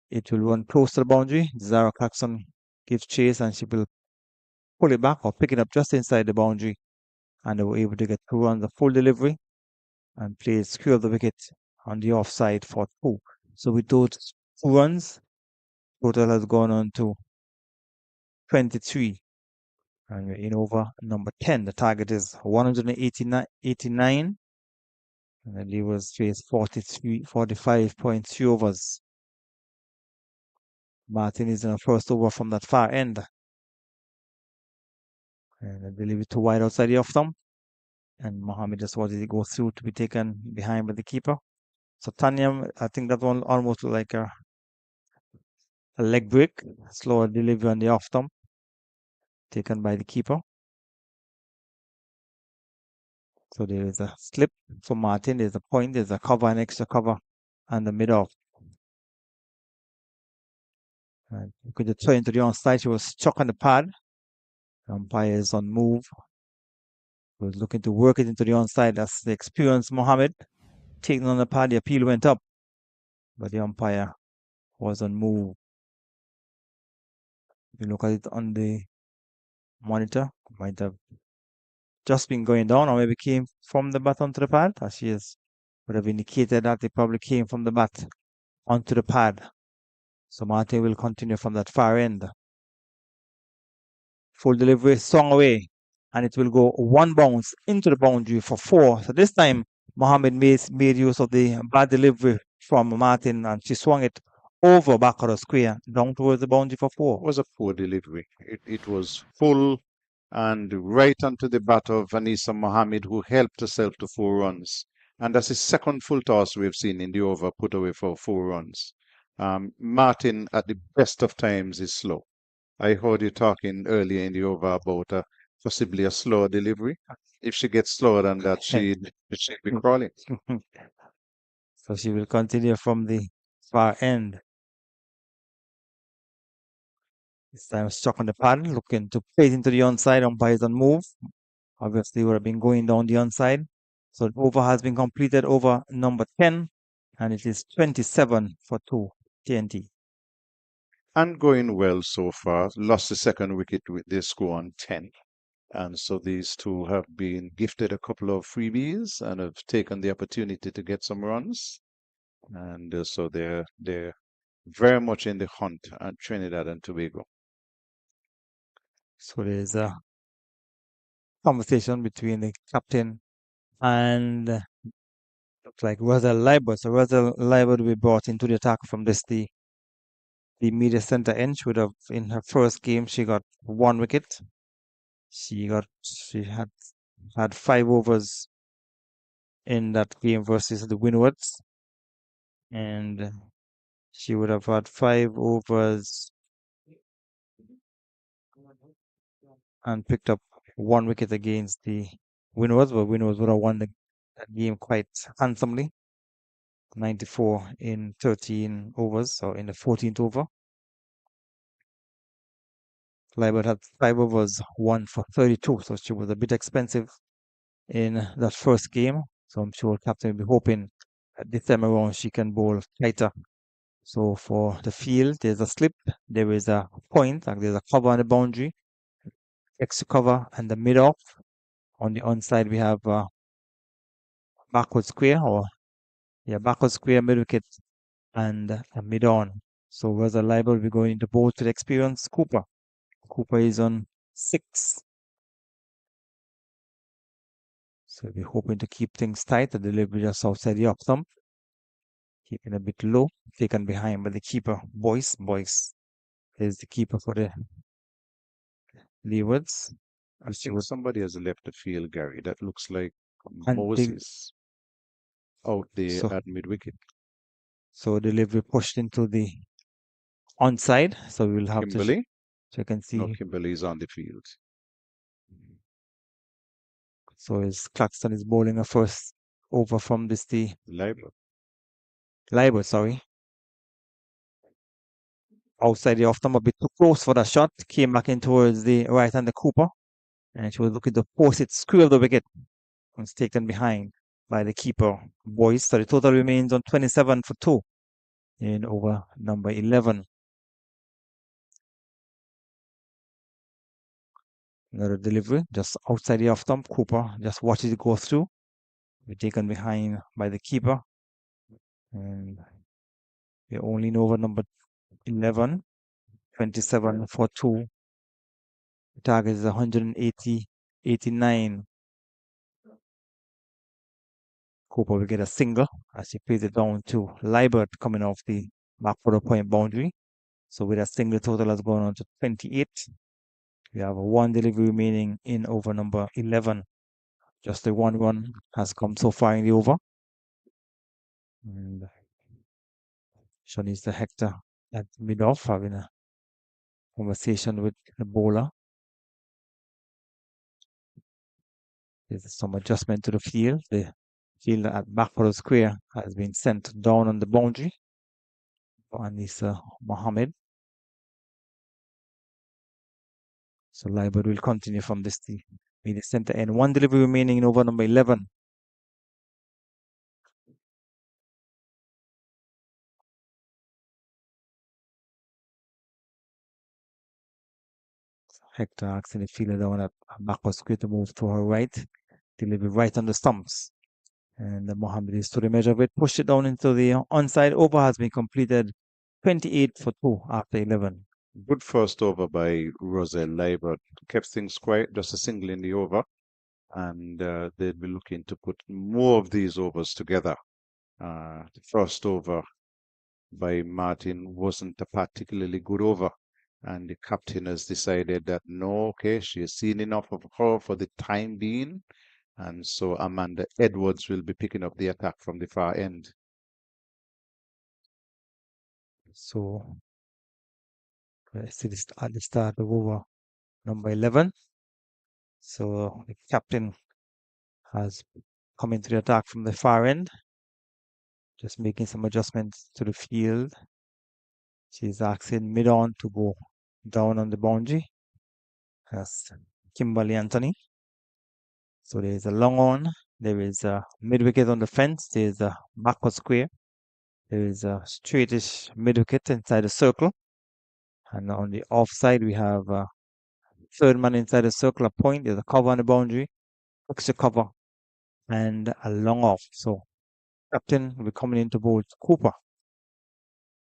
Speaker 6: It will run close to the boundary. Zara Claxton gives chase and she will pull it back or pick it up just inside the boundary. And they were able to get 2 runs, a full delivery, and play square of the wicket on the offside for 2. So with those 2 runs, total has gone on to 23. And we're in over number 10. The target is 189. And the Leewards face 45.3 overs. Martin is in a first over from that far end. And I believe it too wide outside the off stump. And Mohammed just wanted to go through to be taken behind by the keeper. So Tanya, I think that one almost looked like a leg break. Slower delivery on the off stump. Taken by the keeper. So there is a slip for Martin. There's a point. There's a cover, an extra cover, and the mid off. And looking to turn to the onside, she was stuck on the pad. The umpire is on move. He was looking to work it into the onside. That's the experienced Mohammed. Taking on the pad, the appeal went up, but the umpire was on move. If you look at it on the monitor, might have just been going down, or maybe came from the bat onto the pad, as she is would have indicated that it probably came from the bat onto the pad. So Martin will continue from that far end. Full delivery, swung away, and it will go one bounce into the boundary for 4. So this time, Mohammed made use of the bad delivery from Martin, and she swung it over back of the square, down towards the boundary for 4.
Speaker 1: It was a poor delivery. It was full and right onto the bat of Vanessa Mohammed, who helped herself to 4 runs. And that's his second full toss we've seen in the over, put away for 4 runs. Martin, at the best of times, is slow. I heard you talking earlier in the over about possibly a slower delivery. If she gets slower than that, she'd be crawling.
Speaker 6: So she will continue from the far end. This time stuck on the pad, looking to play it into the onside. Umpires on move. Obviously, would have been going down the onside. So the over has been completed, over number 10, and it is 27 for 2 TNT.
Speaker 1: And going well so far. Lost the second wicket with the score on 10. And so these two have been gifted a couple of freebies and have taken the opportunity to get some runs. And so they're very much in the hunt at Trinidad and Tobago.
Speaker 6: So there's a conversation between the captain and looks like Russell Leeward. So Russell Leeward will be brought into the attack from the media center end. She would have, in her first game, she got 1 wicket. She had 5 overs in that game versus the Winwards, and she would have had 5 overs and picked up 1 wicket against the Winwards, but Winwards would have won that game quite handsomely. 94 in 13 overs, or in the 14th over. Leeward had 5 overs, 1 for 32, so she was a bit expensive in that first game. So I'm sure captain will be hoping that this time around she can bowl tighter. So for the field, there's a slip, there is a point, and there's a cover on the boundary, extra cover, and the mid off. On the onside, we have backward square, backward square, mid wicket, and a mid on. So Russell Leeward will be going into bowl to the experienced Cooper. Cooper is on 6. So we're hoping to keep things tight. The delivery just outside the off stump. Keeping a bit low, taken behind by the keeper. Boyce is the keeper for the Leewards.
Speaker 1: I think somebody has left the field, Gary. That looks like
Speaker 6: And
Speaker 1: Moses out there
Speaker 6: So-
Speaker 1: at mid wicket.
Speaker 6: So delivery pushed into the onside. So we will have to
Speaker 1: Kimberly?
Speaker 6: check and see.
Speaker 1: No, Kimberly's on the field.
Speaker 6: So as Claxton is bowling a first over from the
Speaker 1: Leeward.
Speaker 6: Leeward, outside the off stump, a bit too close for that shot. Came back in towards the right hand, the Cooper, and she was looking to force it square of the wicket. Was taken behind by the keeper, Boyce. So the total remains on 27 for 2 in over number 11. Another delivery just outside the off stump. Cooper just watches it go through. We're taken behind by the keeper, and we're only in over number 11. 27 for 2. The target is 180, 89. Cooper will get a single as he plays it down to Leeward coming off the back 4 point boundary. So with a single, total has gone on to 28. We have 1 delivery remaining in over number 11. Just the 1 run has come so far in the over. And Shanice the Hector at mid-off having a conversation with the bowler. There's some adjustment to the field. The field at back for the square has been sent down on the boundary. And this Mohammed. So Leeward will continue from this the media center end. One delivery remaining in over number 11. Hector asking the fielder down at backward square to move to her right. Delivery right on the stumps. And Mohammed is to the measure of it. Push it down into the onside. Over has been completed 28 for 2 after 11.
Speaker 1: Good first over by Roselle Leeward. Kept things quiet, just a single in the over. And they'll be looking to put more of these overs together. The first over by Martin wasn't a particularly good over. And the captain has decided that no, okay, she has seen enough of her for the time being. And so Amanda Edwards will be picking up the attack from the far end.
Speaker 6: So still at the start of over number 11. So the captain has come into the attack from the far end. Just making some adjustments to the field. She's asking mid-on to go down on the boundary. That's Kimberly Anthony. So there's a long on. There is a mid-wicket on the fence. There's a backward square. There is a straightish mid-wicket inside the circle. And on the offside, we have a third man inside the circle, a point. There's a cover on the boundary, extra cover, and a long off. So captain will be coming in to bowl Cooper.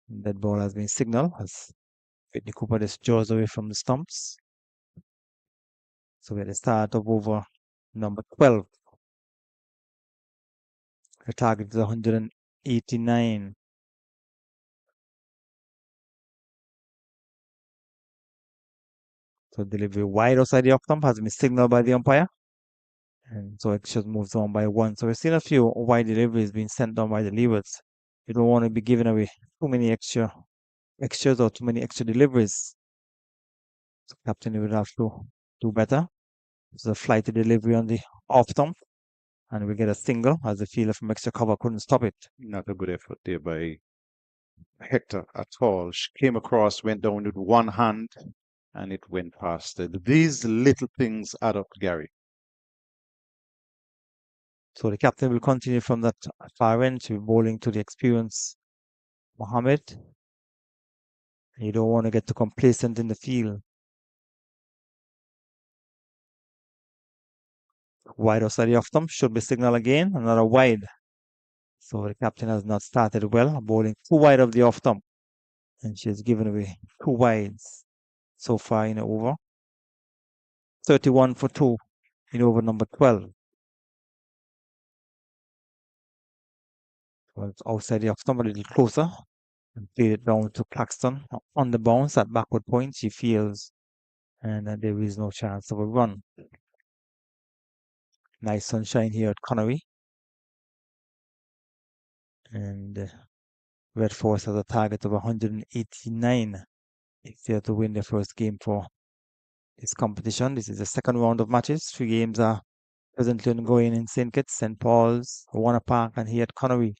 Speaker 6: That ball has been signaled as Whitney Cooper just jaws away from the stumps. So we're at the start of over number 12. The target is 189. So delivery wide outside the off stump has been signaled by the umpire. And so it just moves on by 1. So we're seeing a few wide deliveries being sent down by the Leewards. You don't want to be giving away too many extras or too many extra deliveries. So captain would have to do better. So a flighty delivery on the off stump. And we get a single as the fielder from extra cover couldn't stop it.
Speaker 1: Not a good effort there by Hector at all. She came across, went down with one hand, and it went past. These little things add up, Gary.
Speaker 6: So the captain will continue from that far end to bowling to the experienced Mohammed. You don't want to get too complacent in the field. Wide outside the off stump should be signal again. Another wide. So the captain has not started well, bowling too wide of the off stump. And she has given away 2 wides so far in the over. 31 for 2 in over number 12. So it's outside the off stump a little closer. And played it down to Claxton on the bounce at backward point. She feels, and there is no chance of a run. Nice sunshine here at Connery. And Red Force has a target of 189 if they are to win their first game for this competition. This is the second round of matches. 3 games are presently ongoing in St. Kitts, St. Paul's, Warner Park, and here at Connery.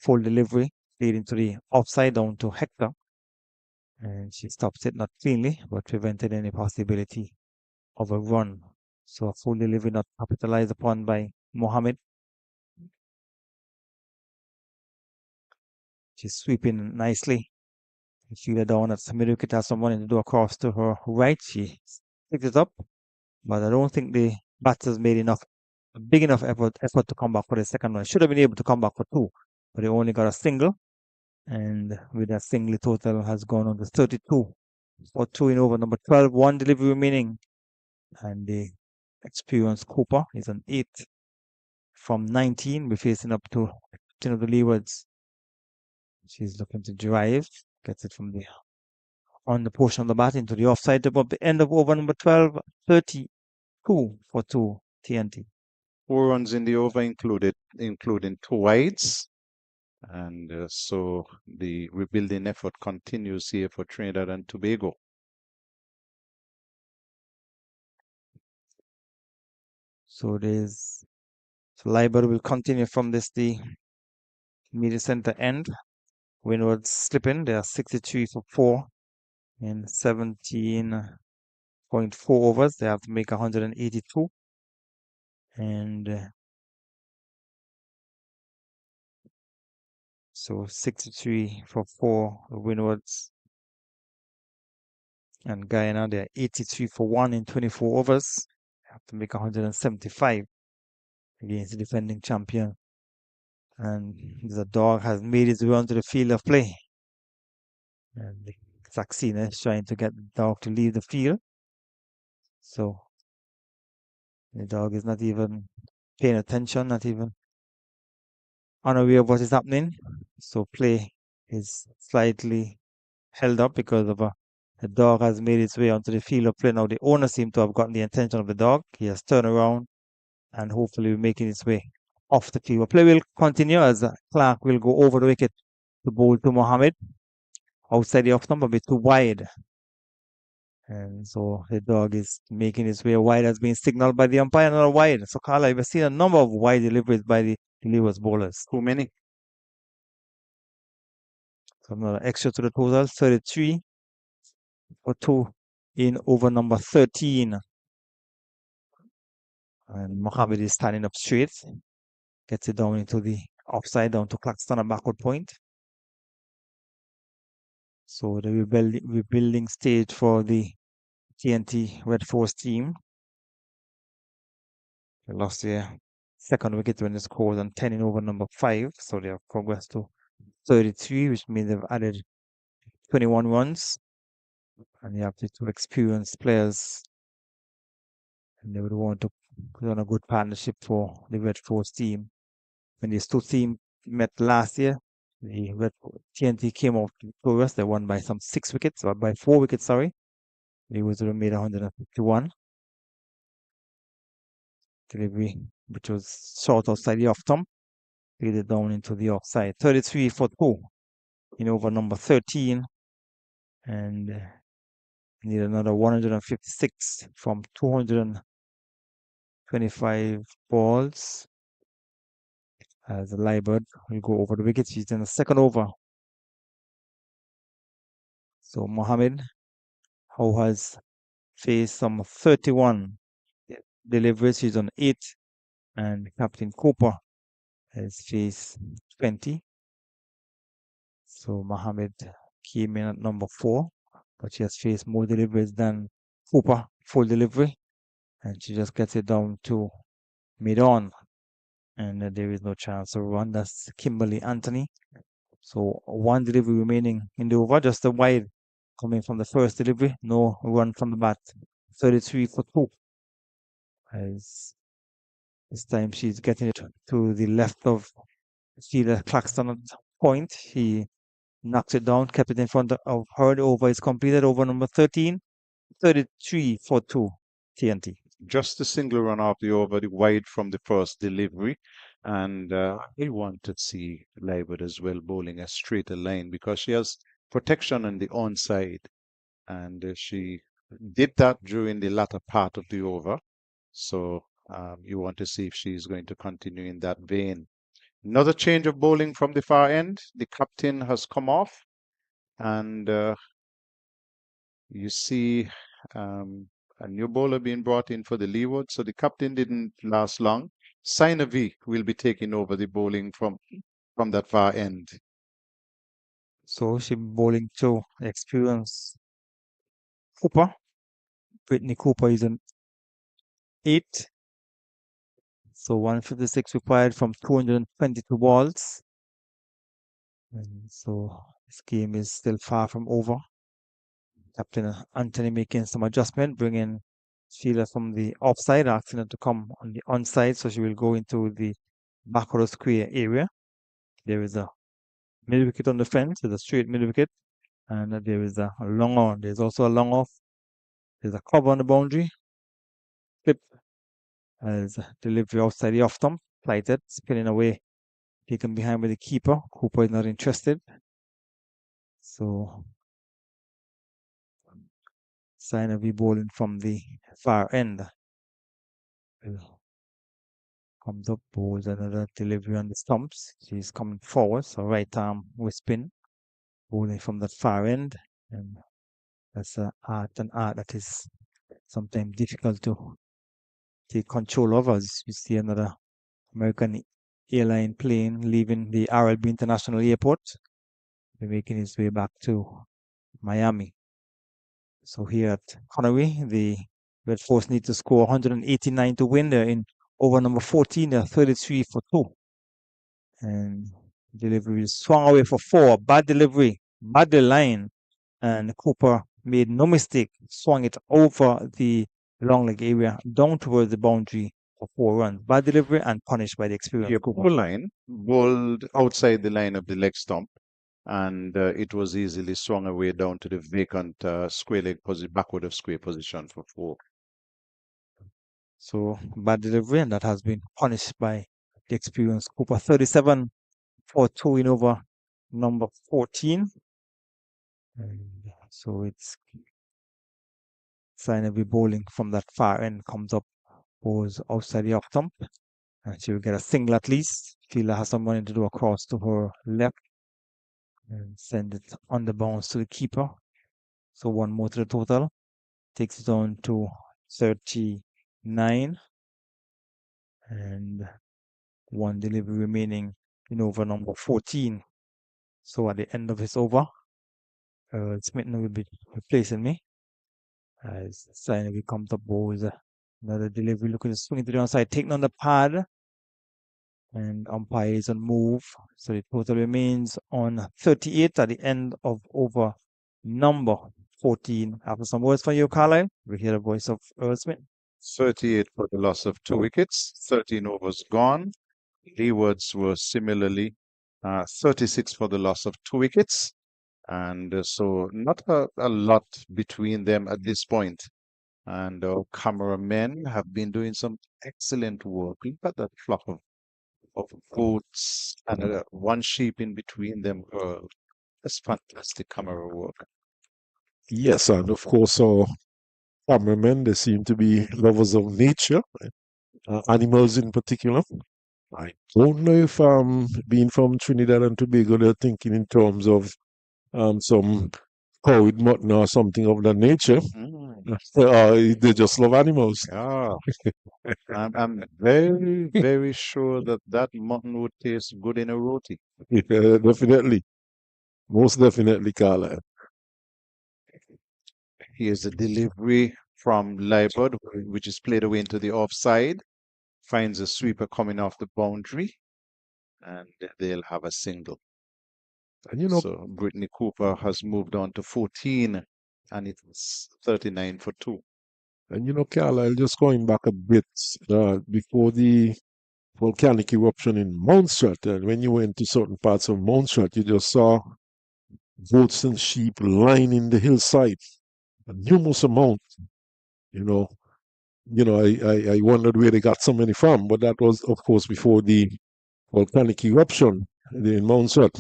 Speaker 6: Full delivery leading to the offside down to Hector. And she stops it not cleanly, but prevented any possibility of a run. So a full delivery not capitalized upon by Mohammed. She's sweeping nicely. She fielder down at middle wicket has someone to do across to her right. She picks it up, but I don't think the batters made a big enough effort to come back for the second one. Should have been able to come back for 2, but they only got a single. And with that single, total has gone on to 32 for 2 in over number 12. 1 delivery remaining. And the experienced Cooper is on 8 from 19. We're facing up to 10 of the Leewards. She's looking to drive, gets it from on the portion of the bat into the offside tip of the end of over number 12, 32 for 2 TNT.
Speaker 1: 4 runs in the over including 2 wides. And so the rebuilding effort continues here for Trinidad and Tobago.
Speaker 6: So Leeward will continue from the media center end. Windward slipping. They are 63 for 4 in 17.4 overs. They have to make 182. And so 63 for 4 Windwards. And Guyana, they're 83 for 1 in 24 overs. They have to make 175 against the defending champion. And the dog has made his way onto the field of play. And Saxena is trying to get the dog to leave the field. So the dog is not even paying attention, not even unaware of what is happening. So play is slightly held up because of the dog has made its way onto the field of play. Now the owner seems to have gotten the attention of the dog. He has turned around and hopefully making its way off the field. Play will continue as Clark will go over the wicket to bowl to Mohammed. Outside the off stump, a bit too wide. And so the dog is making his way wide, has been signaled by the umpire, another wide. So Carla, we've seen a number of wide deliveries by the Leeward bowlers.
Speaker 1: Too many.
Speaker 6: So another extra to the total, 33 for 2 in over number 13. And Mohammed is standing up straight, gets it down into the offside, down to Claxton, a backward point. So the rebuilding stage for the TNT Red Force team. They lost their second wicket when they scored on 10 in over number 5. So they have progressed to 33, which means they've added 21 runs. And you have the two experienced players. And they would want to put on a good partnership for the Red Force team. When these two teams met last year, the TNT came out victorious. They won by some 6 wickets, or by 4 wickets, sorry. They was made 151. Delivery, which was short outside the off stump, played it down into the offside. 33 for 2 in over number 13. And need another 156 from 225 balls. As the Leeward will go over the wickets. He's in the second over. So Mohammed, who has faced some 31 deliveries, he's on 8. And Captain Cooper has faced 20. So Mohammed came in at number 4, but she has faced more deliveries than Cooper, full delivery. And she just gets it down to mid-on. And there is no chance to run. That's Kimberly Anthony. So 1 delivery remaining in the over, just a wide coming from the first delivery. No run from the bat. 33 for 2. As this time she's getting it to the left of fielder Claxton at point. He knocks it down, kept it in front of her. The over is completed. Over number 13. 33 for 2. TNT.
Speaker 1: Just a single run off the over, the wide from the first delivery. And I want to see Leeward as well bowling a straighter line because she has protection on the onside. And she did that during the latter part of the over. So you want to see if she's going to continue in that vein. Another change of bowling from the far end. The captain has come off. And you see a new bowler being brought in for the Leeward. So the captain didn't last long. Sainavi will be taking over the bowling from that far end.
Speaker 6: So she bowling to experience Cooper. Brittany Cooper is an 8. So 156 required from 222 balls. And so this game is still far from over. Captain Anthony making some adjustment, bringing Sheila from the offside, asking her to come on the onside. So she will go into the back of the square area. There is a mid wicket on the fence, there's a straight mid wicket, and there is a long on. There's also a long off. There's a cover on the boundary. Flip as delivery outside the off stump, flighted, spinning away, taken behind by the keeper. Cooper is not interested. So sign of bowling from the far end. Comes up, bowls another delivery on the stumps. She's coming forward, so right arm with spin. Bowling from the far end. And That's an art that is sometimes difficult to take control of. As we see another American airline plane leaving the RLB International Airport, making its way back to Miami. So here at Connery, the Red Force need to score 189 to win. They're in over number 14. They're 33 for 2. And delivery swung away for 4. Bad delivery, bad line. And Cooper made no mistake, swung it over the long leg area down towards the boundary for 4 runs. Bad delivery and punished by the experienced
Speaker 1: Your
Speaker 6: Cooper.
Speaker 1: Cooper line bowled outside the line of the leg stump, and it was easily swung away down to the vacant square leg backward of square position for 4.
Speaker 6: So bad delivery, and that has been punished by the experienced Cooper. 37 for 2 in over number 14. And so it's sign of bowling from that far end comes up, goes outside the off stump, and she will get a single at least. Fielder has some money to do across to her left and send it on the bounce to the keeper. So 1 more to the total, takes it on to 39, and 1 delivery remaining in over number 14. So at the end of his over, Smith will be replacing me. As Signaby comes up, bowls another delivery, looking to swing it to the onside, taking on the pad, and umpire is on move. So the total remains on 38 at the end of over number 14. After some words from you, Carlisle, we hear the voice of Earl Smith.
Speaker 1: 38 for the loss of 2 wickets, 13 overs gone. Leewards were similarly 36 for the loss of 2 wickets. And so not a lot between them at this point. And our cameramen have been doing some excellent work. Look at that flock of goats and 1 sheep in between them. That's fantastic camera work.
Speaker 5: Yes, and of course, our cameramen, they seem to be lovers of nature, animals in particular. I don't know if being from Trinidad and Tobago, they're thinking in terms of some cow with mutton or something of that nature. They just love animals.
Speaker 1: Yeah. I'm very, very sure that mutton would taste good in a roti.
Speaker 5: Yeah, definitely. Most definitely, Carla.
Speaker 1: Here's a delivery from Leeward, which is played away into the offside. Finds a sweeper coming off the boundary, and they'll have a single.
Speaker 5: And you know,
Speaker 1: So Brittany Cooper has moved on to 14, and it's 39 for 2.
Speaker 5: and you know, Carlisle, just going back a bit before the volcanic eruption in Montserrat, and when you went to certain parts of Montserrat, you just saw goats and sheep lining the hillside, a numerous amount. You know, I wondered where they got so many from, but that was, of course, before the volcanic eruption in Montserrat.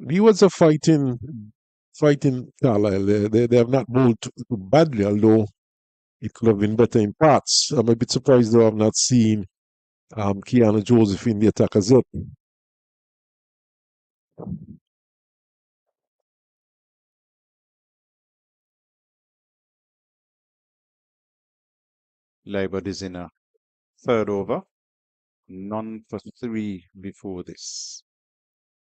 Speaker 5: Viewers are fighting Carlisle. They have not bowled too badly, although it could have been better in parts. I'm a bit surprised though I've not seen Keanu Joseph in the attack as yet.
Speaker 1: Leeward is in a 3rd over, none for 3 before this.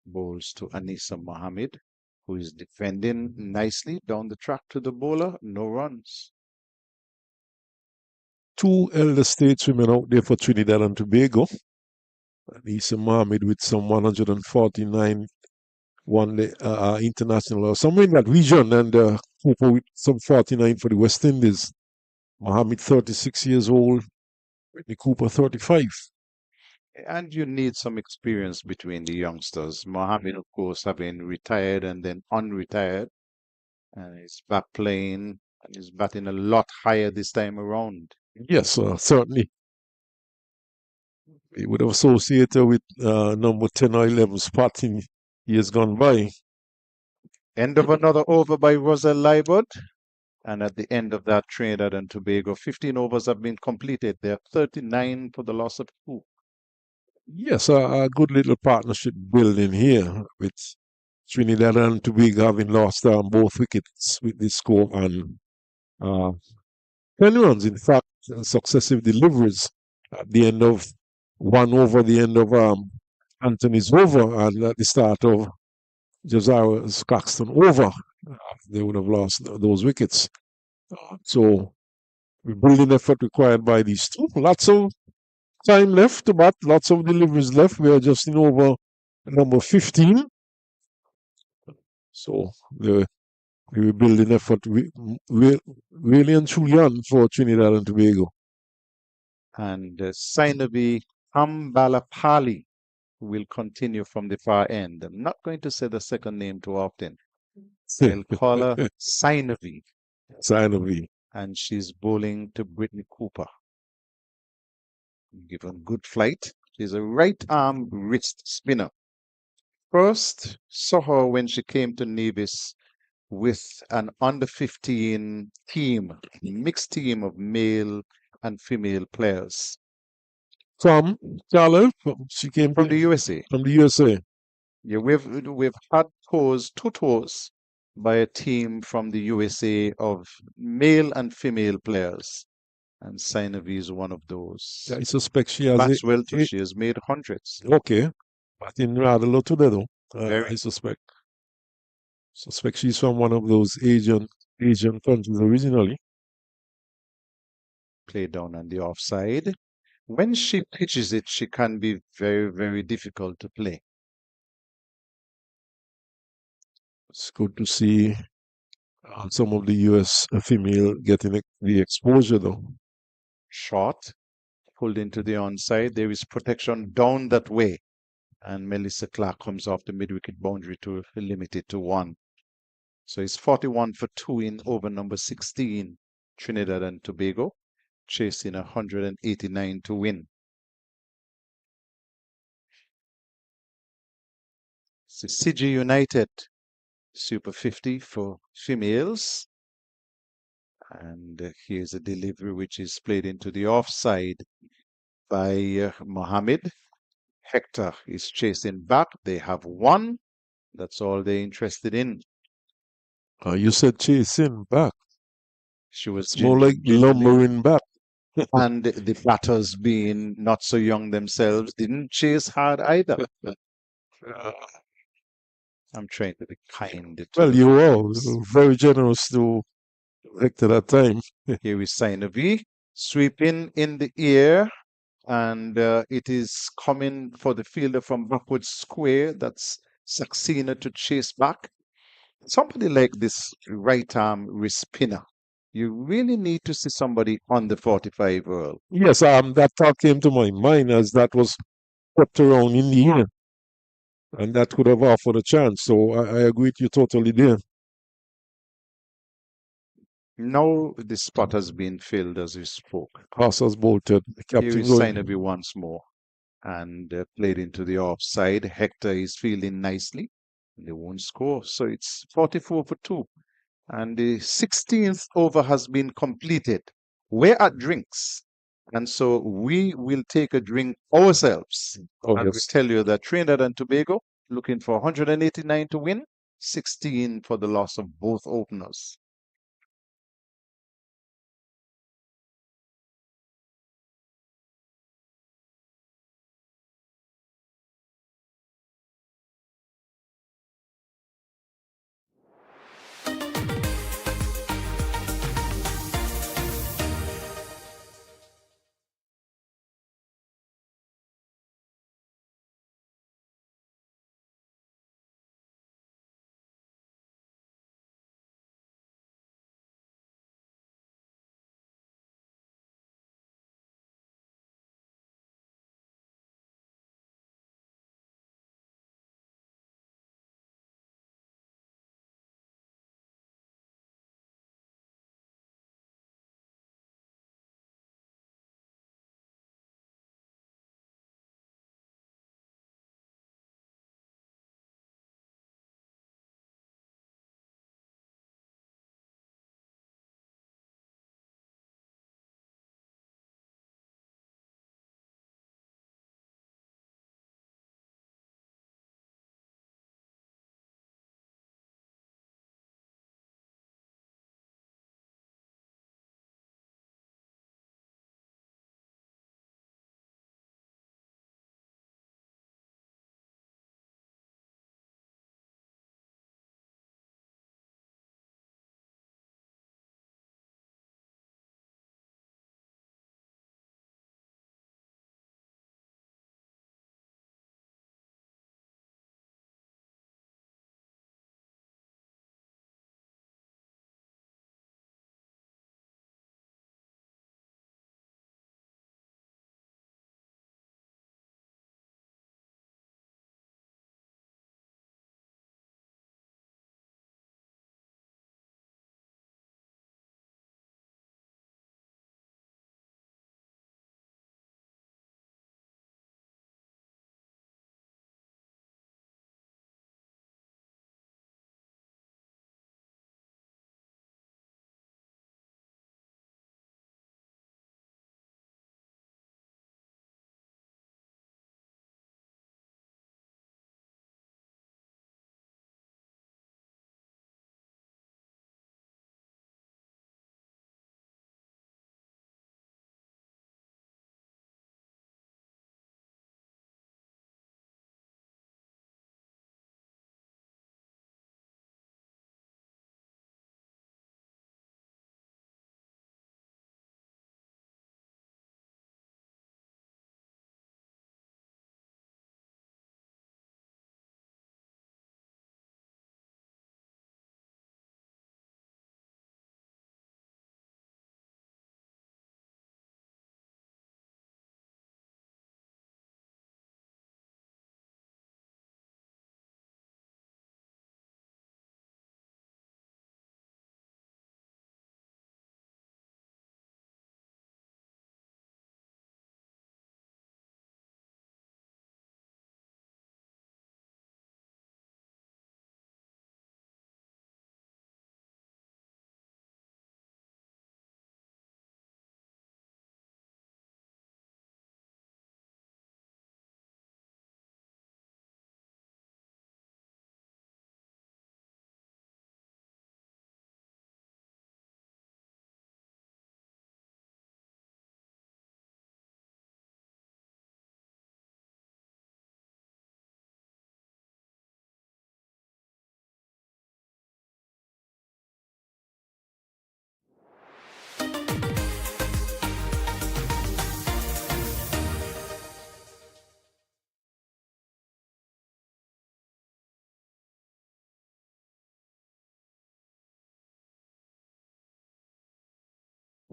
Speaker 1: Bowls to Anisa Mohammed, who is defending nicely down the track to the bowler. No runs.
Speaker 5: 2 elder stateswomen out there for Trinidad and Tobago. Anisa Mohammed with some 149 one day international or somewhere in that region, and Cooper with some 49 for the West Indies. Mohammed 36 years old, Whitney Cooper 35.
Speaker 1: And you need some experience between the youngsters. Mohammed, of course, having retired and then unretired, and he's back playing, and he's batting a lot higher this time around.
Speaker 5: Yes, certainly. He would have associated with number 10 or 11 spot in years gone by.
Speaker 1: End of another over by Rosal Leeward. And at the end of that, Trinidad and Tobago, 15 overs have been completed. They're 39 for the loss of 2.
Speaker 5: Yes, a good little partnership building here with Trinidad and Tobago having lost both wickets with this score and 10 runs. In fact, successive deliveries at the end of one over, the end of Anthony's over, and at the start of Josiah Claxton over, they would have lost those wickets. So, rebuilding effort required by these two. Lots of time left to bat, lots of deliveries left. We are just in over number 15. So, the rebuilding effort really and truly on for Trinidad and Tobago.
Speaker 1: And Sainavi Ambalapali will continue from the far end. I'm not going to say the second name too often. I'll call her Sainavi.
Speaker 5: Sainavi.
Speaker 1: And she's bowling to Brittany Cooper. Given good flight. She's a right arm wrist spinner. First saw her when she came to Nevis with an under 15 team, mixed team of male and female players.
Speaker 5: From Charlotte, she came
Speaker 1: from the USA.
Speaker 5: From the USA.
Speaker 1: Yeah, we've had two tours by a team from the USA of male and female players, and Sainavi is one of those.
Speaker 5: I suspect she has
Speaker 1: Bats well too. She has made hundreds.
Speaker 5: Okay, but in rather low today though.
Speaker 1: Very.
Speaker 5: I suspect she's from one of those Asian countries originally.
Speaker 1: Play down on the offside. When she pitches it, she can be very, very difficult to play.
Speaker 5: It's good to see some of the US female getting the exposure though.
Speaker 1: Short, pulled into the onside. There is protection down that way. And Melissa Clark comes off the mid-wicket boundary to limit it to 1. So it's 41 for 2 in over number 16, Trinidad and Tobago, chasing 189 to win. So CG United Super 50 for females. And here's a delivery which is played into the offside by Mohammed. Hector is chasing back. They have 1. That's all they're interested in.
Speaker 5: You said chasing back.
Speaker 1: She was
Speaker 5: it's more like lumbering back.
Speaker 1: And the batters, being not so young themselves, didn't chase hard either. I'm trying to be kind.
Speaker 5: Well, you were very generous to Hector that time.
Speaker 1: Here we sign a V, sweeping in the air, and it is coming for the fielder from backward square. That's Saxena to chase back. Somebody like this right arm wrist spinner, you really need to see somebody on the 45, Earl.
Speaker 5: Yes, that thought came to my mind as that was kept around in the air. And that could have offered a chance. So I agree with you totally there.
Speaker 1: Now the spot has been filled as we spoke.
Speaker 5: Pass has bolted. The captain
Speaker 1: Here is Sainavi once more and played into the offside. Hector is fielding nicely. They won't score. So it's 44 for 2. And the 16th over has been completed. We're at drinks. And so we will take a drink ourselves.
Speaker 5: Oh,
Speaker 1: and
Speaker 5: yes.
Speaker 1: we tell you that Trinidad and Tobago looking for 189 to win, 16 for the loss of both openers.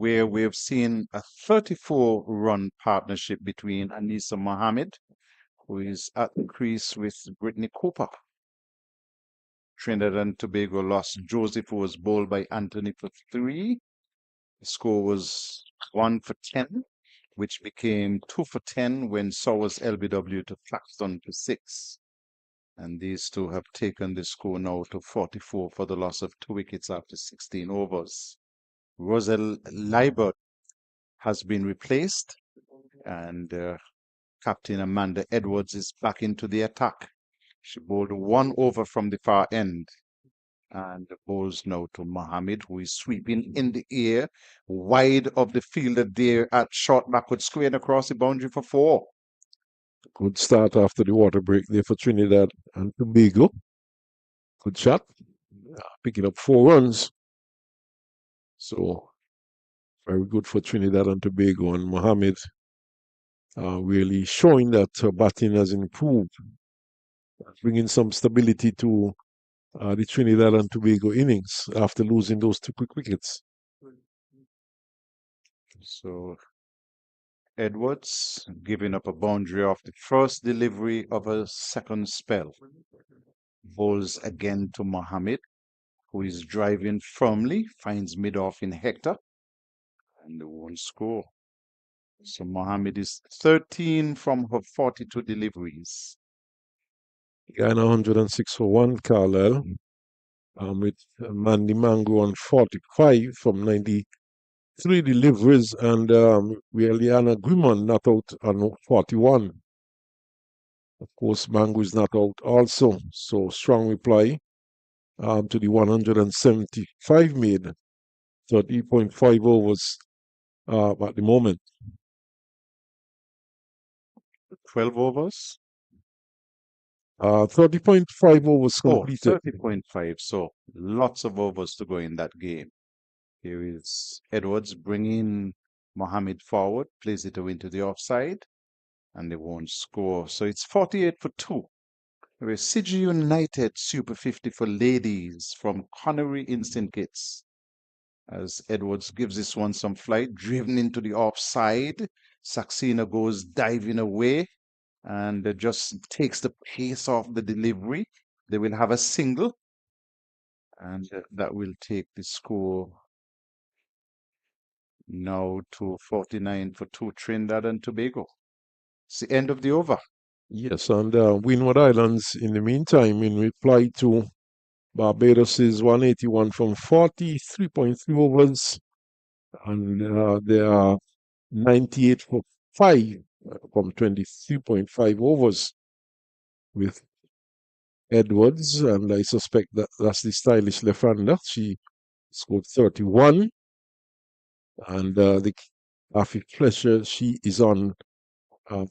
Speaker 1: where we have seen a 34-run partnership between Anissa Mohammed, who is at the crease with Brittany Cooper. Trinidad and Tobago lost Joseph, who was bowled by Anthony for 3. The score was 1 for 10, which became 2 for 10 when Sowers LBW to Claxton for 6. And these two have taken the score now to 44 for the loss of 2 wickets after 16 overs. Roselle Leeward has been replaced, and Captain Amanda Edwards is back into the attack. She bowled 1 over from the far end and bowls now to Mohammed, who is sweeping in the air wide of the fielder there at short backward square and across the boundary for 4.
Speaker 5: Good start after the water break there for Trinidad and Tobago. Good shot. Picking up 4 runs. So, very good for Trinidad and Tobago. And Mohammed really showing that batting has improved, bringing some stability to the Trinidad and Tobago innings after losing those 2 quick wickets.
Speaker 1: So Edwards giving up a boundary off the first delivery of a second spell. Bowls again to Mohammed, who is driving firmly, finds mid-off in Hector, and they won't score. So Mohammed is 13 from her 42 deliveries.
Speaker 5: Guyana 106 for 1, Carlisle, with Mandy Mango on 45 from 93 deliveries, and Liana Grimond not out on 41. Of course, Mango is not out also, so strong reply to the 175 made, 30.5 overs at the moment.
Speaker 1: 12 overs?
Speaker 5: 30.5 overs completed.
Speaker 1: 30.5. So lots of overs to go in that game. Here is Edwards bringing Mohammed forward, plays it away into the offside, and they won't score. So it's 48 for 2. We're City United Super 50 for ladies from Connery Instant Kits. As Edwards gives this one some flight, driven into the offside. Saxena goes diving away and just takes the pace off the delivery. They will have a single, and that will take the score now to 49 for 2, Trinidad and Tobago. It's the end of the over.
Speaker 5: Yes, and Windward Islands, in the meantime, in reply to Barbados' 181 from 43.3 overs, and they are 98 for 5 from 23.5 overs with Edwards, and I suspect that that's the stylish left-hander. She scored 31, and the Afi Fletcher, she is on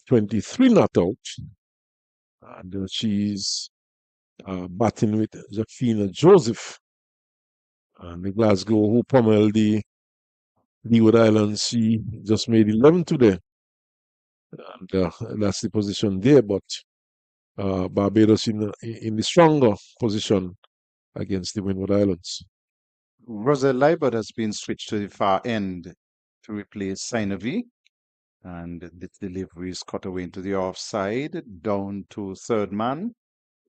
Speaker 5: 23 not out, and she's batting with Zafina Joseph, and the Glasgow, who pummeled the Leeward Islands. She just made 11 today, and that's the position there, but Barbados in the stronger position against the Windward Islands.
Speaker 1: Roselle Leibert has been switched to the far end to replace Sinavi, and the delivery is cut away into the offside, down to third man.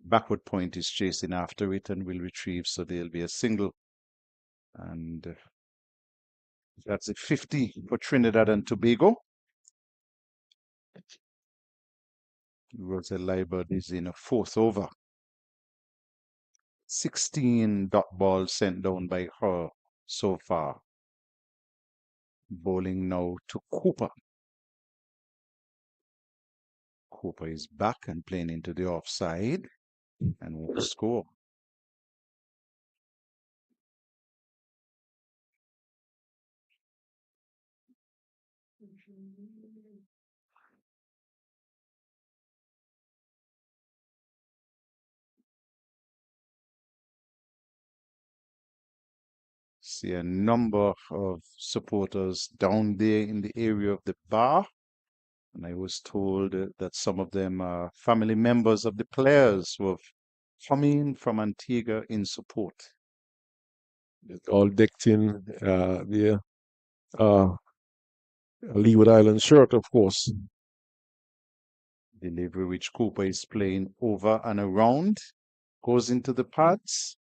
Speaker 1: Backward point is chasing after it and will retrieve, so there'll be a single. And that's a 50 for Trinidad and Tobago. Roselle Leibert is in a 4th over. 16 dot balls sent down by her so far. Bowling now to Cooper. Cooper is back and playing into the offside and won't score. See a number of supporters down there in the area of the bar. And I was told that some of them are family members of the players who have come in from Antigua in support.
Speaker 5: All decked in there a Leeward Island shirt, of course.
Speaker 1: Delivery which Cooper is playing over and around. Goes into the pads.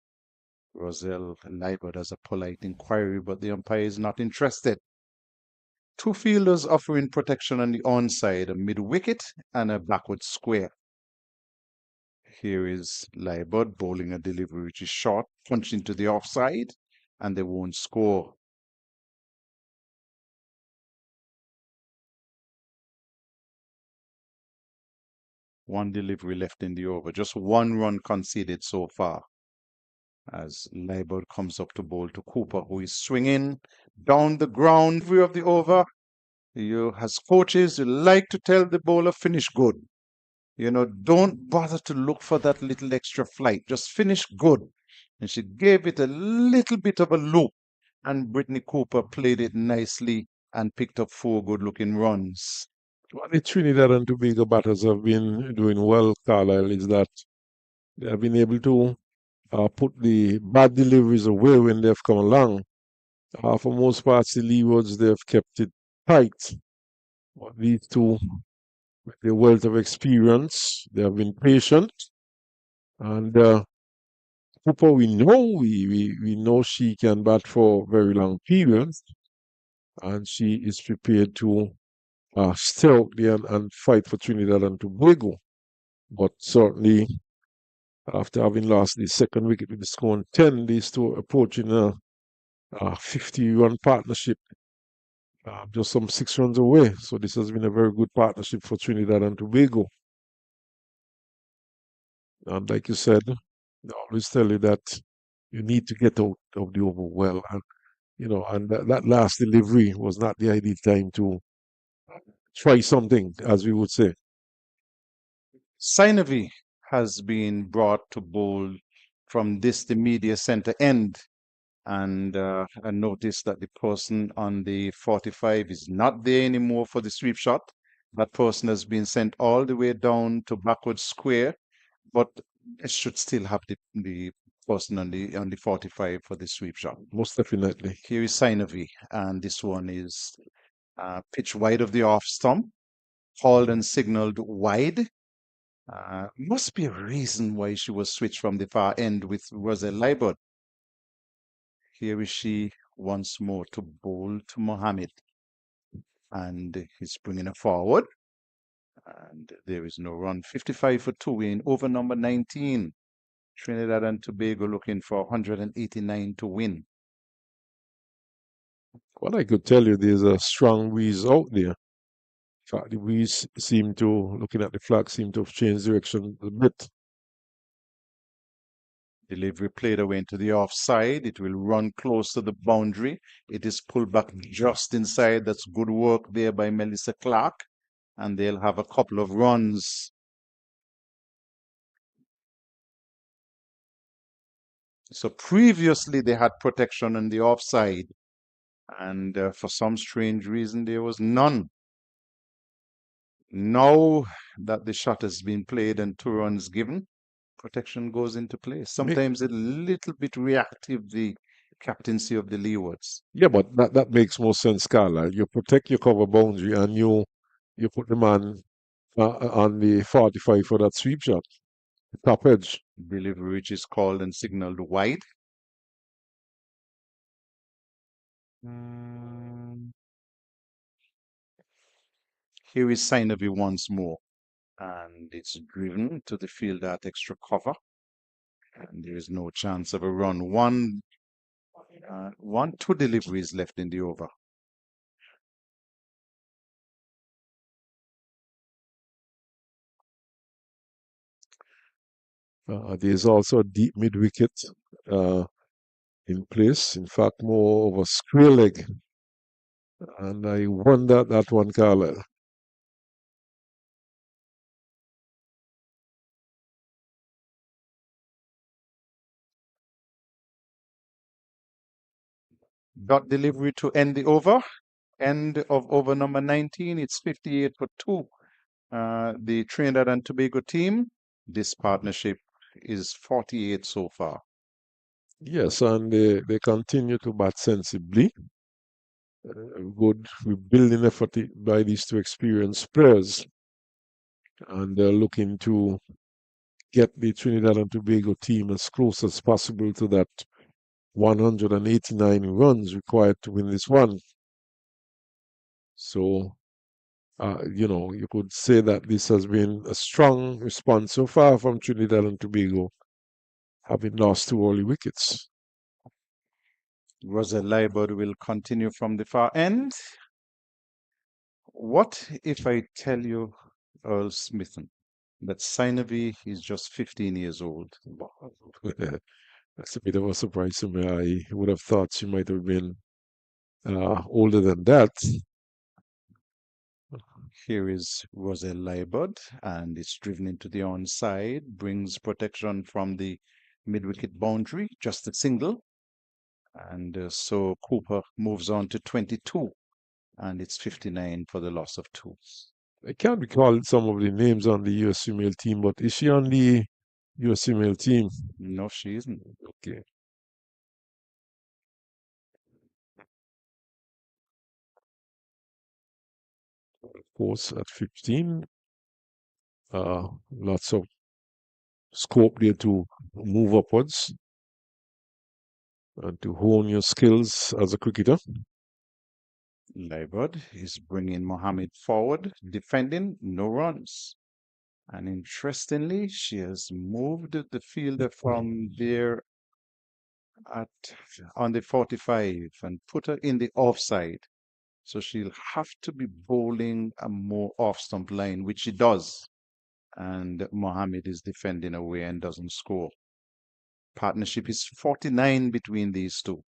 Speaker 1: Roselle Leibert has a polite inquiry, but the umpire is not interested. Two fielders offering protection on the onside, a mid-wicket and a backward square. Here is Leibert bowling a delivery which is short, punched into the offside, and they won't score. One delivery left in the over, just one run conceded so far. As Leibert comes up to bowl to Cooper, who is swinging down the ground view of the over. You, as coaches, you like to tell the bowler, finish good. You know, don't bother to look for that little extra flight. Just finish good. And she gave it a little bit of a loop. And Brittany Cooper played it nicely and picked up 4 good-looking runs.
Speaker 5: What the Trinidad and Tobago batters have been doing well, Carlisle, is that they have been able to put the bad deliveries away when they've come along. For most parts, the Leewards, they've kept it tight. But these two, with their wealth of experience, they have been patient. And Cooper, we know she can bat for very long periods, and she is prepared to stay out there and fight for Trinidad and Tobago. But certainly, after having lost the second wicket with the score on 10, these two are approaching a 50-run partnership, just some 6 runs away. So this has been a very good partnership for Trinidad and Tobago. And like you said, I always tell you that you need to get out of the over well. And, and that last delivery was not the ideal time to try something, as we would say.
Speaker 1: Sainavi has been brought to bowl from the media center end. And I noticed that the person on the 45 is not there anymore for the sweep shot. That person has been sent all the way down to backward square, but it should still have the person on the 45 for the sweep shot.
Speaker 5: Most definitely.
Speaker 1: Here is Sainavi, and this one is pitched wide of the off stump, called and signaled wide. Must be a reason why she was switched from the far end with Roselle Leibert. Here is she once more to bowl to Mohammed. And he's bringing her forward. And there is no run. 55 for 2 in over number 19. Trinidad and Tobago looking for 189 to win.
Speaker 5: Well, I could tell you there's a strong breeze out there. In fact, the breeze looking at the flag, seem to have changed direction a bit.
Speaker 1: Delivery played away into the offside. It will run close to the boundary. It is pulled back just inside. That's good work there by Melissa Clark. And they'll have a couple of runs. So previously they had protection on the offside. And for some strange reason, there was none. Now that the shot has been played and 2 runs given, protection goes into place. Sometimes a little bit reactive, the captaincy of the Leewards.
Speaker 5: Yeah, but that makes more sense, Carla. You protect your cover boundary and you put the man on the 45 for that sweep shot, the top edge.
Speaker 1: Delivery which is called and signaled wide. Here is Sainavi once more. And it's driven to the field at extra cover. And there is no chance of a run. 2 deliveries left in the over.
Speaker 5: There's also a deep mid wicket in place. In fact, more of a square leg. And I wonder that one, Carlisle.
Speaker 1: Dot delivery to end the over. End of over number 19. It's 58 for 2. The Trinidad and Tobago team, this partnership is 48 so far.
Speaker 5: Yes, and they continue to bat sensibly. good rebuilding effort by these two experienced players, and they're looking to get the Trinidad and Tobago team as close as possible to that 189 runs required to win this one. So, you could say that this has been a strong response so far from Trinidad and Tobago, having lost 2 early wickets.
Speaker 1: Roselle Leeward will continue from the far end. What if I tell you, Earl Smithson, that Sinavi is just 15 years old?
Speaker 5: That's a bit of a surprise to me. I would have thought she might have been older than that.
Speaker 1: Here is Roselle Leeward, and it's driven into the onside, brings protection from the mid-wicket boundary, just a single. And so Cooper moves on to 22, and it's 59 for the loss of 2.
Speaker 5: I can't recall some of the names on the US female team, but is she on the US female team?
Speaker 1: No, she isn't.
Speaker 5: Okay. Of course, at 15, lots of scope there to move upwards and to hone your skills as a cricketer.
Speaker 1: Leeward is bringing Mohammed forward, defending, no runs. And interestingly, she has moved the fielder from there on the 45 and put her in the offside. So she'll have to be bowling a more off-stump line, which she does. And Mohammed is defending away and doesn't score. Partnership is 49 between these two.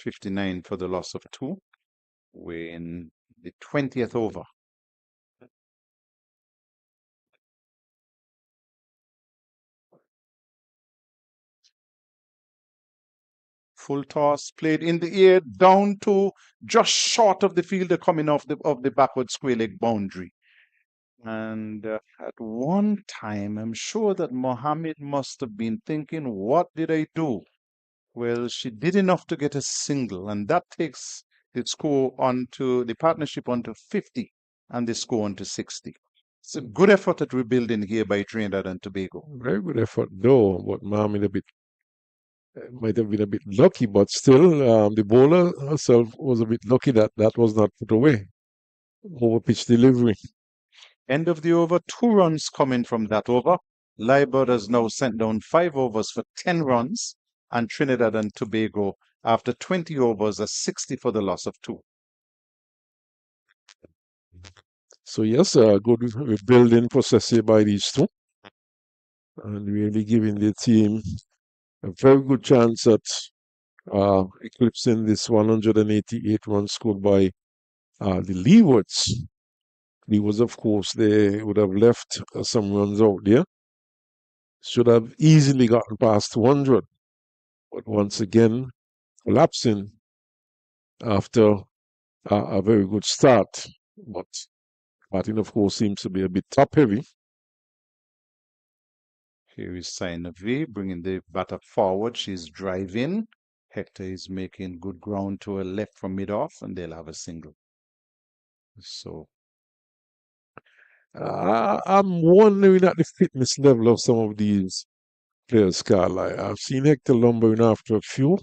Speaker 1: .59 for the loss of 2. We're in the 20th over. Full toss played in the air down to just short of the fielder coming off the backward square leg boundary. And at one time, I'm sure that Mohammed must have been thinking, what did I do? Well, she did enough to get a single, and that takes the score onto the partnership onto 50 and the score onto 60. It's a good effort at rebuilding here by Trinidad and Tobago.
Speaker 5: Very good effort, though, but Mohammed might have been a bit lucky, but still, the bowler herself was a bit lucky that that was not put away. Over pitch delivery.
Speaker 1: End of the over, 2 runs coming from that over. Leeward has now sent down 5 overs for 10 runs, and Trinidad and Tobago, after 20 overs, are 60 for the loss of 2.
Speaker 5: So yes, good rebuilding process here by these two, and really giving the team a very good chance at eclipsing this 188 runs scored by the Leewards. Leewards, of course, they would have left some runs out there. Should have easily gotten past 200, but once again, collapsing after a very good start. But batting, of course, seems to be a bit top heavy.
Speaker 1: Here is Sainavi bringing the batter forward. She's driving. Hector is making good ground to her left from mid-off, and they'll have a single. So
Speaker 5: I'm wondering at the fitness level of some of these players, Carl. I've seen Hector lumbering after a few.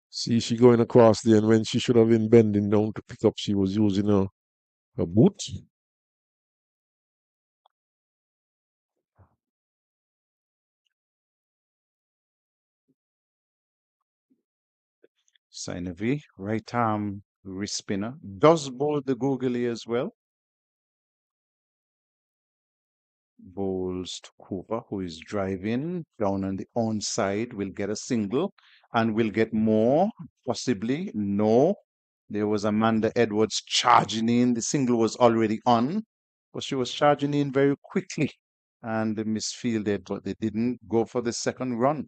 Speaker 5: See, she going across there, and when she should have been bending down to pick up, she was using her boot.
Speaker 1: Sainavi, right arm wrist spinner, does bowl the googly as well. Bowls to Cooper, who is driving down on the onside, will get a single and will get more, possibly. No, there was Amanda Edwards charging in. The single was already on, but she was charging in very quickly and they misfielded, but they didn't go for the second run.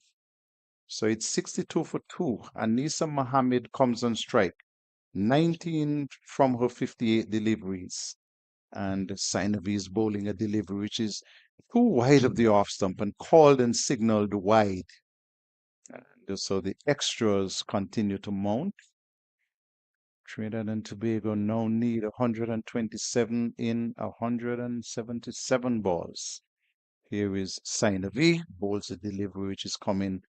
Speaker 1: So it's 62 for 2. Anisa Mohammed comes on strike. 19 from her 58 deliveries. And Sinovi is bowling a delivery which is too wide of the off stump and called and signaled wide. And so the extras continue to mount. Trinidad and Tobago now need 127 in 177 balls. Here is Sinovi, bowls a delivery which is coming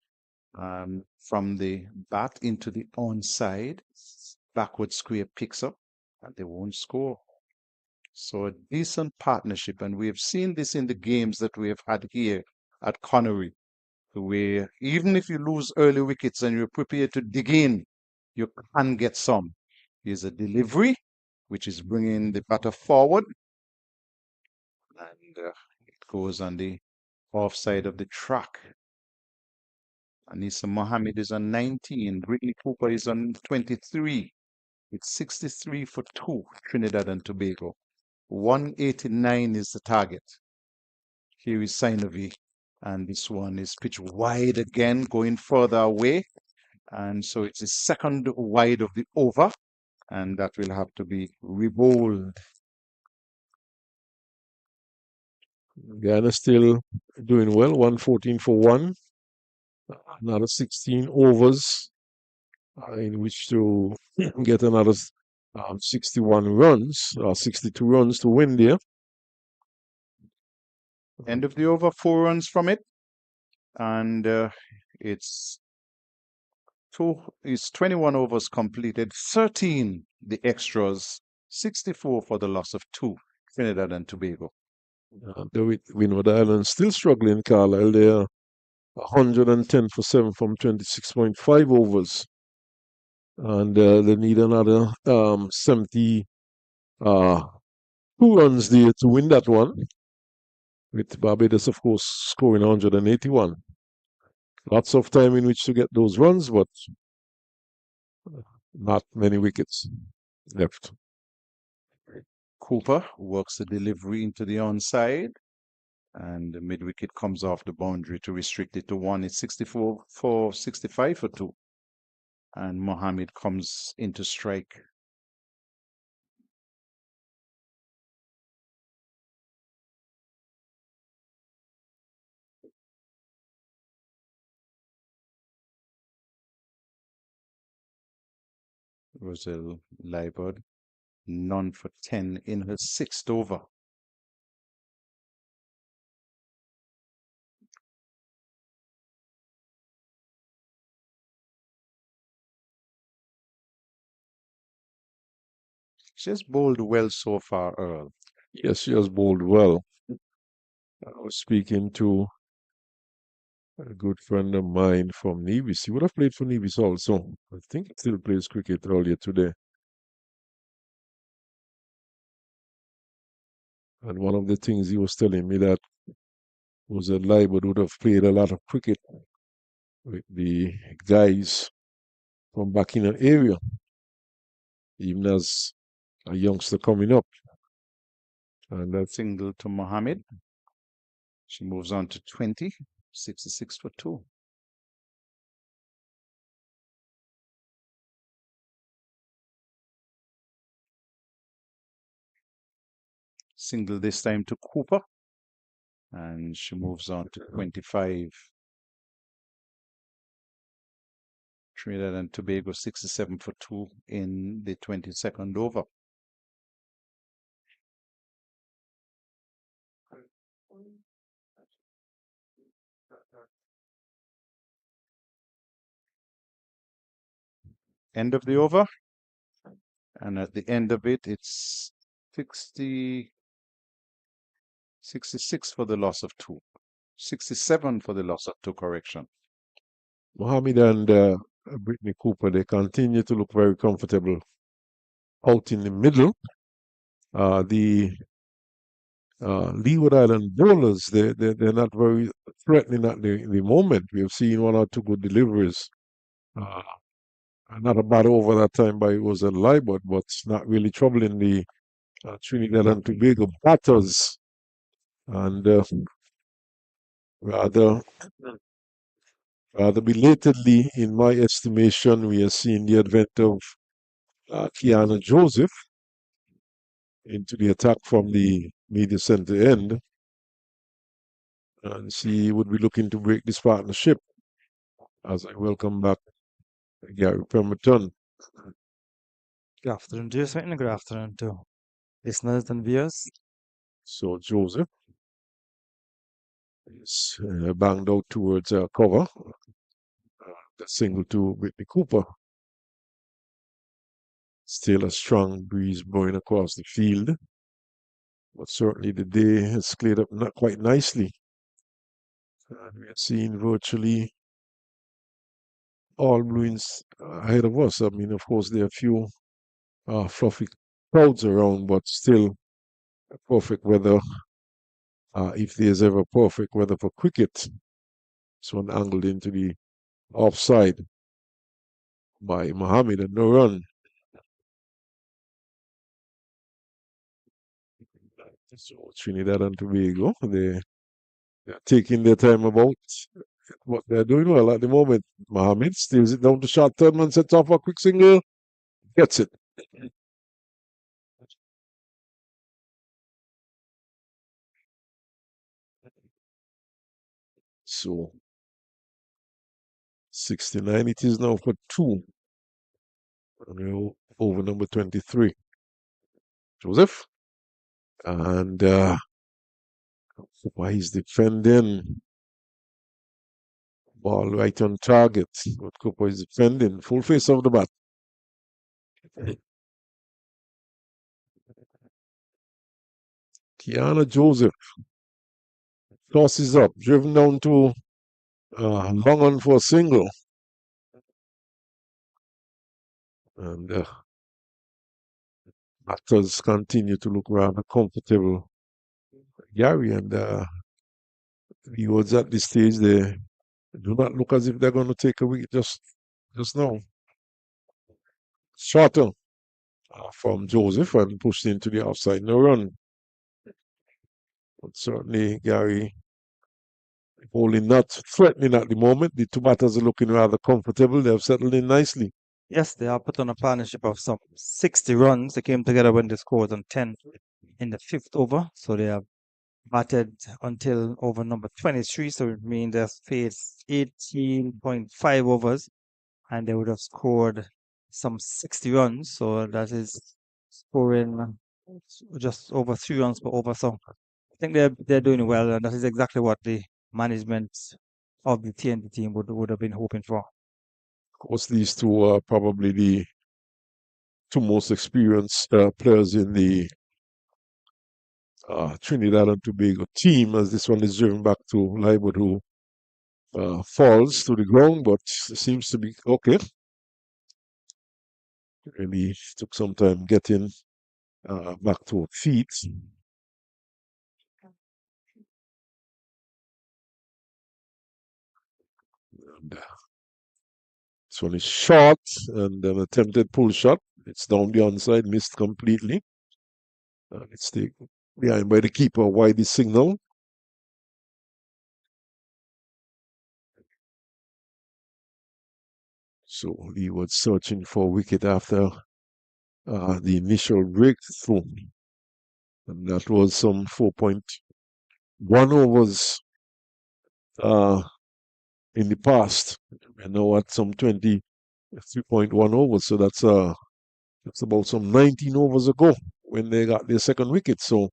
Speaker 1: from the bat into the onside. Backward square picks up and they won't score. So a decent partnership, and we have seen this in the games that we have had here at Connery, where even if you lose early wickets and you're prepared to dig in, you can get some. Here's a delivery, which is bringing the batter forward, and it goes on the offside of the track. Anisa Mohammed is on 19. Brittany Cooper is on 23. It's 63 for 2, Trinidad and Tobago. 189 is the target. Here is Sinovi, and this one is pitched wide again, going further away. And so it's the second wide of the over, and that will have to be rebowled.
Speaker 5: Guyana still doing well, 114 for 1. Another 16 overs in which to get another 61 runs, 62 runs to win there.
Speaker 1: End of the over, 4 runs from it, and it's 21 overs completed, 13 the extras, 64 for the loss of 2, Trinidad and Tobago.
Speaker 5: The Windward Islands still struggling, Carlisle. They are 110 for 7 from 26.5 overs. And they need another 72 runs there to win that one. With Barbados, of course, scoring 181. Lots of time in which to get those runs, but not many wickets left.
Speaker 1: Cooper works the delivery into the onside, and the mid-wicket comes off the boundary to restrict it to 1. It's 64 for 65 for 2. And Mohammed comes into strike. Roselle Leeward, none for 10 in her 6th over. She has bowled well so far, Earl.
Speaker 5: Yes, she has bowled well. I was speaking to a good friend of mine from Nevis. He would have played for Nevis also. I think he still plays cricket earlier today. And one of the things he was telling me that was that Leeward would have played a lot of cricket with the guys from back in the area, even as a youngster coming up.
Speaker 1: And that single to Mohammed. She moves on to 20, 66 for 2. Single this time to Cooper, and she moves on to 25. Trinidad and Tobago 67 for 2 in the 22nd over. End of the over, and at the end of it, it's 66 for the loss of 2. 67 for the loss of 2, correction.
Speaker 5: Mohammed and Brittany Cooper, they continue to look very comfortable out in the middle. The Leeward Island bowlers, they're not very threatening at the moment. We have seen 1 or 2 good deliveries. Not a bad over that time by Roselle Leeward, but not really troubling the Trinidad and Tobago batters. And rather belatedly, in my estimation, we are seeing the advent of Kiana Joseph into the attack from the media center end. And she would be looking to break this partnership as I welcome back Gary Pemberton.
Speaker 6: Good afternoon, Jason, and good afternoon to listeners and viewers.
Speaker 5: So Joseph is banged out towards cover. The single to Whitney Cooper. Still a strong breeze blowing across the field. But certainly the day has cleared up not quite nicely. And we are seeing virtually all Bruins ahead of us. I mean, of course, there are a few fluffy clouds around, but still perfect weather. If there's ever perfect weather for cricket, this one angled into the offside by Mohammed and no run. So Trinidad and Tobago, they're taking their time about what they're doing well at the moment. Mohammed steals it down to short term and sets off a quick single. Gets it. So 69 it is now for two. Over number 23. Joseph. And why he's defending. Ball right on target. But Cooper is defending. Full face of the bat. Kiana Joseph tosses up, driven down to long on for a single. And batters continue to look rather comfortable. Gary and Leewards at this stage, they do not look as if they're going to take a wicket just now. Shorter from Joseph and pushed into the outside. No run. But certainly Gary bowling not threatening at the moment. The two batters are looking rather comfortable. They have settled in nicely.
Speaker 6: Yes, they have put on a partnership of some 60 runs. They came together when they scored on 10 in the fifth over. So they have batted until over number 23. So it means they've faced 18.5 overs and they would have scored some 60 runs. So that is scoring just over 3 runs per over. So I think they're doing well, and that is exactly what the management of the TNT team would have been hoping for.
Speaker 5: Of course, these two are probably the two most experienced players in the Trinidad and Tobago team, as this one is driven back to Leeward, who falls to the ground, but seems to be okay. Really took some time getting back to feet. And this one is short and an attempted pull shot. It's down the onside, missed completely. It's taken behind by the keeper. Wide the signal. So he was searching for a wicket after the initial breakthrough. And that was some 4.1 overs in the past. And now at some 23.1 overs. So that's about some 19 overs ago when they got their second wicket. So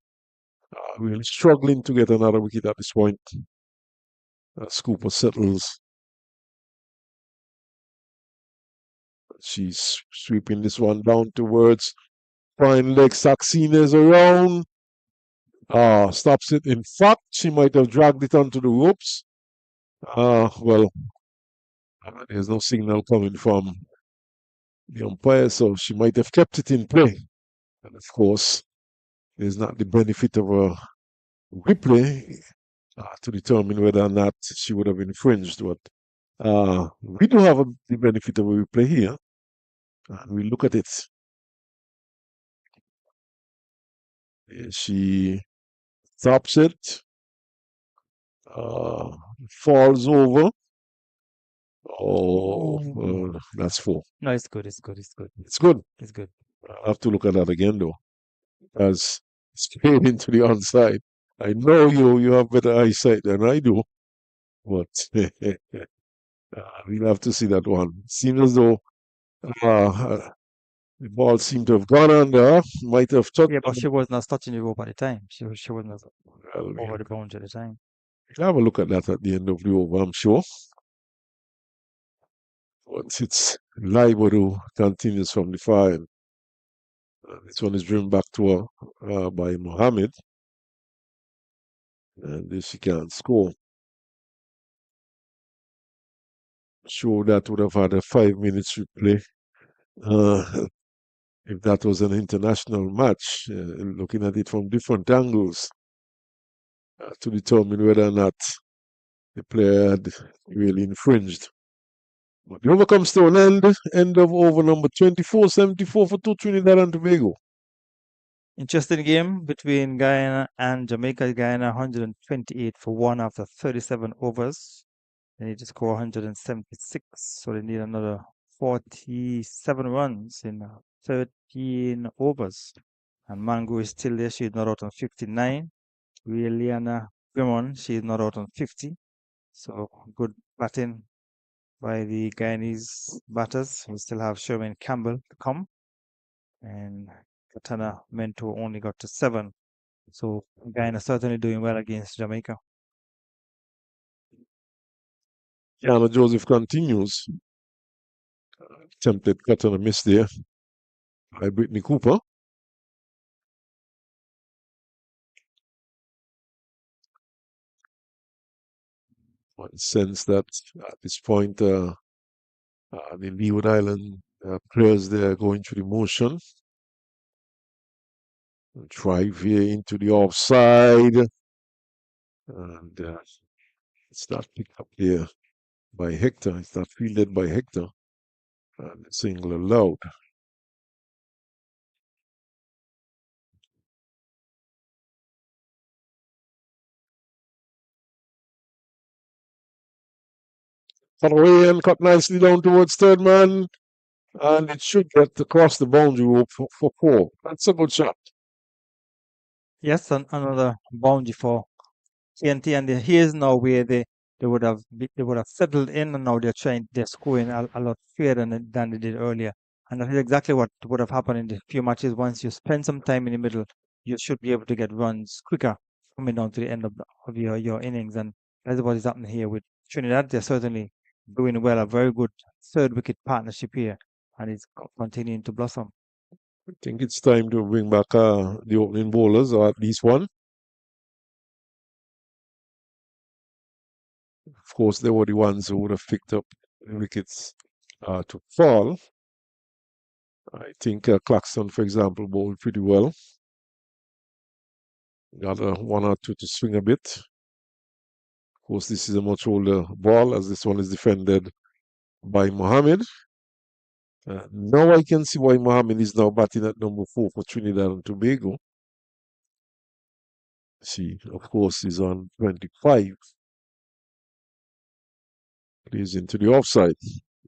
Speaker 5: really struggling to get another wicket at this point. Scooper settles. She's sweeping this one down towards fine leg. Saxina's around. Stops it. In fact, she might have dragged it onto the ropes. Well, there's no signal coming from the umpire, so she might have kept it in play. And of course, there's not the benefit of a replay to determine whether or not she would have infringed. But we do have the benefit of a replay here. We look at it. She stops it, falls over, Oh, that's 4.
Speaker 6: No, it's good. It's good. It's good.
Speaker 5: It's good.
Speaker 6: It's good.
Speaker 5: I have to look at that again though, as straight into the onside. I know you have better eyesight than I do, but we'll have to see that one. Seems as though the ball seemed to have gone under, might have touched.
Speaker 6: Yeah, but she was not touching the rope at the time. She was not
Speaker 5: Well,
Speaker 6: over the boundary at the time.
Speaker 5: we'll have a look at that at the end of the over, I'm sure. Once it's Leeward who continues from the far end. This one is driven back to her by Mohammed. And if she can't score, sure that would have had a 5 minutes replay. If that was an international match, looking at it from different angles to determine whether or not the player had really infringed. But the over comes to an end of over number 24-74 for Trinidad and Tobago.
Speaker 6: Interesting game between Guyana and Jamaica. Guyana 128 for 1 after 37 overs. They need to score 176, so they need another 47 runs in 13 overs. And Mango is still there. She's not out on 59. Liana Grimon, she is not out on 50. So good batting by the Guyanese batters. We still have Sherman Campbell to come. And Katana Mento only got to 7. So Guyana certainly doing well against Jamaica.
Speaker 5: Kiana Joseph continues. Attempted cut and a miss there by Brittany Cooper. One sense that at this point, the Leeward Island players they are going through the motion. Drive here into the offside. And it's that picked up here by Hector. It's not fielded by Hector. And the single allowed. Cut away and cut nicely down towards third man. And it should get across the boundary rope for 4. That's a good shot.
Speaker 6: Yes, another boundary for TNT, and here's now where they would have settled in, and now they're scoring a lot fewer than they did earlier. And that is exactly what would have happened in the few matches. Once you spend some time in the middle, you should be able to get runs quicker coming down to the end of your innings, and that's what is happening here with Trinidad. They're certainly doing well. A very good third wicket partnership here, and it's continuing to blossom.
Speaker 5: I think it's time to bring back the opening bowlers, or at least one. Of course, they were the ones who would have picked up the wickets to fall. I think Claxton, for example, bowled pretty well. Got a 1 or 2 to swing a bit. Of course, this is a much older ball, as this one is defended by Mohammed. Now I can see why Mohammed is now batting at number 4 for Trinidad and Tobago. See, of course, he's on 25. Plays into the offside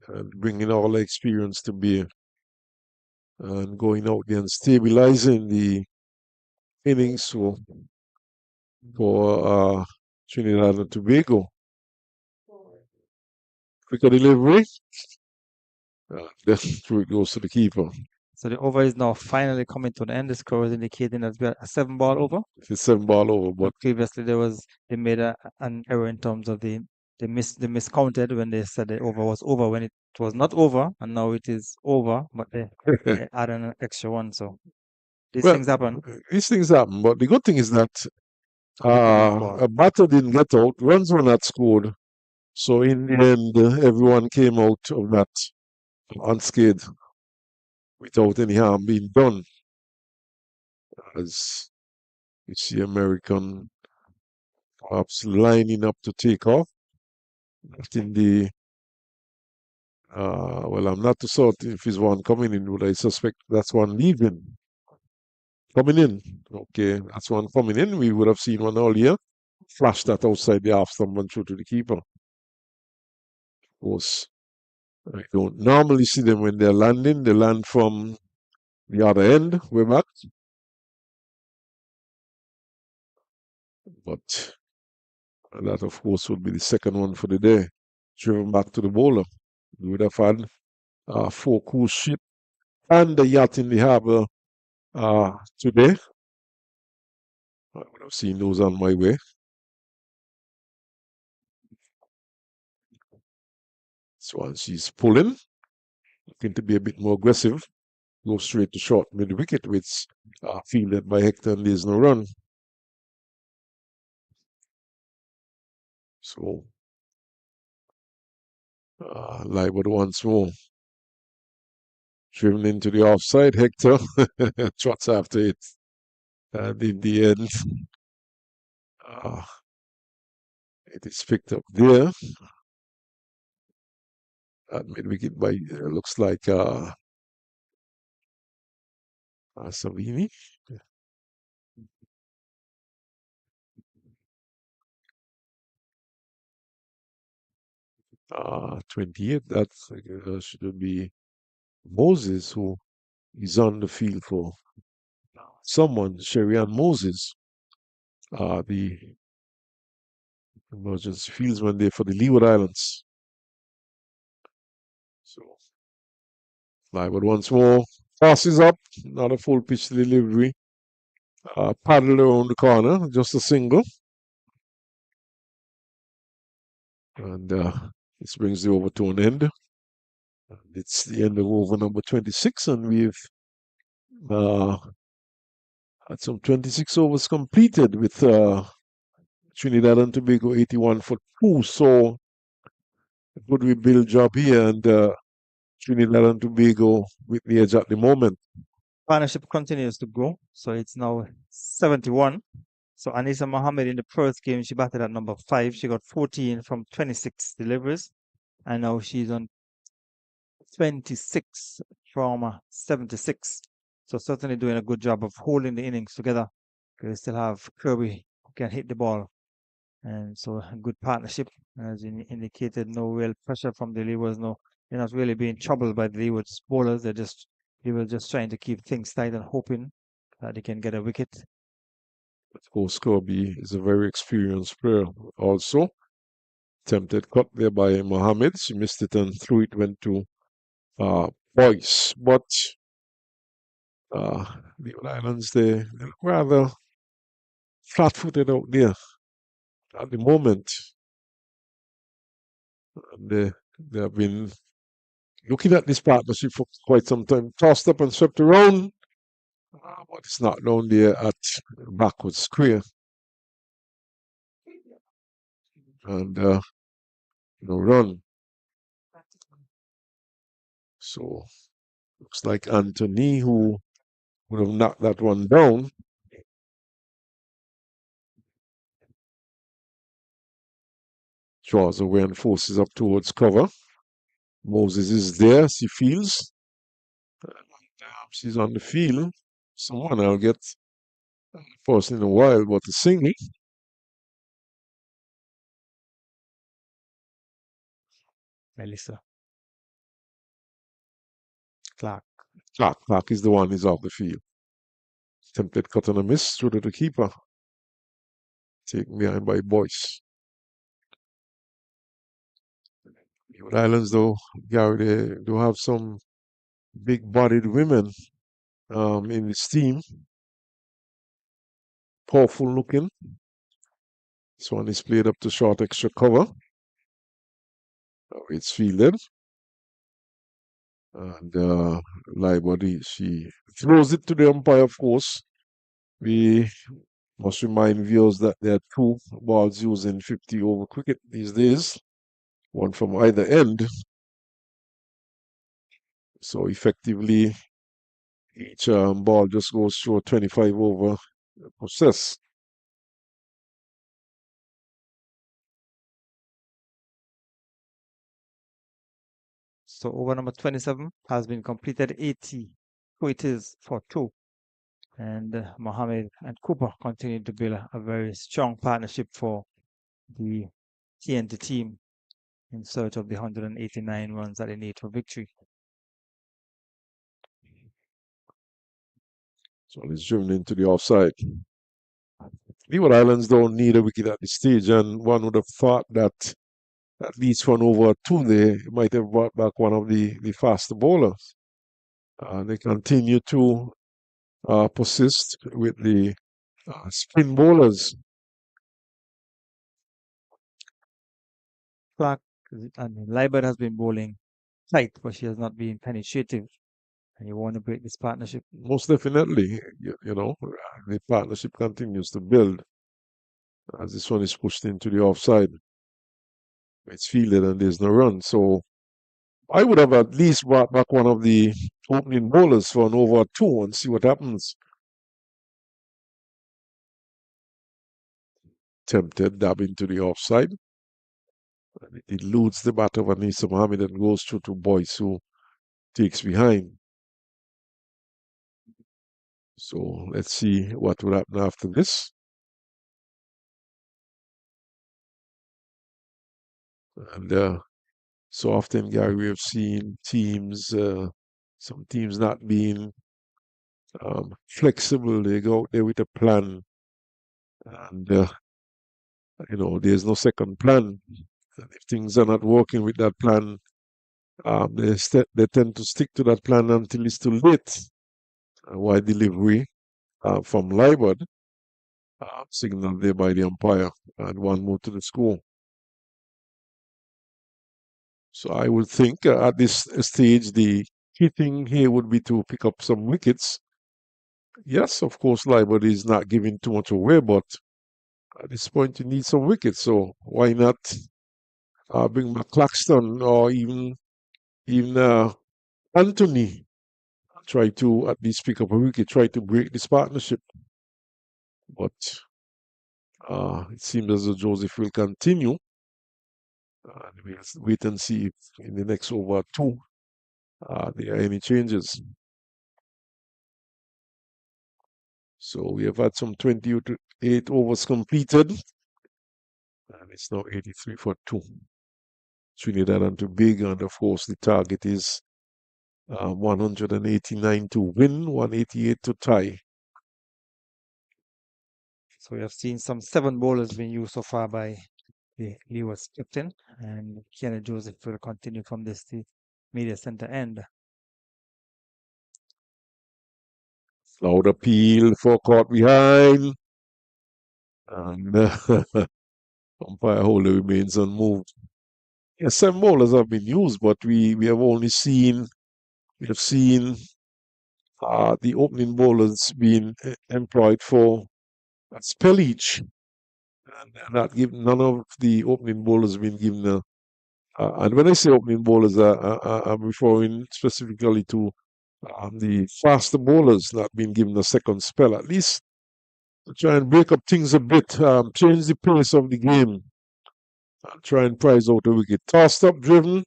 Speaker 5: and bringing all the experience to bear and going out there and stabilizing the innings for Trinidad and Tobago. Quicker delivery. Then through it goes to the keeper.
Speaker 6: So the over is now finally coming to the end. The score is indicating that we are a 7-ball over.
Speaker 5: It's 7-ball over, but
Speaker 6: previously they made an error in terms of they miscounted when they said the over was over when it was not over, and now it is over, but they added an extra one. So these things happen.
Speaker 5: These things happen, but the good thing is that a batter didn't get out, runs were not scored. So in the end, everyone came out of that unscathed without any harm being done. As you see American perhaps lining up to take off. But in the well, I'm not too certain if it's one coming in, but I suspect that's one leaving. Coming in. Okay, that's one coming in. We would have seen one earlier. Flash that outside the half stump and through to the keeper. Of course, I don't normally see them when they're landing. They land from the other end, way back. But that, of course, would be the second one for the day. Driven back to the bowler. We would have had 4 cruise ship and a yacht in the harbor today. I would have seen those on my way. So she's pulling, looking to be a bit more aggressive. Go straight to short mid wicket, which fielded by Hector, and there's no run. So Leeward once more. Driven into the offside, Hector trots after it. And in the end, it is picked up there. At mid wicket by looks like Savini. 28. That should be Moses, who is on the field for someone, Sherian Moses, the emergency fieldsman there for the Leeward Islands. So Leeward once more passes up, not a full pitch delivery. Paddle around the corner, just a single. And this brings the over to an end. It's the end of over number 26, and we've had some 26 overs completed with Trinidad and Tobago 81 for 2. So a good rebuild job here, and Trinidad and Tobago with the edge at the moment.
Speaker 6: Partnership continues to grow, so it's now 71. So Anisa Mohammed in the first game, she batted at number 5. She got 14 from 26 deliveries, and now she's on 26 from 76. So certainly doing a good job of holding the innings together. We still have Kirby who can hit the ball, and so a good partnership, as indicated. No real pressure from the Leewards. No, they're not really being troubled by the Leewards bowlers. They were just trying to keep things tight and hoping that they can get a wicket.
Speaker 5: Of course, Kirby is a very experienced player also. Attempted cut there by Mohammed. She missed it, and through it went to Boyce. But the Islands, they're rather flat-footed out there at the moment. And they have been looking at this partnership for quite some time. Tossed up and swept around, but it's not down there at backwards square. And no run. So looks like Anthony, who would have knocked that one down. Draws away and forces up towards cover. Moses is there, she feels. She's on the field. Someone I'll get first in a while, but a single.
Speaker 6: Melissa Clark.
Speaker 5: Clark is the one who's off the field. Attempted cut and a miss through to the keeper. Taken behind by Boyce. Leeward Islands, though, Gary, they do have some big-bodied women in this team. Powerful looking. This one is played up to short extra cover. It's fielded. And Leeward, she throws it to the umpire, of course. We must remind viewers that there are 2 balls used in 50 over cricket these days. One from either end. So effectively, each ball just goes through a 25 over process.
Speaker 6: So over number 27 has been completed 80. So it is for 2. And Mohammed and Cooper continue to build a very strong partnership for the TNT team. in search of the 189 runs that they need for victory.
Speaker 5: So it's driven into the offside. Leeward Islands don't need a wicket at this stage, and one would have thought that at least for an over 2 they might have brought back one of the faster bowlers. They continue to persist with the spin bowlers.
Speaker 6: Clark and Leeward has been bowling tight, but she has not been penetrative. And you want to break this partnership.
Speaker 5: Most definitely, the partnership continues to build as this one is pushed into the offside. It's fielded and there's no run. So I would have at least brought back one of the opening bowlers for an over 2 and see what happens. Tempted, dab into the offside. And it eludes the bat of Anisa Mohammed and goes through to Boyce, who takes behind. So let's see what will happen after this. And so often, Gary, we have seen teams, some teams not being flexible. They go out there with a plan, and there's no second plan. And if things are not working with that plan, they tend to stick to that plan until it's too late. Wide delivery from Leeward, signaled there by the umpire, and one more to the score. So I would think at this stage, the key thing here would be to pick up some wickets. Yes, of course, Leeward is not giving too much away, but at this point, you need some wickets. So why not bring back Claxton or even Anthony? Try to at least pick up a wicket, try to break this partnership. But it seems as though Joseph will continue. We'll wait and see if in the next over 2 there are any changes. So we have had some 28 overs completed, and it's now 83 for 2. Trinidad and Tobago, and of course the target is 189 to win, 188 to tie.
Speaker 6: So we have seen some 7 bowlers being used so far by the Leeward's captain, and Kenneth Joseph will continue from this the media center end.
Speaker 5: Loud appeal for caught behind, and umpire holder remains unmoved. Yes, 7 bowlers have been used, but we have only seen the opening bowlers being employed for a spell each, and none of the opening bowlers been given a. And when I say opening bowlers, I'm referring specifically to the faster bowlers not being given a second spell, at least to try and break up things a bit, change the pace of the game, try and prize out a wicket. Tossed up, driven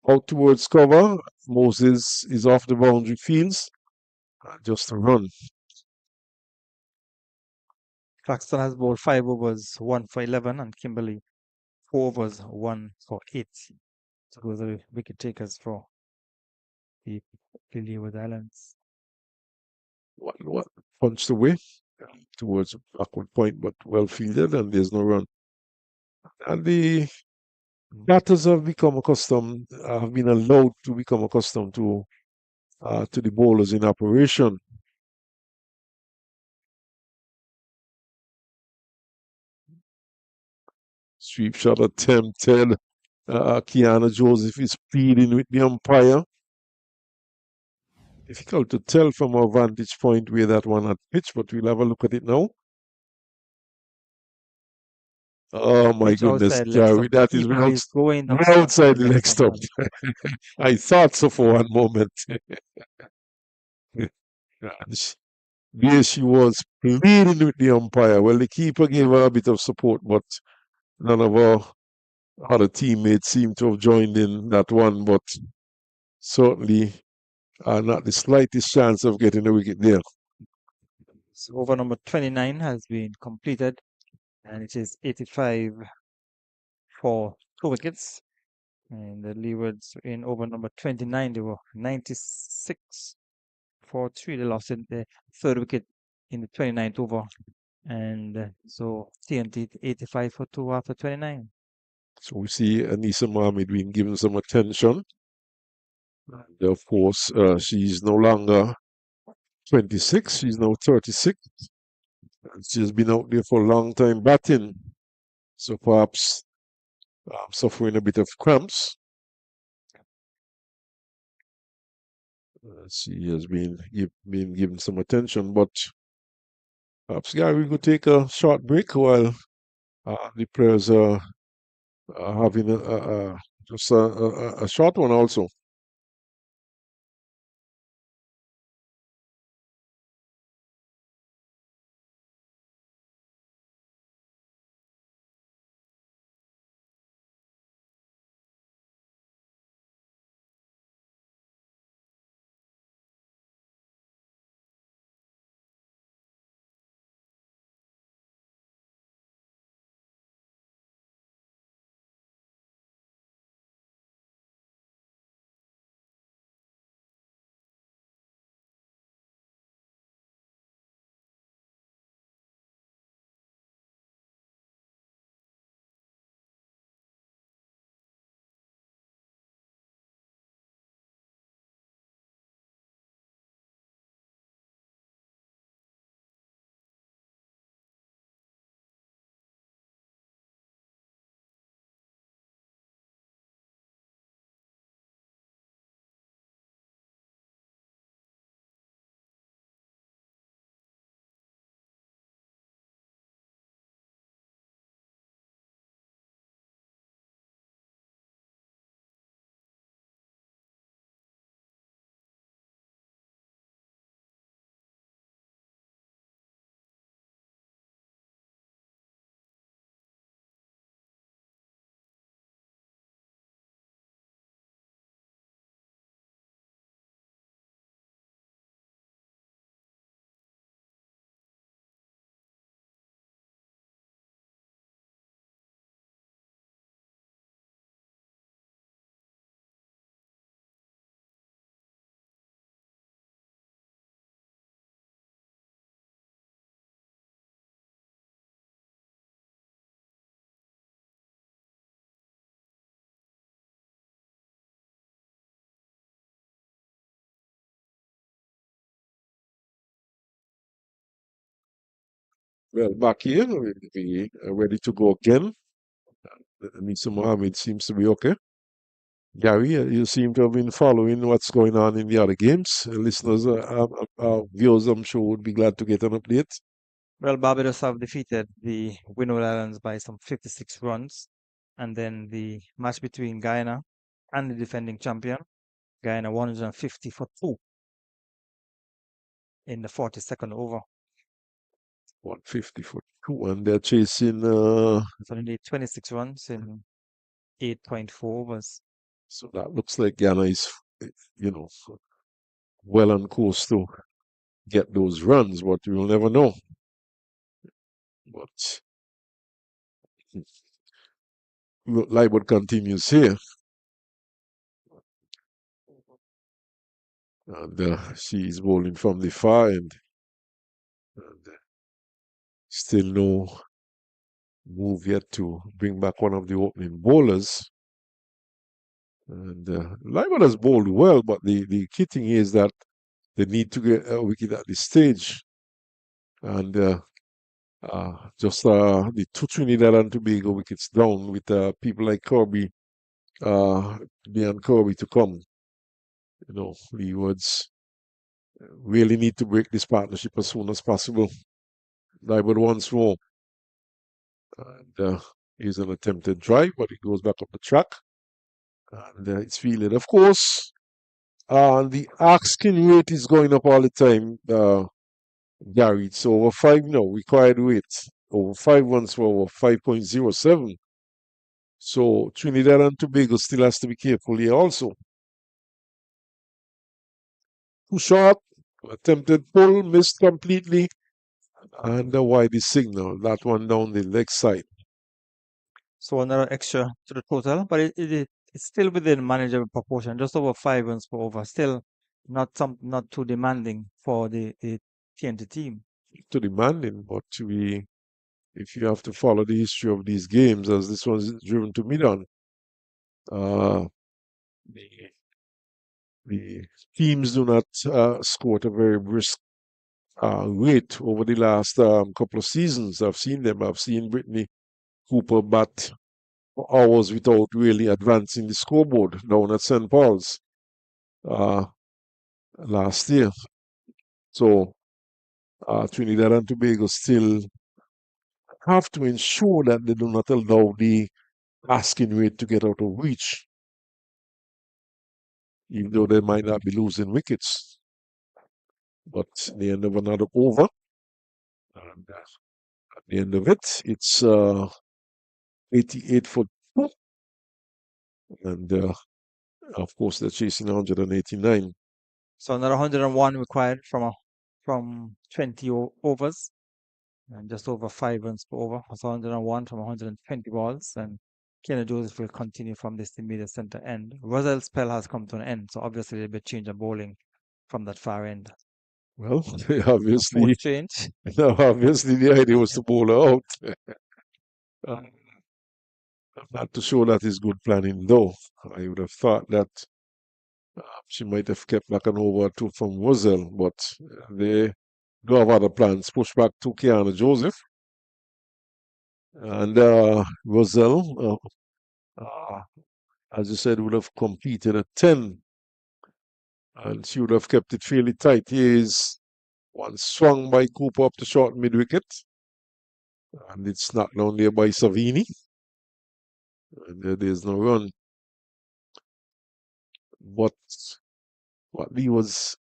Speaker 5: out towards cover. Moses is off the boundary fields, just a run.
Speaker 6: Claxton has bowled 5 overs, 1 for 11, and Kimberly 4 overs, 1 for 8. So those are the wicket takers for the Leeward Islands.
Speaker 5: What punched away towards backward point, but well fielded, and there's no run. And the batters have been allowed to become accustomed to the bowlers in operation. Sweep shot attempted. Kiana Joseph is pleading with the umpire. Difficult to tell from our vantage point where that one had pitched, but we'll have a look at it now. Oh my
Speaker 6: Pitch
Speaker 5: goodness,
Speaker 6: outside leg
Speaker 5: Gary,
Speaker 6: stump.
Speaker 5: that is
Speaker 6: Keeper is going down
Speaker 5: outside the
Speaker 6: leg
Speaker 5: leg
Speaker 6: stump.
Speaker 5: stump. I thought so for one moment. There she was pleading with the umpire. Well, the keeper gave her a bit of support, but none of our other teammates seem to have joined in that one, but certainly not the slightest chance of getting a wicket there.
Speaker 6: So over number 29 has been completed, and it is 85 for 2 wickets. And the Leewards in over number 29, they were 96 for 3. They lost in the third wicket in the 29th over. And so TNT 85 for 2 after 29.
Speaker 5: So we see Anisa Mohammed being given some attention. And of course, she's no longer 26, she's now 36. And she has been out there for a long time batting. So perhaps suffering a bit of cramps. She has been given some attention, but perhaps Gary could take a short break while the players are having just a short one also. Well, back here, we are ready to go again. Mr. Mohammed seems to be okay. Gary, you seem to have been following what's going on in the other games. Listeners, viewers, I'm sure, would be glad to get an update.
Speaker 6: Well, Barbados have defeated the Windward Islands by some 56 runs. And then the match between Guyana and the defending champion, Guyana 150 for 2 in the 42nd over.
Speaker 5: 150 for 2, and they're chasing.
Speaker 6: So they need 26 runs in 8.4 overs.
Speaker 5: So that looks like Ghana is, well on course to get those runs, but we'll never know. But Leeward continues here. And she is bowling from the far end. And still no move yet to bring back one of the opening bowlers. And Leeward has bowled well, but the key thing is that they need to get a wicket at this stage. And just the 2 Trinidad and Tobago wickets down with people like Kirby, Dean Kirby to come. Leewards really need to break this partnership as soon as possible. Leeward once more. And here's an attempted drive, but it goes back up the track. And it's fielded. Of course, the asking rate is going up all the time, Gary. It's over 5 now, required rate. Over 5 runs for over 5.07. So Trinidad and Tobago still has to be careful here also. Too short, attempted pull, missed completely. And a wide signal, that one down the leg side.
Speaker 6: So another extra to the total, but it it's still within manageable proportion, just over 5 runs per over. Still not too demanding for the TNT team.
Speaker 5: Too demanding, but if you have to follow the history of these games, as this one's driven to mid-on, uh, the, the teams do not score at a very brisk rate over the last couple of seasons. I've seen them. I've seen Brittany Cooper bat for hours without really advancing the scoreboard down at St. Paul's uh, last year. So Trinidad and Tobago still have to ensure that they do not allow the asking rate to get out of reach, even though they might not be losing wickets. But at the end of another over, and at the end of it, it's 88 for 2. And of course, they're chasing 189.
Speaker 6: So another 101 required from 20 overs, and just over 5 runs per over. So 101 from 120 balls, and Keanu Joseph will continue from this immediate center end. Russell's spell has come to an end, so obviously there'll be a change of bowling from that far end.
Speaker 5: Well, obviously,
Speaker 6: Fourth change.
Speaker 5: obviously the idea was to bowl her out. I'm not too sure that is good planning, though. I would have thought that she might have kept back an over or two from Russell, but they do have other plans. Push back to Keanu Joseph. And Russell, as you said, would have completed at 10. And she would have kept it fairly tight. Here is one swung by Cooper up to short mid wicket. And it's knocked down there by Savini. And there's no run. But what he was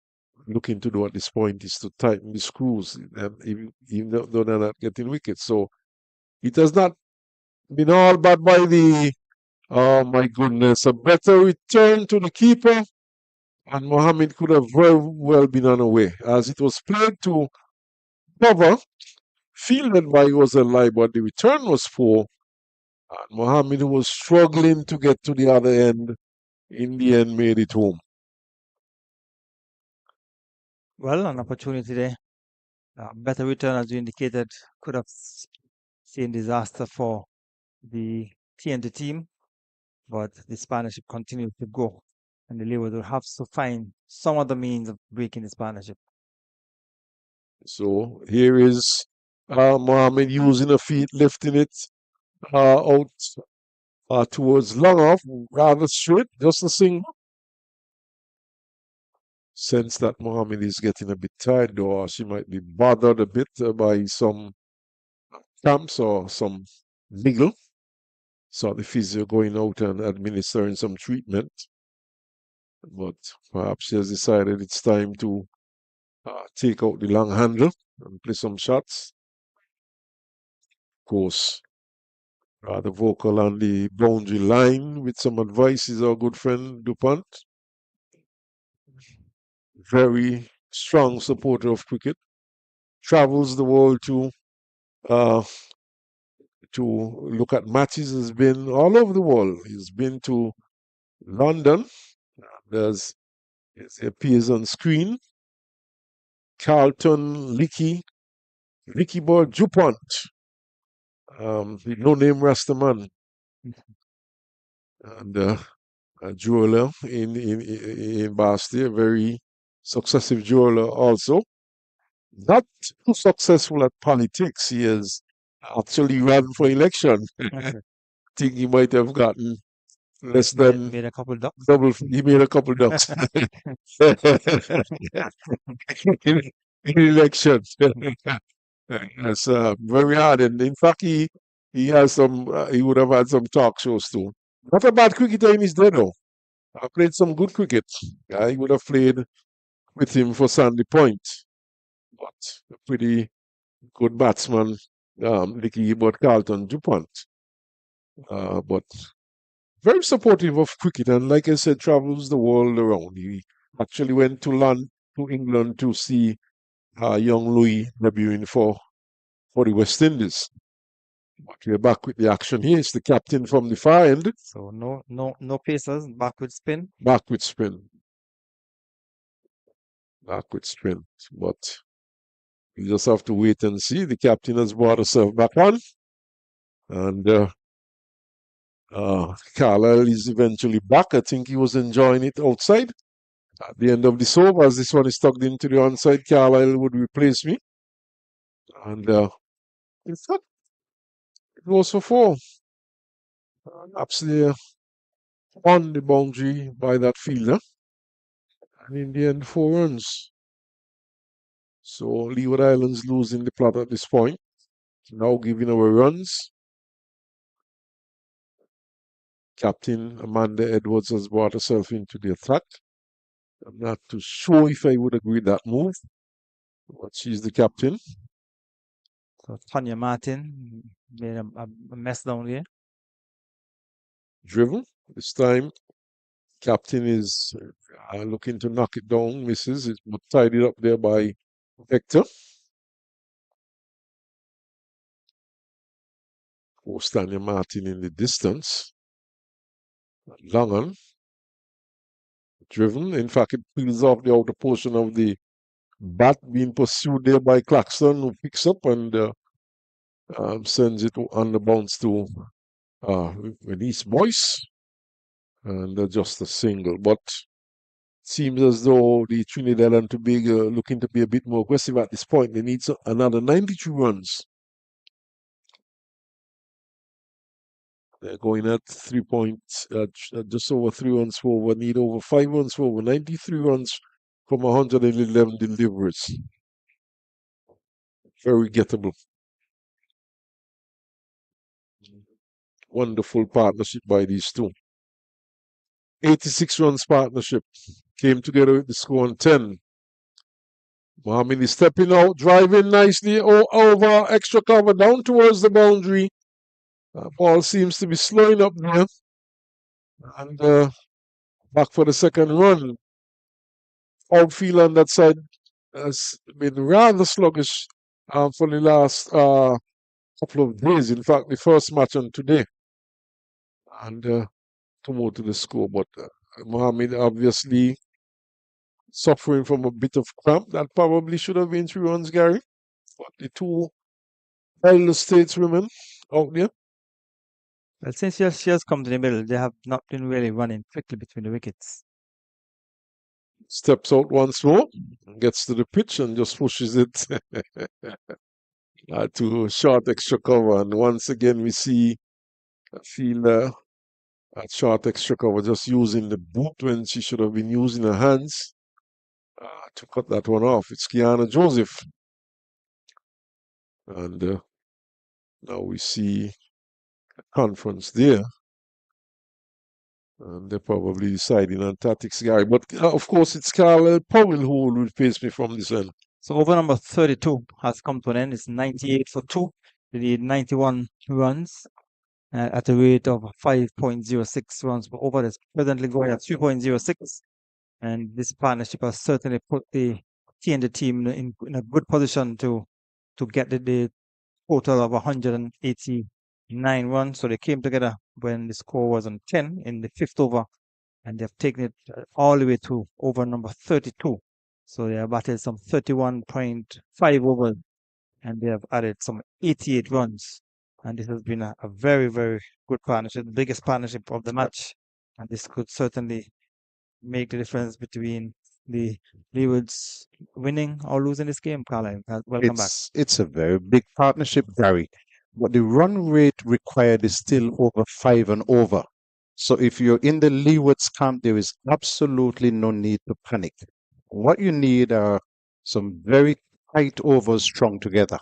Speaker 5: looking to do at this point is to tighten the screws, even though they're not getting wickets. So it has not been all bad by the, oh my goodness, a better return to the keeper. And Mohammed could have very well been on away, as it was played to cover, fielded by Ozalai, but the return was poor. And Mohammed, who was struggling to get to the other end, in the end made it home.
Speaker 6: Well, an opportunity there. Better return, as you indicated, could have seen disaster for the TNT team, but the partnership continues to go, and the Leeward will have to find some other means of breaking this partnership.
Speaker 5: So here is Mohammed using a feet, lifting it out towards long off, rather straight, just a single. Sense that Mohammed is getting a bit tired, or she might be bothered a bit by some cramps or some niggle. So the physio going out and administering some treatment. But perhaps she has decided it's time to take out the long handle and play some shots. Of course, rather vocal on the boundary line with some advice is our good friend DuPont. Very strong supporter of cricket. Travels the world to look at matches. Has been all over the world. He's been to London. It appears on screen. Carlton Ricky Boy DuPont. The no-name Rastaman. And a jeweler in Basti, a very successive jeweler also. Not too successful at politics. He has actually ran for election. I think he might have gotten less than
Speaker 6: made a couple ducks.
Speaker 5: double. He made a couple ducks in election. That's very hard. And in fact, he has some. He would have had some talk shows too. Not a bad cricketer in his day though. I played some good cricket. I would have played with him for Sandy Point. But a pretty good batsman, Ricky Carlton DuPont. But very supportive of cricket, and like I said, travels the world around. He actually went to England to see young Louis debuting for the West Indies. But We're back with the action here. It's the captain from the far end.
Speaker 6: So no pacers, backward spin.
Speaker 5: Backward spin. Backward spin. But you just have to wait and see. The captain has brought herself back on. And Carlisle is eventually back. I think he was enjoying it outside. At the end of the serve, as this one is tucked into the onside, Carlisle would replace me. And in fact, it was for 4. Absolutely on the boundary by that fielder. And in the end, 4 runs. So Leeward Islands losing the plot at this point. Now giving away runs. Captain Amanda Edwards has brought herself into the attack. I'm not too sure if I would agree with that move, but she's the captain.
Speaker 6: So Tanya Martin made a mess down there.
Speaker 5: Driven. This time, captain is looking to knock it down, misses. It's tidied up there by Hector. Forced Tanya Martin in the distance. Long on. Driven. In fact, it peels off the outer portion of the bat, being pursued there by Claxton, who picks up and sends it on the bounce to Venice Boyce. And just a single. But seems as though the Trinidad and Tobago looking to be a bit more aggressive at this point. They need another 92 runs. They're going at 3 points, just over 3 runs for over. Need over 5 runs for over. 93 runs from 111 deliveries. Very gettable. Wonderful partnership by these two. 86 runs partnership. Came together with the score on 10. Mohammed is stepping out, driving nicely over extra cover down towards the boundary. Ball seems to be slowing up there. And back for the second run. Outfield on that side has been rather sluggish for the last couple of days. In fact, the first match on today. And to move to the score. But Mohammed obviously suffering from a bit of cramp. That probably should have been 3 runs, Gary. But the 2 elder stateswomen out there.
Speaker 6: Well, since she has come to the middle, they have not been really running quickly between the wickets.
Speaker 5: Steps out once more, gets to the pitch and just pushes it to short extra cover. And once again, we see a fielder at short extra cover just using the boot when she should have been using her hands to cut that one off. It's Kiana Joseph. And now we see a conference there. And they're probably deciding on tactics, Gary. But of course, it's Carlisle Powell who will replace me from this end.
Speaker 6: So over number 32 has come to an end. It's 98 for 2. They need 91 runs at a rate of 5.06 runs per over. It's presently going at 3.06. And this partnership has certainly put the team in a good position to get the total of 189 runs. So they came together when the score was on 10 in the 5th over, and they've taken it all the way to over number 32. So they have batted some 31.5 overs, and they have added some 88 runs. And this has been a very, very good partnership, the biggest partnership of the match. And this could certainly make the difference between the Leewards winning or losing this game, Carlisle. Welcome back.
Speaker 1: It's a very big partnership, Gary. But the run rate required is still over 5 and over. So if you're in the Leeward's camp, there is absolutely no need to panic. What you need are some very tight overs strung together.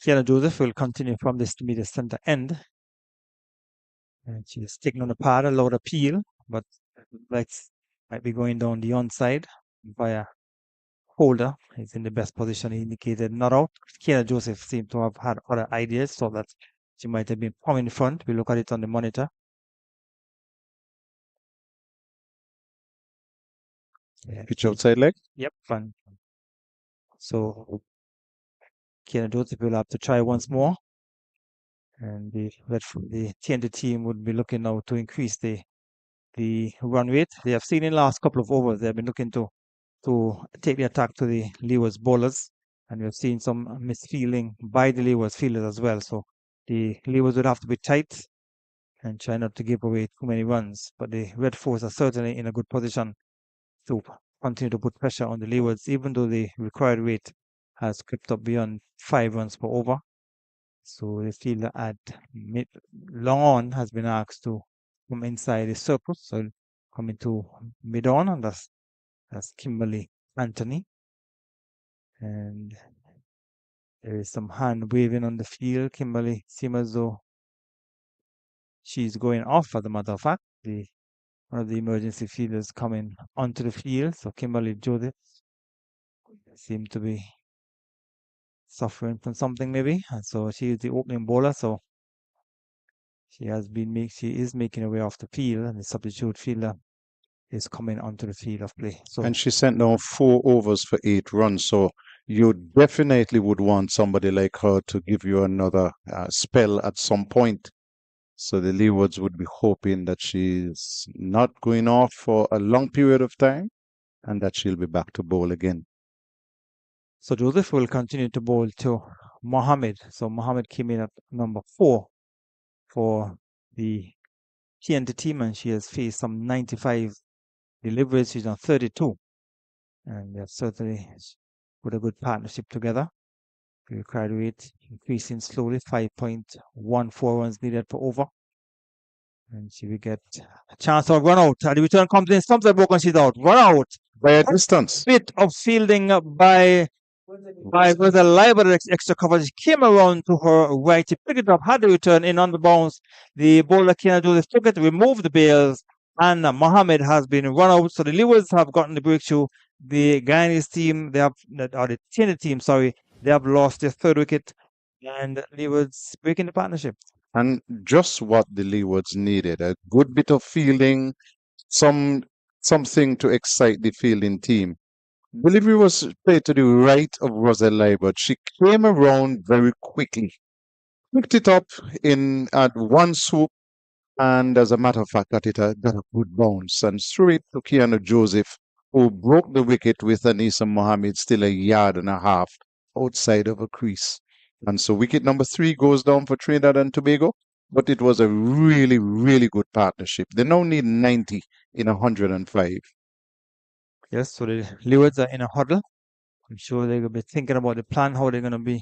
Speaker 6: Kiana Joseph will continue from this to be the center end. And she's taking on the pad, a loud appeal, but might be going down the onside via Holder. He's in the best position. He indicated not out. Kiana Joseph seemed to have had other ideas, so that she might have been from in front. We look at it on the monitor.
Speaker 1: Yeah. Pitch outside leg?
Speaker 6: Yep, fun. So Kiana Joseph will have to try once more. And the TNT team would be looking now to increase the run rate. They have seen in the last couple of overs, they've been looking to take the attack to the Leeward's bowlers, and we've seen some misfielding by the Leeward's fielders as well. So the Leewards would have to be tight and try not to give away too many runs. But the Red Force are certainly in a good position to continue to put pressure on the Leewards, even though the required rate has crept up beyond 5 runs per over. So the fielder at long on has been asked to come inside the circle, so coming to mid on, and that's Kimberly Anthony. And there is some hand waving on the field. Kimberly seems as though she's going off, as a matter of fact. One of the emergency fielders coming onto the field. So Kimberly Joseph seems to be suffering from something maybe. And so she is the opening bowler. So she is making her way off the field, and the substitute fielder is coming onto the field of play. So
Speaker 1: And she sent down 4 overs for 8 runs. So you definitely would want somebody like her to give you another spell at some point. So the Leewards would be hoping that she's not going off for a long period of time and that she'll be back to bowl again.
Speaker 6: So Joseph will continue to bowl to Mohammed. So Mohammed came in at number 4 for the TNT team, and she has faced some 95 deliveries. She's on 32. And they have certainly put a good partnership together. The required rate increasing slowly, 5.14 runs needed per over. And she will get a chance of run out. And the return comes in, stumps are broken, she's out. Run out.
Speaker 1: By a distance.
Speaker 6: Bit of fielding by with a Leeward extra coverage. She came around to her right. She picked it up, had the return in on the bounce. The bowler Kiana Joseph took it, removed the bails, and Mohammed has been run out. So the Leewards have gotten the breakthrough. The Guyanese team, or the TNT team, sorry, they have lost their 3rd wicket, and Leewards breaking the partnership.
Speaker 1: And just what the Leewards needed, a good bit of fielding, something to excite the fielding team. Delivery was played to the right of Roselle Leeward. She came around very quickly, picked it up at one swoop, and as a matter of fact, got a good bounce and threw it to Kiana Joseph, who broke the wicket with Anisa Mohammed still a yard and a half outside of a crease. And so wicket number 3 goes down for Trinidad and Tobago, but it was a really, really good partnership. They now need 90 in 105.
Speaker 6: Yes, so the Leewards are in a huddle. I'm sure they're going to be thinking about the plan, how they're going to be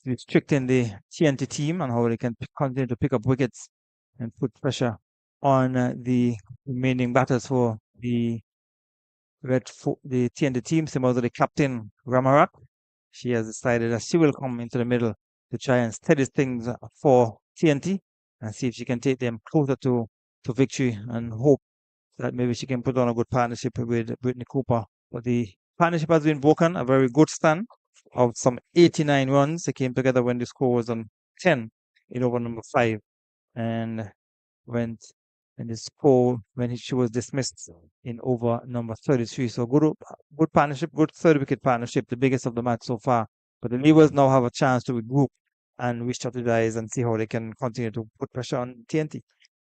Speaker 6: restricting the TNT team and how they can continue to pick up wickets and put pressure on the remaining batters for the TNT team. Similar to the captain, Ramarak, she has decided that she will come into the middle to try and steady things for TNT and see if she can take them closer to victory, and hope that maybe she can put on a good partnership with Brittany Cooper. But the partnership has been broken. A very good stand of some 89 runs. They came together when the score was on 10 in over number 5, and when she was dismissed in over number 33. So good partnership, good 3rd wicket partnership, the biggest of the match so far. But the Leewards now have a chance to regroup and re-strategize and see how they can continue to put pressure on TNT.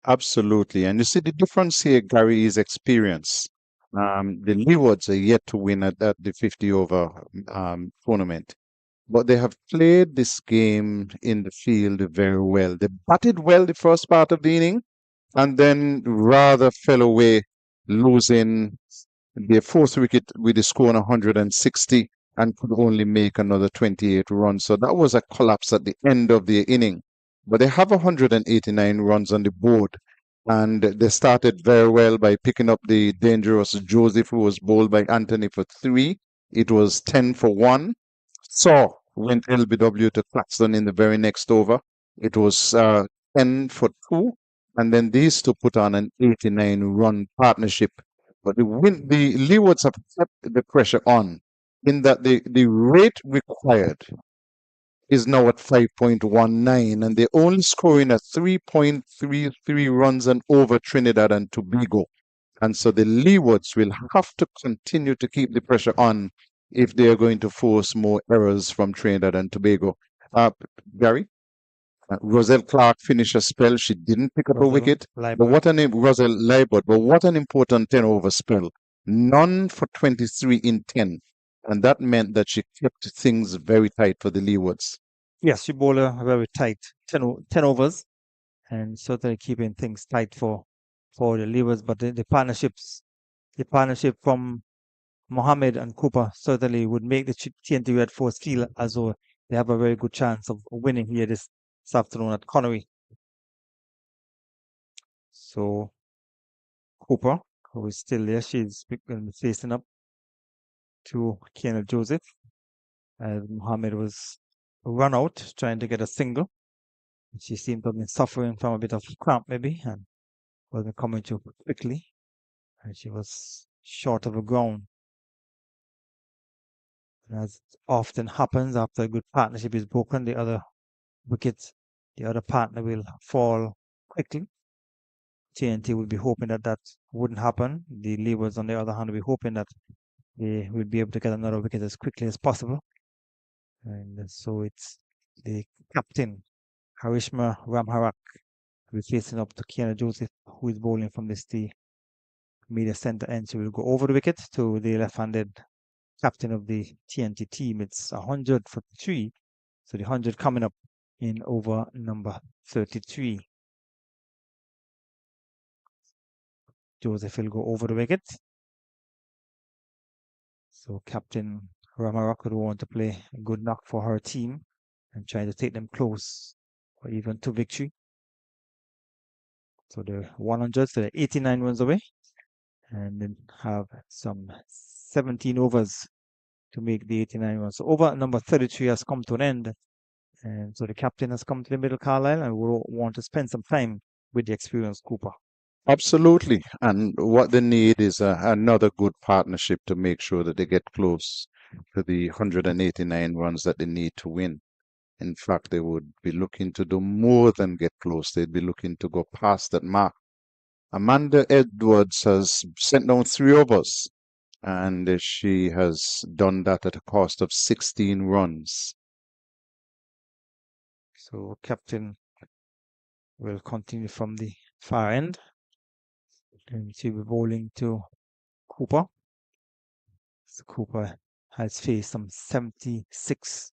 Speaker 1: Absolutely. And you see the difference here, Gary, is experience. The Leewards are yet to win at the 50-over tournament, but they have played this game in the field very well. They batted well the first part of the inning, and then rather fell away, losing their 4th wicket with a score on 160 and could only make another 28 runs. So that was a collapse at the end of the inning. But they have 189 runs on the board, and they started very well by picking up the dangerous Joseph, who was bowled by Anthony for 3. It was 10 for 1. So went LBW to Claxton in the very next over. It was 10 for 2. And then these two put on an 89-run partnership. But the Leewards have kept the pressure on, in that the rate required is now at 5.19, and they're only scoring at 3.33 runs and over Trinidad and Tobago. And so the Leewards will have to continue to keep the pressure on if they are going to force more errors from Trinidad and Tobago. Gary? Roselle Clark finished a spell. She didn't pick up a
Speaker 6: Roselle
Speaker 1: wicket. But
Speaker 6: Leeward.
Speaker 1: what an Roselle Leeward, but what an important 10-over spell. None for 23 in 10. And that meant that she kept things very tight for the Leewards.
Speaker 6: Yes, she bowled a very tight 10 overs, and certainly keeping things tight for the Leewards. But the partnership from Mohammed and Cooper certainly would make the TNT Red Force feel as though they have a very good chance of winning here this afternoon at Connery. So Cooper, who is still there, she's going to be facing up to Kiana Joseph, as Mohammed was run out trying to get a single. She seemed to have been suffering from a bit of cramp maybe, and wasn't coming too quickly, and she was short of the ground. And as often happens after a good partnership is broken, the other partner will fall quickly. TNT will be hoping that wouldn't happen. The Leewards, on the other hand, will be hoping that they will be able to get another wicket as quickly as possible. And so it's the captain, Harishma Ramharak, who is facing up to Kiana Joseph, who is bowling from this the media center end. She will go over the wicket to the left-handed captain of the TNT team. It's 100 for 3. So the 100 coming up in over number 33. Joseph will go over the wicket. So Captain Ramarok would want to play a good knock for her team and try to take them close or even to victory. So they're 100, so they're 89 runs away, and then have some 17 overs to make the 89 runs. So over number 33 has come to an end, and so the captain has come to the middle, Carlisle, and will want to spend some time with the experienced Cooper.
Speaker 1: Absolutely. And what they need is another good partnership to make sure that they get close to the 189 runs that they need to win. In fact, they would be looking to do more than get close. They'd be looking to go past that mark. Amanda Edwards has sent down 3 overs, and she has done that at a cost of 16 runs.
Speaker 6: So captain will continue from the far end, and she'll be bowling to Cooper. So Cooper has faced some 76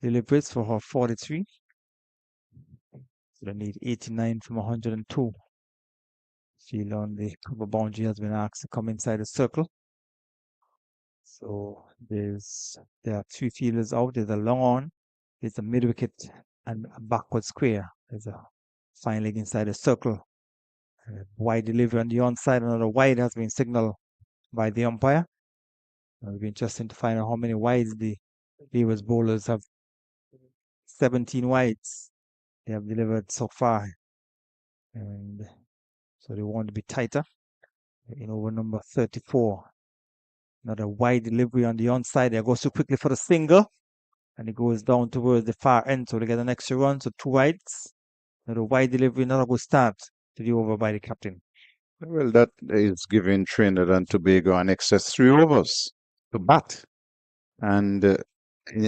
Speaker 6: deliveries for her 43. So they need 89 from 102. Field on the cover boundary has been asked to come inside the circle. So there are 3 fielders out. There's a long on, there's a mid wicket, and a backward square. There's a fine leg inside the circle. Wide delivery on the onside. Another wide has been signaled by the umpire. It'll be interesting to find out how many wides the Leeward's bowlers have. 17 wides they have delivered so far, and so they want to be tighter in over number 34. Another wide delivery on the onside. They go so quickly for the single, and it goes down towards the far end, so they get an extra run. So 2 wides. Another wide delivery, another good start to the over by the captain.
Speaker 1: Well, that is giving Trinidad and Tobago an extra 3 overs to bat. And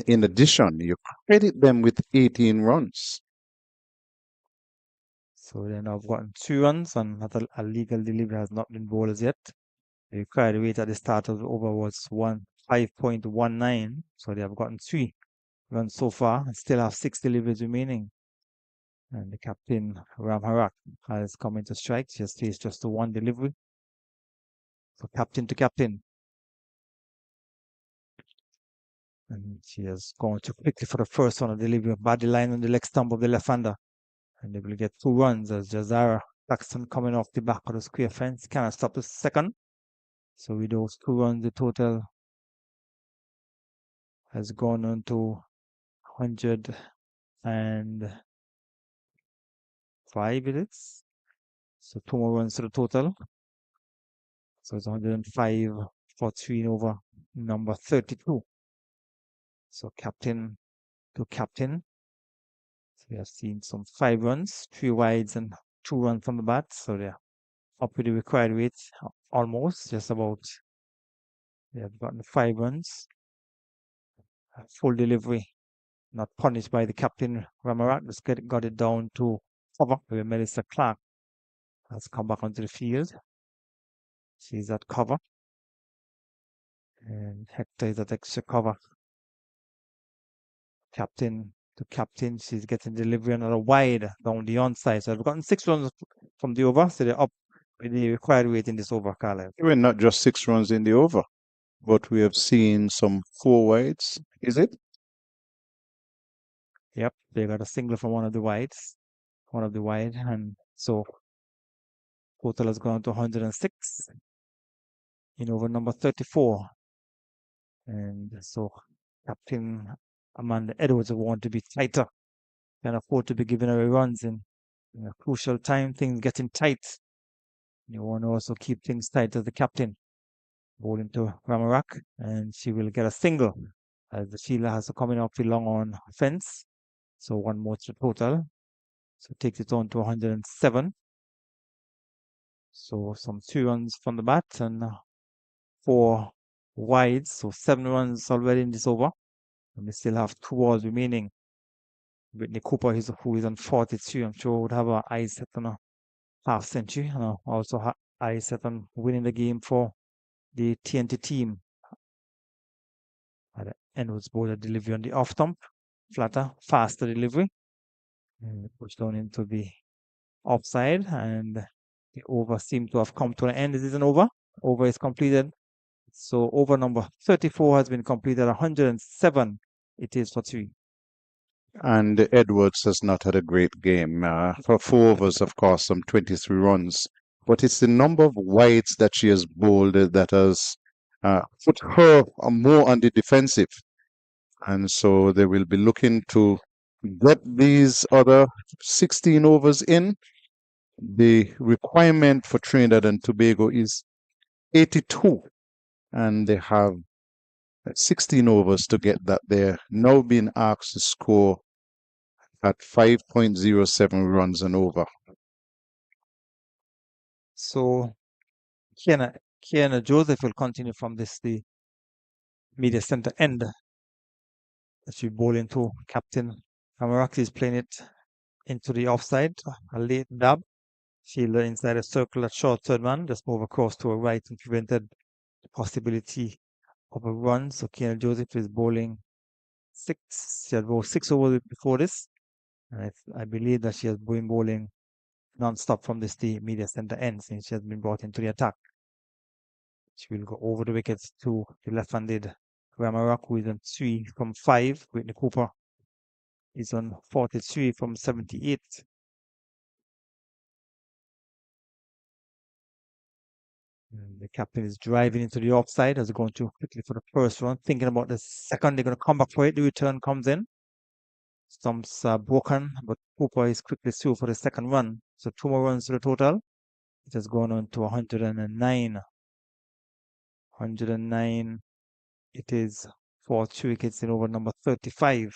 Speaker 1: in addition, you credit them with 18 runs.
Speaker 6: So then I've gotten 2 runs, and a legal delivery has not been bowled as yet. The required rate at the start of the over was 5.19, so they have gotten 3 runs so far and still have 6 deliveries remaining. And the captain, Ram Harak, has come into strike. She has faced just the 1 delivery. So captain to captain. And she has gone too quickly for the first one, a delivery of body line on the leg stump of the left-hander. And they will get 2 runs as Jazara Paxton coming off the back of the square fence cannot stop the second. So with those 2 runs, the total has gone on to 105 minutes. So 2 more runs to the total. So it's 105 for 3 over number 32. So captain to captain. So we have seen some 5 runs, 3 wides and 2 runs from the bat. So they're up with the required rate almost, just about. They have gotten 5 runs. Full delivery not punished by the captain Ramarak. Just got it down to cover where Melissa Clark has come back onto the field. She's at cover. And Hector is at extra cover. Captain to captain. She's getting delivery another wide down the onside. So I've gotten 6 runs from the over. So they're up with the required weight in this over, Carlisle.
Speaker 1: We're not just 6 runs in the over, but we have seen some 4 wides. Is it?
Speaker 6: Yep, they got a single from one of the wides. And so total has gone to 106 in over number 34. And so Captain Amanda Edwards will want to be tighter. Can afford to be giving away runs in a crucial time, things getting tight. You want to also keep things tight as the captain. Bowling to Ramarak, and she will get a single as the Sheila has to come in off the long on fence. So 1 more to total. So takes it on to 107. So some 2 runs from the bat and 4 wides. So 7 runs already in this over. And we still have 2 balls remaining. Whitney Cooper, who is on 43, I'm sure would have her eyes set on a half century. And also eyes set on winning the game for the TNT team. At the end was bowler delivery on the off stump. Flatter, faster delivery. And push down into the offside. And the over seemed to have come to an end. This is an over. Over is completed. So over number 34 has been completed. 107 it is for 3.
Speaker 1: And Edwards has not had a great game. For 4 overs, of course, some 23 runs. But it's the number of wides that she has bowled that has put her more on the defensive. And so they will be looking to get these other 16 overs in. The requirement for Trinidad and Tobago is 82. And they have 16 overs to get that. They're now being asked to score at 5.07 runs and over.
Speaker 6: So Kiana Joseph will continue from the media center end. As she bowl into Captain Amaraki is playing it into the offside. A late dab. Sheila inside a circle at short third man. Just move across to her right and prevented the possibility of a run. So Kiana Joseph is bowling 6. She had bowled 6 overs before this. And I believe that she has been bowling non-stop from the media center end since she has been brought into the attack. She will go over the wickets to the left-handed Ramarak, who is on 3 from 5. Whitney Cooper is on 43 from 78. And the captain is driving into the offside as they're going to quickly for the first run. Thinking about the second, they're going to come back for it. The return comes in. Stumps are broken, but Cooper is quickly through for the second run. So 2 more runs to the total. It has gone on to 109. 109. It is for 2 wickets in over number 35.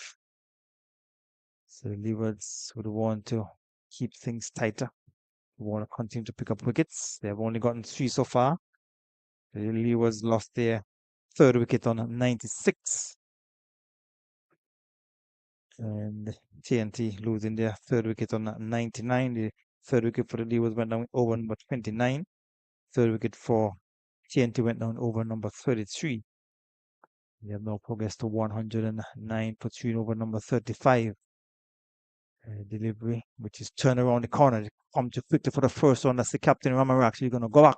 Speaker 6: So the Leewards would want to keep things tighter. We want to continue to pick up wickets. They have only gotten 3 so far. The Leewards lost their 3rd wicket on 96. And TNT losing their 3rd wicket on 99. The 3rd wicket for the Leewards went down over number 29. 3rd wicket for TNT went down over number 33. They have now progressed to 109 for 3 over number 35. Delivery, which is turn around the corner. They come too quickly for the first one. That's the captain Ramarak actually going to go back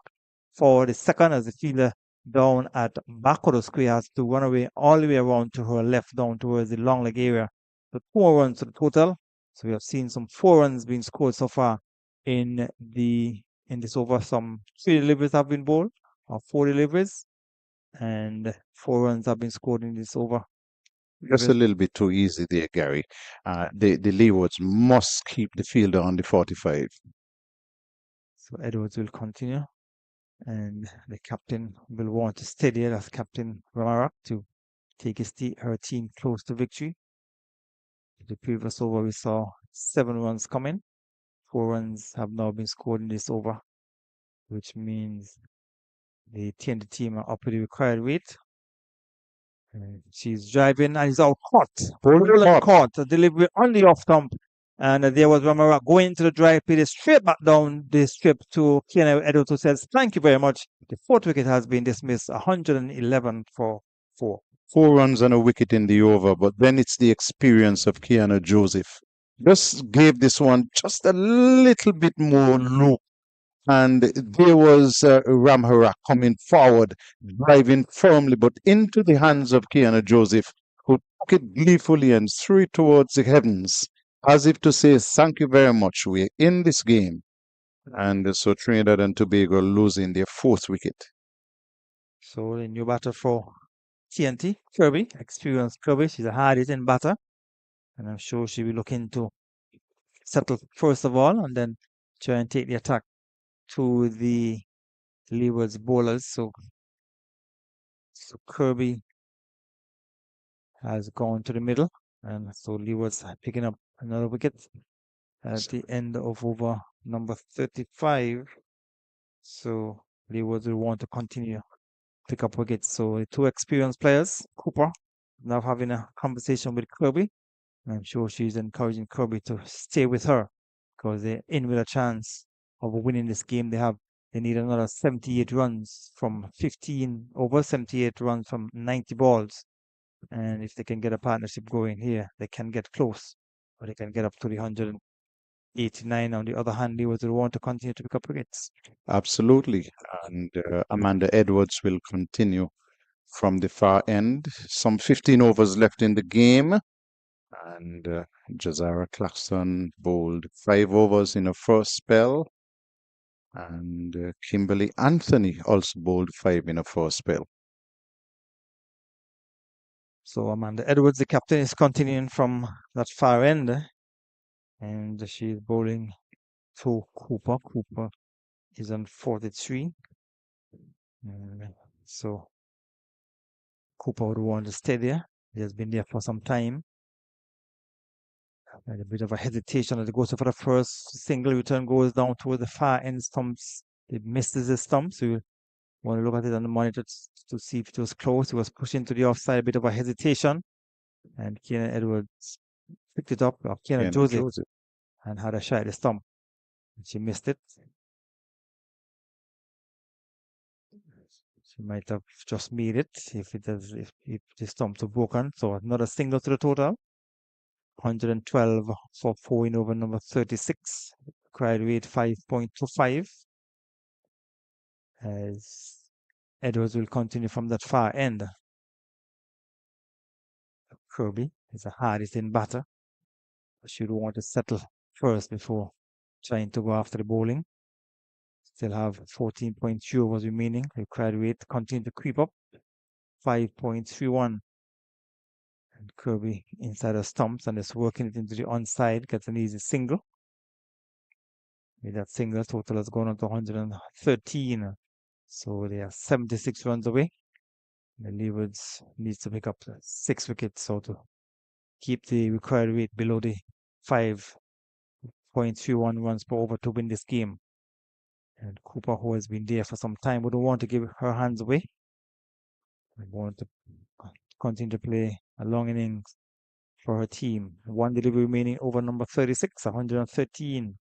Speaker 6: for the second as the fielder down at back of the square has to run away all the way around to her left down towards the long leg area. So 4 runs to the total. So we have seen some 4 runs being scored so far in this over. Some 3 deliveries have been bowled, or 4 deliveries, and 4 runs have been scored in this over.
Speaker 1: Just a little bit too easy there, Gary. The Leewards must keep the fielder on the 45.
Speaker 6: So Edwards will continue. And the captain will want to steady it as Captain Ramarak to take her team close to victory. The previous over we saw 7 runs coming. 4 runs have now been scored in this over, which means the TNT team are up with the required weight. She's driving and is out caught. Roland caught. A delivery on the off stump. And there was Ramara going to the drive pitch straight back down the strip to Kiana Edwards, who says, "Thank you very much. The fourth wicket has been dismissed, 111 for 4.
Speaker 1: 4 runs and a wicket in the over, but then it's the experience of Kiana Joseph. Just gave this one just a little bit more loop. And there was Ramhara coming forward, driving firmly, but into the hands of Kiana Joseph, who took it gleefully and threw it towards the heavens, as if to say, "Thank you very much. We're in this game." And so Trinidad and Tobago losing their 4th wicket.
Speaker 6: So the new batter for TNT, Kirby, experienced Kirby. She's a hard-hitting batter. And I'm sure she'll be looking to settle first of all and then try and take the attack to the Leeward's bowlers. So Kirby has gone to the middle, and so Leeward's picking up another wicket at the end of over number 35. So Leeward will want to continue pick up wickets. So the 2 experienced players, Cooper, now having a conversation with Kirby. I'm sure she's encouraging Kirby to stay with her because they're in with a chance of winning this game. They need another 78 runs from 15 over 78 runs from 90 balls. And if they can get a partnership going here, they can get close, or they can get up to the 189. On the other hand, they will want to continue to pick up wickets.
Speaker 1: Absolutely. And Amanda Edwards will continue from the far end. Some 15 overs left in the game. And Jazara Claxton bowled 5 overs in her first spell. And Kimberly Anthony also bowled 5 in her first spell.
Speaker 6: So Amanda Edwards, the captain, is continuing from that far end. And she's bowling to Cooper. Cooper is on 43. So Cooper would want to stay there. He has been there for some time. And a bit of a hesitation as it goes for the first single. Return goes down toward the far end stumps. It misses the stump, so you want to look at it on the monitor to see if it was close. It was pushing to the offside, a bit of a hesitation. And Kiana Edwards picked it up, or Kiana Joseph, and had a shot at the stump. She missed it. She might have just made it if the stumps were broken. So another single to the total. 112 for 4 in over number 36. Required rate 5.25. As Edwards will continue from that far end. Kirby is a hard-hitting batter. Should want to settle first before trying to go after the bowling. Still have 14.2 overs remaining. Required rate continue to creep up. 5.31. And Kirby inside the stumps and is working it into the onside. Gets an easy single. With that single, total has gone on to 113. So they are 76 runs away. The Leewards needs to pick up 6 wickets so to keep the required rate below the 5.31 runs per over to win this game. And Cooper, who has been there for some time, wouldn't want to give her hands away. We want to continue to play a long innings for her team. 1 delivery remaining over number 36, 113.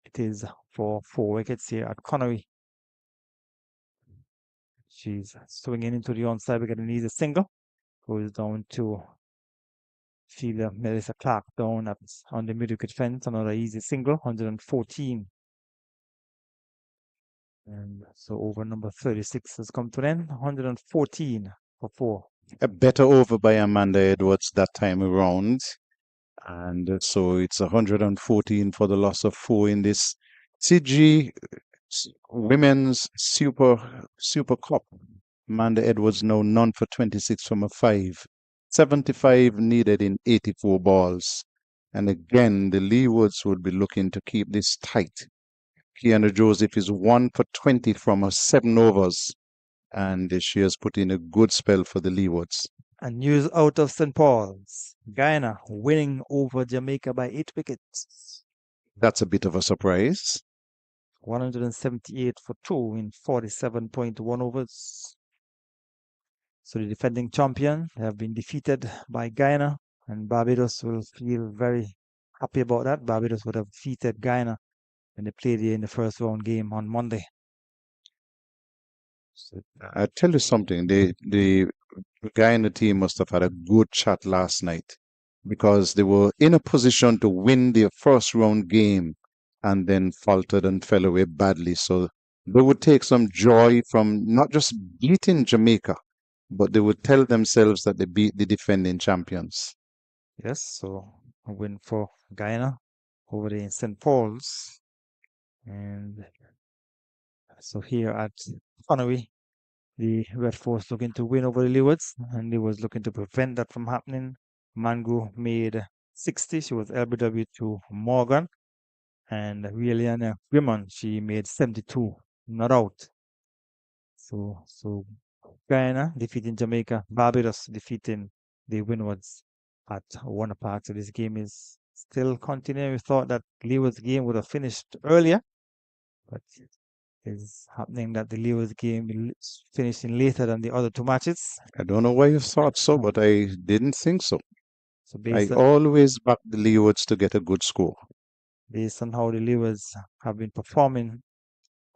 Speaker 6: It is for 4 wickets here at Connery. She's swinging into the onside. We get an easy single. Goes down to fielder Melissa Clark down on the mid-wicket fence. Another easy single, 114. And so over number 36 has come to an end, 114 for 4.
Speaker 1: A better over by Amanda Edwards that time around. And so it's 114 for the loss of 4 in this CG Women's Super Cup. Amanda Edwards now none for 26 from a 5. 75 needed in 84 balls. And again, the Leewards would be looking to keep this tight. Kiana Joseph is 1 for 20 from her 7 overs. And she has put in a good spell for the Leewards.
Speaker 6: And news out of St. Paul's. Guyana winning over Jamaica by 8 wickets.
Speaker 1: That's a bit of a surprise.
Speaker 6: 178 for 2 in 47.1 overs. So the defending champion have been defeated by Guyana, and Barbados will feel very happy about that. Barbados would have defeated Guyana when they played here in the first round game on Monday.
Speaker 1: So, I tell you something, the Guyana team must have had a good chat last night because they were in a position to win their first round game and then faltered and fell away badly. So they would take some joy from not just beating Jamaica, but they would tell themselves that they beat the defending champions.
Speaker 6: Yes, so a win for Guyana over there in St. Paul's. And so here at Connery, the Red Force looking to win over the Leewards, and they was looking to prevent that from happening. Mango made 60. She was LBW to Morgan. And Rieliana Grimon, she made 72, not out. So Guyana defeating Jamaica, Barbados defeating the Windwards at one apart. So this game is still continuing. We thought that Leeward's game would have finished earlier, but it's happening that the Leeward's game is finishing later than the other two matches.
Speaker 1: I don't know why you thought so, but I didn't think so.
Speaker 6: So
Speaker 1: I always back the Leewards to get a good score.
Speaker 6: based on how the Leewards have been performing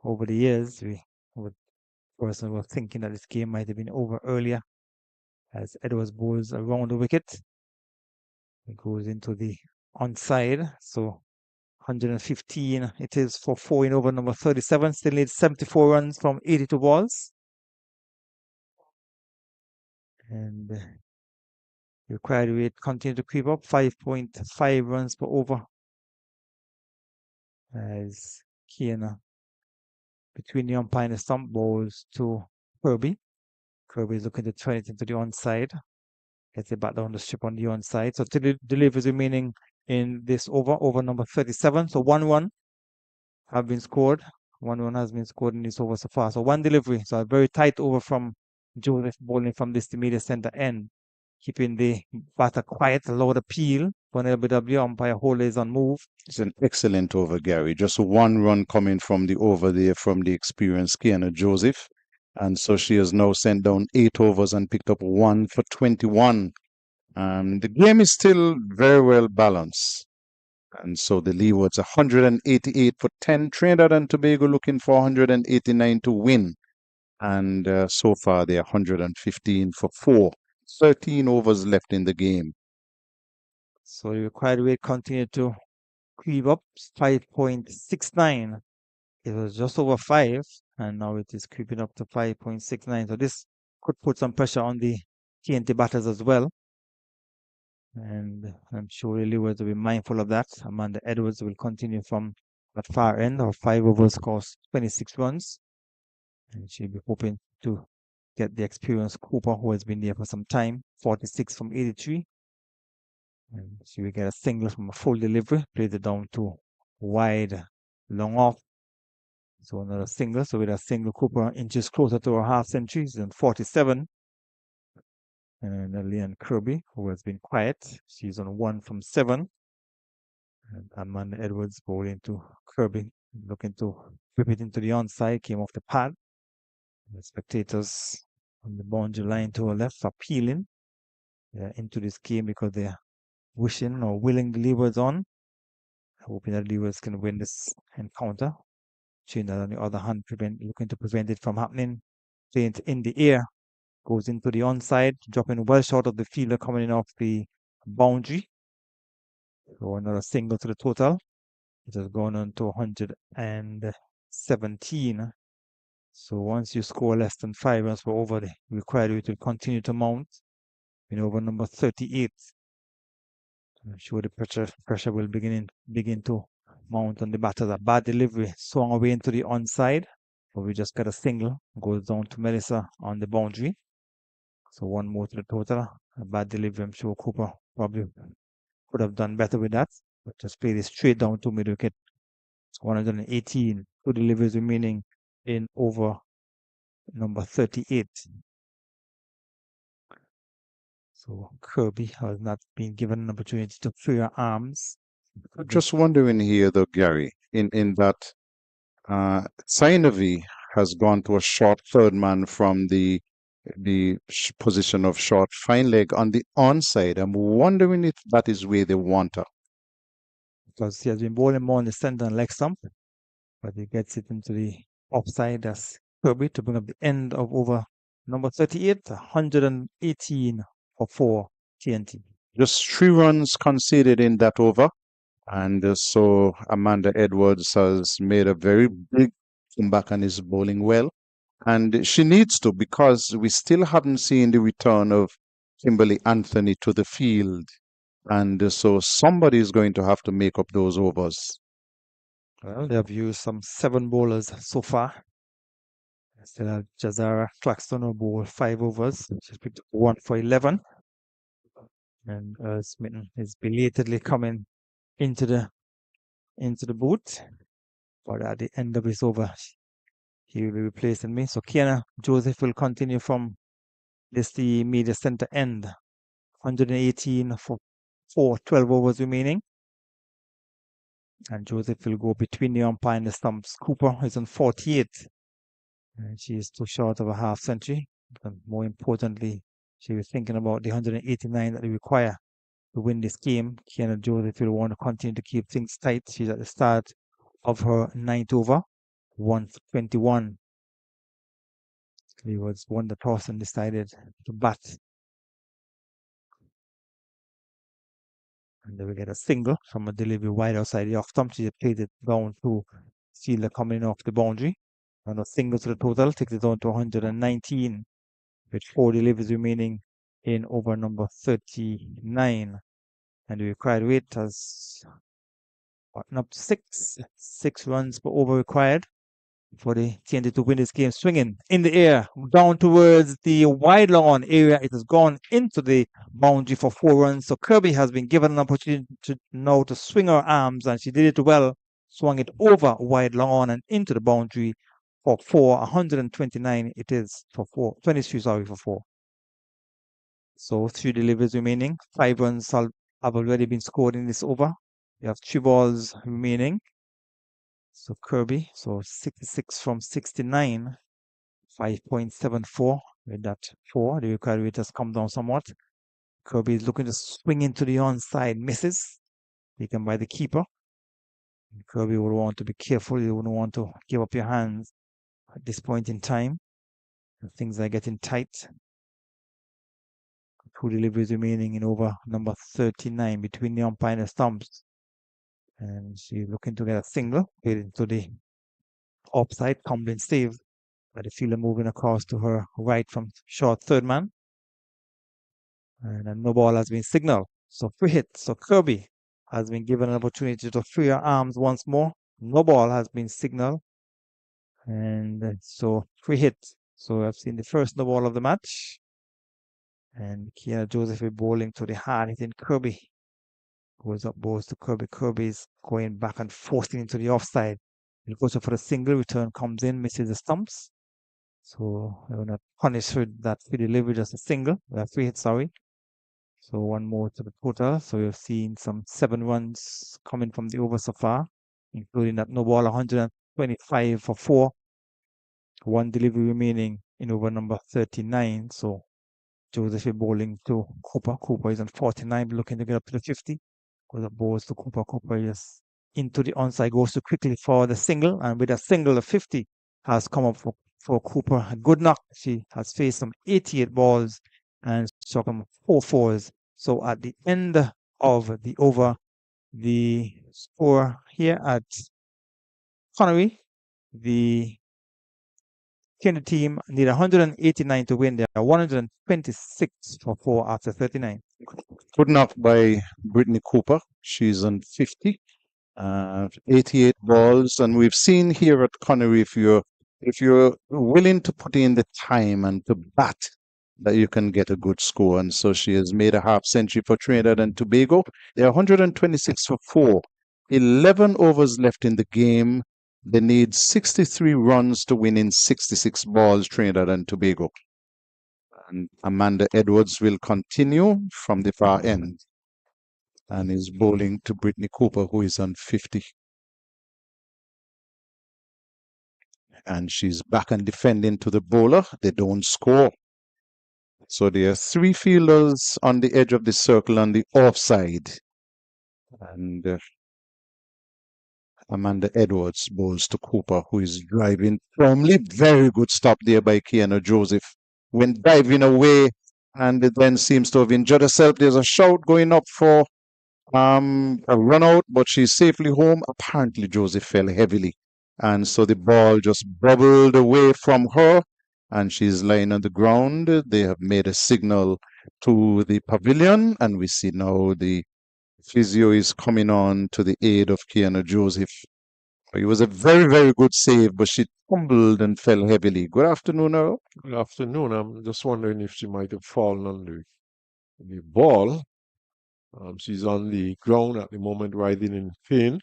Speaker 6: over the years, we would person were thinking that this game might have been over earlier as Edwards bowls around the wicket. It goes into the onside. So 115 it is for 4 in over number 37. Still needs 74 runs from 82 balls. And required rate continue to creep up, 5.5 runs per over. As Kiana between the umpire and the stump bowls to Kirby. Kirby is looking to turn it into the onside. Gets it back down the strip on the onside. So deliveries remaining in this over number 37. So 1-1 have been scored. 1-1 has been scored in this over so far. So one delivery. So a very tight over from Joseph bowling from this intermediate center end. Keeping the batter quiet, low the peel. One LBW umpire holder is on move.
Speaker 1: It's an excellent over, Gary. Just one run coming from the over there from the experienced Kiana Joseph. And so she has now sent down 8 overs and picked up 1 for 21. The game is still very well balanced. And so the Leeward's 188 for 10. Trinidad and Tobago looking for 189 to win. And so far they're 115 for 4. 13 overs left in the game.
Speaker 6: So the required rate continued to creep up, 5.69. It was just over 5, and now it is creeping up to 5.69. So this could put some pressure on the TNT batters as well. And I'm sure the Leewards will be mindful of that. Amanda Edwards will continue from that far end. Her 5 overs cost 26 runs. And she'll be hoping to get the experienced Cooper, who has been there for some time, 46 from 83. And she will get a single from a full delivery, plays it down to wide, long off. So another single. So with a single, Cooper inches closer to her half century. She's on 47. And Leanne Kirby, who has been quiet, she's on 1 from 7. And Amanda Edwards bowling to Kirby, looking to whip it into the onside, came off the pad. The spectators on the boundary line to her left are peeling into this game because they're wishing or willing the Leewards on, hoping that Leewards can win this encounter. Trinidad, on the other hand, looking to prevent it from happening. Playing it in the air, goes into the onside, dropping well short of the fielder coming in off the boundary. So another single to the total. It has gone on to 117. So once you score less than 5 runs per over, the required rate will continue to mount. In over number 38. I'm sure the pressure will begin to mount on the batters. A bad delivery swung away into the onside, but we just got a single. Goes down to Melissa on the boundary. So one more to the total. A bad delivery. I'm sure Cooper probably could have done better with that, but just played it straight down to mid wicket. 118. 2 deliveries remaining in over number 38. So Kirby has not been given an opportunity to free her arms.
Speaker 1: I'm just wondering here, though, Gary, in that Sainavi has gone to a short third man from the the position of short fine leg on the onside. I'm wondering if that is where they want her.
Speaker 6: Because he has been bowling more on the center and leg stump, but he gets it into the offside as Kirby to bring up the end of over number 38, 118 for 4 TNT.
Speaker 1: Just 3 runs conceded in that over. And so Amanda Edwards has made a very big comeback and is bowling well. And she needs to, because we still haven't seen the return of Kimberly Anthony to the field. And so somebody is going to have to make up those overs.
Speaker 6: Well, they have used some 7 bowlers so far. Still have Jazara Claxton who bowled 5 overs. She's picked up 1 for 11. And Smitten is belatedly coming into the boot. But at the end of his over, he will be replacing me. So Kiana Joseph will continue from the media center end. 118 for 4, 12 overs remaining. And Joseph will go between the umpire and the stumps. Cooper is on 48. And she is too short of a half century. But more importantly, she was thinking about the 189 that they require to win this game. Kiana Joseph will want to continue to keep things tight. She's at the start of her 9th over, 121. Leeward's won the toss and decided to bat. And then we get a single from a delivery wide outside the off stump. She played it down to Fielder coming off the boundary. And a single to the total takes it down to 119 with 4 deliveries remaining in over number 39. And the required rate has gotten up to 6 runs per over required for the TNT to win this game. Swinging in the air down towards the wide lawn area. It has gone into the boundary for 4 runs. So Kirby has been given an opportunity to swing her arms, and she did it well. Swung it over wide lawn and into the boundary for 4. 129 it is for 4. 23, sorry, for 4. So 3 deliveries remaining. 5 runs have already been scored in this over. You have 3 balls remaining. So Kirby, so 66 from 69, 5.74 with that 4. The required rate has come down somewhat. Kirby is looking to swing into the onside, misses. Taken by the keeper. Kirby will want to be careful. You wouldn't want to give up your hands at this point in time. Things are getting tight. 2 deliveries remaining in over number 39 between the umpire and the stumps. And she's looking to get a single. Hit into the offside, Comblin saved by the fielder moving across to her right from short third man. And no ball has been signaled. So free hit. So Kirby has been given an opportunity to free her arms once more. No ball has been signaled. And so free hit. So I've seen the first no ball of the match. And Kiana Joseph is bowling to the hard hitting Kirby. Goes up, bowls to Kirby. Kirby is going back and forcing into the offside. He'll go for a single. Return comes in, misses the stumps. So I will not punish for that free delivery, just a single. Free hit, sorry. So 1 more to the total. So we've seen some 7 runs coming from the over so far, including that no ball, 125 for 4. 1 delivery remaining in over number 39. So Joseph is bowling to Cooper. Cooper is on 49, looking to get up to the 50. Goes up, bowls to Cooper. Cooper is into the onside, goes too quickly for the single. And with a single, the 50 has come up for Cooper. A good knock. She has faced some 88 balls and struck him 4 fours. So at the end of the over, the score here at Connery, the Canada team need 189 to win. They are 126 for 4 after 39.
Speaker 1: Good knock by Brittany Cooper. She's on 50, 88 balls, and we've seen here at Connery, if you're willing to put in the time and to bat, that you can get a good score. And so she has made a half century for Trinidad and Tobago. They're 126 for 4. 11 overs left in the game. They need 63 runs to win in 66 balls, Trinidad and Tobago. And Amanda Edwards will continue from the far end and is bowling to Brittany Cooper, who is on 50. And she's back and defending to the bowler. They don't score. So there are three fielders on the edge of the circle on the offside. And Amanda Edwards bowls to Cooper, who is driving firmly. Very good stop there by Kiana Joseph. Went diving away and it then seems to have injured herself. There's a shout going up for a run out, but she's safely home. Apparently, Joseph fell heavily. And so the ball just bubbled away from her and she's lying on the ground. They have made a signal to the pavilion, and we see now the physio is coming on to the aid of Kiana Joseph. It was a very, very good save, but she tumbled and fell heavily. Good afternoon, Earl.
Speaker 5: Good afternoon. I'm just wondering if she might have fallen on the ball. She's on the ground at the moment, writhing in pain,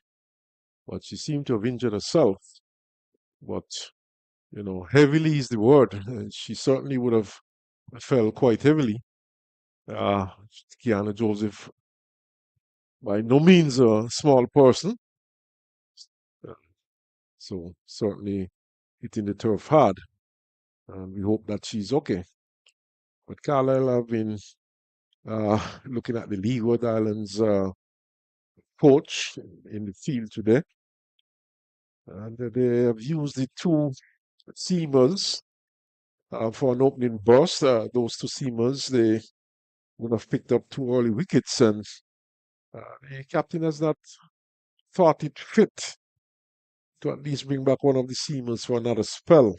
Speaker 5: but she seemed to have injured herself. But, heavily is the word. She certainly would have fell quite heavily. Kiana Joseph, by no means a small person, so certainly hitting the turf hard. And we hope that she's okay. But Carlisle have been looking at the Leeward Islands coach in the field today. And they have used the two seamers for an opening burst. Those two seamers, they would have picked up 2 early wickets, and the captain has not thought it fit to at least bring back one of the seamers for another spell.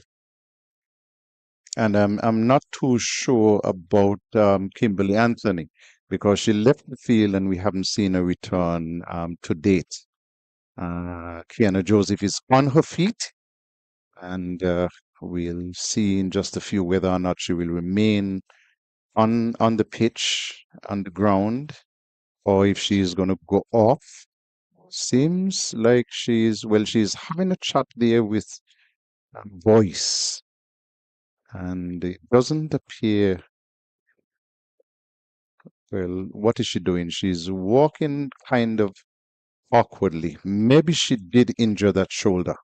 Speaker 1: And I'm not too sure about Kimberly Anthony because she left the field and we haven't seen a return to date. Kiana Joseph is on her feet, and we'll see in just a few whether or not she will remain on the pitch, on the ground, or if she's going to go off. Seems like she's having a chat there with Voice, and it doesn't appear. Well, what is she doing? She's walking kind of awkwardly. Maybe she did injure that shoulder.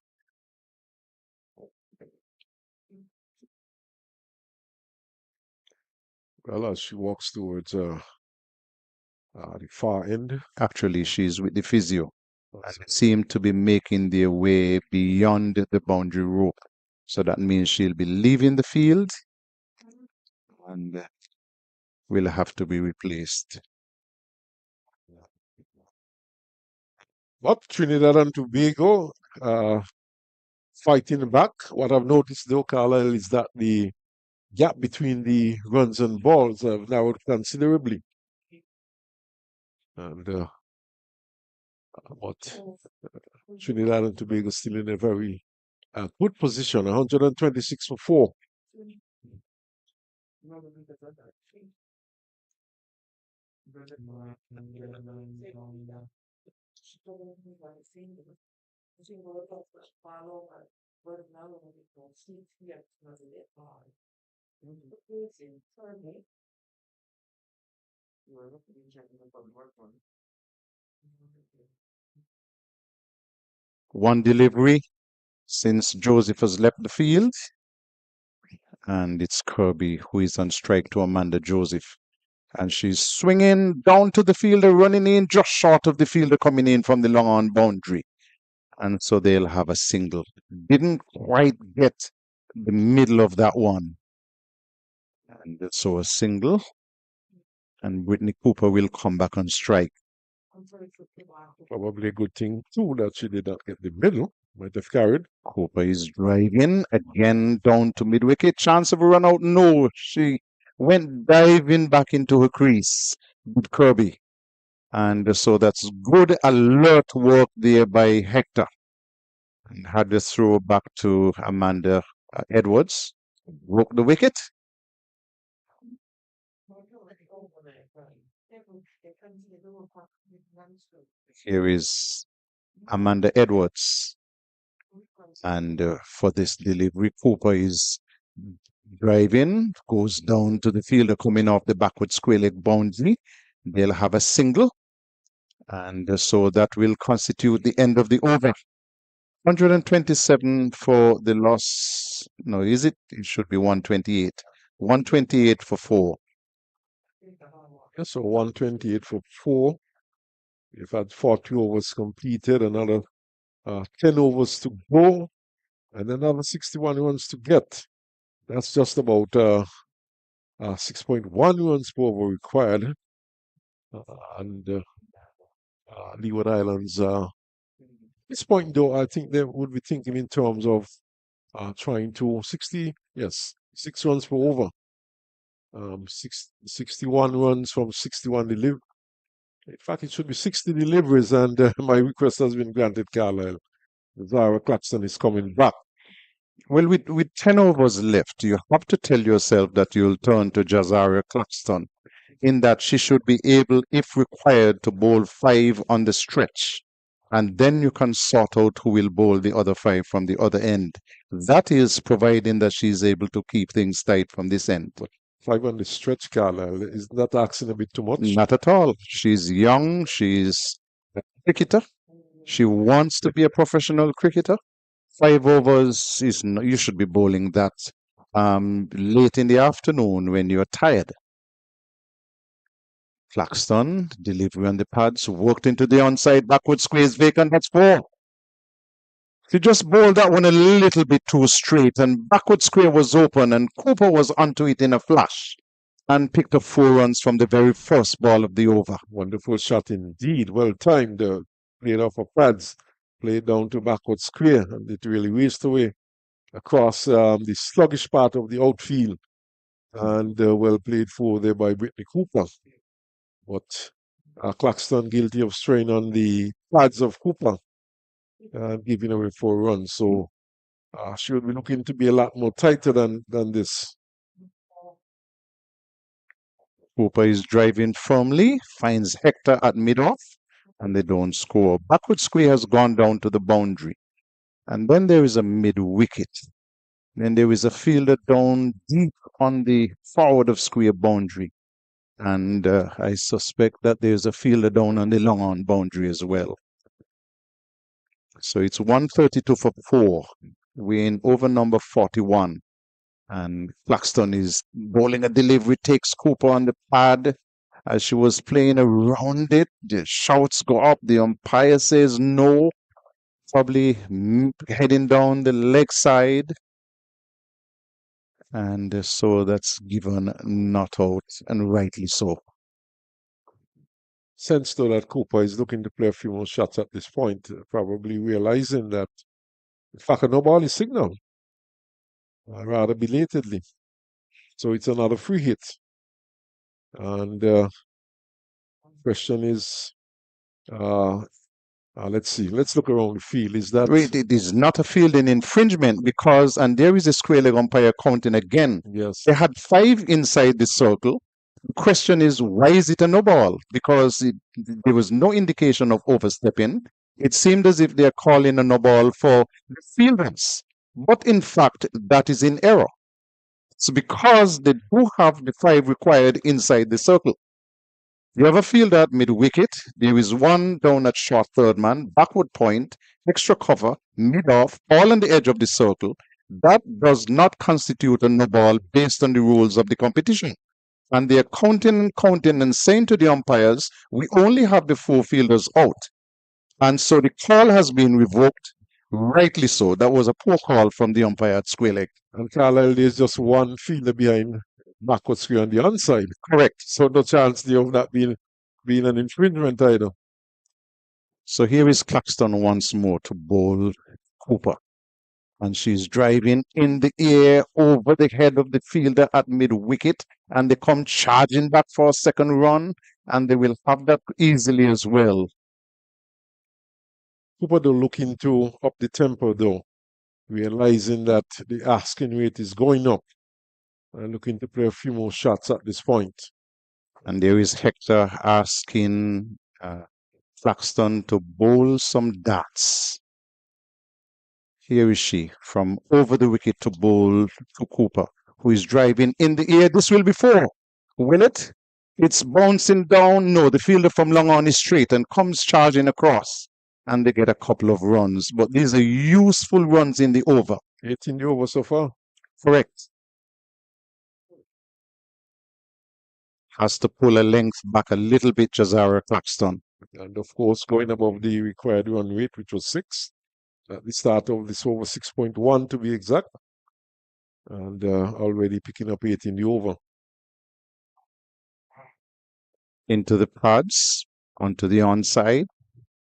Speaker 5: Well, as she walks towards the far end.
Speaker 1: Actually, she's with the physio and seem to be making their way beyond the boundary rope. So that means she'll be leaving the field and will have to be replaced.
Speaker 5: But Trinidad and Tobago fighting back. What I've noticed though, Carlisle, is that the gap between the runs and balls have narrowed considerably. And but Trinidad and Tobago still in a very good position, 126 for 4.
Speaker 1: One delivery since Joseph has left the field, and it's Kirby who is on strike to Amanda Joseph. And she's swinging down to the fielder, running in just short of the fielder coming in from the long on boundary. And so they'll have a single. Didn't quite get the middle of that one. And so a single. And Whitney Cooper will come back on strike.
Speaker 5: Probably a good thing too that she did not get the middle. Might have carried.
Speaker 1: Cooper is driving again down to mid-wicket. Chance of a run out? No. She went diving back into her crease with Kirby. And so that's good alert work there by Hector. And had the throw back to Amanda Edwards. Broke the wicket. Here is Amanda Edwards. And for this delivery, Cooper is driving, goes down to the fielder coming off the backward square leg boundary. They'll have a single. And so that will constitute the end of the over. 127 for the loss. No, is it? It should be 128 128 for 4.
Speaker 5: Yeah, so 128 for 4. We've had 40 overs completed, another 10 overs to go, and another 61 runs to get. That's just about 6.1 runs per over required. And Leeward Islands, at this point, though, I think they would be thinking in terms of trying to 6 runs per over. 61 runs from 61 deliveries. In fact, it should be 60 deliveries, and my request has been granted, Carlisle. Zara Claxton is coming back.
Speaker 1: Well, with 10 overs left, you have to tell yourself that you'll turn to Jazaria Claxton, in that she should be able, if required, to bowl 5 on the stretch. And then you can sort out who will bowl the other 5 from the other end. That is providing that she's able to keep things tight from this end.
Speaker 5: 5 on the stretch, Carlisle. Isn't that asking a bit too much?
Speaker 1: Not at all. She's young. She's a cricketer. She wants to be a professional cricketer. 5 overs is you should be bowling that late in the afternoon when you're tired. Claxton, delivery on the pads, worked into the onside, backward squeeze vacant, that's 4. He just bowled that one a little bit too straight, and backward square was open, and Cooper was onto it in a flash and picked up 4 runs from the very first ball of the over.
Speaker 5: Wonderful shot indeed. Well timed. Played off of pads, played down to backward square, and it really raced away across the sluggish part of the outfield. And well played for there by Brittany Cooper. But Claxton guilty of straying on the pads of Cooper and giving away 4 runs. So she would be looking to be a lot more tighter than this.
Speaker 1: Cooper is driving firmly, finds Hector at mid-off, and they don't score. Backward square has gone down to the boundary. And then there is a mid-wicket. Then there is a fielder down deep on the forward of square boundary. And I suspect that there's a fielder down on the long on boundary as well. So it's 132 for 4. We're in over number 41. And Claxton is bowling a delivery, takes Cooper on the pad. As she was playing around it, the shouts go up. The umpire says no. Probably heading down the leg side. And so that's given not out, and rightly so.
Speaker 5: Sense though that Cooper is looking to play a few more shots at this point, probably realizing that in fact a no ball is signaled, rather belatedly. So it's another free hit. And question is, let's see. Let's look around the field. Is that
Speaker 1: it is not a fielding infringement because, and there is a square leg umpire counting again.
Speaker 5: yes?
Speaker 1: They had 5 inside the circle. The question is, why is it a no ball? Because there was no indication of overstepping. It seemed as if they are calling a no ball for the fielders. But in fact, that is in error. It's because they do have the 5 required inside the circle. You have a fielder at mid-wicket. There is one down at short third man, backward point, extra cover, mid-off, all on the edge of the circle. That does not constitute a no ball based on the rules of the competition. And they are counting and saying to the umpires, we only have the 4 fielders out. And so the call has been revoked, rightly so. That was a poor call from the umpire at square leg.
Speaker 5: And Carlisle, there's just one fielder behind backward square on the onside.
Speaker 1: Correct.
Speaker 5: So no chance there of that being an infringement either.
Speaker 1: So here is Claxton once more to bowl Cooper. And she's driving in the air over the head of the fielder at mid-wicket. And they come charging back for a second run. And they will have that easily as well.
Speaker 5: Cooper though looking to up the tempo though, realizing that the asking rate is going up. And looking to play a few more shots at this point.
Speaker 1: And there is Hector asking Claxton to bowl some darts. Here is she from over the wicket to bowl to Cooper, who is driving in the air. This will be 4. Will it? It's bouncing down. No, the fielder from long on is straight and comes charging across. And they get a couple of runs. But these are useful runs in the over.
Speaker 5: 18 the over so far.
Speaker 1: Correct. Has to pull a length back a little bit, Jazara Claxton.
Speaker 5: And of course, going above the required run rate, which was 6. At the start of this over, 6.1 to be exact. And already picking up 8 in the over.
Speaker 1: Into the pads, onto the onside.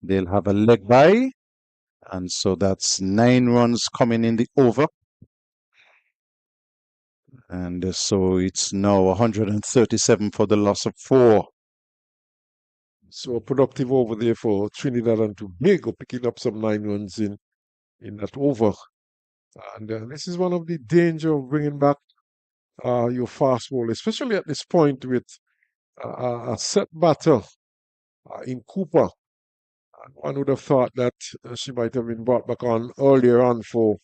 Speaker 1: They'll have a leg by. And so that's 9 runs coming in the over. And so it's now 137 for the loss of 4.
Speaker 5: So a productive over there for Trinidad and Tobago, picking up some 9 runs in that over. And this is one of the danger of bringing back your fast ball, especially at this point with a set batter in Cooper. One would have thought that she might have been brought back on earlier on for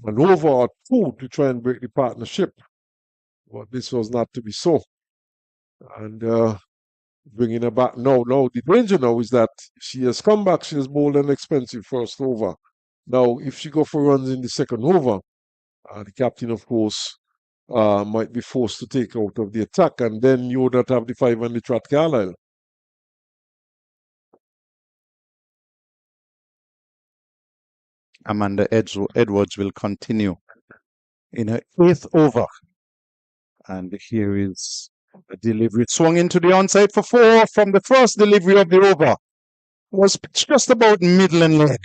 Speaker 5: an over or 2 to try and break the partnership. But this was not to be so. And bringing her back now. Now, the danger now is that she has come back. She has bowled an expensive first over. Now, if she go for runs in the second over, the captain, of course, might be forced to take out of the attack, and then you would not have the 5 and the Trot Carlisle.
Speaker 1: Amanda Edwards will continue in her 8th over. And here is the delivery. Swung into the onside for 4 from the first delivery of the over. Was pitched just about middle and leg.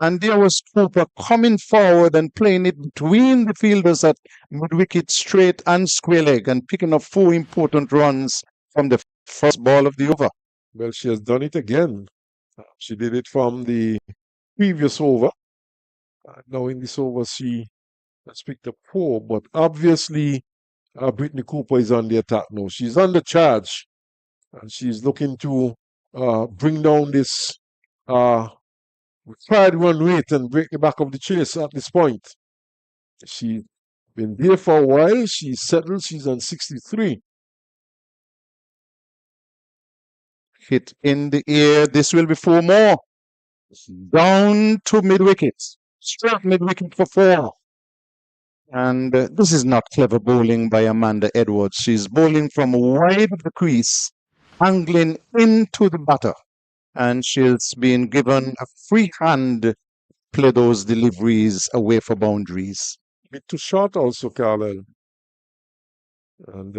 Speaker 1: And there was Cooper coming forward and playing it between the fielders at mid-wicket, straight and square leg, and picking up 4 important runs from the first ball of the over.
Speaker 5: Well, she has done it again. She did it from the previous over. Now in this over, she has picked up 4, but obviously Brittany Cooper is on the attack now. She's under charge, and she's looking to bring down this required run rate and break the back of the chase at this point. She's been there for a while. She's settled. She's on 63.
Speaker 1: Hit in the air. This will be 4 more. Down to mid-wicket. Straight mid-wicket for 4. And this is not clever bowling by Amanda Edwards. She's bowling from wide of the crease, angling into the batter. And she's been given a free hand to play those deliveries away for boundaries.
Speaker 5: A bit too short also, Carlisle. And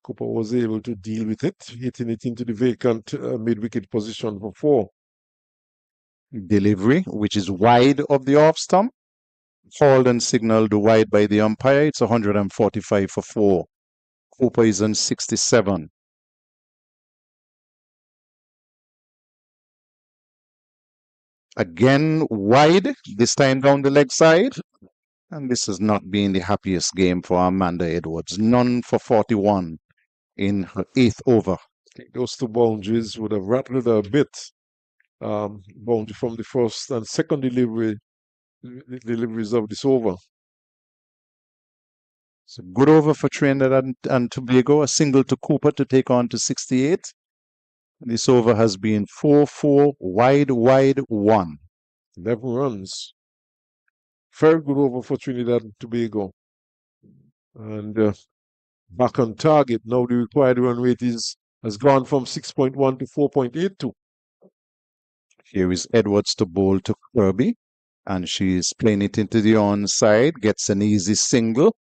Speaker 5: Cooper was able to deal with it, hitting it into the vacant mid-wicket position for 4.
Speaker 1: Delivery, which is wide of the off stump. Called and signaled wide by the umpire. It's 145 for 4. Cooper is on 67. Again, wide, this time down the leg side. And this has not been the happiest game for Amanda Edwards. None for 41 in her 8th over.
Speaker 5: I think those 2 boundaries would have rattled her a bit. Boundary from the first and second deliveries of this over.
Speaker 1: It's a good over for Trinidad and Tobago. A single to Cooper to take on to 68. This over has been 4-4, wide, 1.
Speaker 5: 11 runs. Very good over for Trinidad and Tobago. And back on target. Now the required run rate has gone from 6.1 to 4.82.
Speaker 1: Here is Edwards to bowl to Kirby. And she's playing it into the onside. Gets an easy single.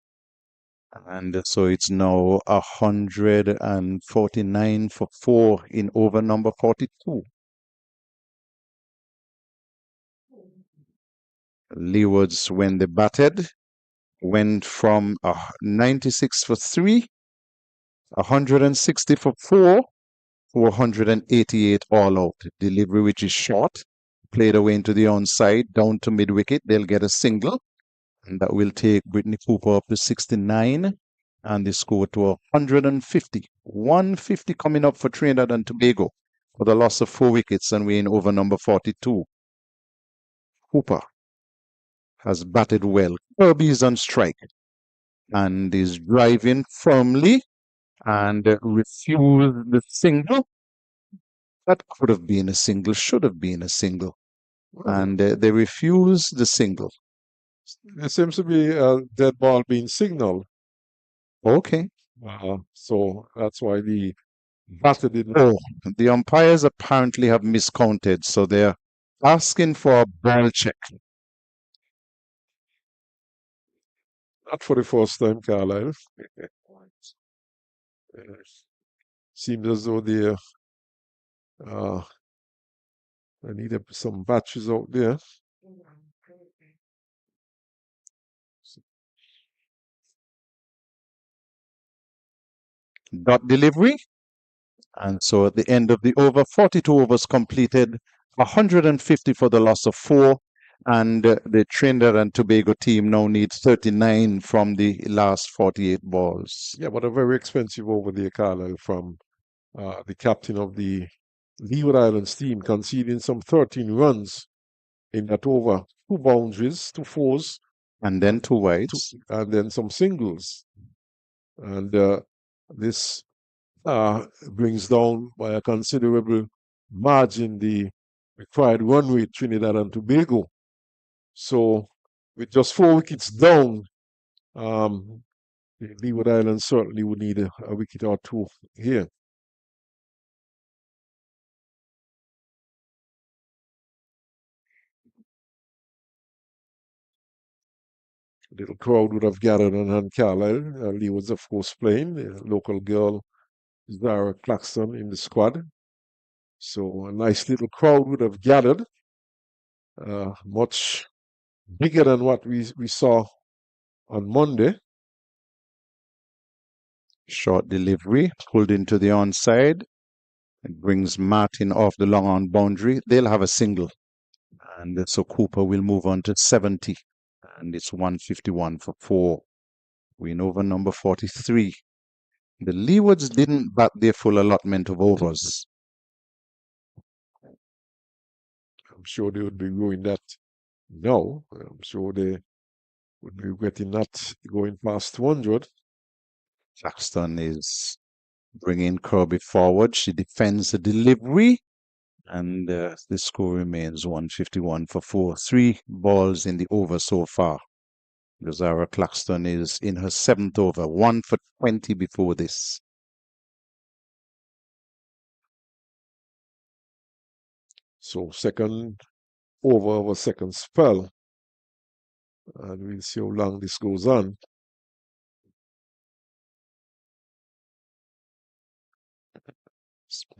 Speaker 1: And so it's now 149 for 4 in over number 42. Leewards, when they batted, went from 96 for 3, 160 for 4, 488 all out. Delivery, which is short, played away into the onside, down to mid-wicket. They'll get a single. And that will take Brittany Cooper up to 69. And the score to 150. 150 coming up for Trinidad and Tobago for the loss of 4 wickets, and we're in over number 42. Cooper has batted well. Kirby is on strike and is driving firmly and refused the single. That could have been a single, should have been a single. And they refused the single.
Speaker 5: There seems to be a dead ball being signaled.
Speaker 1: Okay.
Speaker 5: So that's why the batter didn't.
Speaker 1: Oh, the umpires apparently have miscounted, so they're asking for a ball check.
Speaker 5: Not for the first time, Carlisle. Seems as though they need some batches out there.
Speaker 1: Dot delivery. And so at the end of the over, 42 overs completed, 150 for the loss of 4. And the Trinidad and Tobago team now needs 39 from the last 48 balls.
Speaker 5: Yeah, but a very expensive over there, Carlisle, from the captain of the Leeward Islands team, conceding some 13 runs in that over. 2 boundaries, 2 fours,
Speaker 1: And then 2 wides.
Speaker 5: and then some singles. And this brings down by a considerable margin the required run rate Trinidad and Tobago. So with just 4 wickets down, the Leeward Islands certainly would need a wicket or 2 here. A little crowd would have gathered on Carlisle. Leeward's, of course, playing. The local girl, Zara Claxton, in the squad. So a nice little crowd would have gathered. Much bigger than what we saw on Monday.
Speaker 1: Short delivery, pulled into the onside. It brings Martin off the long on boundary. They'll have a single. And so Cooper will move on to 70. And it's 151 for 4. Win over number 43. The Leewards didn't bat their full allotment of overs.
Speaker 5: I'm sure they would be doing that now. I'm sure they would be regretting not going past 200.
Speaker 1: Claxton is bringing Kirby forward. She defends the delivery. And the score remains 151 for 4. 3 balls in the over so far. Zara Claxton is in her 7th over, 1 for 20 before this.
Speaker 5: So second over of a second spell. And we'll see how long this goes on.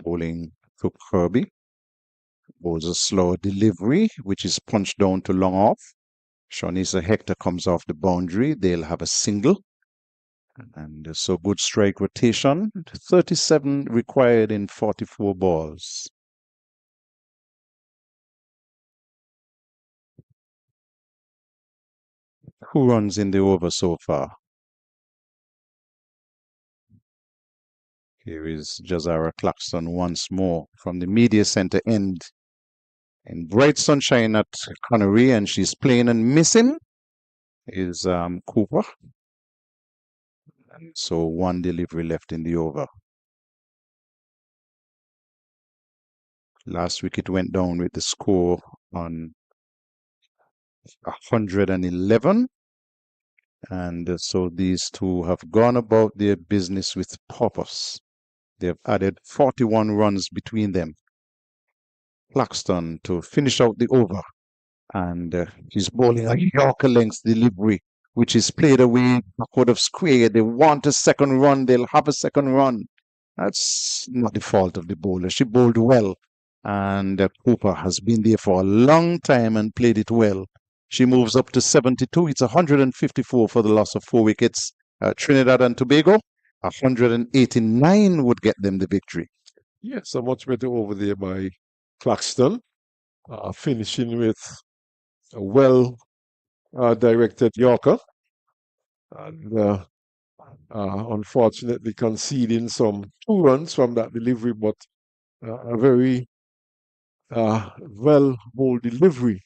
Speaker 1: Bowling to Kirby. Bowls a slow delivery, which is punched down to long off. Shawnisa Hector comes off the boundary. They'll have a single. And so good strike rotation. 37 required in 44 balls. Who runs in the over so far? Here is Jazara Claxton once more from the media center end. In bright sunshine at Connery, and she's playing and missing is Cooper. And so 1 delivery left in the over. Last week it went down with the score on 111. And so these two have gone about their business with purpose. They have added 41 runs between them. Claxton to finish out the over. And he's bowling a Yorker length delivery, which is played away backward of square. They want a second run. They'll have a second run. That's not the fault of the bowler. She bowled well. And Cooper has been there for a long time and played it well. She moves up to 72. It's 154 for the loss of 4 wickets. Trinidad and Tobago, 189 would get them the victory.
Speaker 5: Yes, a much better over there by Claxton. Finishing with a well-directed Yorker. And unfortunately conceding some 2 runs from that delivery, but a very well-bowled delivery.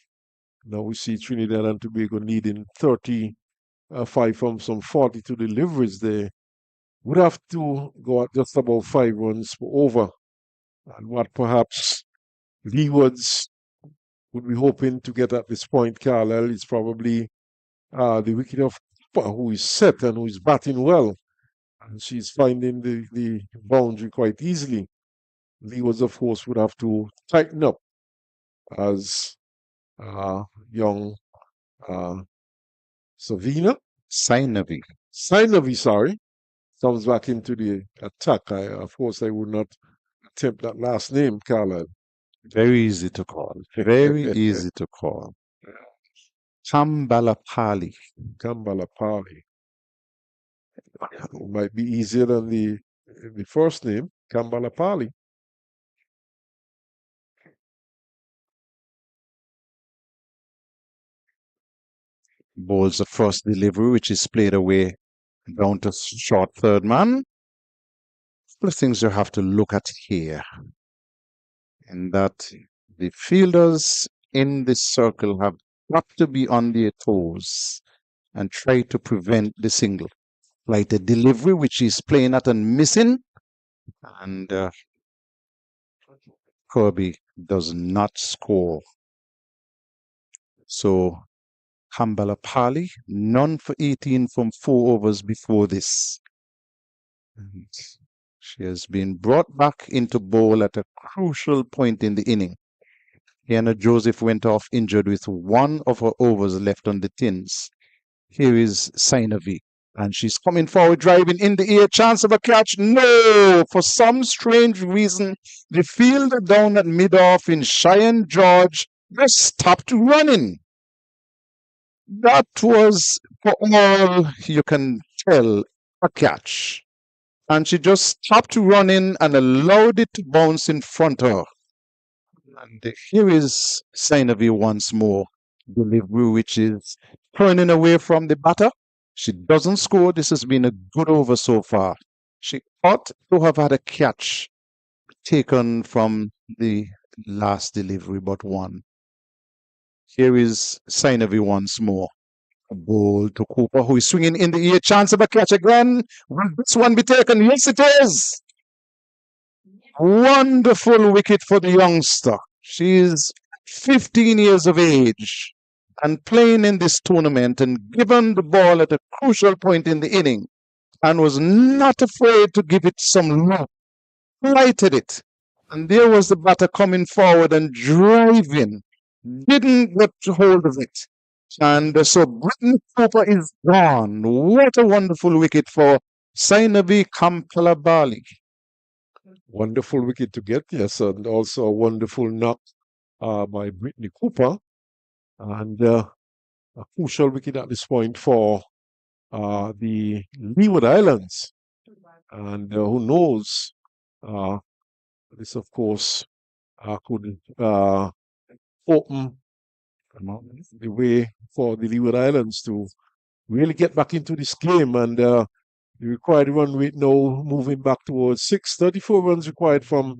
Speaker 5: Now we see Trinidad and Tobago needing 35 from some 42 deliveries. They would have to go at just about 5 runs per over. And what perhaps Leewards would be hoping to get at this point, Carlisle, is probably the wicket of Cooper, who is set and who is batting well. And she's finding the boundary quite easily. Leewards, of course, would have to tighten up as young Savina,
Speaker 1: Sainavi.
Speaker 5: Sainavi, sorry, comes back into the attack. Of course, I would not attempt that last name, Carla.
Speaker 1: Very easy to call. Very easy to call. Kambalapali.
Speaker 5: Kambalapali. It might be easier than the first name, Kambalapali.
Speaker 1: Bowls the first delivery, which is played away down to short third man. The things you have to look at here, and that the fielders in this circle have got to be on their toes and try to prevent the single. Like the delivery, which is playing at and missing, and Kirby does not score. So Kambalapali, none for 18 from 4 overs before this. And she has been brought back into bowl at a crucial point in the inning. Hannah Joseph went off injured with 1 of her overs left on the tins. Here is Sainavi, and she's coming forward, driving in the air, chance of a catch. No! For some strange reason, the fielder down at mid-off in Cheyenne George just stopped running. That was, for all you can tell, a catch. And she just stopped running and allowed it to bounce in front of her. And here is Sainavi once more. Delivery, which is turning away from the batter. She doesn't score. This has been a good over so far. She ought to have had a catch taken from the last delivery, but one. Here is Sainavi once more. A ball to Cooper, who is swinging in the air. Chance of a catch again. Will this one be taken? Yes, it is. Wonderful wicket for the youngster. She is 15 years of age and playing in this tournament and given the ball at a crucial point in the inning and was not afraid to give it some love. Lighted it. And there was the batter coming forward and driving. Didn't get hold of it. And so Brittany Cooper is gone. What a wonderful wicket for Sainavi Kamkalabali.
Speaker 5: Wonderful wicket to get, yes, and also a wonderful knock by Brittany Cooper. And a crucial wicket at this point for the Leeward Islands. And who knows, this, of course, could open the way for the Leeward Islands to really get back into this game. And the required run rate now moving back towards 34 runs required from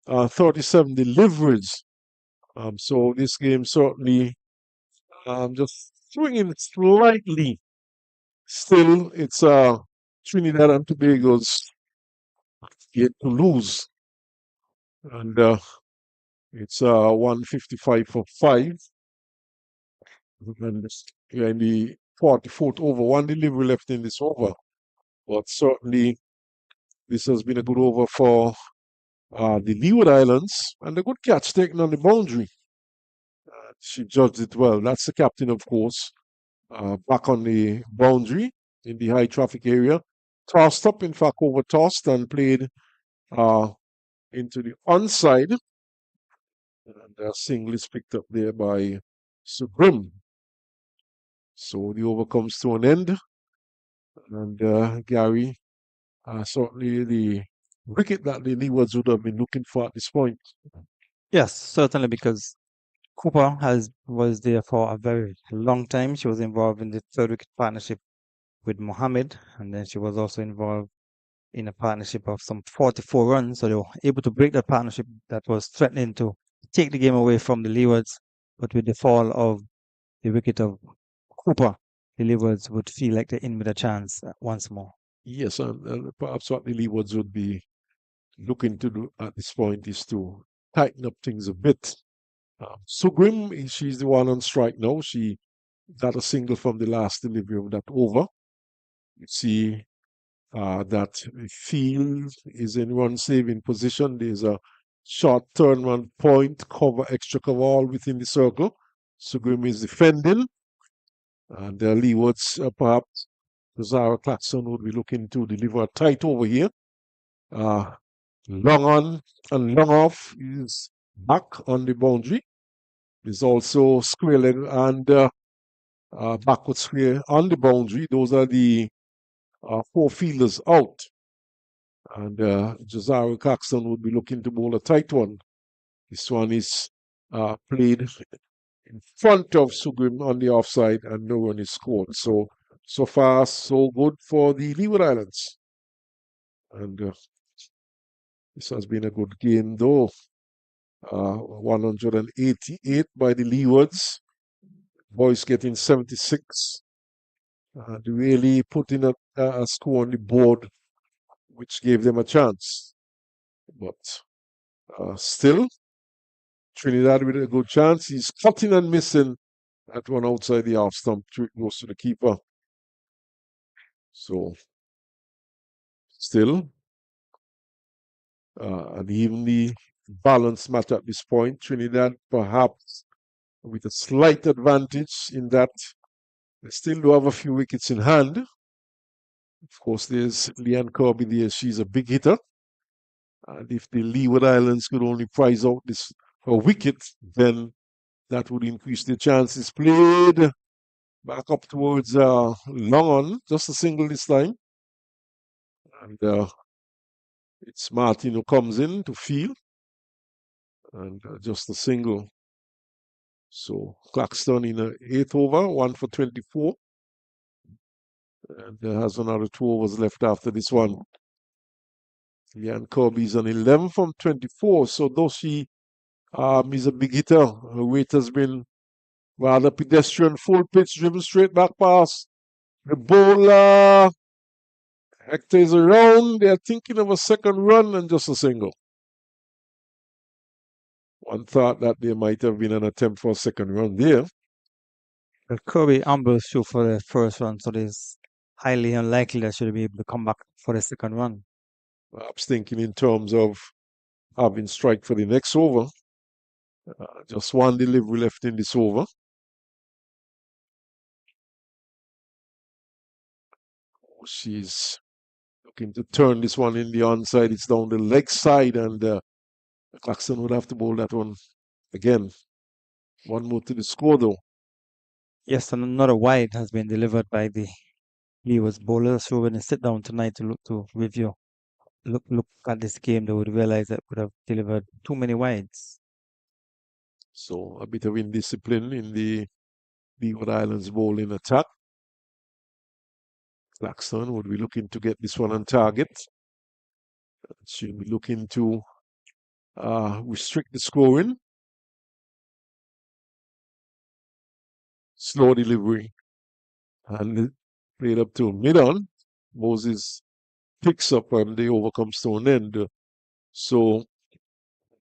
Speaker 5: 37 deliveries. So this game certainly just swinging slightly. Still, it's Trinidad and Tobago's yet to lose. And it's 155 for 5. And in the 44th over, 1 delivery left in this over. But certainly, this has been a good over for the Leeward Islands, and a good catch taken on the boundary. She judged it well. That's the captain, of course, back on the boundary in the high traffic area. Tossed up, in fact, over tossed and played into the onside. And a single is picked up there by Subrim. So the over comes to an end. And Gary, certainly the wicket that the Leewards would have been looking for at this point.
Speaker 6: Yes, certainly, because Cooper was there for a very long time. She was involved in the third wicket partnership with Mohammed, and then she was also involved in a partnership of some 44 runs. So they were able to break that partnership that was threatening to take the game away from the Leewards. But with the fall of the wicket of Cooper, the Leewards would feel like they're in with a chance once more.
Speaker 5: Yes, and perhaps what the Leewards would be looking to do at this point is to tighten up things a bit. Sugrim, she's the one on strike now. She got a single from the last delivery of that over. You see that the field is in run saving position. There's a short turn one point, cover, extra cover all within the circle. Sugrim is defending. And Leeward's perhaps Zara Claxon would be looking to deliver a tight over here. Long on and long off is back on the boundary. There's also square leg and backward square on the boundary. Those are the 4 fielders out. And Josiah Claxon would be looking to bowl a tight one. This one is played in front of Sugrim on the offside, and no run is scored. So far, so good for the Leeward Islands. And this has been a good game, though. 188 by the Leewards. Boys getting 76. Really putting a score on the board, which gave them a chance. But still, Trinidad with a good chance. He's cutting and missing that one outside the half stump. It goes to the keeper. So, still, an evenly balanced match at this point. Trinidad perhaps with a slight advantage in that they still do have a few wickets in hand. Of course, there's Leanne Kirby there. She's a big hitter. And if the Leeward Islands could only prize out her wicket, then that would increase their chances. Played back up towards long on, just a single this time. And it's Martin who comes in to field. And just a single. So Claxton in an 8th over, 1 for 24. And has another 2 overs left after this one. Leanne Kirby's on 11 from 24. So though she is a big hitter, her weight has been rather pedestrian, full pitch, driven straight back pass. The bowler, Hector is around. They're thinking of a second run and just a single. One thought that there might have been an attempt for a second run there.
Speaker 6: Well, Kirby ambles through for the first run, so it's highly unlikely that she'll be able to come back for the second run.
Speaker 5: Perhaps thinking in terms of having strike for the next over. Just one delivery left in this over. She's looking to turn this one in the onside. It's down the leg side, and Claxton would have to bowl that one again. One more to the score, though.
Speaker 6: Yes, and another wide has been delivered by the Leeward's bowler. So when they sit down tonight to review, look at this game, they would realize that would have delivered too many wides.
Speaker 5: So a bit of indiscipline in the Leeward Islands bowling attack. Claxton would be looking to get this one on target. She'll be looking to restrict the scoring. Slow delivery. And played up to mid-on. Moses picks up and the over comes to an end. So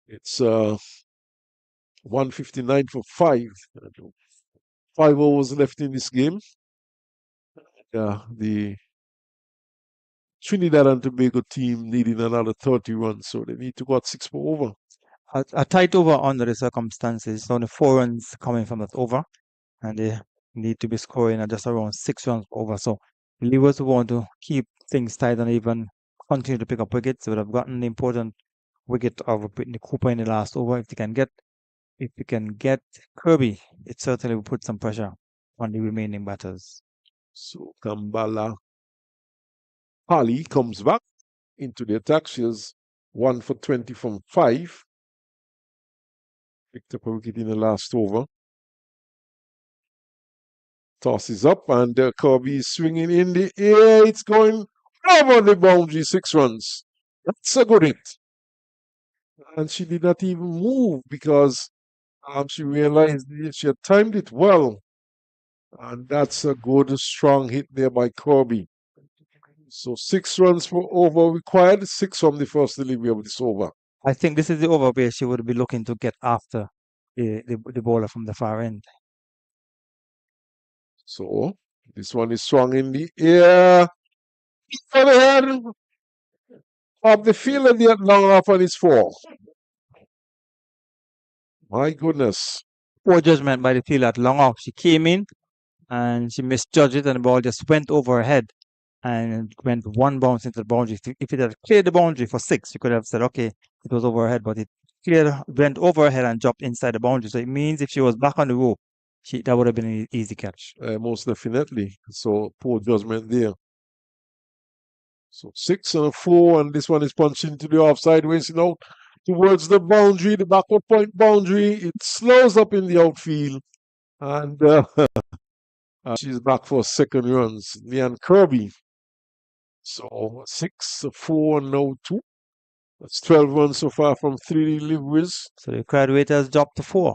Speaker 5: it's 159 for 5. 5 overs left in this game. The Trinidad and Tobago team needing another 30 runs, so they need to go at 6 for over.
Speaker 6: A tight over under the circumstances. Only 4 runs coming from that over, and they need to be scoring at just around 6 runs over. So the Leewards want to keep things tight and even continue to pick up wickets. They would have gotten the important wicket of Brittany Cooper in the last over. If you can get Kirby, it certainly will put some pressure on the remaining batters.
Speaker 5: So Kambala Pali comes back into the attack. She has 1 for 20 from 5. Picked up a wicket in the last over. Tosses up and Kirby is swinging in the air. It's going over the boundary, 6 runs. That's a good hit. And she did not even move because she realized she had timed it well. And that's a good, strong hit there by Kirby. So 6 runs for over required, 6 from the first delivery of this over.
Speaker 6: I think this is the over where she would be looking to get after the bowler from the far end.
Speaker 5: So this one is swung in the air. For the head of the field and yet long off on his fall. My goodness.
Speaker 6: Poor judgment by the fielder at long off. She came in and she misjudged it, and the ball just went over her head and went one bounce into the boundary. If it had cleared the boundary for 6, you could have said, okay, it was over her head, but it went over her head and dropped inside the boundary. So it means if she was back on the rope, that would have been an easy catch.
Speaker 5: Most definitely. So poor judgment there. So 6 and a 4, and this one is punched into the offside, racing out towards the boundary, the backward point boundary. It slows up in the outfield, and she's back for second runs. Leanne Kirby. So 6, 4, and now 2. That's 12 runs so far from 3 deliveries.
Speaker 6: So the required weight has dropped to 4.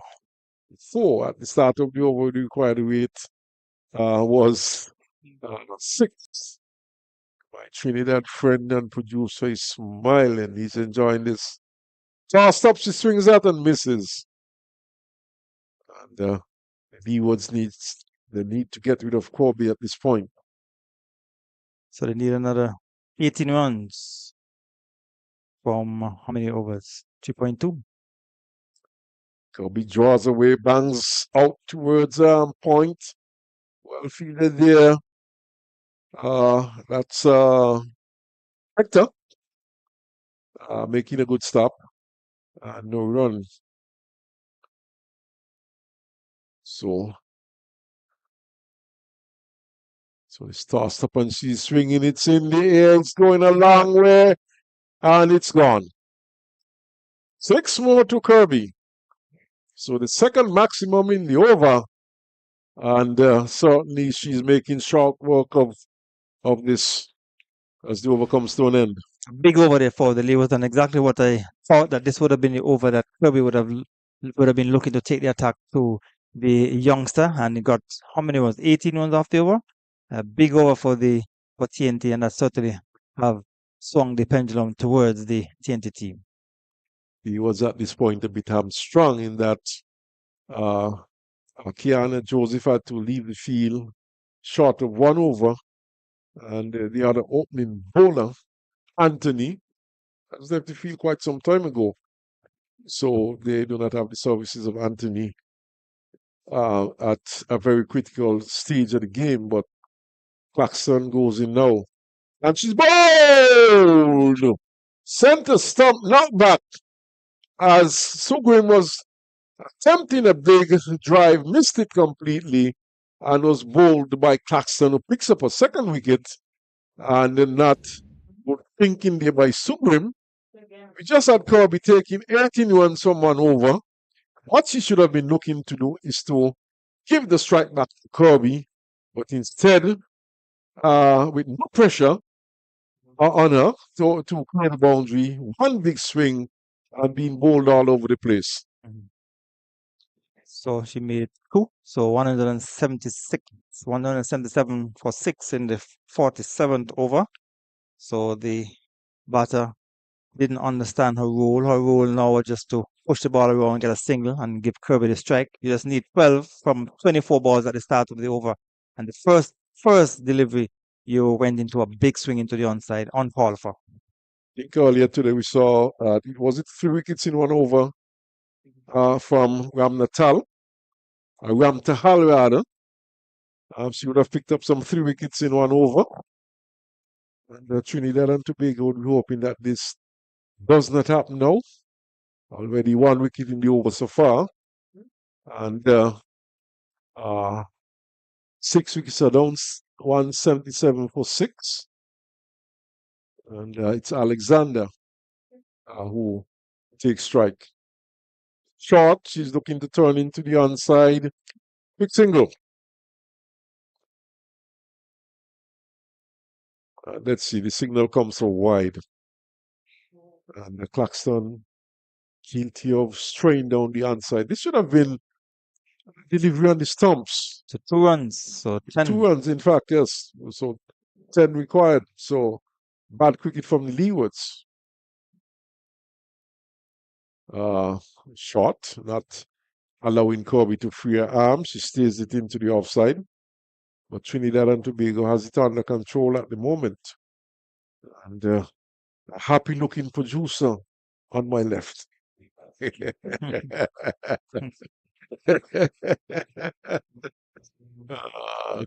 Speaker 5: 4 at the start of the over. The required weight was 6. My Trinidad friend and producer is smiling. He's enjoying this. Toss up, she swings out and misses. And the Leewards need to get rid of Corby at this point.
Speaker 6: So they need another 18 runs from how many overs? 3.2.
Speaker 5: Corby draws away, bangs out towards point. Well fielded there. That's Hector making a good stop. No run. So it's tossed up and she's swinging. It's in the air. It's going a long way. And it's gone. 6 more to Kirby. So the second maximum in the over. And certainly she's making short work of this as the over comes to an end.
Speaker 6: Big over there for the Leewards, and exactly what I thought, that this would have been the over that Kirby would have been looking to take the attack to the youngster, and he got how many runs? 18 runs off the over. A big over for TNT, and that certainly have swung the pendulum towards the TNT team.
Speaker 5: He was at this point a bit hamstrung in that Kiana Joseph had to leave the field short of 1 over, and the other opening bowler, Anthony, has left the field quite some time ago. So they do not have the services of Anthony at a very critical stage of the game. But Claxton goes in now. And she's bowled! Center stump knockback as Sugrim was attempting a big drive, missed it completely, and was bowled by Claxton, who picks up a second wicket, and then not thinking there by Sugrim. We just had Kirby taking 18 runs from 1 over. What she should have been looking to do is to give the strike back to Kirby, but instead, with no pressure on her to clear the boundary, one big swing and being bowled all over the place.
Speaker 6: So she made 2. So 177 for 6 in the 47th over. So the batter didn't understand her role. Her role now was just to push the ball around and get a single and give Kirby the strike. You just need 12 from 24 balls at the start of the over. And the first delivery, you went into a big swing into the onside, uncalled for.
Speaker 5: I think earlier today we saw, was it 3 wickets in 1 over from Ramtahal rather. She would have picked up some 3 wickets in 1 over. And Trinidad and Tobago would be hoping that this does not happen now. Already 1 wicket in the over so far. And 6 wickets are down, 177 for 6. And it's Alexander who takes strike. Short, she's looking to turn into the onside. Quick single. Let's see, the signal comes so wide. And the Claxton guilty of straying down the onside. This should have been delivery on the stumps.
Speaker 6: So 2 runs. So 10.
Speaker 5: 2 runs, in fact, yes. So 10 required. So bad cricket from the Leewards. Shot, not allowing Kirby to free her arm. She stays it into the offside. But Trinidad and Tobago has it under control at the moment. and a happy looking producer on my left.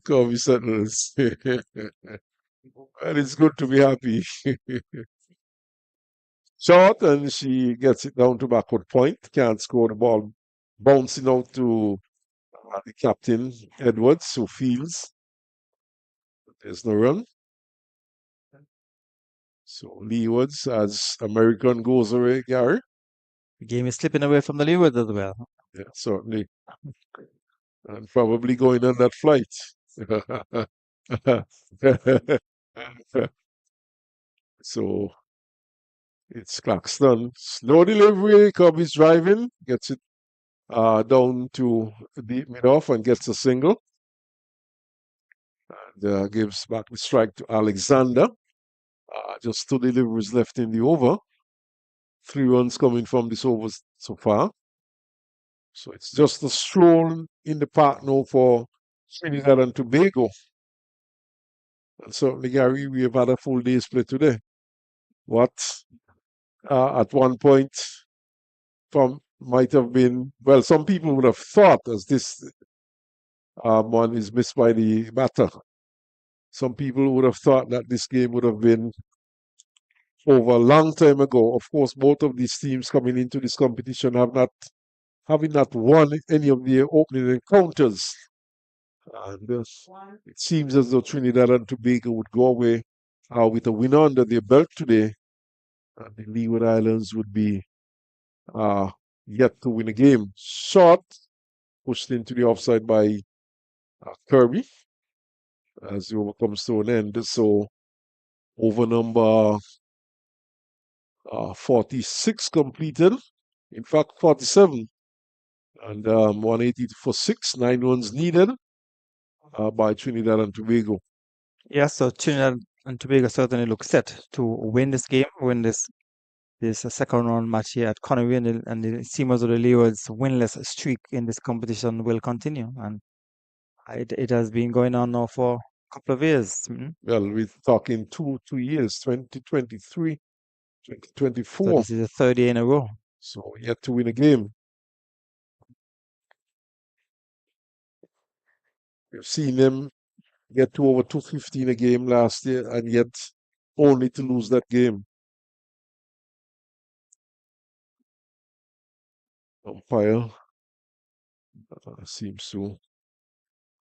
Speaker 5: Kobe Settlers. And it's good to be happy. Short, and she gets it down to backward point. Can't score the ball. Bouncing out to the captain, Edwards, who fields. There's no run. So Leewards, as American goes away, Gary.
Speaker 6: The game is slipping away from the Leeward as well.
Speaker 5: Yeah, certainly. And probably going on that flight. So it's Claxton. Slow delivery. Cubby's driving. Gets it down to the mid-off and gets a single. And gives back the strike to Alexander. Just 2 deliveries left in the over. 3 runs coming from this over so far. So it's just a stroll in the park now for Trinidad and Tobago. And certainly, Gary, we have had a full day's play today. What at one point might have been, well, some people would have thought, as this one is missed by the batter, some people would have thought that this game would have been over a long time ago. Of course, both of these teams coming into this competition having not won any of their opening encounters. And it seems as though Trinidad and Tobago would go away with a win under their belt today. And the Leeward Islands would be yet to win a game. Short, pushed into the offside by Kirby as the over comes to an end. So over number 46 completed. In fact, 47. And 180 for 6, 9 runs needed by Trinidad and Tobago.
Speaker 6: Yeah, so Trinidad and Tobago certainly look set to win this game, win this second round match here at Connery, and it seems as though the Leeward's winless streak in this competition will continue. And it has been going on now for a couple of years.
Speaker 5: Well, we're talking two years, 2023,
Speaker 6: So
Speaker 5: 2024.
Speaker 6: this is the third year in a row.
Speaker 5: So yet to win a game. We've seen them get to over 250 in a game last year, and yet only to lose that game. Umpire seems to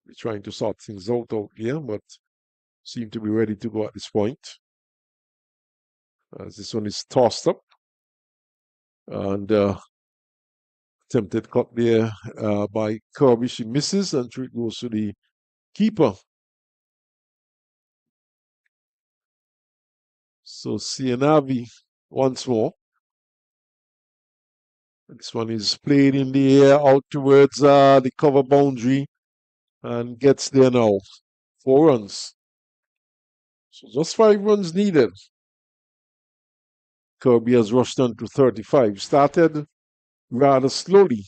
Speaker 5: be trying to sort things out here, but seem to be ready to go at this point. As this one is tossed up. And attempted cut there by Kirby. She misses, and it goes to the keeper. So Cianavi once more. This one is played in the air out towards the cover boundary and gets there now. 4 runs. So just 5 runs needed. Kirby has rushed on to 35. Started rather slowly,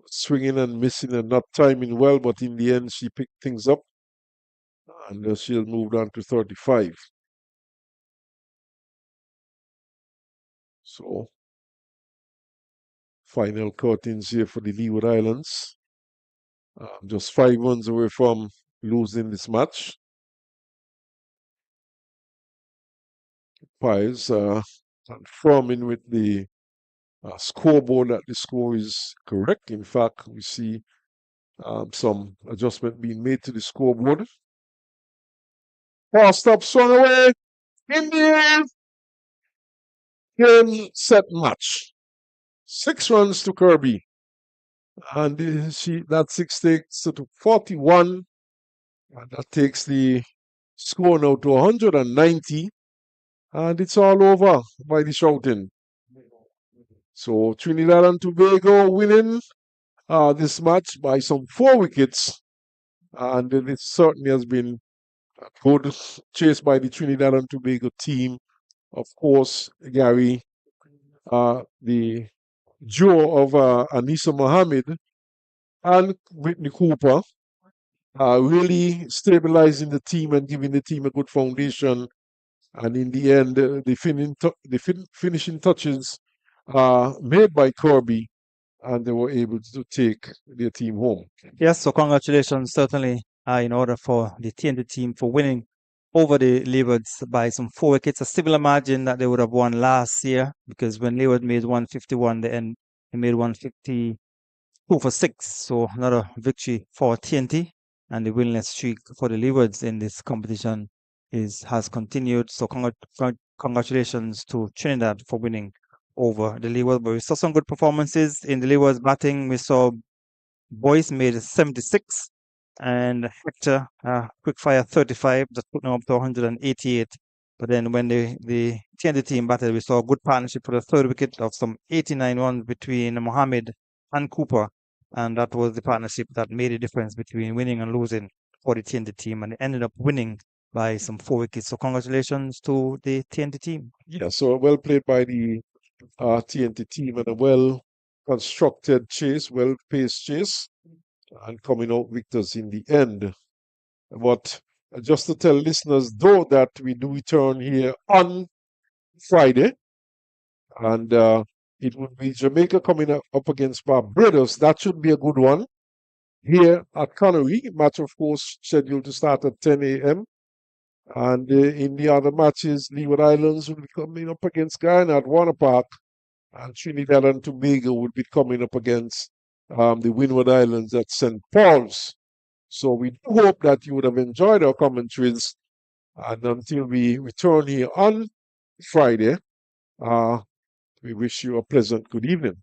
Speaker 5: swinging and missing and not timing well, but in the end she picked things up and she'll move on to 35. So final curtains here for the Leeward Islands. Just 5 runs away from losing this match. Pies confirming with the scoreboard that the score is correct. In fact, we see some adjustment being made to the scoreboard. Fast up, swung away. Indies. Game, set, match. 6 runs to Kirby. And that 6 takes to 41. And that takes the score now to 190. And it's all over by the shouting. So Trinidad and Tobago winning this match by some 4 wickets. And it certainly has been a good chase by the Trinidad and Tobago team. Of course, Gary, the duo of Anissa Mohammed and Whitney Cooper really stabilizing the team and giving the team a good foundation And in the end, the finishing touches made by Kirby, and they were able to take their team home.
Speaker 6: Yes, so congratulations, certainly, in order for the TNT team for winning over the Leewards by some 4 wickets, a similar margin that they would have won last year, because when Leeward made 151, they made 152 for 6. So another victory for TNT, and the winless streak for the Leewards in this competition has continued. So congratulations to Trinidad for winning over the Leeward. But we saw some good performances in the Leeward's batting. We saw Boyce made 76, and Hector quick-fire 35, just putting them up to 188. But then when the TNT team batted, we saw a good partnership for the third wicket of some 89 runs between Mohammed and Cooper. And that was the partnership that made a difference between winning and losing for the TNT team. And they ended up winning by some 4 wickets. So congratulations to the TNT team.
Speaker 5: Yeah, so well played by the TNT team, and a well-constructed chase, well-paced chase, and coming out victors in the end. But just to tell listeners, though, that we do return here on Friday, and it would be Jamaica coming up against Barbados. That should be a good one. Here at Connery, match, of course, scheduled to start at 10 a.m. And in the other matches, Leeward Islands will be coming up against Guyana at Warner Park, and Trinidad and Tobago will be coming up against the Windward Islands at St. Paul's. So we do hope that you would have enjoyed our commentaries. And until we return here on Friday, we wish you a pleasant good evening.